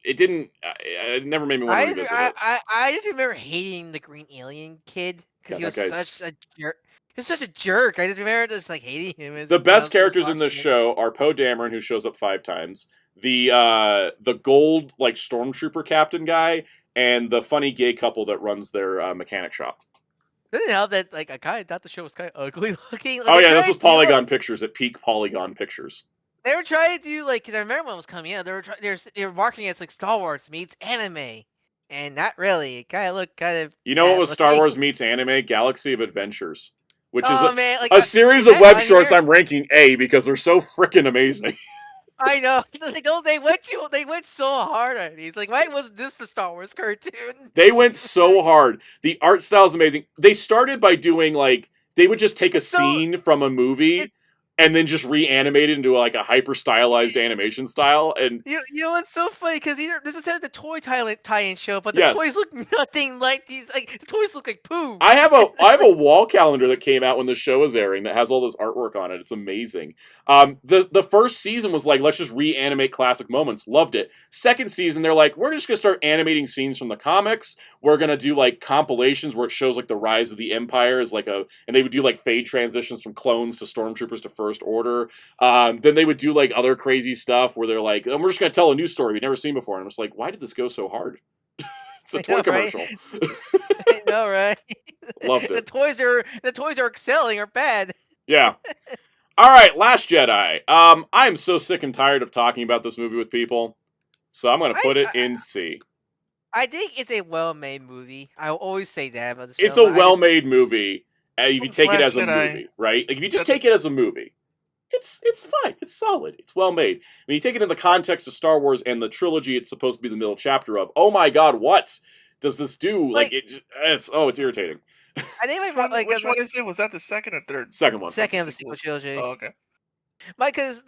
Speaker 2: It never made me want to revisit it.
Speaker 1: I just remember hating the green alien kid because he was such a jerk. He's such a jerk. I just remember just like hating him.
Speaker 2: The best characters in this show are Poe Dameron, who shows up 5 times, the gold like stormtrooper captain guy, and the funny gay couple that runs their mechanic shop.
Speaker 1: Didn't help that like I kind of thought the show was kind of ugly looking. Like,
Speaker 2: oh yeah, this was Polygon Pictures at peak Polygon Pictures.
Speaker 1: They were trying to do like, because I remember when it was coming out, they were marketing it as like Star Wars meets anime, and not really. It kind of looked kind of.
Speaker 2: You know what was Star Wars meets anime? Galaxy of Adventures, which is
Speaker 1: a
Speaker 2: series of web shorts I'm ranking A because they're so freaking amazing.
Speaker 1: I know. They went so hard on these. Like, why wasn't this the Star Wars cartoon?
Speaker 2: They went so hard. The art style is amazing. They started by doing like they would just take a scene from a movie and then just reanimate it into like a hyper stylized animation style. And
Speaker 1: you know what's so funny, because this is the toy tie-in show, but the toys look nothing like these. Like the toys look like poo.
Speaker 2: I have a wall calendar that came out when the show was airing that has all this artwork on it. It's amazing. The first season was like, let's just reanimate classic moments. Loved it. Second season, they're like, we're just gonna start animating scenes from the comics. We're gonna do like compilations where it shows like the rise of the Empire as like and they would do like fade transitions from clones to stormtroopers to First Order. Then they would do like other crazy stuff where they're like, we're just gonna tell a new story we've never seen before. And I'm just like, why did this go so hard? It's a toy commercial.
Speaker 1: I know, right?
Speaker 2: Loved it.
Speaker 1: The toys are excelling or bad.
Speaker 2: Yeah. All right, Last Jedi. I'm so sick and tired of talking about this movie with people, so I'm going to put it in C.
Speaker 1: I think it's a well-made movie. I will always say that about this.
Speaker 2: It's a well-made movie if you take it as a movie, right? Like if you just take it as a movie, it's fine. It's solid. It's well-made. When you take it in the context of Star Wars and the trilogy it's supposed to be the middle chapter of, oh my god, what does this do? Like it's irritating.
Speaker 1: I think
Speaker 3: which one is it? Was that the second or third?
Speaker 2: Second one.
Speaker 1: Second of the sequel trilogy.
Speaker 3: Oh, okay.
Speaker 1: Because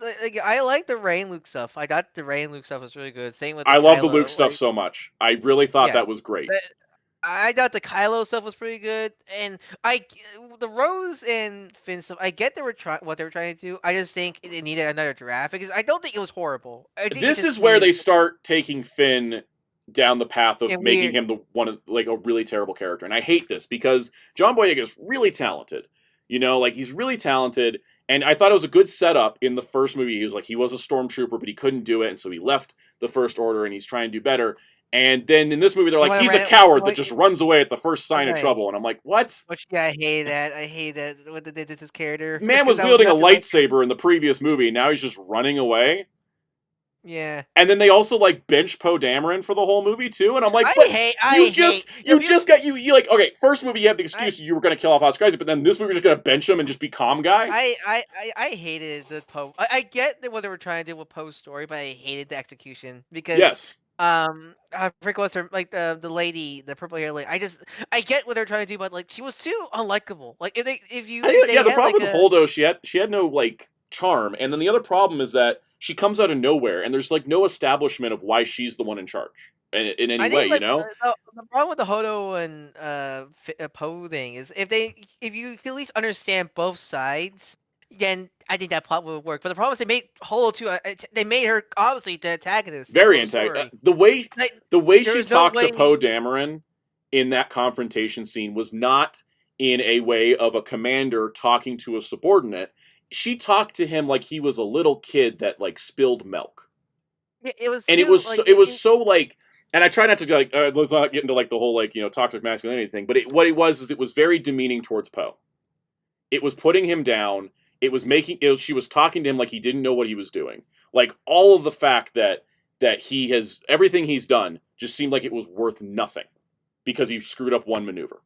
Speaker 1: I like the Rey and Luke stuff. I thought the Rey and Luke stuff was really good. Same with
Speaker 2: I love the Luke stuff so much. I really thought that was great.
Speaker 1: I thought the Kylo stuff was pretty good, and the Rose and Finn stuff. I get what they were trying to do. I just think it needed another draft because I don't think it was horrible.
Speaker 2: This is where they start taking Finn down the path of making him a really terrible character, and I hate this because John Boyega is really talented. You know, like he's really talented, and I thought it was a good setup in the first movie. He was a stormtrooper, but he couldn't do it, and so he left the First Order, and he's trying to do better. And then in this movie, they're like, he's a coward that just runs away at the first sign of trouble. And I'm like, what?
Speaker 1: Yeah, I hate that. I hate that. What they did to this character.
Speaker 2: Man was wielding a lightsaber in the previous movie, and now he's just running away.
Speaker 1: Yeah.
Speaker 2: And then they also like bench Poe Dameron for the whole movie too, and I'm like, okay, first movie you have the excuse you were gonna kill off Oscar Isaac, but then this movie you're just gonna bench him and just be calm guy.
Speaker 1: I hated the Poe. I get what they were trying to do with Poe's story, but I hated the execution because I forget what's her the lady, the purple hair lady. I get what they're trying to do, but like she was too unlikable. Like the
Speaker 2: problem with Holdo, she had no like charm, and then the other problem is that she comes out of nowhere, and there's like no establishment of why she's the one in charge in any way, you know.
Speaker 1: The problem with the Holdo and Poe thing is if you can at least understand both sides, then I think that plot would work. But the problem is they made Holdo too. They made her obviously the antagonist.
Speaker 2: Very antagonist. The way she talked to Poe Dameron in that confrontation scene was not in a way of a commander talking to a subordinate. She talked to him like he was a little kid that like spilled milk.
Speaker 1: Yeah, it was
Speaker 2: so like, and I try not to like let's not get into like the whole like toxic masculinity thing, but what it was very demeaning towards Poe. It was putting him down. It was she was talking to him like he didn't know what he was doing. Like all of the fact that he has everything he's done just seemed like it was worth nothing because he screwed up one maneuver.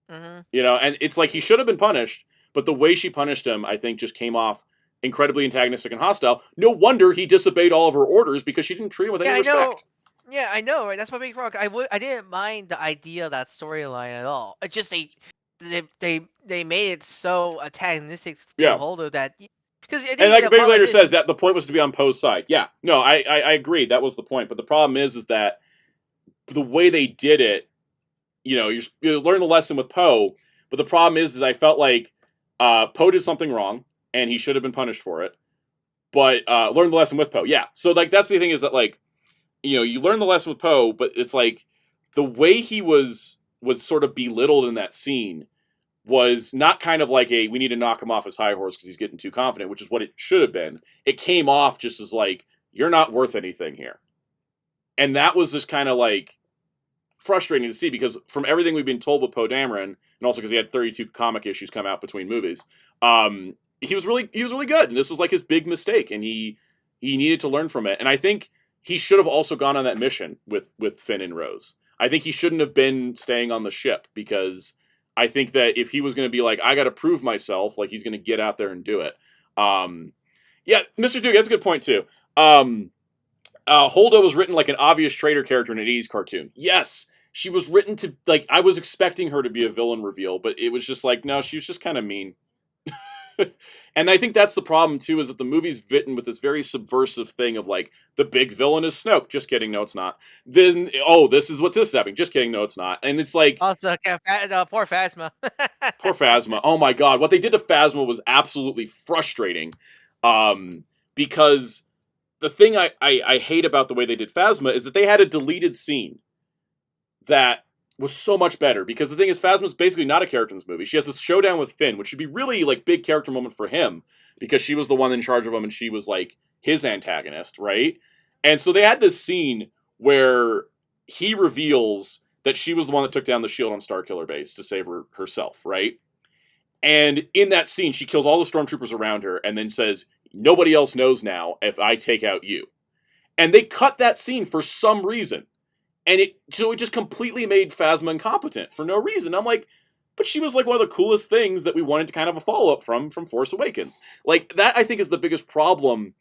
Speaker 1: Mm-hmm.
Speaker 2: And it's like he should have been punished. But the way she punished him, I think, just came off incredibly antagonistic and hostile. No wonder he disobeyed all of her orders because she didn't treat him with any respect.
Speaker 1: Yeah, I know, right? That's my big problem. I didn't mind the idea of that storyline at all. It's just they made it so antagonistic to Holdo that.
Speaker 2: And like Big later says, that the point was to be on Poe's side. Yeah, no, I agree. That was the point. But the problem is that the way they did it, you learn the lesson with Poe. But the problem is I felt like Poe did something wrong, and he should have been punished for it. But learn the lesson with Poe. Yeah. So like that's the thing is that like, you learn the lesson with Poe, but it's like the way he was sort of belittled in that scene was not kind of like we need to knock him off his high horse because he's getting too confident, which is what it should have been. It came off just as like, you're not worth anything here. And that was just kind of like frustrating to see, because from everything we've been told with Poe Dameron, and also because he had 32 comic issues come out between movies, he was really good. And this was like his big mistake, and he needed to learn from it. And I think he should have also gone on that mission with Finn and Rose. I think he shouldn't have been staying on the ship, because I think that if he was going to be like, I got to prove myself, like he's going to get out there and do it. Yeah, Mr. Duke, that's a good point too. Holdo was written like an obvious traitor character in an 80s cartoon. Yes, she was written to, like, I was expecting her to be a villain reveal, but it was just like, no, she was just kind of mean. And I think that's the problem too, is that the movie's written with this very subversive thing of like, the big villain is Snoke. Just kidding, no, it's not. Then, oh, this is what's this happening. Just kidding, no, it's not. And it's like,
Speaker 1: also, poor Phasma.
Speaker 2: Poor Phasma. Oh my god, what they did to Phasma was absolutely frustrating. Because the thing I hate about the way they did Phasma is that they had a deleted scene that was so much better, because the thing is, Phasma's basically not a character in this movie. She has this showdown with Finn, which should be really like big character moment for him, because she was the one in charge of him and she was like his antagonist, right? And so they had this scene where he reveals that she was the one that took down the shield on Starkiller Base to save herself, right? And in that scene, she kills all the stormtroopers around her and then says, nobody else knows now if I take out you. And they cut that scene for some reason. And it just completely made Phasma incompetent for no reason. I'm like, but she was like one of the coolest things that we wanted to kind of a follow-up from Force Awakens. Like, that I think is the biggest problem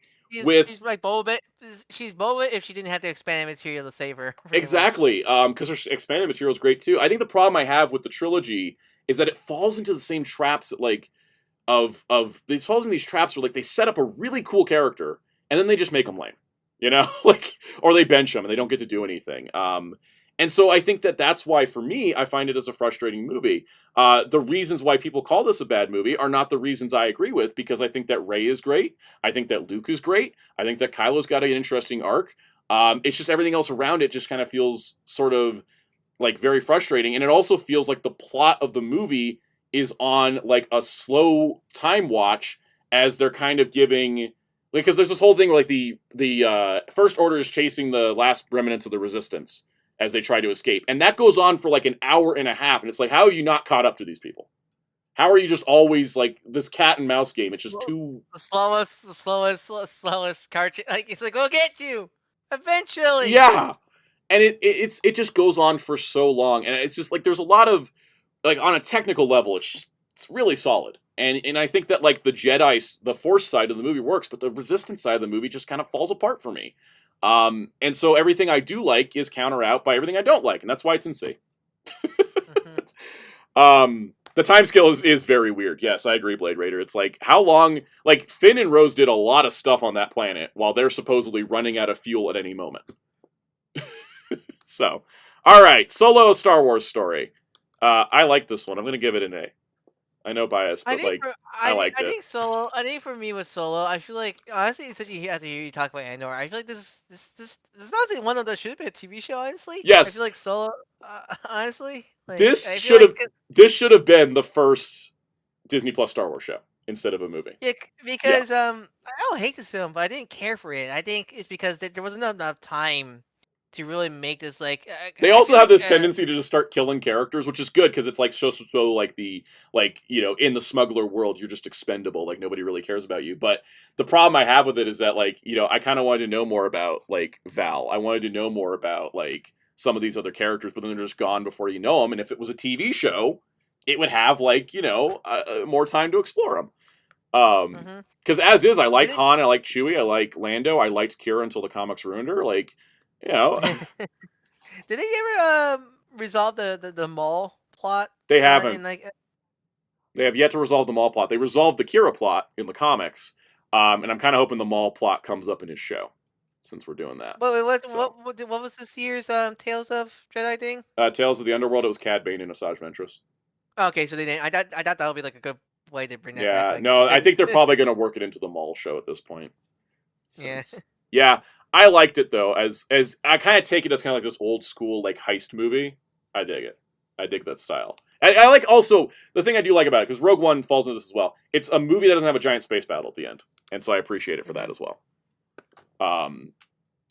Speaker 2: with...
Speaker 1: She's like Boba Fett. She's Boba Fett if she didn't have the expanded material to save her.
Speaker 2: Exactly. Because her expanded material is great too. I think the problem I have with the trilogy is that it falls into the same traps that like... It falls in these traps where like they set up a really cool character and then they just make them lame. You know, like, or they bench them and they don't get to do anything. And so I think that that's why, for me, I find it as a frustrating movie. The reasons why people call this a bad movie are not the reasons I agree with, because I think that Rey is great. I think that Luke is great. I think that Kylo's got an interesting arc. It's just everything else around it just kind of feels sort of like very frustrating. And it also feels like the plot of the movie is on like a slow time watch as they're kind of giving... Because there's this whole thing where like the First Order is chasing the last remnants of the Resistance as they try to escape. And that goes on for like an hour and a half. And it's like, how are you not caught up to these people? How are you just always like this cat and mouse game? It's just too...
Speaker 1: The slowest cartoon. Like, it's like, we'll get you eventually.
Speaker 2: Yeah. And it just goes on for so long. And it's just like, there's a lot of, like, on a technical level, it's really solid. And I think that, like, the Jedi, the Force side of the movie works, but the Resistance side of the movie just kind of falls apart for me. And so everything I do like is counter out by everything I don't like, and that's why it's in C. The time scale is very weird. Yes, I agree, Blade Raider. It's like, how long... Like, Finn and Rose did a lot of stuff on that planet while they're supposedly running out of fuel at any moment. So, alright, Solo Star Wars story. I like this one. I'm going to give it an A. I know bias, but I liked it.
Speaker 1: I think for me with Solo, I feel like, honestly, especially after you talk about Andor, I feel like this sounds like one of those should have been a TV show. Honestly,
Speaker 2: yes.
Speaker 1: I feel like Solo. Honestly, like,
Speaker 2: this should have been the first Disney Plus Star Wars show instead of a movie.
Speaker 1: Yeah, because I don't hate this film, but I didn't care for it. I think it's because there wasn't enough time to really make this like...
Speaker 2: they also have this tendency to just start killing characters, which is good, because it's like so like the, like, you know, in the smuggler world, you're just expendable, like nobody really cares about you. But the problem I have with it is that, like, you know, I kind of wanted to know more about, like, Val. I wanted to know more about, like, some of these other characters, but then they're just gone before you know them. And if it was a TV show, it would have, like, you know, more time to explore them. Because as is, I like Han, I like Chewie, I like Lando, I liked Kira until the comics ruined her, like... You know.
Speaker 1: Did they ever resolve the mall plot?
Speaker 2: They haven't. They have yet to resolve the mall plot. They resolved the Kira plot in the comics, and I'm kind of hoping the mall plot comes up in his show, since we're doing that.
Speaker 1: What was this year's Tales of Jedi thing?
Speaker 2: Tales of the Underworld. It was Cad Bane and Asajj Ventress.
Speaker 1: Okay, so they didn't. I thought that would be like a good way to bring that back.
Speaker 2: Yeah,
Speaker 1: like,
Speaker 2: no, I think they're probably going to work it into the mall show at this point.
Speaker 1: Yes.
Speaker 2: Yeah. I liked it though, as I kind of take it as kind of like this old school like heist movie. I dig it. I dig that style. I like also the thing I do like about it, because Rogue One falls into this as well. It's a movie that doesn't have a giant space battle at the end, and so I appreciate it for that as well. All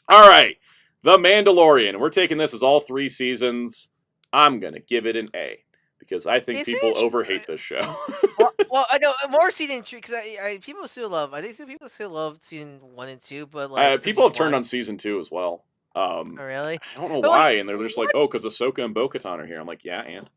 Speaker 2: right, The Mandalorian. We're taking this as all 3 seasons. I'm gonna give it an A because I think people overhate this show.
Speaker 1: well, I know more season 3 because people still love. I think people still love season 1 and 2, but like
Speaker 2: people have turned on season 2 as well.
Speaker 1: Oh, really?
Speaker 2: I don't know why, and they're just like, oh, because Ahsoka and Bo-Katan are here. I'm like, yeah, and.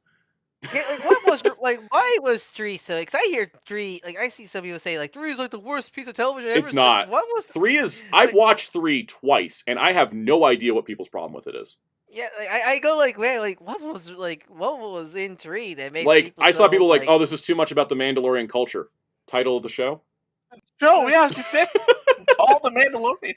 Speaker 1: Yeah, like what was like? Why was 3 so? Because I hear 3, like I see some people say like 3 is like the worst piece of television ever.
Speaker 2: It's not.
Speaker 1: Like, what was
Speaker 2: 3 is? I've watched 3 twice, and I have no idea what people's problem with it is.
Speaker 1: Yeah, like, I go like, man, like what was in 3 that made
Speaker 2: like
Speaker 1: people
Speaker 2: I saw
Speaker 1: so,
Speaker 2: people like, oh, this is too much about the Mandalorian culture. Title of the show.
Speaker 3: Show, yeah, you said all the Mandalorian.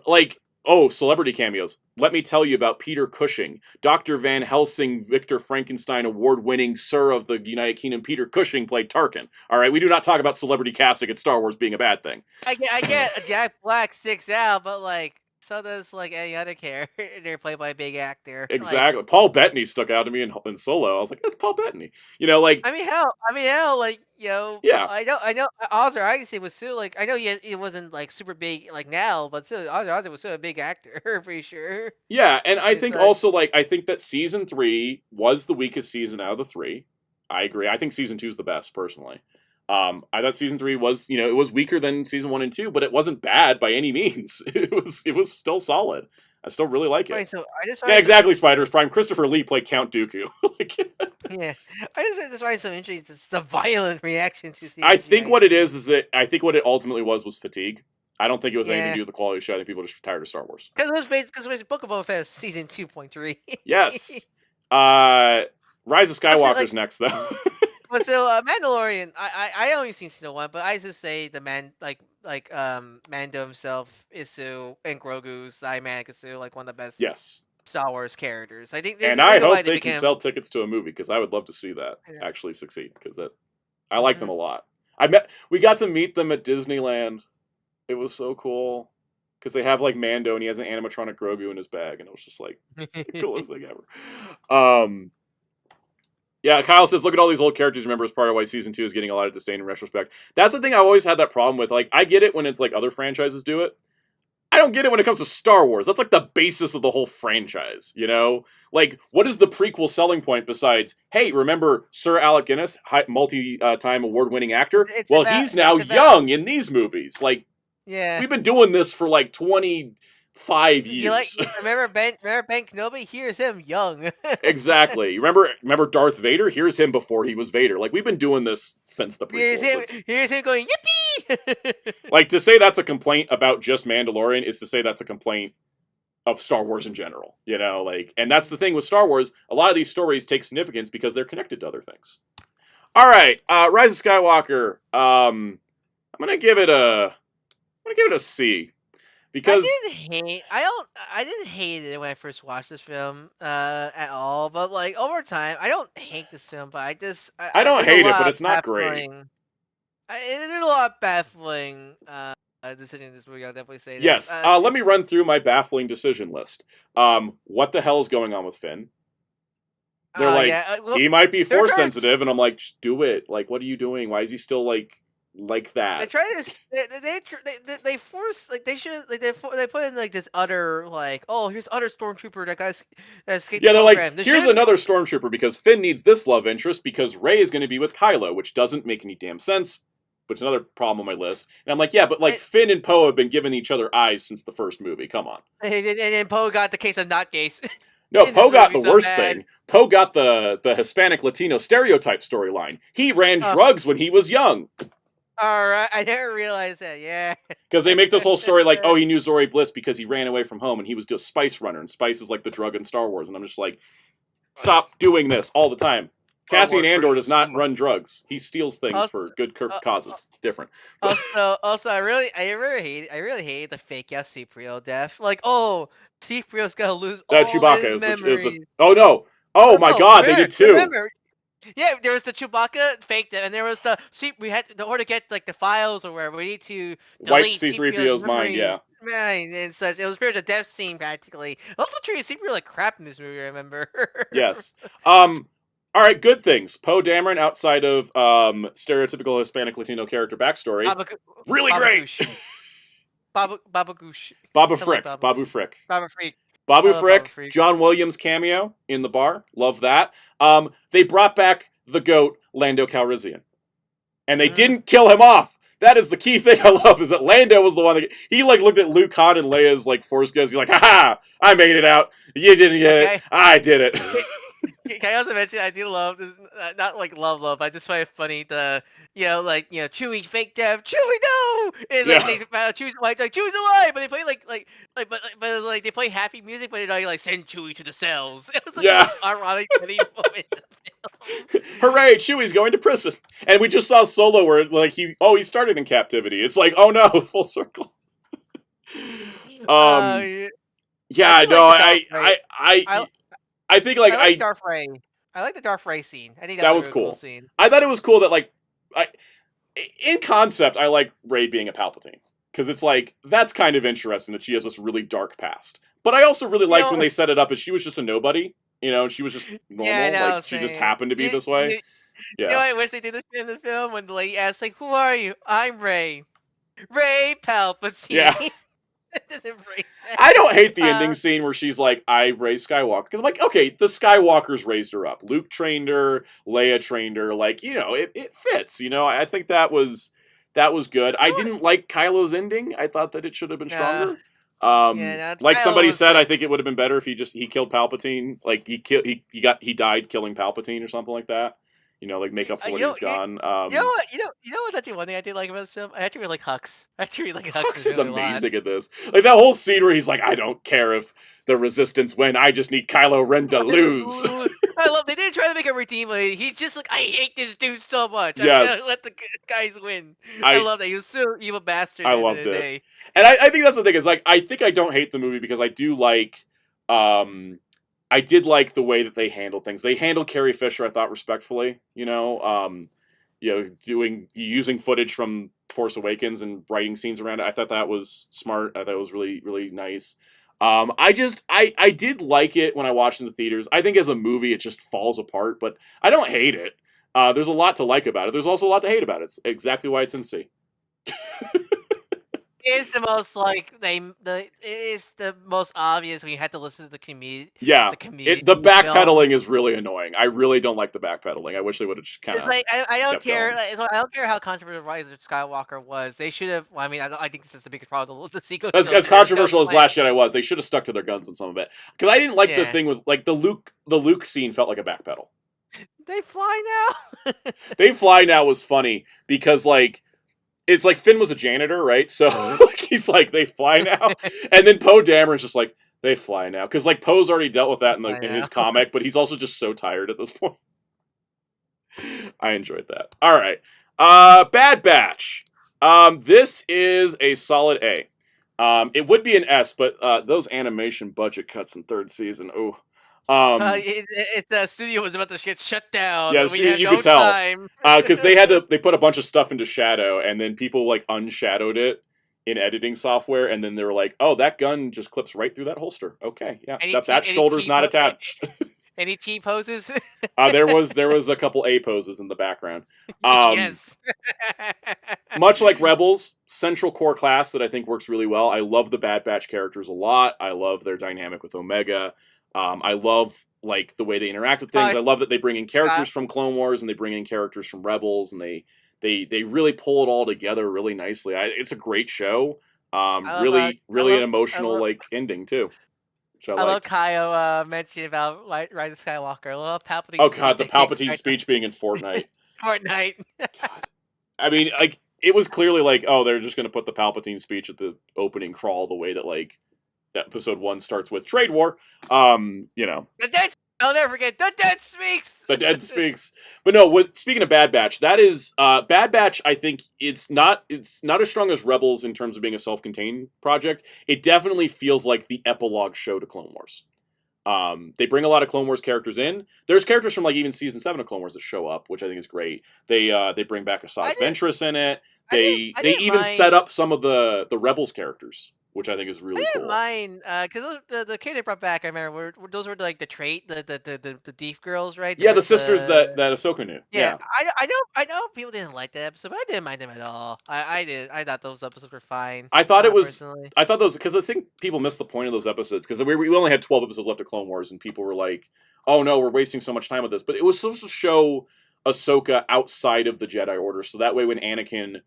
Speaker 2: Like. Oh, celebrity cameos. Let me tell you about Peter Cushing. Dr. Van Helsing, Victor Frankenstein award-winning Sir of the United Kingdom, Peter Cushing played Tarkin. All right, we do not talk about celebrity casting at Star Wars being a bad thing.
Speaker 1: I get Jack Black sticks out, but like so does like any other character. They're played by a big actor.
Speaker 2: Exactly.
Speaker 1: Like,
Speaker 2: Paul Bettany stuck out to me in Solo. I was like, that's Paul Bettany. You know, like
Speaker 1: I mean, hell, like
Speaker 2: yeah.
Speaker 1: I know. Arthur Agassi was still like I know it wasn't like super big like now, but still Arthur was still a big actor, pretty sure.
Speaker 2: Yeah, and I think also like I think that season 3 was the weakest season out of the 3. I agree. I think season 2 is the best personally. I thought season 3 was, it was weaker than season 1 and 2, but it wasn't bad by any means. It was still solid. I still really like it.
Speaker 1: Right, so
Speaker 2: yeah, exactly. Spiders Prime. Christopher Lee played Count Dooku.
Speaker 1: Yeah, I just think that's why it's so interesting. It's the violent reaction to season
Speaker 2: I think what it is that I think what it ultimately was fatigue. I don't think it was anything to do with the quality of the show. I think people are just tired of Star Wars.
Speaker 1: Because it was Book of Boba Fett season 2.3.
Speaker 2: Yes. Rise of Skywalker's next though.
Speaker 1: But so Mandalorian, I only seen season 1, but I just say the Mando himself, Isu, and Grogu's Iman Isu, like one of the best Star Wars characters. I think,
Speaker 2: and I hope they can sell tickets to a movie because I would love to see that actually succeed because I like them a lot. We got to meet them at Disneyland. It was so cool because they have like Mando and he has an animatronic Grogu in his bag, and it was just like it's the coolest thing ever. Yeah, Kyle says, look at all these old characters. Remember, as part of why season 2 is getting a lot of disdain in retrospect. That's the thing I've always had that problem with. Like, I get it when it's like other franchises do it. I don't get it when it comes to Star Wars. That's like the basis of the whole franchise, you know? Like, what is the prequel selling point besides, hey, remember Sir Alec Guinness, multi-time award-winning actor? He's now young in these movies. Like, we've been doing this for like 25 years.
Speaker 1: Remember Ben Kenobi? Here's him young.
Speaker 2: Exactly. Remember Darth Vader? Here's him before he was Vader. Like, we've been doing this since the prequels.
Speaker 1: Here's him going, yippee!
Speaker 2: Like, to say that's a complaint about just Mandalorian is to say that's a complaint of Star Wars in general. You know, like, and that's the thing with Star Wars. A lot of these stories take significance because they're connected to other things. All right, Rise of Skywalker. I'm gonna give it a C. Because
Speaker 1: I didn't hate it when I first watched this film at all, but like over time, I don't hate this film, but I
Speaker 2: don't hate it, but it's not great.
Speaker 1: There's a lot of baffling decisions in this movie. I'll definitely say that.
Speaker 2: Yes, let me run through my baffling decision list. What the hell is going on with Finn? They're like, he might be force sensitive, and I'm like, just do it. Like, what are you doing? Why is he still like that?
Speaker 1: They try to they force like they should like they put in like this other like here's other stormtrooper that escaped.
Speaker 2: Yeah, they're like, here's another stormtrooper because Finn needs this love interest because Rey is going to be with Kylo, which doesn't make any damn sense. Which is another problem on my list. And I'm like, yeah, but like Finn and Poe have been giving each other eyes since the first movie. Come on.
Speaker 1: And then Poe got the case of not gays.
Speaker 2: No, Poe got the worst thing. Poe got the Hispanic Latino stereotype storyline. He ran drugs when he was young.
Speaker 1: All right, I never realized that. Yeah,
Speaker 2: because they make this whole story like, oh, he knew Zori Bliss because he ran away from home and he was just a spice runner, and spice is like the drug in Star Wars. And I'm just like, stop doing this all the time. Cassian Andor does not run drugs. He steals things for good causes. Different.
Speaker 1: Also, I really hate the fake out Cipriano death. Like, Cipriano's gonna lose all his memories.
Speaker 2: Oh no! Oh my God, they did too.
Speaker 1: Remember, yeah, there was the Chewbacca fake death, and there was we had in order to get like the files or wherever we need to
Speaker 2: wipe C-3PO's mind. Yeah.
Speaker 1: Right, and such. It was pretty much a death scene practically. Also treated C-3PO like crap in this movie. I remember.
Speaker 2: Yes. All right, good things. Poe Dameron, outside of stereotypical Hispanic Latino character backstory, really great.
Speaker 1: Baba Goosh.
Speaker 2: Babu Frick. Babu Frick.
Speaker 1: Baba Freak.
Speaker 2: Babu Frick. John Williams cameo in the bar. Love that. They brought back the GOAT, Lando Calrissian. And they didn't kill him off. That is the key thing I love, is that Lando was the one that... He, like, looked at Luke, Han, and Leia's, like, Force Ghost. He's like, ha! I made it out. You didn't get it. I did it.
Speaker 1: Can I also mention, I do love this, not like love, I just find it funny, Chewie fake death, Chewie no! And they choose like choose a lie, but they play but they play happy music, but they're like send Chewie to the cells. It was like the most ironic funny moment in the film.
Speaker 2: Hooray, Chewie's going to prison. And we just saw Solo where like he started in captivity. It's like, oh no, full circle. I think like
Speaker 1: I like Darth Ray. I like the Darth Ray scene. I think
Speaker 2: that was
Speaker 1: a really
Speaker 2: cool.
Speaker 1: Scene.
Speaker 2: I thought it was cool that in concept, I like Rey being a Palpatine, because it's like that's kind of interesting that she has this really dark past. But I also really liked when they set it up as she was just a nobody. She was just normal. She just happened to be this way.
Speaker 1: I wish they did this in the film when the lady asks, like, "Who are you?" "I'm Rey. Rey Palpatine."
Speaker 2: Yeah. I don't hate the ending scene where she's like, I raised Skywalker. Because I'm like, okay, the Skywalkers raised her up. Luke trained her, Leia trained her. Like, it fits. I think that was good. I didn't like Kylo's ending. I thought that it should have been stronger. Like somebody said, I think it would have been better if he killed Palpatine. Like he died killing Palpatine or something like that. Make up for what he's gone.
Speaker 1: You know what? Actually, one thing I did like about this film, I actually really like Hux.
Speaker 2: Hux is amazing at this. Like that whole scene where he's like, I don't care if the Resistance win. I just need Kylo Ren to lose.
Speaker 1: I love. They didn't try to make him redeem. He's just like, I hate this dude so much.
Speaker 2: Yes.
Speaker 1: I'm gonna let the guys win. I love that. He was so evil bastard.
Speaker 2: I loved it. And I think that's the thing is like I think I don't hate the movie because I do like. I did like the way that they handled things. They handled Carrie Fisher, I thought, respectfully. Using footage from Force Awakens and writing scenes around it. I thought that was smart. I thought it was really, really nice. I did like it when I watched it in the theaters. I think as a movie, it just falls apart, but I don't hate it. There's a lot to like about it. There's also a lot to hate about it. It's exactly why it's in C.
Speaker 1: It's the most it's the most obvious when you had to listen to the comedian.
Speaker 2: Yeah, the backpedaling is really annoying. I really don't like the backpedaling. I wish they would have kind of.
Speaker 1: I don't care. I don't care how controversial Rise of Skywalker was. They should have. Well, I mean, I think this is the biggest problem of the sequel.
Speaker 2: As controversial as Last Jedi was, they should have stuck to their guns on some of it. Because I didn't like the thing with like the Luke scene felt like a backpedal.
Speaker 1: They fly now.
Speaker 2: They fly now was funny because like. It's like Finn was a janitor, right? So he's like, they fly now. And then Poe Dameron's just like, they fly now. Because like Poe's already dealt with that in his comic, but he's also just so tired at this point. I enjoyed that. All right. Bad Batch. This is a solid A. It would be an S, but those animation budget cuts in third season, ooh.
Speaker 1: The studio was about to get shut down.
Speaker 2: Yeah, you could tell because they put a bunch of stuff into shadow, and then people like unshadowed it in editing software, and then they were like, "Oh, that gun just clips right through that holster." Okay, yeah, that shoulder's not attached.
Speaker 1: Any T poses?
Speaker 2: There was a couple A poses in the background.
Speaker 1: Yes.
Speaker 2: Much like Rebels, central core class that I think works really well. I love the Bad Batch characters a lot. I love their dynamic with Omega. I love like the way they interact with things. I love that they bring in characters from Clone Wars and they bring in characters from Rebels, and they really pull it all together really nicely. It's a great show. Really an emotional ending too. I
Speaker 1: love Kyle mentioning about Rise of Skywalker. I love Palpatine.
Speaker 2: Oh god, the Palpatine speech being in Fortnite.
Speaker 1: Fortnite.
Speaker 2: God. I mean, like it was clearly like, oh, they're just gonna put the Palpatine speech at the opening crawl the way that like Episode 1 starts with trade war. The
Speaker 1: dead. I'll never forget. The dead speaks.
Speaker 2: The dead speaks. But no, speaking of Bad Batch, that is Bad Batch. I think it's not as strong as Rebels in terms of being a self-contained project. It definitely feels like the epilogue show to Clone Wars. They bring a lot of Clone Wars characters in. There's characters from like even season 7 of Clone Wars that show up, which I think is great. They bring back Asajj Ventress in it. They even set up some of the Rebels characters which I think is really
Speaker 1: I
Speaker 2: cool.
Speaker 1: didn't mind because the kid they brought back. I remember those were like the deaf girls, right?
Speaker 2: Yeah, the sisters that Ahsoka knew. Yeah,
Speaker 1: I know people didn't like that episode, but I didn't mind them at all. I did. I thought those episodes were fine.
Speaker 2: I thought it was.
Speaker 1: Personally.
Speaker 2: I thought those because I think people missed the point of those episodes because we only had 12 episodes left of Clone Wars, and people were like, "Oh no, we're wasting so much time with this." But it was supposed to show Ahsoka outside of the Jedi Order, so that way when Anakin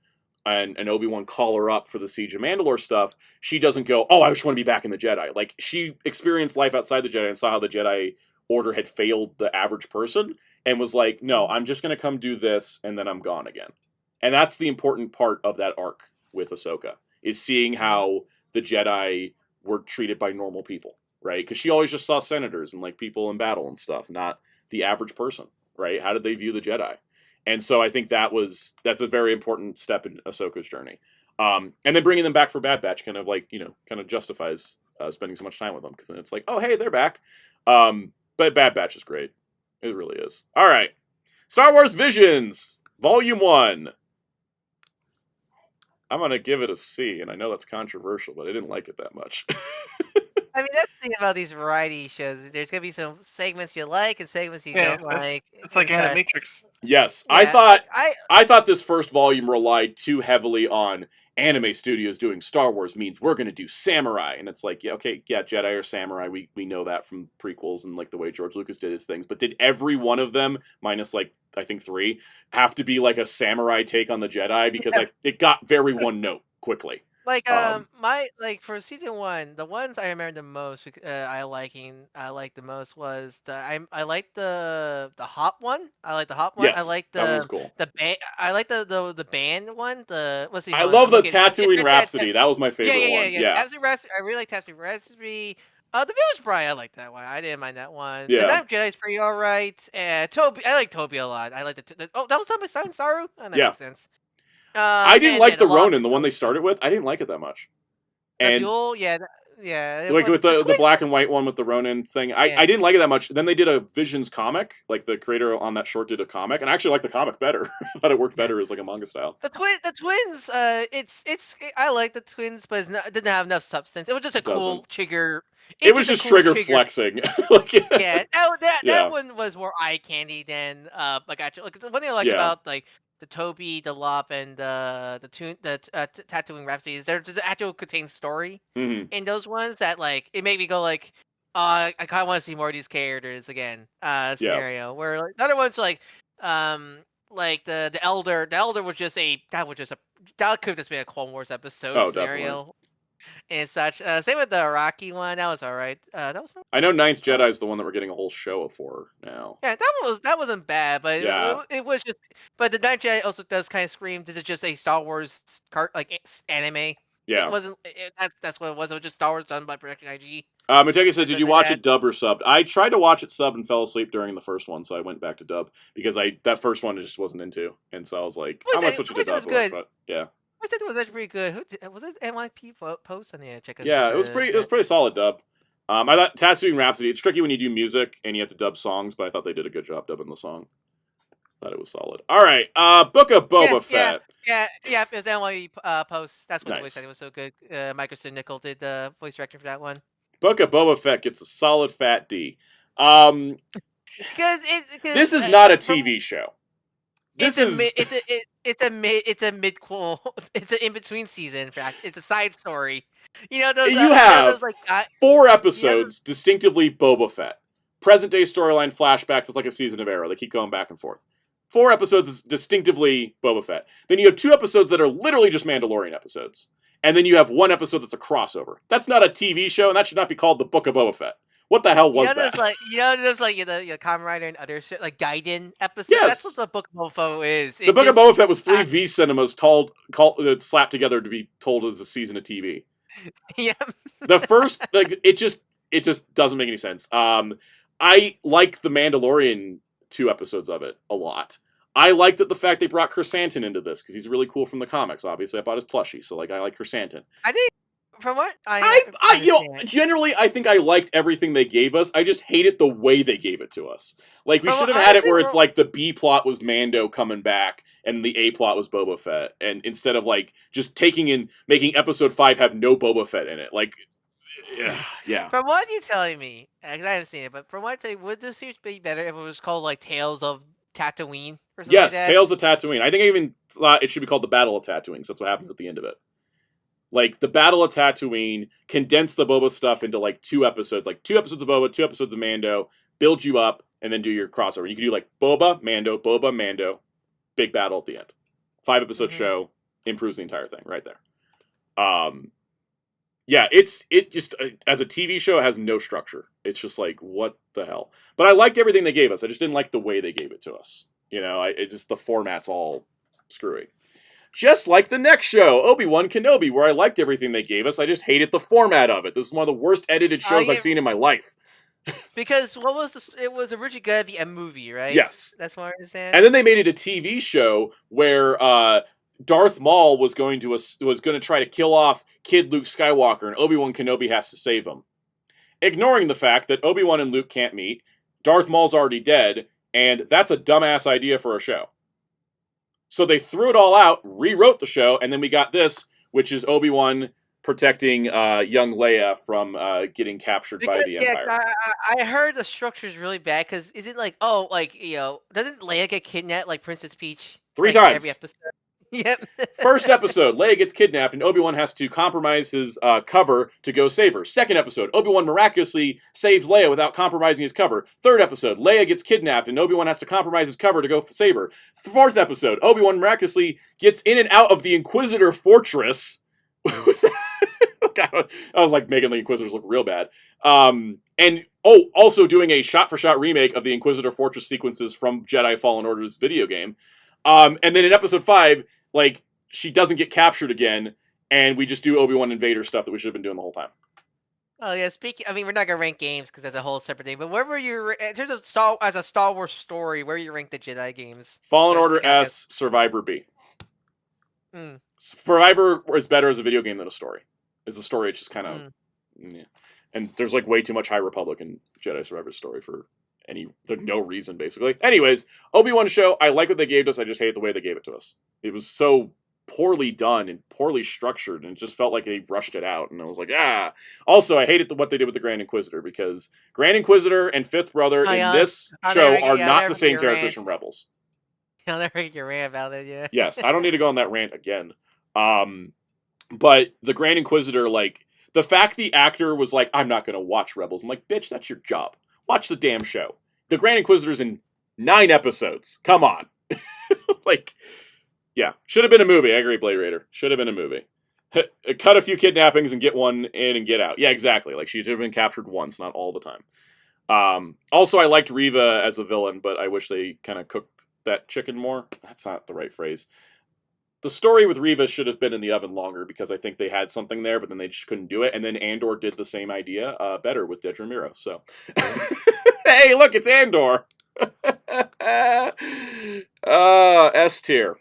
Speaker 2: and Obi-Wan call her up for the Siege of Mandalore stuff, she doesn't go, "Oh, I just want to be back in the Jedi." Like she experienced life outside the Jedi and saw how the Jedi Order had failed the average person, and was like, "No, I'm just going to come do this, and then I'm gone again." And that's the important part of that arc with Ahsoka, is seeing how the Jedi were treated by normal people, right? Because she always just saw senators and like people in battle and stuff, not the average person, right? How did they view the Jedi? And so I think that's a very important step in Ahsoka's journey. And then bringing them back for Bad Batch kind of justifies spending so much time with them, because then it's like, oh, hey, they're back. But Bad Batch is great. It really is. All right. Star Wars Visions, Volume 1. I'm going to give it a C, and I know that's controversial, but I didn't like it that much.
Speaker 1: I mean, that's the thing about these variety shows. There's going to be some segments you like and segments you don't like.
Speaker 3: It's like Animatrix.
Speaker 2: Yes.
Speaker 1: Yeah,
Speaker 2: I thought this first volume relied too heavily on anime studios doing Star Wars means we're going to do samurai. And it's like, yeah, okay, yeah, Jedi or samurai. We know that from prequels and like the way George Lucas did his things. But did every one of them, minus like, I think 3, have to be like a samurai take on the Jedi? Because it got very one note quickly.
Speaker 1: Like for season 1, the ones I remember the most I liked the most was I like the hop one. I like the hop one.
Speaker 2: Yes,
Speaker 1: I like
Speaker 2: that one was cool.
Speaker 1: the band. I like the band one.
Speaker 2: I love the Tatooine Rhapsody. That was my favorite one. Yeah.
Speaker 1: Tatooine Rhapsody. I really like Tatooine Rhapsody. The Village Bride, I like that one. I didn't mind that one.
Speaker 2: Yeah.
Speaker 1: The Night Jedi's pretty alright. Toby, I like Toby a lot. I like that was on my son Saru. Oh, that makes sense.
Speaker 2: I didn't like the Ronin, the one they started with. I didn't like it that much.
Speaker 1: And duel, yeah.
Speaker 2: Like with the black and white one with the Ronin thing, I didn't like it that much. Then they did a Visions comic, like the creator on that short did a comic, and I actually liked the comic better. I thought it worked better as like a manga style.
Speaker 1: The twins, I like the twins, but it didn't have enough substance. It was just a cool trigger.
Speaker 2: It was just trigger flexing.
Speaker 1: That one was more eye candy than like actually. Like, the one thing I like about like the Toby, the Lop, and the Tatooine Rhapsody is there's an actual contained story in those ones that like it made me go like, I kind of want to see more of these characters again. Scenario where like, the other ones like the Elder was just that could have just been a Clone Wars episode scenario. Definitely. And such. Same with the Iraqi one. That was all right.
Speaker 2: I know Ninth Jedi is the one that we're getting a whole show for now.
Speaker 1: Yeah, that wasn't bad, but it was just. But the Ninth Jedi also does kind of scream. This is just a Star Wars anime.
Speaker 2: Yeah,
Speaker 1: it wasn't. That's what it was. It was just Star Wars done by Production IG.
Speaker 2: Matega said, "Did you watch it dub or subbed?" I tried to watch it sub and fell asleep during the first one, so I went back to dub because that first one I just wasn't into, and so I was like, "I'm gonna switch it to dub." But yeah.
Speaker 1: I think it was actually pretty good. Was it NYP post on the check?
Speaker 2: Yeah, it was pretty solid dub. I thought Tatooine Rhapsody. It's tricky when you do music and you have to dub songs, but I thought they did a good job dubbing the song. Thought it was solid. All right, Book of Boba Fett.
Speaker 1: Yeah. It was NYP post. That's what the voice said. It was so good. Michael Nickel did the voice directing for that one.
Speaker 2: Book of Boba Fett gets a solid fat D. This is not a TV show.
Speaker 1: It's a mid-quel. It's an in-between season. In fact, it's a side story. You have
Speaker 2: 4 episodes distinctively Boba Fett. Present day storyline flashbacks. It's like a season of Arrow. They keep going back and forth. 4 episodes is distinctively Boba Fett. Then you have 2 episodes that are literally just Mandalorian episodes, and then you have 1 episode that's a crossover. That's not a TV show, and that should not be called the Book of Boba Fett. What the hell was that?
Speaker 1: There's the Kamen Rider and other shit, like Gaiden episode. Yes. That's what the Book of Boba Fett is.
Speaker 2: The Book of Boba Fett was 3 V cinemas slapped together to be told as a season of TV.
Speaker 1: Yeah.
Speaker 2: The first, it just doesn't make any sense. I like the Mandalorian 2 episodes of it a lot. I liked the fact they brought Chrysanthemum into this because he's really cool from the comics. Obviously, I bought his plushie, so I like Chrysanthemum.
Speaker 1: I think From what I
Speaker 2: generally, I think I liked everything they gave us. I just hated the way they gave it to us. Like, we should have had it where it's like the B plot was Mando coming back and the A plot was Boba Fett. And instead of, like, just making episode 5 have no Boba Fett in it. Like, yeah.
Speaker 1: From what you're telling me, because I haven't seen it, but from what you're telling me, would this series be better if it was called, like, Tales of Tatooine or something like that?
Speaker 2: Tales of Tatooine. I think I even thought it should be called the Battle of Tatooine, so that's what happens at the end of it. Like, the Battle of Tatooine, condense the Boba stuff into, like, 2 episodes. Like, 2 episodes of Boba, 2 episodes of Mando, build you up, and then do your crossover. You can do, like, Boba, Mando, big battle at the end. 5-episode show, improves the entire thing right there. Yeah, it just, as a TV show, it has no structure. It's just like, what the hell? But I liked everything they gave us. I just didn't like the way they gave it to us. You know, it's just the format's all screwy. Just like the next show, Obi-Wan Kenobi, where I liked everything they gave us. I just hated the format of it. This is one of the worst edited shows I've seen in my life.
Speaker 1: Because it was originally going to be a movie, right?
Speaker 2: Yes.
Speaker 1: That's what I understand.
Speaker 2: And then they made it a TV show where Darth Maul was going to try to kill off Kid Luke Skywalker, and Obi-Wan Kenobi has to save him. Ignoring the fact that Obi-Wan and Luke can't meet, Darth Maul's already dead, and that's a dumbass idea for a show. So they threw it all out, rewrote the show, and then we got this, which is Obi-Wan protecting young Leia from getting captured by the Empire.
Speaker 1: I heard the structure is really bad, because is it like, doesn't Leia get kidnapped like Princess Peach?
Speaker 2: 3 times.
Speaker 1: Every episode? Yep.
Speaker 2: First episode, Leia gets kidnapped, and Obi-Wan has to compromise his cover to go save her. Second episode, Obi-Wan miraculously saves Leia without compromising his cover. Third episode, Leia gets kidnapped, and Obi-Wan has to compromise his cover to go save her. Fourth episode, Obi-Wan miraculously gets in and out of the Inquisitor Fortress. I was like making the Inquisitors look real bad. And also doing a shot-for-shot remake of the Inquisitor Fortress sequences from Jedi Fallen Order's video game. And then in episode 5, like, she doesn't get captured again, and we just do Obi-Wan and Vader stuff that we should have been doing the whole time.
Speaker 1: Oh yeah, we're not gonna rank games because that's a whole separate thing. But where were you in terms of as a Star Wars story? Where you rank the Jedi games?
Speaker 2: Fallen Order S, Survivor B. Survivor is better as a video game than a story. As a story, it's just kind of, and there's like way too much High Republic in Jedi Survivor story for no reason, basically. Anyways, Obi-Wan show, I like what they gave us, I just hate the way they gave it to us. It was so poorly done and poorly structured, and it just felt like they rushed it out, and I was like, Also, I hated what they did with the Grand Inquisitor, because Grand Inquisitor and Fifth Brother in this show are not the same characters from Rebels.
Speaker 1: I'll never get your rant about it, yeah.
Speaker 2: Yes, I don't need to go on that rant again. But the Grand Inquisitor, like, the fact the actor was like, I'm not going to watch Rebels. I'm like, bitch, that's your job. Watch the damn show. The Grand Inquisitor's in 9 episodes. Come on. Like, yeah. Should have been a movie. I agree, Blade Raider. Should have been a movie. Cut a few kidnappings and get one in and get out. Yeah, exactly. Like, she should have been captured once, not all the time. Also, I liked Reva as a villain, but I wish they kind of cooked that chicken more. That's not the right phrase. The story with Reva should have been in the oven longer, because I think they had something there, but then they just couldn't do it. And then Andor did the same idea better with Dedra Miro. So, hey, look, it's Andor. S tier.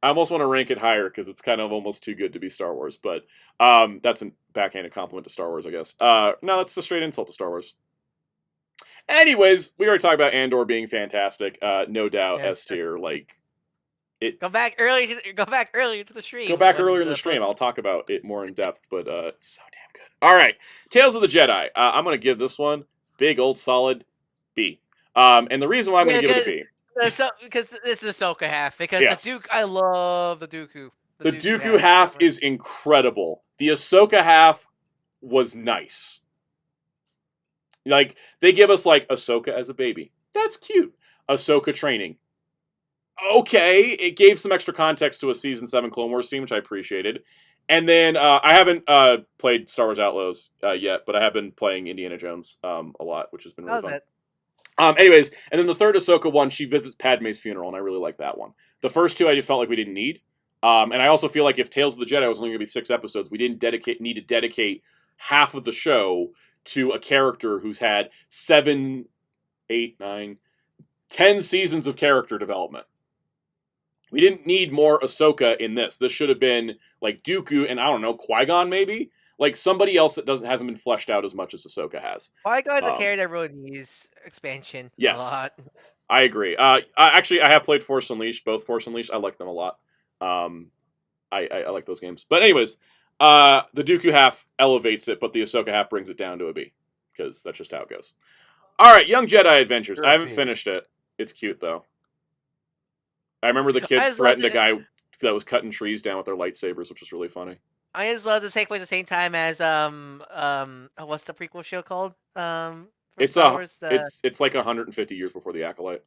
Speaker 2: I almost want to rank it higher because it's kind of almost too good to be Star Wars. But that's a backhanded compliment to Star Wars, I guess. No, that's a straight insult to Star Wars. Anyways, we already talked about Andor being fantastic. No doubt, S tier. Like.
Speaker 1: Go back earlier to the stream.
Speaker 2: Go back earlier in the stream. I'll talk about it more in depth, but it's so damn good. All right, Tales of the Jedi. I'm going to give this one big old solid B. And the reason why I'm going to give it a B,
Speaker 1: because it's the Ahsoka half. Because the Duke, I love the Dooku.
Speaker 2: The Dooku half is incredible. The Ahsoka half was nice. Like, they give us like Ahsoka as a baby. That's cute. Ahsoka training. Okay, it gave some extra context to a Season 7 Clone Wars scene, which I appreciated. And then, I haven't played Star Wars Outlaws yet, but I have been playing Indiana Jones a lot, which has been really fun. Anyways, and then the third Ahsoka one, she visits Padme's funeral, and I really like that one. The first 2 I just felt like we didn't need. And I also feel like if Tales of the Jedi was only going to be 6 episodes, we didn't need to dedicate half of the show to a character who's had 7, 8, 9, 10 seasons of character development. We didn't need more Ahsoka in this. This should have been like Dooku and, I don't know, Qui-Gon maybe? like somebody else that hasn't been fleshed out as much as Ahsoka has.
Speaker 1: I got the character that really needs expansion.
Speaker 2: Yes,
Speaker 1: a lot.
Speaker 2: I agree. Actually, I have played Force Unleashed, both Force Unleashed. I like them a lot. I like those games. But anyways, the Dooku half elevates it, but the Ahsoka half brings it down to a B, because that's just how it goes. All right, Young Jedi Adventures. I haven't finished it. It's cute though. I remember the kids threatened a guy that was cutting trees down with their lightsabers, which was really funny.
Speaker 1: I just love to take place at the same time as what's the prequel show called?
Speaker 2: It's
Speaker 1: Star Wars,
Speaker 2: it's like 150 years before the Acolyte.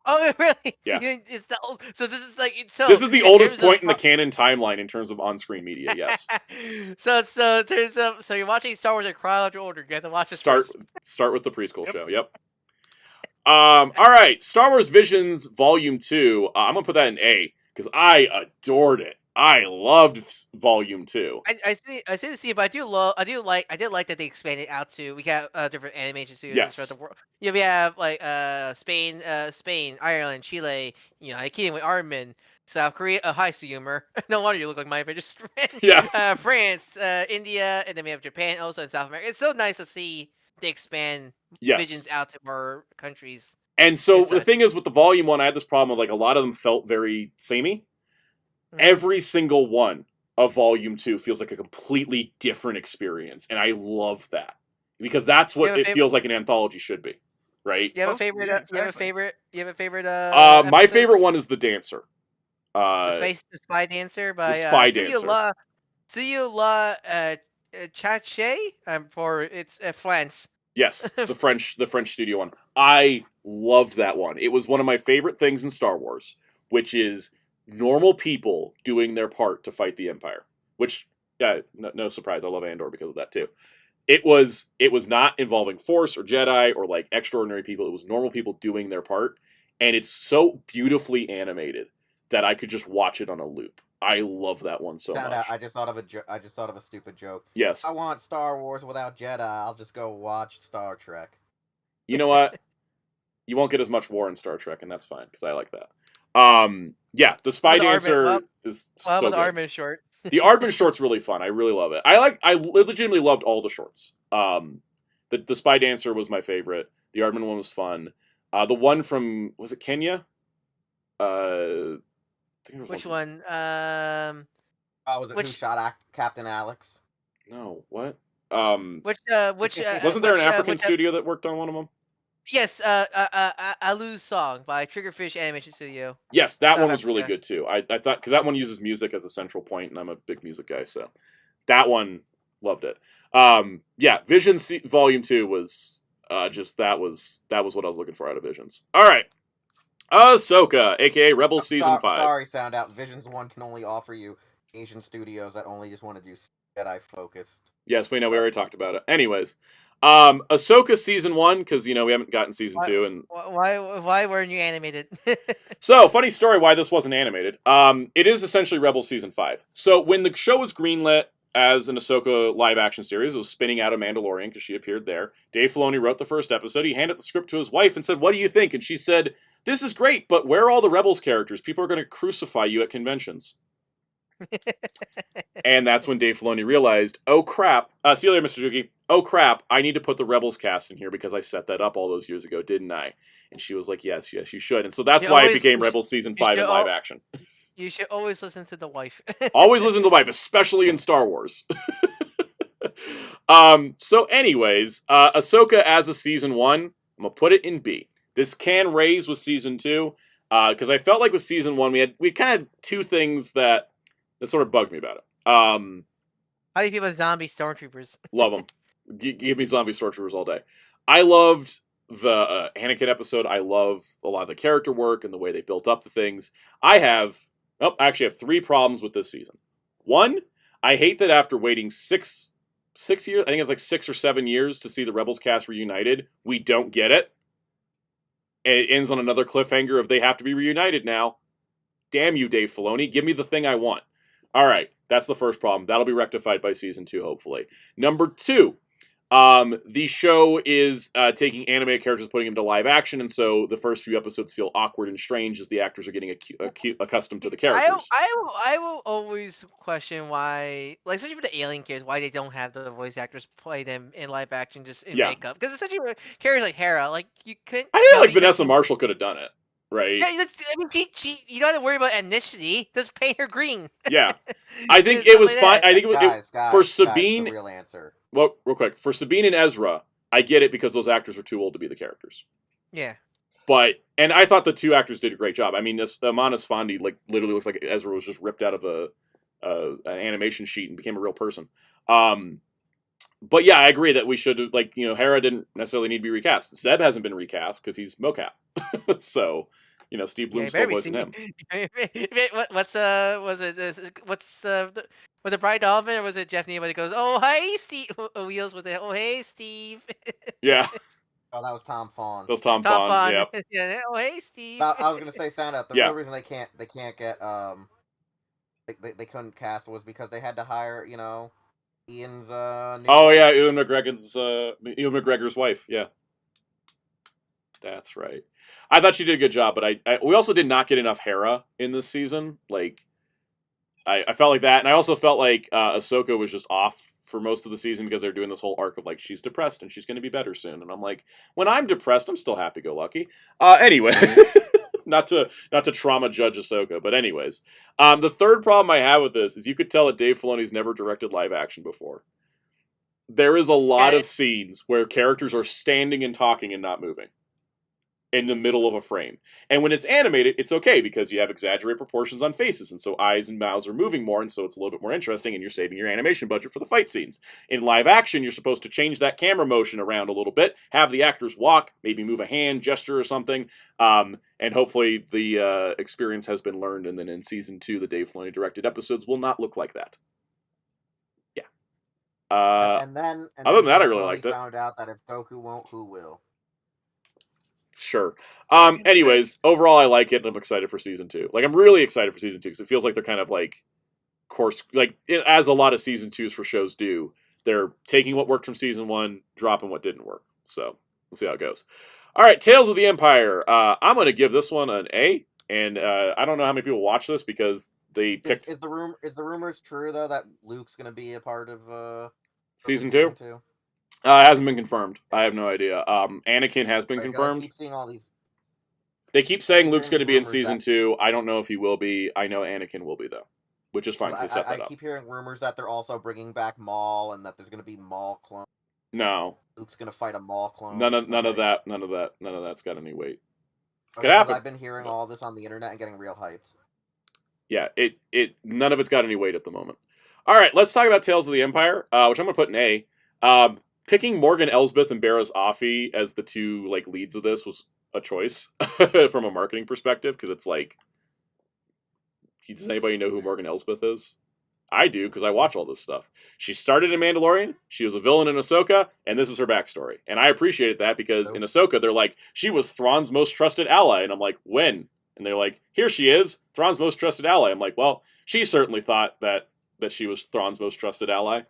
Speaker 1: Oh, really?
Speaker 2: Yeah.
Speaker 1: It's the old. So this is like
Speaker 2: this is the oldest point in the canon timeline in terms of on-screen media. Yes.
Speaker 1: so you're watching Star Wars in chronological order. You have to watch this
Speaker 2: start with the preschool show. Yep. All right, Star Wars Visions Volume 2. I'm gonna put that in A because I adored it. I loved Volume 2.
Speaker 1: I see the C, but I did like that they expanded out to. We got different animation studios throughout the world. Yeah, we have like Spain, Ireland, Chile. United Kingdom with Armin, South Korea. Hi, Humor. No wonder you look like my Avengers.
Speaker 2: Yeah.
Speaker 1: France, India, and then we have Japan also in South America. It's so nice to see they expand Visions out to more countries.
Speaker 2: And so the thing is, with the Volume 1, I had this problem of like a lot of them felt very samey. Every single one of Volume 2 feels like a completely different experience, and I love that because that's what it feels like an anthology should be, right?
Speaker 1: You have a favorite? You have a favorite?
Speaker 2: My favorite one is The Dancer.
Speaker 1: The Spy Dancer by
Speaker 2: The Spy Dancer.
Speaker 1: Suya Chache for it's France.
Speaker 2: Yes, the French studio one. I loved that one. It was one of my favorite things in Star Wars, which is normal people doing their part to fight the Empire. Which, no surprise, I love Andor because of that too. It was not involving Force or Jedi or like extraordinary people. It was normal people doing their part, and it's so beautifully animated that I could just watch it on a loop. I love that one so much.
Speaker 4: I just thought of a stupid joke.
Speaker 2: Yes.
Speaker 4: I want Star Wars without Jedi. I'll just go watch Star Trek.
Speaker 2: You know what? You won't get as much war in Star Trek, and that's fine because I like that. Yeah, the Spy Dancer is so good.
Speaker 1: The Aardman short.
Speaker 2: The Aardman short's really fun. I really love it. I legitimately loved all the shorts. The Spy Dancer was my favorite. The Aardman one was fun. The one from, was it Kenya?
Speaker 1: Which one?
Speaker 4: Was it Who Shot Captain Alex?
Speaker 2: No, what?
Speaker 1: Which
Speaker 2: wasn't there an African studio that worked on one of them?
Speaker 1: Yes, Alu's Song by Triggerfish Animation Studio.
Speaker 2: Yes, that one was really good too. I thought, because that one uses music as a central point, and I'm a big music guy, so that one, loved it. Yeah, Visions Volume 2 was that was what I was looking for out of Visions. All right, Ahsoka, aka Rebels Season 5.
Speaker 4: Sorry, Soundout. Visions 1 can only offer you Asian studios that only just want to do Jedi focused.
Speaker 2: Yes, we know. We already talked about it. Anyways. Ahsoka Season 1, because, we haven't gotten Season 2. And
Speaker 1: why weren't you animated?
Speaker 2: So, funny story why this wasn't animated. It is essentially Rebels Season 5. So, when the show was greenlit as an Ahsoka live-action series, it was spinning out of Mandalorian, because she appeared there. Dave Filoni wrote the first episode. He handed the script to his wife and said, "What do you think?" And she said, "This is great, but where are all the Rebels characters? People are going to crucify you at conventions." And that's when Dave Filoni realized, oh crap, see you later, Mr. Juki. Oh crap, I need to put the Rebels cast in here because I set that up all those years ago, didn't I? And she was like, yes, you should. And so that's why it became Rebels Season 5 in live action.
Speaker 1: You should always listen to the wife.
Speaker 2: Always listen to the wife, especially in Star Wars. So anyways, Ahsoka as a Season 1, I'm going to put it in B. This can raise with Season 2, because I felt like with Season 1, we kind of had two things that sort of bugged me about it.
Speaker 1: How do you feel about zombie stormtroopers?
Speaker 2: Love them. Give me zombie stormtroopers all day. I loved the Anakin episode. I love a lot of the character work and the way they built up the things. I actually have 3 problems with this season. 1, I hate that after waiting 6 years, I think it's like 6 or 7 years to see the Rebels cast reunited, we don't get it. And it ends on another cliffhanger of they have to be reunited now. Damn you, Dave Filoni. Give me the thing I want. All right, that's the first problem. That'll be rectified by Season 2, hopefully. Number 2, The show is taking animated characters, putting them to live action, and so the first few episodes feel awkward and strange as the actors are getting accustomed to the characters.
Speaker 1: I will always question why, like, especially for the alien characters, why they don't have the voice actors play them in live action, just in makeup. Because essentially, characters like Hera, like, you couldn't.
Speaker 2: I think like Vanessa Marshall could have done it, right?
Speaker 1: Yeah, I mean, you don't have to worry about ethnicity. Just paint her green.
Speaker 2: Yeah, I think it was fine. I think
Speaker 4: for Sabine. The real answer.
Speaker 2: Well, real quick, for Sabine and Ezra, I get it because those actors were too old to be the characters.
Speaker 1: Yeah.
Speaker 2: And I thought the two actors did a great job. I mean, Amon Esfandi like literally looks like Ezra was just ripped out of an animation sheet and became a real person. But yeah, I agree that we should Hera didn't necessarily need to be recast. Zeb hasn't been recast because he's mocap. So, Steve Bloom's still voicing him.
Speaker 1: Was it Brian Donovan or was it Jeff Neal? It goes, "Oh hey Steve," Wheels with it. "Oh hey Steve."
Speaker 2: Yeah.
Speaker 4: Oh, that was Tom Fawn.
Speaker 2: That was Tom Fawn. Yeah.
Speaker 1: Yeah. "Oh hey Steve."
Speaker 4: I was gonna say Soundout. The real reason they can't get they couldn't cast was because they had to hire Ian's
Speaker 2: Ewan McGregor's wife. Yeah. That's right. I thought she did a good job, but we also did not get enough Hera in this season. Like, I felt like that, and I also felt like Ahsoka was just off for most of the season because they're doing this whole arc of like she's depressed and she's going to be better soon, and I'm like, when I'm depressed, I'm still happy-go-lucky. Anyway, not to trauma judge Ahsoka, but anyways, the third problem I have with this is you could tell that Dave Filoni's never directed live action before. There is a lot of scenes where characters are standing and talking and not moving in the middle of a frame. And when it's animated, it's okay because you have exaggerated proportions on faces, and so eyes and mouths are moving more, and so it's a little bit more interesting, and you're saving your animation budget for the fight scenes. In live action, you're supposed to change that camera motion around a little bit, have the actors walk, maybe move a hand, gesture or something, and hopefully the experience has been learned, and then in Season 2, the Dave Filoni directed episodes will not look like that. Yeah.
Speaker 4: Other
Speaker 2: than that, I really liked it.
Speaker 4: Found out that if Goku won't, who will?
Speaker 2: Sure. Anyways, overall, I like it, and I'm excited for Season 2. Like, I'm really excited for Season 2, because it feels like they're kind of, like, as a lot of Season 2s for shows do, they're taking what worked from Season 1, dropping what didn't work. So, we'll see how it goes. All right, Tales of the Empire. I'm going to give this one an A, and I don't know how many people watch this, because they picked...
Speaker 4: Is the rumors true, though, that Luke's going to be a part of...
Speaker 2: Season 2? It hasn't been confirmed. I have no idea. Anakin has been confirmed.
Speaker 4: I keep seeing all these...
Speaker 2: They keep saying Luke's going to be in Season 2. I don't know if he will be. I know Anakin will be, though. Which is fine, because they set that up.
Speaker 4: I keep hearing rumors that they're also bringing back Maul, and that there's going to be Maul clones.
Speaker 2: No.
Speaker 4: Luke's going to fight a Maul clone.
Speaker 2: None of that's got any weight.
Speaker 4: Could happen. I've been hearing all this on the internet and getting real hyped.
Speaker 2: Yeah, none of it's got any weight at the moment. All right, let's talk about Tales of the Empire, which I'm going to put in A. Picking Morgan Elsbeth and Barriss Offee as the two leads of this was a choice from a marketing perspective, because it's like, does anybody know who Morgan Elsbeth is? I do, because I watch all this stuff. She started in Mandalorian, she was a villain in Ahsoka, and this is her backstory. And I appreciated that, because in Ahsoka, they're like, she was Thrawn's most trusted ally. And I'm like, when? And they're like, here she is, Thrawn's most trusted ally. I'm like, well, she certainly thought that she was Thrawn's most trusted ally.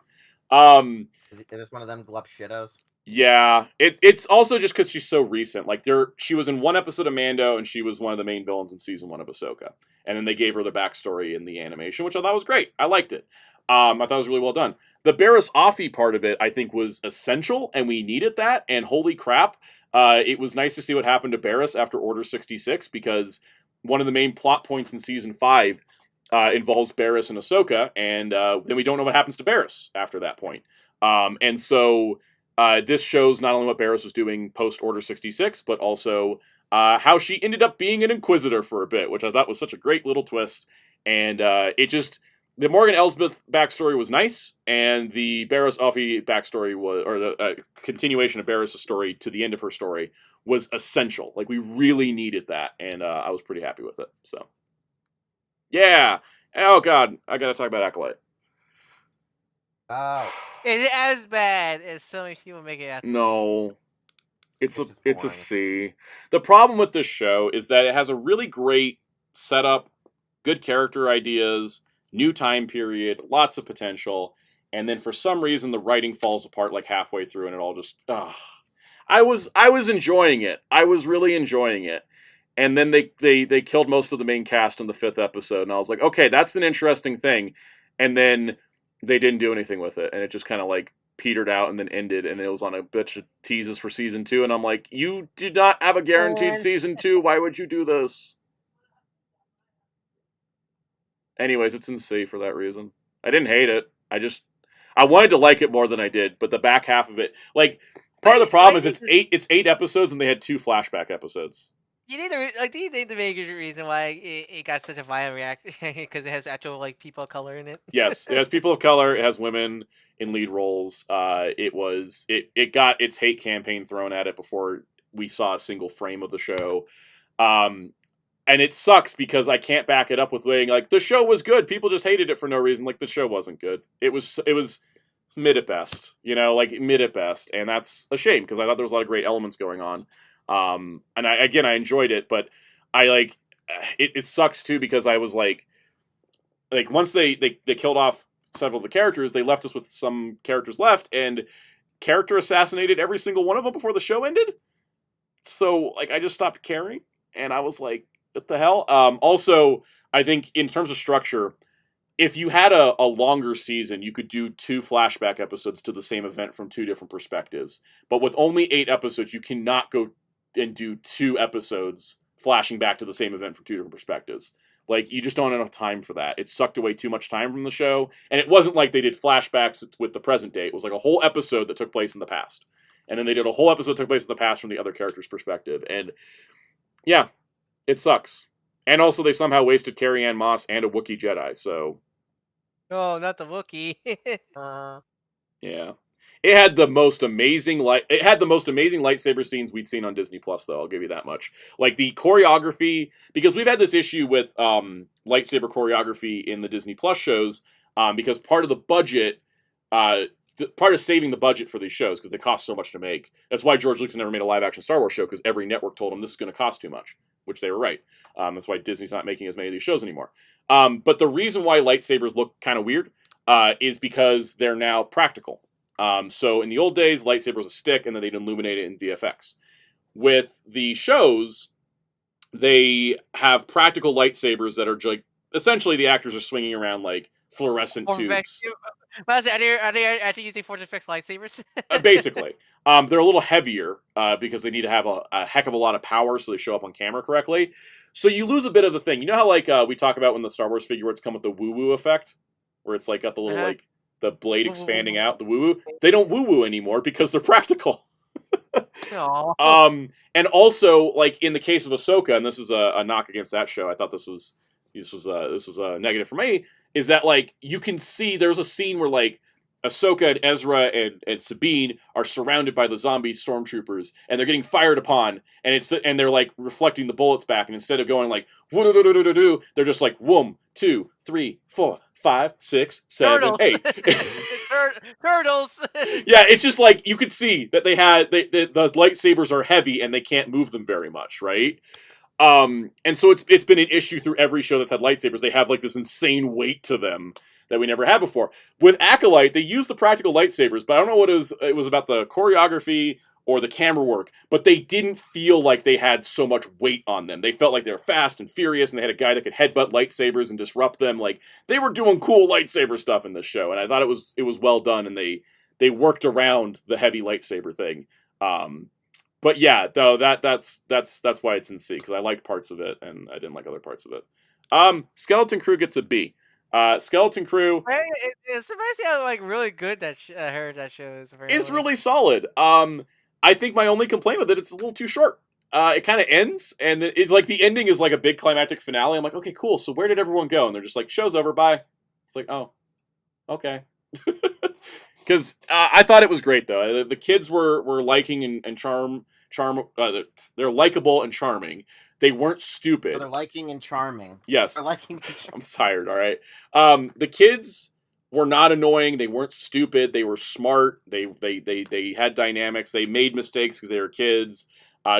Speaker 4: Is this one of them glup shittos?
Speaker 2: Yeah, it's also just because she's so recent. Like, she was in one episode of Mando, and she was one of the main villains in Season 1 of Ahsoka. And then they gave her the backstory in the animation, which I thought was great. I liked it. I thought it was really well done. The Barriss Offee part of it, I think, was essential, and we needed that. And holy crap, it was nice to see what happened to Barriss after Order 66, because one of the main plot points in Season 5 involves Barriss and Ahsoka, and then we don't know what happens to Barriss after that point. And so this shows not only what Barriss was doing post-Order 66, but also how she ended up being an Inquisitor for a bit, which I thought was such a great little twist. And the Morgan Elsbeth backstory was nice, and the Barriss Offee backstory or the continuation of Barriss' story to the end of her story was essential. Like, we really needed that, and I was pretty happy with it, so... Yeah. Oh God, I gotta talk about Acolyte.
Speaker 4: Oh.
Speaker 1: Is it as bad as so many people make it out?
Speaker 2: No. It's a C. The problem with this show is that it has a really great setup, good character ideas, new time period, lots of potential, and then for some reason the writing falls apart like halfway through, and it all just I was enjoying it. I was really enjoying it. And then they killed most of the main cast in the 5th episode, and I was like, okay, that's an interesting thing. And then they didn't do anything with it, and it just kind of like petered out and then ended, and it was on a bunch of teases for season 2, and I'm like, you did not have a guaranteed season 2. Why would you do this? Anyways, it's in C for that reason. I didn't hate it. I wanted to like it more than I did, but the back half of it, like, part of the problem is it's 8 episodes, and they had 2 flashback episodes.
Speaker 1: You need to do you think the major reason why it got such a violent reaction because it has actual like people of color in it?
Speaker 2: Yes, it has people of color. It has women in lead roles. It got its hate campaign thrown at it before we saw a single frame of the show. And it sucks because I can't back it up with saying like the show was good. People just hated it for no reason. Like the show wasn't good. It was mid at best. Like mid at best, and that's a shame because I thought there was a lot of great elements going on. And I enjoyed it, but I like it sucks too because I was like once they killed off several of the characters, they left us with some characters left, and character assassinated every single one of them before the show ended. So like I just stopped caring, and I was like, what the hell? Also, I think in terms of structure, if you had a longer season, you could do 2 flashback episodes to the same event from 2 different perspectives. But with only 8 episodes, you cannot go and do 2 episodes flashing back to the same event from 2 different perspectives. Like, you just don't have enough time for that. It sucked away too much time from the show. And it wasn't like they did flashbacks with the present day. It was like a whole episode that took place in the past. And then they did a whole episode that took place in the past from the other character's perspective. And yeah, it sucks. And also they somehow wasted Carrie-Anne Moss and a Wookiee Jedi, so...
Speaker 1: Oh, not the Wookiee.
Speaker 2: Yeah. It had the most amazing lightsaber scenes we'd seen on Disney Plus, though. I'll give you that much. Like the choreography, because we've had this issue with lightsaber choreography in the Disney Plus shows, because part of the budget, part of saving the budget for these shows, because they cost so much to make. That's why George Lucas never made a live-action Star Wars show, because every network told him this is going to cost too much, which they were right. That's why Disney's not making as many of these shows anymore. But the reason why lightsabers look kind of weird is because they're now practical. So in the old days, lightsaber was a stick, and then they'd illuminate it in VFX. With the shows, they have practical lightsabers that are like essentially the actors are swinging around like fluorescent tubes.
Speaker 1: Are they actually using Force Effects lightsabers?
Speaker 2: Basically, they're a little heavier because they need to have a heck of a lot of power so they show up on camera correctly. So you lose a bit of the thing. You know how like we talk about when the Star Wars Figuarts come with the woo-woo effect, where it's like got the little like the blade expanding out, the woo-woo. They don't woo-woo anymore because they're practical. And also, like in the case of Ahsoka, and this is a knock against that show. I thought this was a negative for me. Is that like you can see there's a scene where like Ahsoka and Ezra and Sabine are surrounded by the zombie stormtroopers, and they're getting fired upon, and they're like reflecting the bullets back, and instead of going like woo-doo-doo-doo-doo-doo, they're just like 1, 2, 3, 4, 5, 6, 7,
Speaker 1: Turtles.
Speaker 2: 8.
Speaker 1: Turtles.
Speaker 2: Yeah, it's just like you could see that the lightsabers are heavy and they can't move them very much, right? And so it's been an issue through every show that's had lightsabers. They have like this insane weight to them that we never had before. With Acolyte, they used the practical lightsabers, but I don't know what it was about the choreography or the camera work, but they didn't feel like they had so much weight on them. They felt like they were fast and furious, and they had a guy that could headbutt lightsabers and disrupt them. Like they were doing cool lightsaber stuff in this show, and I thought it was well done, and they worked around the heavy lightsaber thing. But yeah, though that's why it's in C, because I liked parts of it and I didn't like other parts of it. Skeleton Crew gets a B. Skeleton Crew.
Speaker 1: It's surprising how like really good that I heard that show is.
Speaker 2: It's really solid. I think my only complaint with it's a little too short. It kind of ends, and it's like the ending is like a big climactic finale. I'm like, okay, cool. So where did everyone go? And they're just like, show's over, bye. It's like, oh, okay. Because I thought it was great though. The kids were liking and charm. They're likable and charming. They weren't stupid.
Speaker 4: They're liking and charming.
Speaker 2: Yes.
Speaker 4: They're liking.
Speaker 2: I'm tired. All right. The kids were not annoying. They weren't stupid. They were smart. They had dynamics. They made mistakes because they were kids.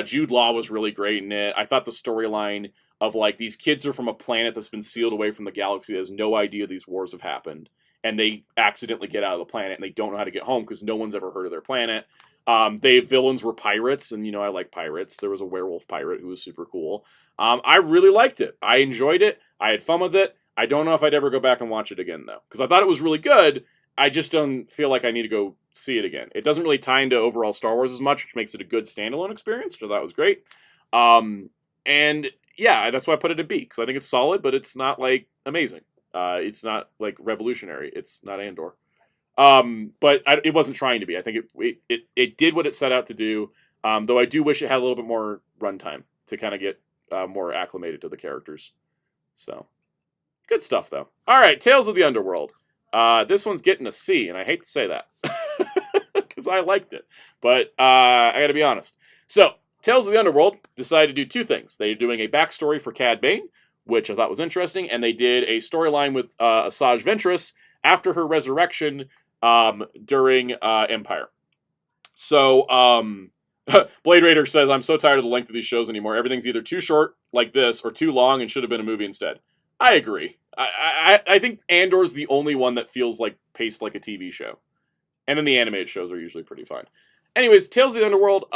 Speaker 2: Jude Law was really great in it. I thought the storyline of like these kids are from a planet that's been sealed away from the galaxy that has no idea these wars have happened, and they accidentally get out of the planet, and they don't know how to get home because no one's ever heard of their planet. They villains were pirates, and I like pirates. There was a werewolf pirate who was super cool. I really liked it. I enjoyed it. I had fun with it. I don't know if I'd ever go back and watch it again, though, because I thought it was really good. I just don't feel like I need to go see it again. It doesn't really tie into overall Star Wars as much, which makes it a good standalone experience, which I thought was great. And yeah, that's why I put it a B, because I think it's solid, but it's not like amazing. It's not like revolutionary. It's not Andor. But it wasn't trying to be. I think it did what it set out to do. Though I do wish it had a little bit more runtime to kind of get more acclimated to the characters. So good stuff, though. All right, Tales of the Underworld. This one's getting a C, and I hate to say that because I liked it, but I got to be honest. So Tales of the Underworld decided to do two things. They're doing a backstory for Cad Bane, which I thought was interesting, and they did a storyline with Asajj Ventress after her resurrection during Empire. So Blade Raider says, I'm so tired of the length of these shows anymore. Everything's either too short like this or too long and should have been a movie instead. I agree. I think Andor's the only one that feels like paced like a TV show. And then the animated shows are usually pretty fine. Anyways, Tales of the Underworld,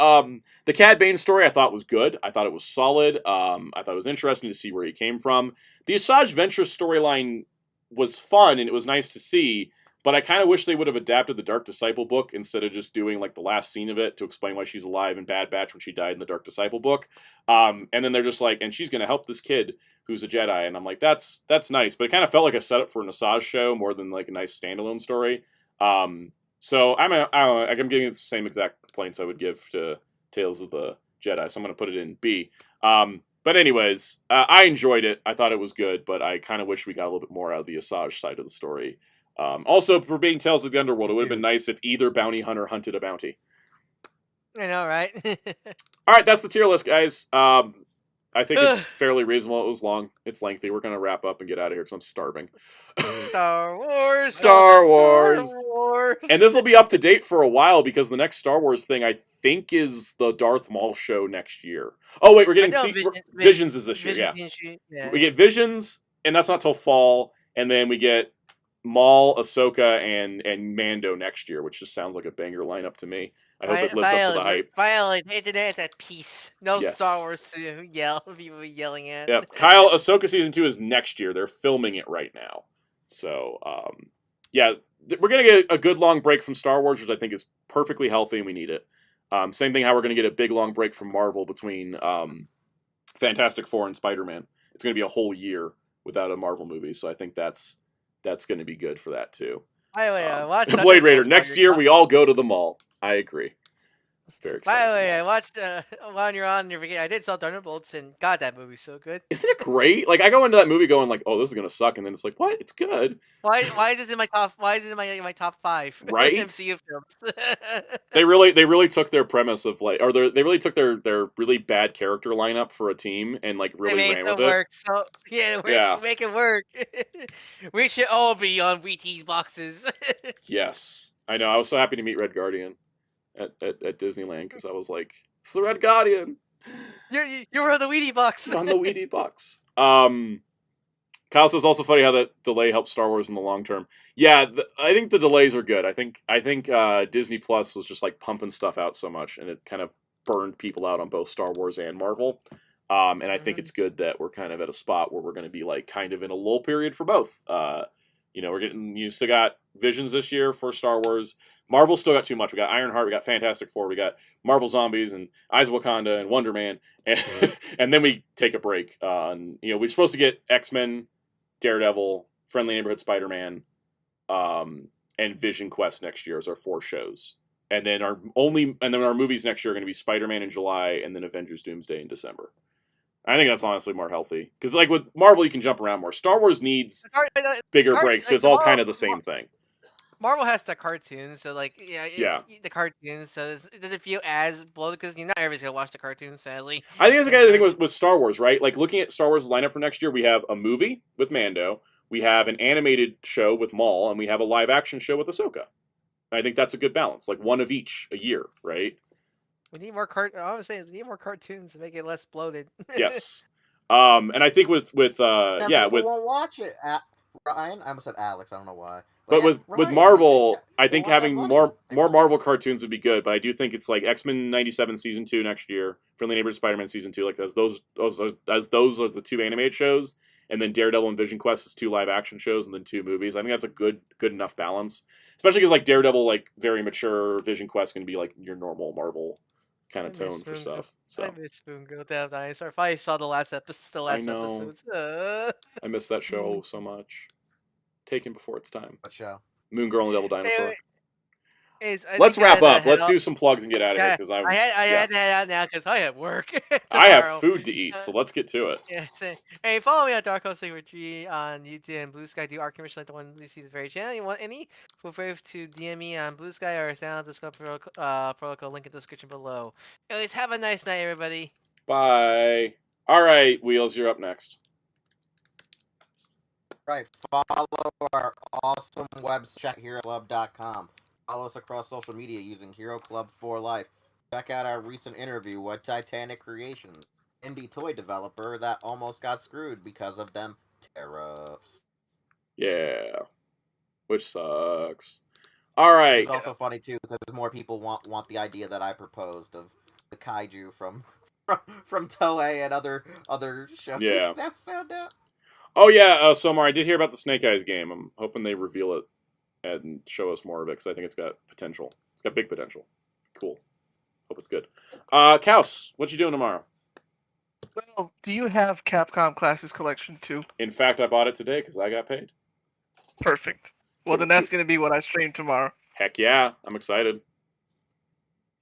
Speaker 2: the Cad Bane story I thought was good. I thought it was solid. I thought it was interesting to see where he came from. The Asajj Ventress storyline was fun and it was nice to see, but I kind of wish they would have adapted the Dark Disciple book instead of just doing like the last scene of it to explain why she's alive in Bad Batch when she died in the Dark Disciple book. And then they're just like, and she's going to help this kid who's a Jedi. And I'm like, that's nice. But it kind of felt like a setup for an Asajj show more than like a nice standalone story. So I'm giving it the same exact complaints I would give to Tales of the Jedi. So I'm going to put it in B. But anyways, I enjoyed it. I thought it was good, but I kind of wish we got a little bit more out of the Asajj side of the story. Also, for being Tales of the Underworld, it would have been nice if either bounty hunter hunted a bounty.
Speaker 1: I know, right?
Speaker 2: All right, that's the tier list, guys. I think it's fairly reasonable. It was long. It's lengthy. We're going to wrap up and get out of here because I'm starving.
Speaker 1: Star Wars.
Speaker 2: Star Wars. And this will be up to date for a while because the next Star Wars thing, I think, is the Darth Maul show next year. Oh, wait, we're getting Visions is this year, yeah. We get Visions, and that's not till fall. And then we get Maul, Ahsoka, and Mando next year, which just sounds like a banger lineup to me. I hope it lives up to the hype.
Speaker 1: Finally, the internet's at peace. No Star Wars to people yelling at.
Speaker 2: Yep. Kyle, Ahsoka Season 2 is next year. They're filming it right now. So, yeah, we're going to get a good long break from Star Wars, which I think is perfectly healthy, and we need it. Same thing how we're going to get a big long break from Marvel between Fantastic Four and Spider-Man. It's going to be a whole year without a Marvel movie, so I think that's going to be good for that, too.
Speaker 1: By the way, watch
Speaker 2: Blade Raider. Next year, we all go to the mall. I agree. Very excited.
Speaker 1: By the way, I watched while you're on your vacation. I did saw Thunderbolts, and God, that movie's so good.
Speaker 2: Isn't it great? Like I go into that movie going like, "Oh, this is gonna suck," and then it's like, "What? It's good."
Speaker 1: Why is this in my top? Why is it in my top 5?
Speaker 2: Right?
Speaker 1: MCU films.
Speaker 2: They really took their premise of like, or they really took their really bad character lineup for a team and like really ran with it.
Speaker 1: Work. So yeah, make it work. We should all be on Wheaties boxes.
Speaker 2: Yes, I know. I was so happy to meet Red Guardian at Disneyland because I was like, it's the Red Guardian.
Speaker 1: You were on the Wheatie box.
Speaker 2: On the Wheatie box. Kyle says also funny how that delay helps Star Wars in the long term. Yeah, I think the delays are good. I think Disney Plus was just like pumping stuff out so much, and it kind of burned people out on both Star Wars and Marvel. And I think it's good that we're kind of at a spot where we're going to be like kind of in a lull period for both. You still got Visions this year for Star Wars. Marvel still got too much. We got Ironheart, we got Fantastic Four, we got Marvel Zombies and Eyes of Wakanda and Wonder Man, and then we take a break. We're supposed to get X-Men, Daredevil, Friendly Neighborhood Spider-Man, and Vision Quest next year as our 4 shows. And then our movies next year are going to be Spider-Man in July and then Avengers Doomsday in December. I think that's honestly more healthy. Because like with Marvel, you can jump around more. Star Wars needs bigger breaks because it's all kind of the same thing.
Speaker 1: Marvel has the cartoons, so like the cartoons, so it doesn't feel as bloated because not everybody's gonna watch the cartoons. Sadly,
Speaker 2: I think that's the kind of thing with Star Wars, right? Like looking at Star Wars' lineup for next year, we have a movie with Mando, we have an animated show with Maul, and we have a live action show with Ahsoka. I think that's a good balance, like one of each a year, right?
Speaker 1: We need more we need more cartoons to make it less bloated.
Speaker 2: Yes, and I think with
Speaker 4: won't watch it. Ryan, I almost said Alex. I don't know why.
Speaker 2: But with Marvel, I think having more Marvel cartoons would be good. But I do think it's like X-Men '97 season 2 next year, Friendly Neighbors Spider-Man season 2, like as those are the 2 animated shows, and then Daredevil and Vision Quest is 2 live action shows, and then 2 movies. I think that's a good enough balance, especially because like Daredevil, like very mature, Vision Quest going to be like your normal Marvel kind of tone for stuff. So
Speaker 1: I miss Spoon Girl Damn Dinosaur. If I saw the last episode, episodes.
Speaker 2: I miss that show so much. Taken before its time.
Speaker 4: What show?
Speaker 2: Moon Girl and the Devil Dinosaur.
Speaker 1: Let's
Speaker 2: wrap up. Let's do some plugs and get out of here because
Speaker 1: I had to head out now because I have work.
Speaker 2: I have food to eat, so let's get to it.
Speaker 1: Yeah, hey, follow me on Dark Horse Figure G on YouTube and Blue Sky. Do Arc Commission like the one you see this very channel. You want any? Feel free to DM me on Blue Sky or Soundout12 protocol link in the description below. Anyways, have a nice night, everybody.
Speaker 2: Bye. All right, Wheels, you're up next.
Speaker 4: Right, follow our awesome website, HeroClub.com. Follow us across social media using Hero Club for Life. Check out our recent interview with Titanic Creations, indie toy developer that almost got screwed because of them tariffs.
Speaker 2: Yeah, which sucks. All right.
Speaker 4: It's also funny too because more people want the idea that I proposed of the kaiju from Toei and other shows.
Speaker 2: Yeah.
Speaker 4: That sound out.
Speaker 2: Oh yeah, Somar, I did hear about the Snake Eyes game. I'm hoping they reveal it and show us more of it because I think it's got potential. It's got big potential. Cool. Hope it's good. Kaus, what you doing tomorrow?
Speaker 3: Well, do you have Capcom Classics Collection 2?
Speaker 2: In fact, I bought it today because I got paid.
Speaker 3: Perfect. Well, then that's going to be what I stream tomorrow.
Speaker 2: Heck yeah, I'm excited.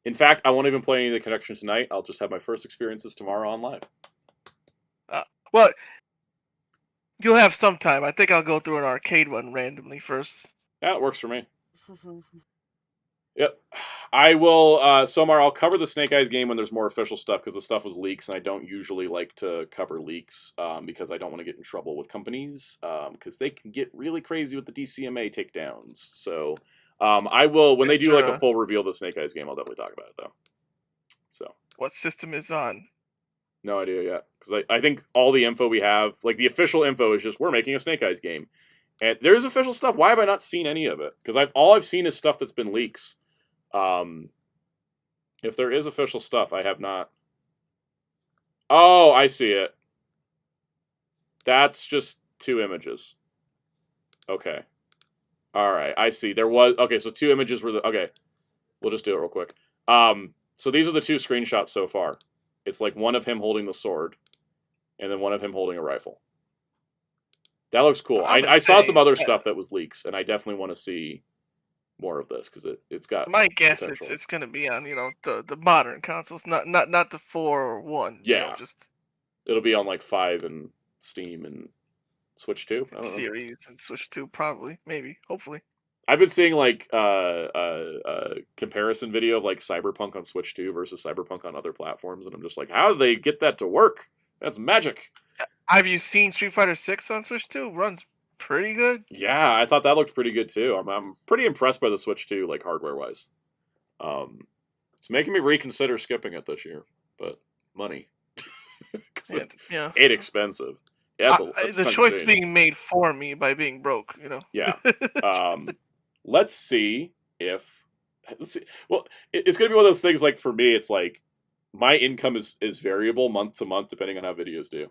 Speaker 2: In fact, I won't even play any of the Connection tonight. I'll just have my first experiences tomorrow on live.
Speaker 3: Well, you'll have some time. I think I'll go through an arcade one randomly first.
Speaker 2: That works for me. Yep. I will, Somar, I'll cover the Snake Eyes game when there's more official stuff because the stuff was leaks, and I don't usually like to cover leaks because I don't want to get in trouble with companies because they can get really crazy with the DCMA takedowns. So I will, when they do like a full reveal of the Snake Eyes game, I'll definitely talk about it though. So.
Speaker 3: What system is on?
Speaker 2: No idea yet because I think all the info we have, like the official info is just we're making a Snake Eyes game. And there is official stuff. Why have I not seen any of it? Because all I've seen is stuff that's been leaks. If there is official stuff, I have not. Oh, I see it. That's just 2 images. Okay. All right, I see. There was okay. So 2 images were okay. We'll just do it real quick. So these are the 2 screenshots so far. It's like one of him holding the sword, and then one of him holding a rifle. That looks cool. I saw some other stuff that was leaks, and I definitely want to see more of this because it's got.
Speaker 3: My guess it's going to be on the modern consoles, not the 4 or 1.
Speaker 2: Yeah, it'll be on like 5 and Steam and Switch 2. I don't know.
Speaker 3: Series and Switch 2 probably, maybe, hopefully.
Speaker 2: I've been seeing like comparison video of like Cyberpunk on Switch 2 versus Cyberpunk on other platforms, and I'm just like, how do they get that to work? That's magic.
Speaker 3: Have you seen Street Fighter 6 on Switch 2? Runs pretty good.
Speaker 2: Yeah, I thought that looked pretty good too. I'm pretty impressed by the Switch 2, like hardware wise. It's making me reconsider skipping it this year, but money.
Speaker 3: Yeah.
Speaker 2: It's expensive. Yeah,
Speaker 3: the choice being made for me by being broke,
Speaker 2: Yeah. Let's see. Well, it's gonna be one of those things. Like for me, it's like my income is variable month to month depending on how videos do.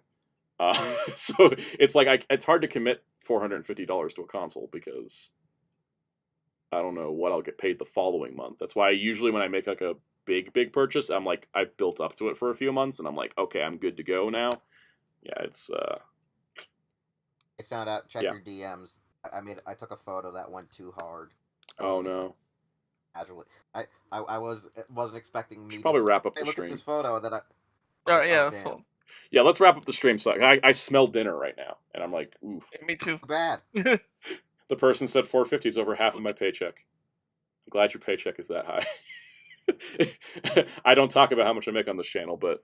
Speaker 2: So it's like it's hard to commit $450 to a console because I don't know what I'll get paid the following month. That's why usually when I make like a big purchase, I'm like I've built up to it for a few months, and I'm like, okay, I'm good to go now. Yeah, it's.
Speaker 4: I found out. Check your DMs. I took a photo that went too hard.
Speaker 2: Oh no.
Speaker 4: Casually, I wasn't expecting me.
Speaker 2: Should probably wrap up the
Speaker 4: look
Speaker 2: stream.
Speaker 4: At this photo that I.
Speaker 3: Oh yeah, that's cool.
Speaker 2: Yeah, let's wrap up the stream. So I smell dinner right now, and I'm like, ooh.
Speaker 3: Me too.
Speaker 4: Bad.
Speaker 2: The person said 450 is over half of my paycheck. I'm glad your paycheck is that high. I don't talk about how much I make on this channel, but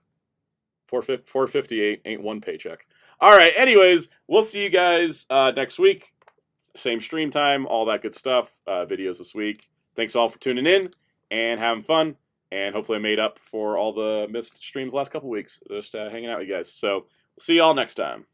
Speaker 2: 458 ain't one paycheck. All right. Anyways, we'll see you guys next week. Same stream time, all that good stuff. Videos this week. Thanks all for tuning in and having fun. And hopefully I made up for all the missed streams the last couple weeks. Just hanging out with you guys. So we'll see you all next time.